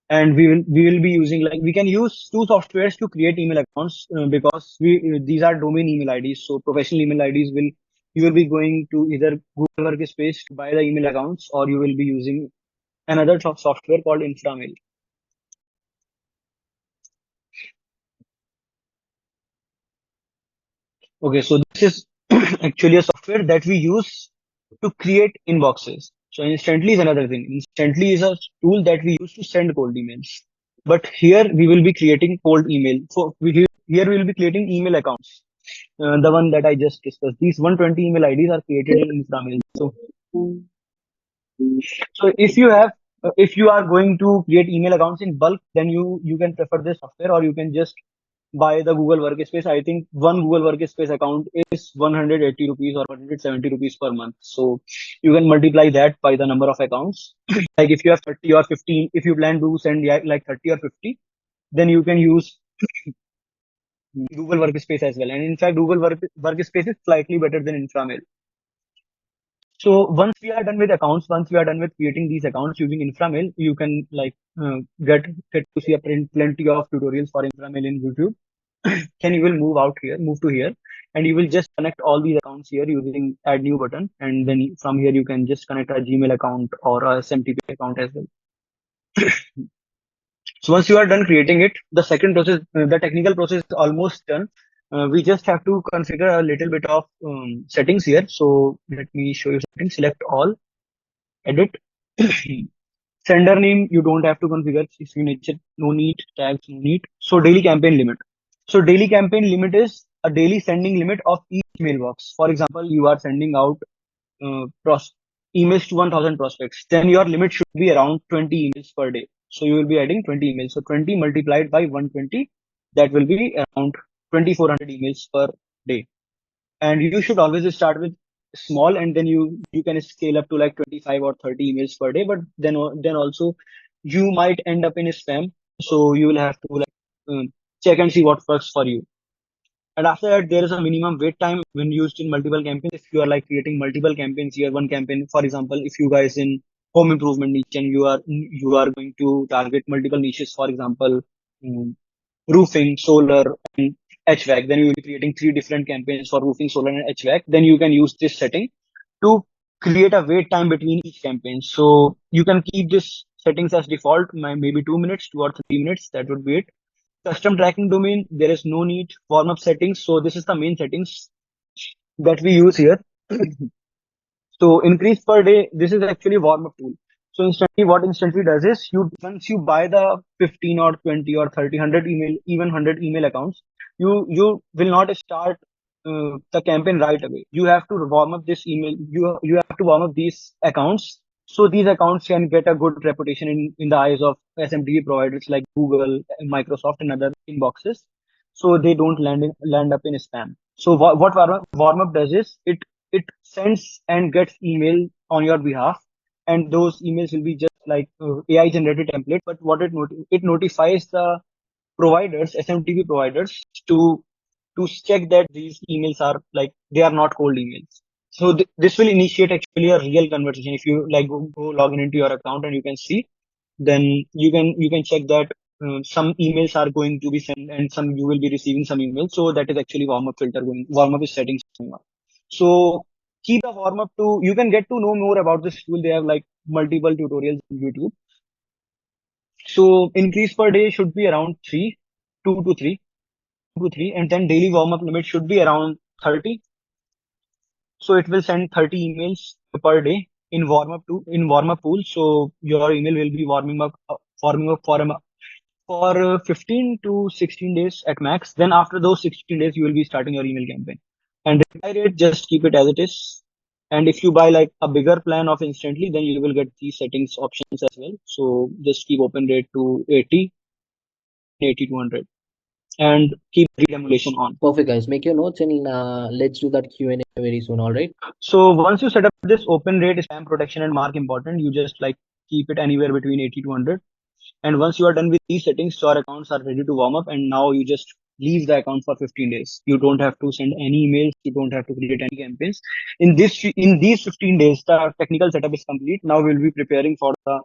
and we will be using, like, we can use two softwares to create email accounts because we these are domain email IDs. So professional email IDs will you will be going to either Google Workspace to buy the email accounts, or you will be using another software called Inframail. Okay, so this is actually a software that we use to create inboxes. So Instantly is another thing. Instantly is a tool that we use to send cold emails. But here we will be creating cold email. Here we will be creating email accounts. The one that I just discussed. These 120 email IDs are created in Inframail. So if you are going to create email accounts in bulk, then you can prefer this software, or you can just buy the Google Workspace. I think one Google Workspace account is 180 rupees or 170 rupees per month. So you can multiply that by the number of accounts. Like if you have 30 or 50, if you plan to send like 30 or 50, then you can use Google Workspace as well. And in fact, Workspace is slightly better than Inframail. So once we are done with accounts, once we are done with creating these accounts using Inframail, you can like get to see plenty of tutorials for Inframail in YouTube. Then you will move to here, and you will just connect all these accounts here using add new button, and then from here you can just connect a Gmail account or a SMTP account as well. So once you are done creating it, the second process, the technical process is almost done. We just have to configure a little bit of settings here. So let me show you settings. Select all, edit. Sender name you don't have to configure. Signature no need, tags no need. So daily campaign limit. So daily campaign limit is a daily sending limit of each mailbox. For example, you are sending out emails to 1000 prospects, then your limit should be around 20 emails per day. So you will be adding 20 emails. So 20 multiplied by 120, that will be around 2400 emails per day. And you should always start with small, and then you can scale up to like 25 or 30 emails per day. But then also you might end up in spam. So you will have to like check and see what works for you. And after that, there is a minimum wait time when used in multiple campaigns. If you are like creating multiple campaigns here, one campaign, for example, if you guys in home improvement niche and you are going to target multiple niches, for example, mm, roofing, solar, and HVAC, then you will be creating 3 different campaigns for roofing, solar, and HVAC. Then you can use this setting to create a wait time between each campaign. So you can keep this settings as default, maybe 2 minutes, 2 or 3 minutes. That would be it. Custom tracking domain, there is no need. Warm up settings. So this is the main settings that we use here. So increase per day, this is actually warm up tool. So what instantly does is once you buy the 15 or 20 or 30, 100 email, even 100 email accounts, you will not start the campaign right away. You have to warm up this email. You have to warm up these accounts. So these accounts can get a good reputation in the eyes of SMTP providers like Google, Microsoft, and other inboxes. So they don't land up in spam. So what warm up does is it sends and gets email on your behalf, and those emails will be just like AI generated template. But what it notifies the providers, SMTP providers, to check that these emails are like they are not cold emails. So this will initiate actually a real conversation. If you like go log in into your account and you can see, then you can check that some emails are going to be sent and some you will be receiving some emails. So that is actually warm up is settings going on. So keep the warm up to, you can get to know more about this tool. They have like multiple tutorials on YouTube. So increase per day should be around 2 to 3, and then daily warm up limit should be around 30. So it will send 30 emails per day in warm up pool. So your email will be warming up for 15 to 16 days at max. Then after those 16 days, you will be starting your email campaign. And reply rate, just keep it as it is. And if you buy like a bigger plan of instantly, then you will get these settings options as well. So just keep open rate to 80 to 100, and keep read emulation on. Perfect, guys. Make your notes and let's do that Q&A very soon. All right. So once you set up this open rate, spam protection, and mark important, you just like keep it anywhere between 80 to 100. And once you are done with these settings, your accounts are ready to warm up. And now you just leave the account for 15 days. You don't have to send any emails. You don't have to create any campaigns. In these 15 days, the technical setup is complete. Now we'll be preparing for the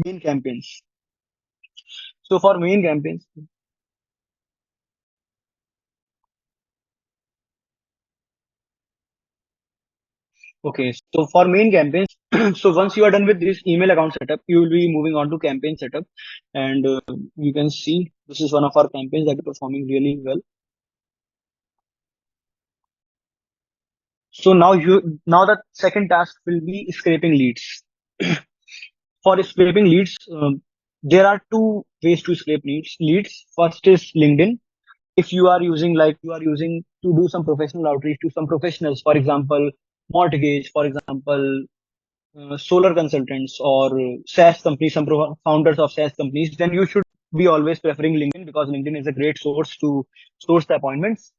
main campaigns. So for main campaigns, okay. So for main campaigns, so once you are done with this email account setup, you will be moving on to campaign setup. And you can see this is one of our campaigns that are performing really well. So now the second task will be scraping leads. For scraping leads, there are two ways to scrape leads. First is LinkedIn. If you are using to do some professional outreach to some professionals, for example, mortgage, for example, solar consultants or SaaS companies, some founders of SaaS companies, then you should be always preferring LinkedIn because LinkedIn is a great source to source the appointments.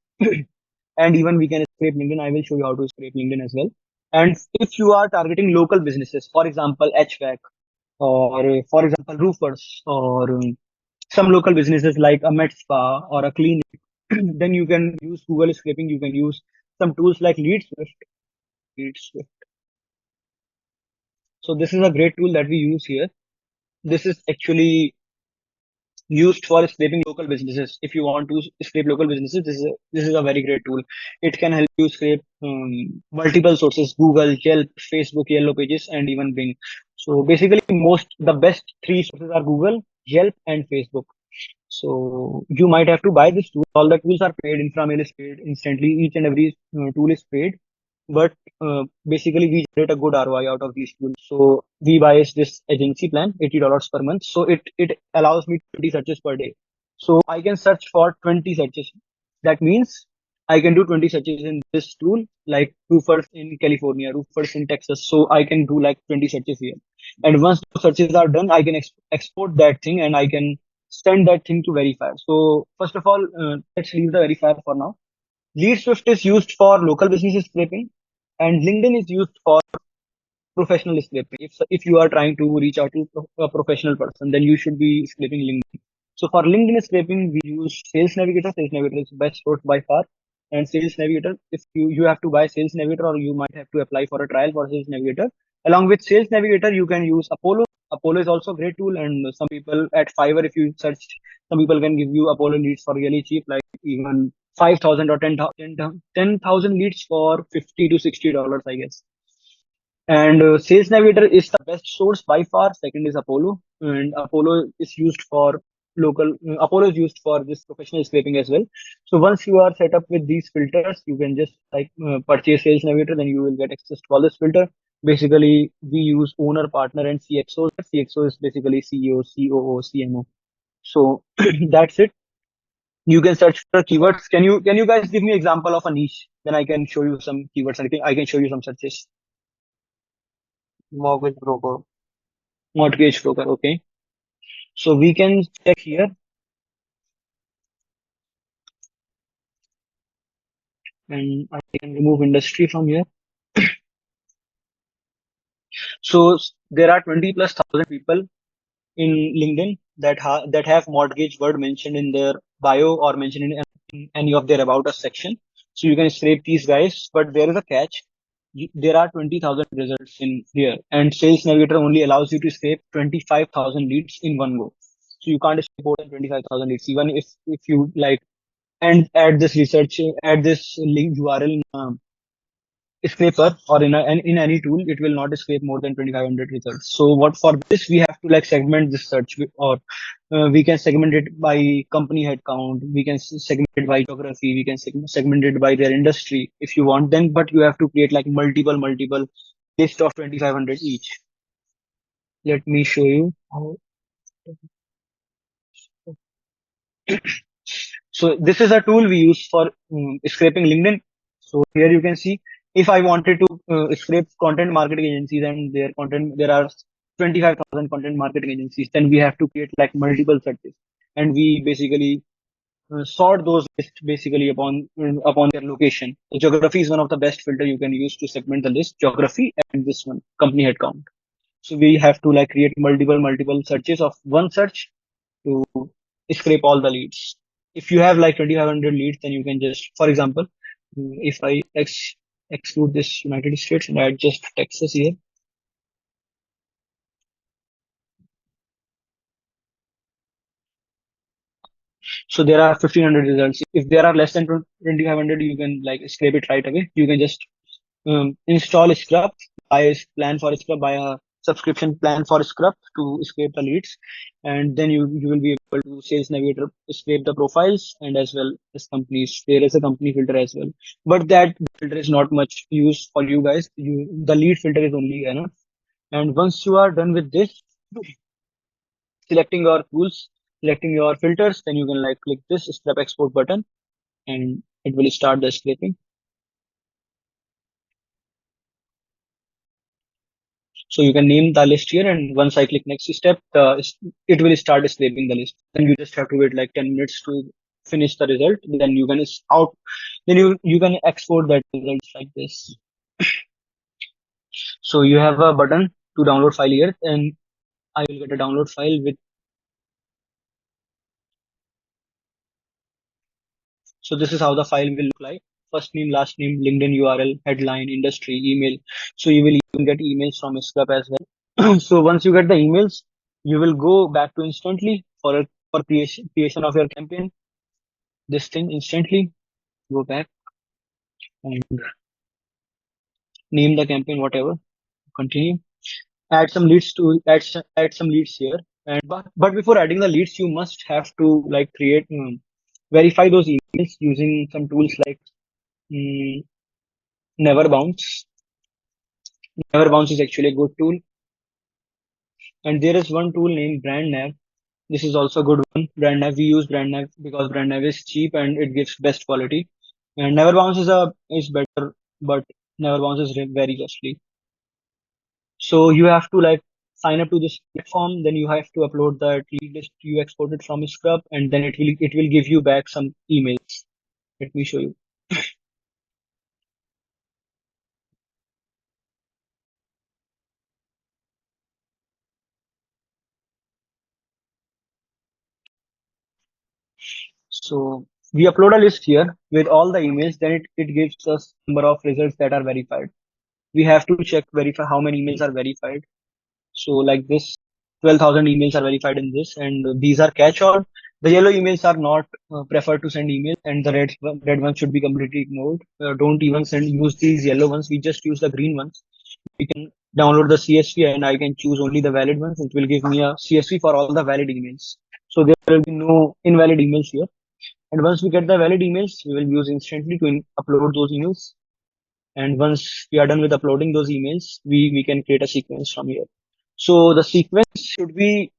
And even we can scrape LinkedIn. I will show you how to scrape LinkedIn as well. And if you are targeting local businesses, for example, HVAC or for example, roofers or some local businesses like a med spa or a clinic, then you can use Google scraping. You can use some tools like Lead Swift. So this is a great tool that we use here. This is actually used for scraping local businesses. If you want to scrape local businesses, this is a very great tool. It can help you scrape multiple sources: Google, Yelp, Facebook, Yellow Pages, and even Bing. So basically, the best three sources are Google, Yelp, and Facebook. So you might have to buy this tool. All the tools are paid. Inframail is paid instantly. Each and every tool is paid. But basically, we generate a good ROI out of these tools. So we buy this agency plan, $80 per month. So it allows me 20 searches per day. So I can search for 20 searches. That means I can do 20 searches in this tool, like roofers in California, roofers in Texas. So I can do like 20 searches here. And once those searches are done, I can export that thing and I can send that thing to verifier. So first of all, let's leave the verifier for now. LeadSwift is used for local businesses scraping, and LinkedIn is used for professional scraping. If you are trying to reach out to a professional person, then you should be scraping LinkedIn. So for LinkedIn scraping, we use Sales Navigator. Sales Navigator is the best source by far. And Sales Navigator, if you have to buy Sales Navigator, or you might have to apply for a trial for Sales Navigator. Along with Sales Navigator, you can use Apollo. Apollo is also a great tool, and some people at Fiverr, if you search, some people can give you Apollo leads for really cheap, like even 5,000 or 10,000 leads for $50 to $60, I guess. And Sales Navigator is the best source by far. Second is Apollo, and Apollo is used for Apollo is used for this professional scraping as well. So once you are set up with these filters, you can just purchase Sales Navigator, then you will get access to all this filter. Basically, we use owner, partner, and CXO. CXO is basically CEO, COO, CMO. So that's it. You can search for keywords. Can you guys give me example of a niche? Then I can show you some keywords. I can show you some searches. Mortgage broker. Mortgage broker. Okay. So we can check here, and I can remove industry from here. So there are 20 plus thousand people in LinkedIn that have mortgage word mentioned in their bio or mentioned in any of their about us section. So you can scrape these guys, but there is a catch. There are 20,000 results in here, and Sales Navigator only allows you to scrape 25,000 leads in one go. So you can't scrape more than 25,000 leads, even if you like and add this research, add this link URL in scraper or in any tool, it will not scrape more than 2,500 results. So what for this we have to like segment this search or we can segment it by company headcount. We can segment it by geography. We can segment it by their industry if you want. Then, but you have to create like multiple list of 2,500 each. Let me show you how. So this is a tool we use for scraping LinkedIn. So here you can see if I wanted to scrape content marketing agencies and their content, there are 25,000 content marketing agencies. Then we have to create like multiple searches, and we basically sort those lists basically upon their location. So geography is one of the best filter you can use to segment the list. Geography and this one, company headcount. So we have to like create multiple searches of one search to scrape all the leads. If you have like 2,500 leads, then you can just, for example, if I exclude this United States and add just Texas here. So there are 1,500 results. If there are less than 2,500, you can like scrape it right away. You can just install Scrub, buy a plan for Scrub, buy a subscription plan for Scrub to scrape the leads, and then you will be able to Sales Navigator scrape the profiles and as well as companies. There is a company filter as well, but that filter is not much use for you guys. The lead filter is only enough. And once you are done with this, selecting your tools, selecting your filters, then you can like click this scrap export button and it will start the scraping. So you can name the list here, and once I click next step, it will start scraping the list. Then you just have to wait like 10 minutes to finish the result. Then you can out, then you can export that results like this. So you have a button to download file here, and I will get a download file with. So this is how the file will look like. First name, last name, LinkedIn URL, headline, industry, email. So you will even get emails from Scrub as well. So once you get the emails, you will go back to instantly for creation of your campaign. This thing instantly, go back and name the campaign, whatever. Continue. Add some leads to add some leads here. And but before adding the leads, you must have to like create verify those emails using some tools like mm, Never Bounce. Never Bounce is actually a good tool. And there is one tool named Brand Nav. This is also a good one. Brand Nav. We use Brand Nav because Brand Nav is cheap and it gives best quality. And Never Bounce is better, but Never Bounce is very costly. So you have to like sign up to this platform. Then you have to upload that lead list you exported from Scrub, and then it will give you back some emails. Let me show you. So we upload a list here with all the emails. Then it gives us number of results that are verified. We have to verify how many emails are verified. So like this, 12,000 emails are verified in this, and these are catch-all. The yellow emails are not preferred to send emails, and the red ones should be completely ignored. Don't even use these yellow ones. We just use the green ones. We can download the CSV, and I can choose only the valid ones. It will give me a CSV for all the valid emails. So there will be no invalid emails here. And once we get the valid emails, we will use instantly to upload those emails. And once we are done with uploading those emails, we can create a sequence from here. So the sequence should be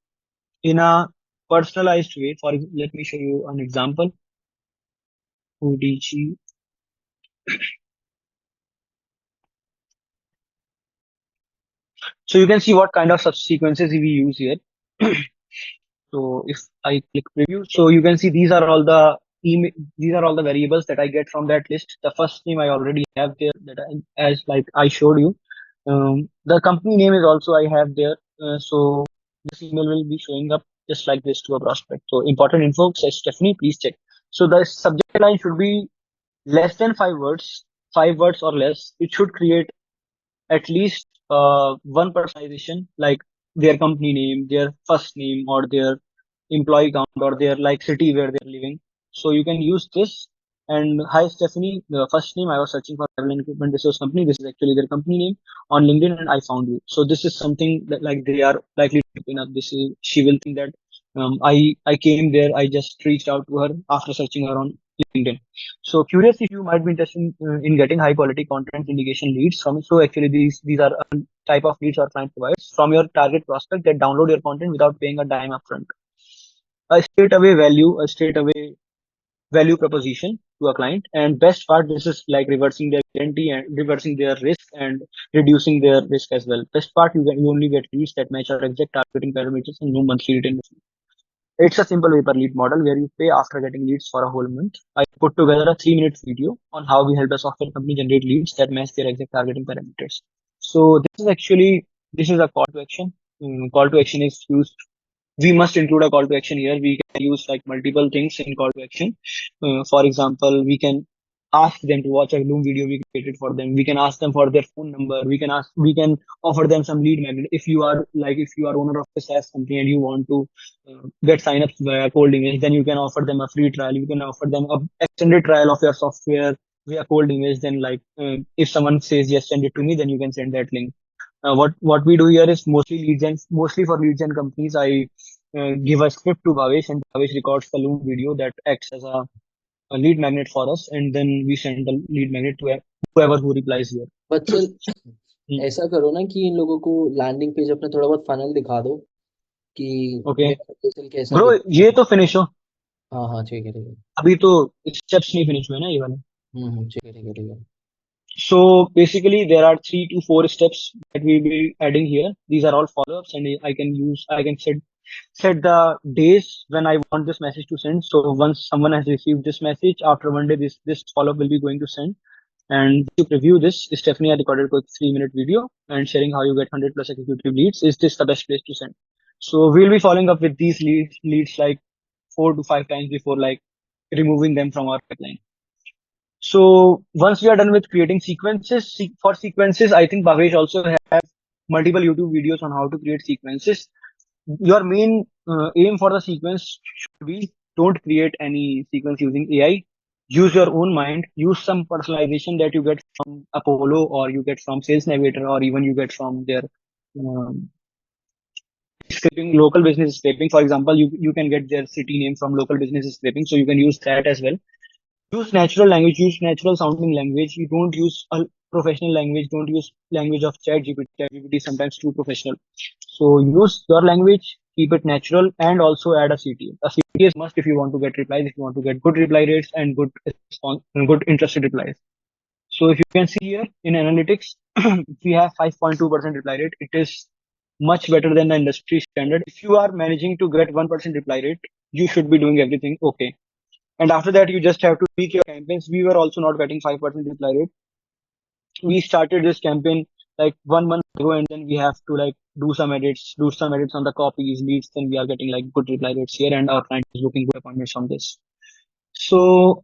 in a personalized way. Let me show you an example. ODG. So you can see what kind of subsequences we use here. So if I click preview, so you can see these are all the variables that I get from that list. The first name I already have there as like I showed you. The company name is also I have there. So this email will be showing up just like this to a prospect. So important info, says Stephanie, please check. So the subject line should be less than 5 words or less. It should create at least one personalization, like their company name, their first name, or their employee count, or their like city where they're living. So you can use this. And hi Stephanie, the first name I was searching for travel and equipment resource company. This is actually their company name on LinkedIn, and I found you. So this is something that like they are likely to pin up. This is she will think that I came there. I just reached out to her after searching her on LinkedIn. So curious if you might be interested in getting high quality content syndication leads from. So actually these are type of leads our client provides from your target prospect that download your content without paying a dime upfront. A straight away value proposition to a client. And best part, this is like reversing their guarantee and reversing their risk and reducing their risk as well. Best part, you only get leads that match our exact targeting parameters and no monthly return. It's a simple pay per lead model where you pay after getting leads for a whole month. I put together a 3-minute video on how we help a software company generate leads that match their exact targeting parameters. So this is a call to action. Call to action is used. We must include a call to action here. We can use like multiple things in call to action. For example, we can ask them to watch a Loom video we created for them. We can ask them for their phone number. We can offer them some lead magnet. If you are owner of a SaaS company and you want to get signups via cold emails, then you can offer them a free trial. You can offer them a extended trial of your software via cold emails. Then if someone says yes, send it to me, then you can send that link. What we do here is mostly for leads and companies. I give a script to Bhavesh, and Bhavesh records the Loom video that acts as a lead magnet for us, and then we send the lead magnet to whoever who replies here. Bachchan ऐसा करो ना कि इन लोगों को landing page अपना थोड़ा बहुत funnel दिखा दो कि ओके मेरा proposal कैसा ब्रो, दिख। ये तो फिनिश हो। हाँ हाँ ठीक है ठीक है। अभी तो स्टेप्स नहीं फिनिश हुए ना ये वाले। ठीक है ठीक है ठीक है। So basically, there are 3 to 4 steps that we will be adding here. These are all follow-ups, and I can set the days when I want this message to send. So once someone has received this message, after one day, this follow-up will be going to send. And to preview this, Stephanie had recorded a quick 3-minute video and sharing how you get 100 plus executive leads. Is this the best place to send? So we'll be following up with these leads like 4 to 5 times before like removing them from our pipeline. So once we are done with creating sequences, for sequences, I think Bhavesh also has multiple YouTube videos on how to create sequences. Your main aim for the sequence should be don't create any sequence using AI. Use your own mind. Use some personalization that you get from Apollo or you get from Sales Navigator or even you get from their um, scraping, local business scraping. For example, you can get their city name from local business scraping. So you can use that as well. Use natural language, use natural sounding language. You don't use a professional language. Don't use language of chat gpt. Chat gpt is sometimes too professional. So use your language, keep it natural, and also add a cta. A cta is must if you want to get replies, if you want to get good reply rates and good response and good interested replies. So if you can see here in analytics, we have 5.2% reply rate. It is much better than the industry standard. If you are managing to get 1% reply rate, you should be doing everything okay. And after that, you just have to tweak your campaigns. We were also not getting 5% reply rate. We started this campaign like 1 month ago, and then we have to like do some edits on the copies, leads. Then we are getting like good reply rates here, and our client is booking good appointments on this. So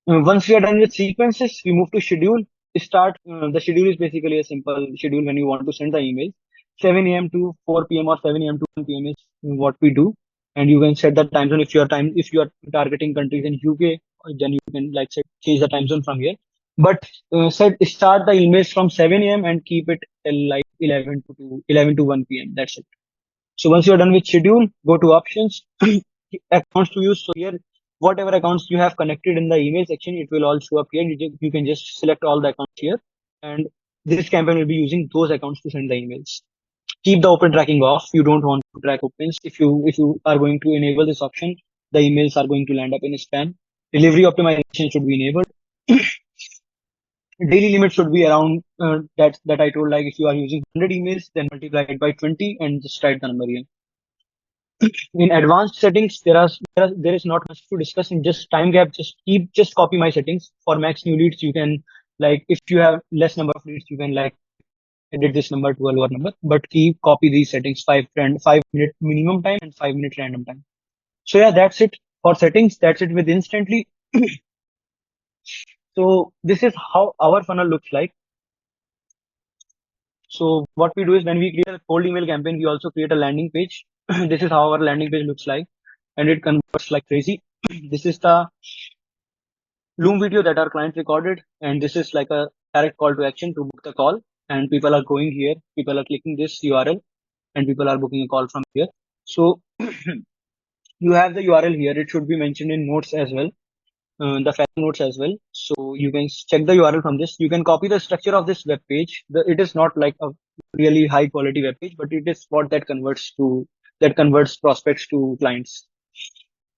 once we are done with sequences, we move to schedule. The schedule is basically a simple schedule when you want to send the email. 7 a.m. to 4 p.m. or 7 a.m. to 1 p.m. is what we do. And you can set the time zone if you are targeting countries in UK, then you can like change the time zone from here. But start the emails from 7 a.m. and keep it till like 11 to 1 p.m. That's it. So once you're done with schedule, go to options, accounts to use. So here, whatever accounts you have connected in the email section, it will all show up here. You can just select all the accounts here, and this campaign will be using those accounts to send the emails. Keep the open tracking off. You don't want to track opens. If you are going to enable this option, the emails are going to land up in spam. Delivery optimization should be enabled. Daily limit should be around that I told. Like if you are using 100 emails, then multiply it by 20 and just write the number here. In advanced settings, there is not much to discuss. In just time gap, just copy my settings. For max new leads, you can like if you have less number of leads, you can like edit this number to a lower number. But keep copy these settings: 5 minute minimum time and 5 minute random time. So yeah, that's it for settings. That's it with instantly. So this is how our funnel looks like. So what we do is when we create a cold email campaign, we also create a landing page. This is how our landing page looks like, and it converts like crazy. This is the Loom video that our client recorded, and this is like a direct call to action to book the call. And people are going here, people are clicking this URL, and people are booking a call from here. So you have the URL here. It should be mentioned in notes as well, the fact notes as well. So you can check the URL from this. You can copy the structure of this web page. It is not like a really high quality web page, but it is what that converts prospects to clients.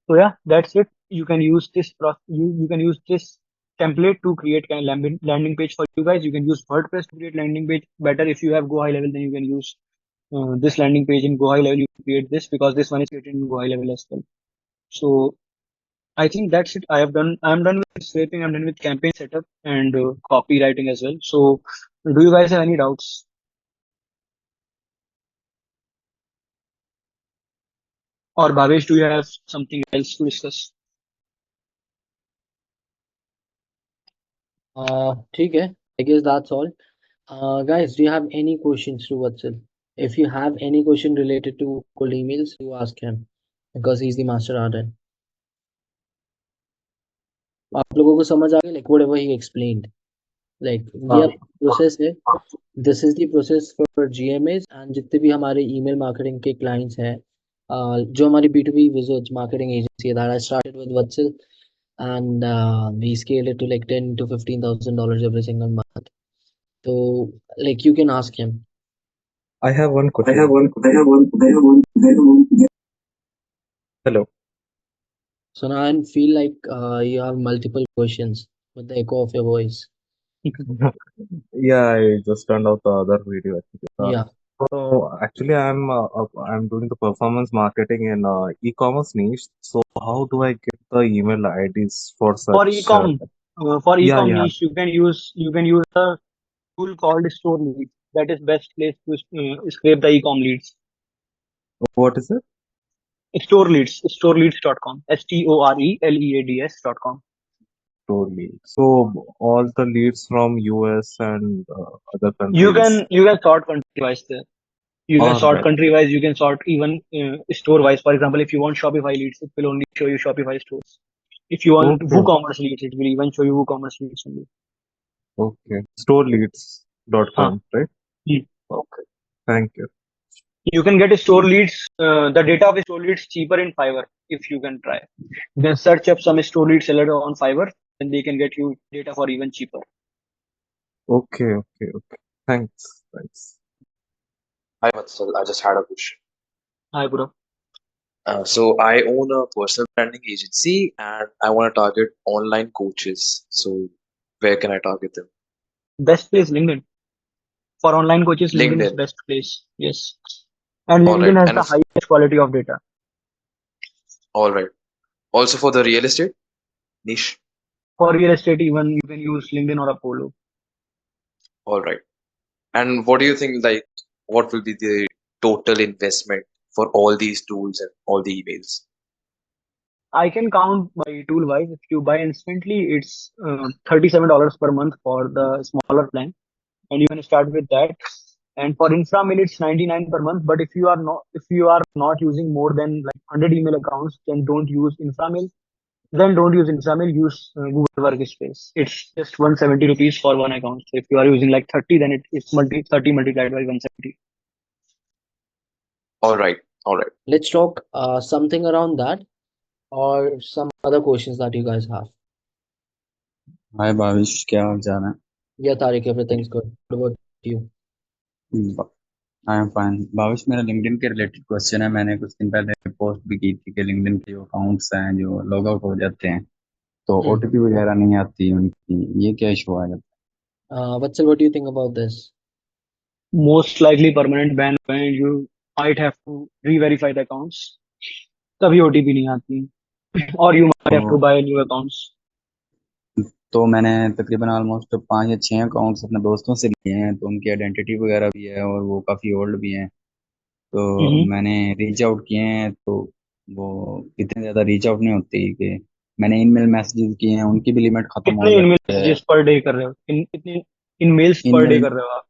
So yeah, that's it. You can use you can use this template to create kind of landing page for you guys. You can use WordPress to create landing page better. If you have Go High Level, then you can use this landing page in Go High Level. You can create this because this one is created in Go High Level as well. So I think that's it. I'm done with scraping. I'm done with campaign setup and copywriting as well. So do you guys have any doubts? Or Bhavesh, do you have something else to discuss? ठीक है. I guess that's all. Guys, do you have any questions to Vatsal? If you have any question related to cold emails, you ask him because he's the master at it. आप लोगों को समझ आ गया like whatever he explained. Like ये process है. This is the process for GMAs and जितने भी हमारे email marketing के clients हैं, जो हमारी B2B wizards marketing agency है, that I started with Vatsal, and we scaled it to like 10 to $15,000 every single month. So like you can ask him. I have one I question. have one. I have one. I have one. I have one. Hello. So now I feel like you have multiple questions with the echo of your voice. Yeah, I just turned off the other video actually. Yeah. So actually, I'm doing the performance marketing in e-commerce niche. So how do I get the email IDs for For such? ecom, for Yeah, ecom yeah. niche, you can use a tool called Store Leads. That is best place to scrape the ecom leads. What is it? Store Leads, storeleads.com, STORELEADS.com. Totally. So all the leads from US and other You countries. can you can sort country wise there. You can All sort right. country wise. You can sort even store wise. For example, if you want Shopify leads, it will only show you Shopify stores. If you want Okay. WooCommerce leads, it will even show you WooCommerce leads only. Okay. Huh. Storeleads.com, right? Hmm. Okay. Thank you. You can get a store leads, the data of a store leads cheaper in Fiverr if you can try. You can search up some store lead seller on Fiverr, and they can get you data for even cheaper. Okay. Okay. Okay. Thanks. Thanks. Hi, Vatsal. I just had a question. Hi, bro. So I own a personal branding agency and I want to target online coaches. So where can I target them? Best place LinkedIn. For online coaches, LinkedIn is LinkedIn. best place. Yes. And All right. LinkedIn has And the highest quality of data. all right. Also for the real estate niche. For real estate, even you can use LinkedIn or Apollo. All right. And what do you think, like, what will be the total investment for all these tools and all the emails? I can count by tool wise. If you buy instantly, it's $37 per month for the smaller plan, and you can start with that. And for infra mail, it's 99 per month. But if you are not using more than like 100 email accounts, then don't use infra mail. Then don't use infra mail. Use Google Workspace. It's just 170 rupees for one account. So if you are using like 30, then it's 30 multiplied by 170. All right. All right. Let's talk something around that or some other questions that you guys have. हाय भावेश, क्या हाल चाल है? Yeah, Tariq, everything's good. What about you? I am fine. Bhavesh, मेरा LinkedIn के related question है। मैंने कुछ दिन पहले पोस्ट भी की थी कि लिंक्डइन के जो अकाउंट्स हैं जो लॉग आउट हो जाते हैं तो Hmm. ओटीपी वगैरह नहीं आती उनकी, ये क्या इशू आएगा? Vatsal, what do you think about this? Most likely permanent ban, and you might have to re-verify the accounts. तभी OTP नहीं आती, or you might have to तो buy new accounts. तो मैंने तकरीबन ऑलमोस्ट 5 या 6 अकाउंट्स अपने दोस्तों से लिए हैं, तो उनकी आइडेंटिटी वगैरह भी है और वो काफ़ी ओल्ड भी हैं। तो हम्म। मैंने रीच आउट किए हैं, तो वो इतने ज़्यादा रीच आउट नहीं होती कि मैंने इन मैसेजेस किए हैं, उनकी भी लिमिट ख़त्म हो कितने इन जाती है। मैसेजेस पर डे कर रहे हो? कितने in males per day in कर रहे हो आप?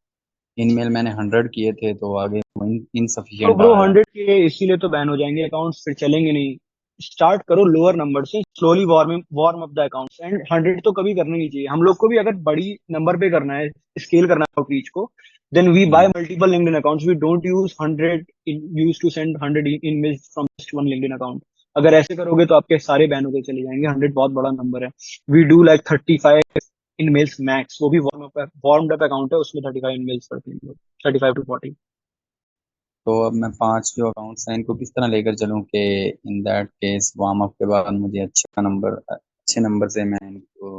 इनमेल मैंने 100 किए थे, तो आगे तो इनसफिशिएंट ब्रो आ रहा है। 100 के इसीलिए तो बैन हो जाएंगे अकाउंट्स, फिर चलेंगे नहीं। स्टार्ट करो लोअर नंबर से, slowly warm up the accounts, and 100 तो कभी करना नहीं चाहिए। हम लोग को भी अगर बड़ी नंबर पे करना है, स्केल करना है आउटरीच को, then we buy hmm, multiple LinkedIn accounts. We don't use 100 use to send 100 emails from just one LinkedIn account. अगर ऐसे करोगे तो आपके सारे बैन होकर चले जाएंगे। 100 बहुत बड़ा नंबर है। We do like 35 emails max, वो भी वार्म अप अकाउंट है, उसमें 35 ईमेल्स करते हैं, 35 to 40। तो अब मैं 5 जो अकाउंट्स हैं इनको किस तरह लेकर चलूं कि in that case warm up के बाद मुझे अच्छे नंबर से मैं इनको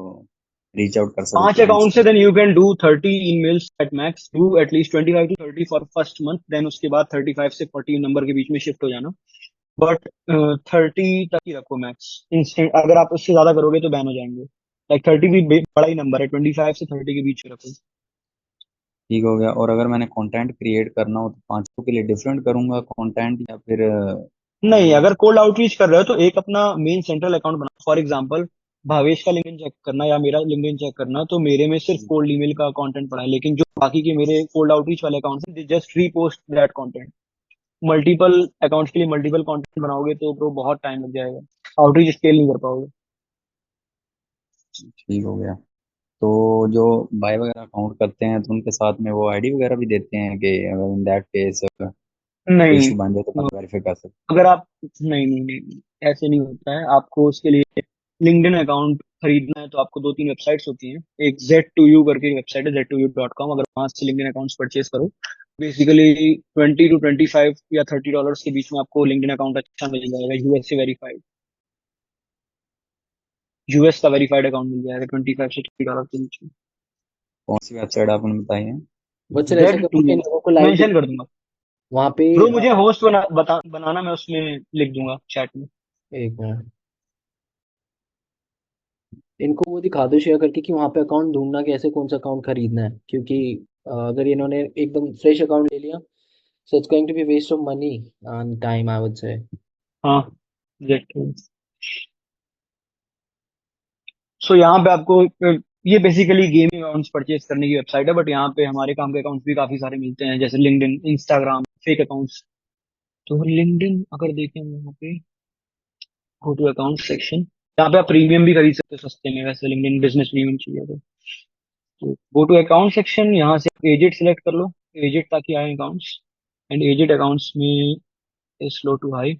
रीच आउट कर सकूं 5 अकाउंट क्लाइंट्स से को। Then you can do 30 emails at max, do at least 25 to 30 for first month, then उसके बाद 35 से 40 नंबर के बीच में शिफ्ट हो जाना। बट 30 तक ही रखो मैक्स। इंस्टेंट अगर आप उससे ज्यादा करोगे तो बैन हो जाएंगे। लाइक 30 भी बड़ा ही नंबर है, 25 से 30 के बीच में रखो। ठीक हो गया। और अगर मैंने कंटेंट क्रिएट करना हो तो पांचों के लिए डिफरेंट करूंगा कंटेंट, या फिर नहीं, अगर कोल्ड आउटरीच कर रहे हो तो एक अपना मेन सेंट्रल अकाउंट बनाओ। फॉर एग्जांपल, भावेश का लिंक्डइन चेक करना या मेरा लिंक्डइन चेक करना, तो मेरे में सिर्फ कोल्ड ईमेल का कंटेंट पड़ा है, लेकिन जो बाकी के मेरे कोल्ड आउटरीच वाले अकाउंट हैं, they just repost that content. Multiple accounts के लिए मल्टीपल कंटेंट बनाओगे तो ब्रो बहुत टाइम लग जाएगा, आउटरीच स्केल नहीं कर पाओगे। ठीक हो गया। तो जो बाय वगैरह अकाउंट करते हैं तो उनके साथ में वो आईडी वगैरह भी देते हैं कि अगर इन दैट केस कोई नहीं, इशू बन जाए तो मैं वेरीफाई कर सकता अगर आप नहीं, ऐसे नहीं होता है। आपको उसके लिए लिंक्डइन अकाउंट खरीदना है तो आपको दो तीन वेबसाइट्स होती हैं। एक Z2U करके वेबसाइट है, Z2U.com। अगर वहां से लिंक्डइन अकाउंट्स परचेज करो बेसिकली 20 to 25 या $30 के बीच में आपको लिंक्डइन अकाउंट अच्छा मिल जाएगा, यूएस से वेरीफाइड, यूएस का वेरीफाइड अकाउंट मिल जाएगा $25 से $30 के बीच में। कौन सी वेबसाइट आपने बताई है? बट सर ऐसा गेट करो टू कि इन लोगों को लाइव मेंशन कर दूंगा वहाँ पे ब्रो, मुझे होस्ट बनाना, मैं उसमें लिख दूंगा चैट में। एक मिनट इनको वो दिखा दो शेयर करके कि वहाँ पे अकाउंट ढूंढना कैसे, कौन सा अकाउंट खरीदना है, क्योंकि अगर इन्होंने एकदम फ्रेश अकाउंट ले लिया so it's going to be waste of money and time I would say. हाँ, गेट टू। सो यहाँ पे आपको ये बेसिकली गेमिंग अकाउंट्स परचेज करने की वेबसाइट है, बट यहाँ पे हमारे काम के अकाउंट्स भी काफी सारे मिलते हैं, जैसे लिंक्डइन, इंस्टाग्राम, फेक अकाउंट्स। तो लिंक्डइन अगर देखें यहाँ पे गो टू अकाउंट सेक्शन, यहाँ पे आप प्रीमियम भी खरीद सकते हो सस्ते में, वैसे लिंक्डइन बिजनेस प्रीमियम चाहिए तो गो टू अकाउंट सेक्शन, यहाँ से एजेड सिलेक्ट कर लो, एजेड ताकि आए अकाउंट्स, एंड एजेड अकाउंट्स में slow to high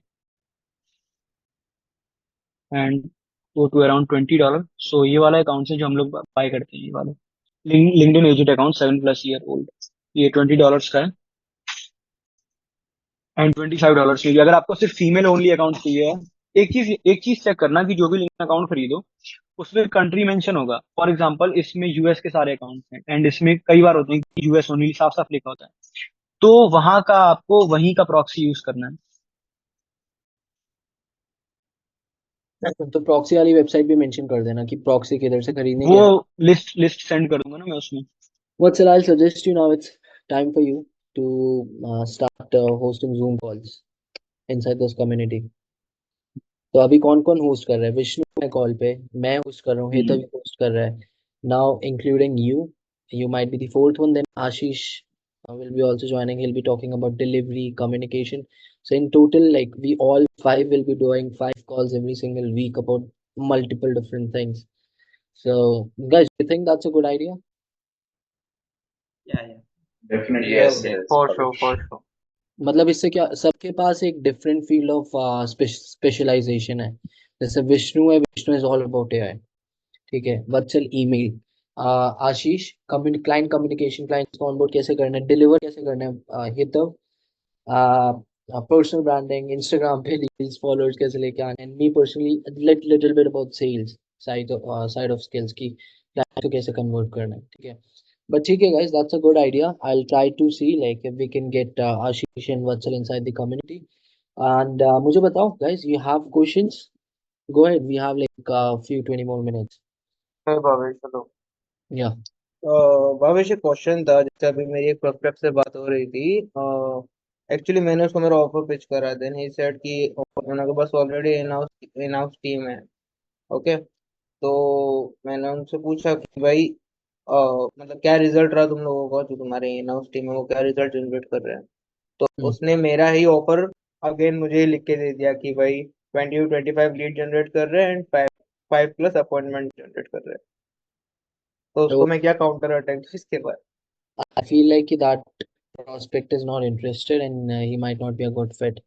and go to around $20। So ये वाला अकाउंट है जो हम लोग बाय करते हैं, ये वाला LinkedIn aged account 7+ year old, ये $20 का है एंड $25 चाहिए। अगर आपको सिर्फ फीमेल ओनली अकाउंट चाहिए है, एक चीज चेक करना कि जो भी लिंक्डइन अकाउंट खरीदो उसमें कंट्री मेंशन होगा। फॉर एग्जांपल इसमें यूएस के सारे अकाउंट्स हैं, एंड इसमें कई बार होते हैं कि यूएस ओनली साफ साफ लिखा होता है, तो वहां का आपको वहीं का प्रॉक्सी यूज करना है। तो प्रॉक्सी वाली वेबसाइट भी मेंशन कर देना कि प्रॉक्सी किधर से खरीदनी वो है। लिस्ट सेंड कर दूंगा ना मैं उसमें। What sir, I'll suggest you now it's time for you to start hosting Zoom calls inside this community. तो अभी कौन कौन होस्ट कर रहा है? विष्णु है कॉल पे, मैं होस्ट कर रहा हूँ, हेतव होस्ट कर रहा है, now including you might be the fourth one, then Ashish will be also joining. He'll be talking about delivery, communication. So in total, like we all five will be doing 5 calls every single week about multiple different things. So guys, do you think that's a good idea? Yeah, yeah. Definitely, Yes, yes. yes. For sure, for sure. मतलब इससे क्या, सबके पास एक different field of specialisation है। जैसे विष्णु है, Vishnu is all about AI, ठीक है। Vatsal email, Ashish client communication, clients को ऑनबोर्ड कैसे करना है, डिलीवर कैसे करना है, हितव पर्सनल ब्रांडिंग, इंस्टाग्राम पे रील्स फॉलोअर्स कैसे लेके आने, and me personally little bit about sales side of skills की क्लाइंट को कैसे कन्वर्ट करना है, ठीक है। But ठीक है guys, that's a good idea. I'll try to see like if we can get Ashish and Vatsal inside the community. And मुझे बताओ guys, you have questions? Go ahead. We have like a few 20 more minutes. है Bhavesh, hello. Yeah. Bhavesh, एक question था। जैसे अभी मेरी एक prospect से बात हो रही थी, एक्चुअली मैंने उसको मेरा ऑफर पिच करा, देन ही सेड कि उनके पास ऑलरेडी इन हाउस टीम है। ओके, तो मैंने उनसे पूछा कि भाई मतलब क्या रिजल्ट रहा तुम लोगों का, जो तुम्हारे इन हाउस टीम है वो क्या रिजल्ट जनरेट कर रहे हैं। तो उसने मेरा ही ऑफर अगेन मुझे लिख के दे दिया कि भाई 20 to 25 लीड जनरेट कर रहे हैं एंड 5+ अपॉइंटमेंट जनरेट कर रहे हैं। तो So उसको मैं क्या काउंटर अटैक इसके बाद। I feel like that prospect is not interested and he might not be a good fit.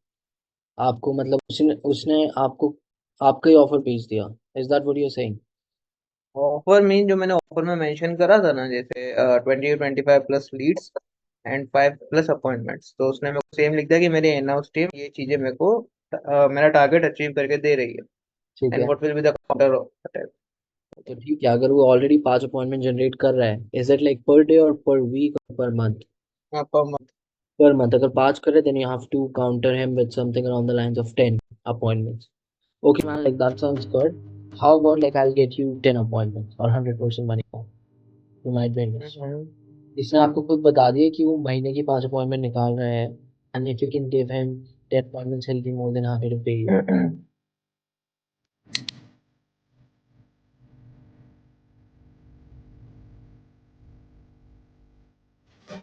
आपको मतलब उसने उसने आपको आपका ही ऑफर भेज दिया। Is that what you're saying? Offer mean जो मैंने ऑफर में मेंशन करा था ना, जैसे 20 to 25+ लीड्स एंड 5+ अपॉइंटमेंट्स, तो उसने मेरे को सेम लिख दिया कि मेरी इन हाउस टीम ये चीजें मेरे को मेरा टारगेट अचीव करके दे रही है, ठीक एंड है, what will be the counter attack. तो ठीक है, अगर वो ऑलरेडी 5 अपॉइंटमेंट जनरेट कर रहा है, is it like per day और पर वीक और per month? Per month. Per month, अगर 5 करे then you have to counter him with something around the lines of 10 appointments. Okay man, like that sounds good. How about like I'll get you 10 appointments or 100% money back. You might be interested. इसने आपको खुद बता दिया कि वो महीने की 5 appointment निकाल रहे हैं, and if you can give him 10 appointments he'll be more than happy to pay you.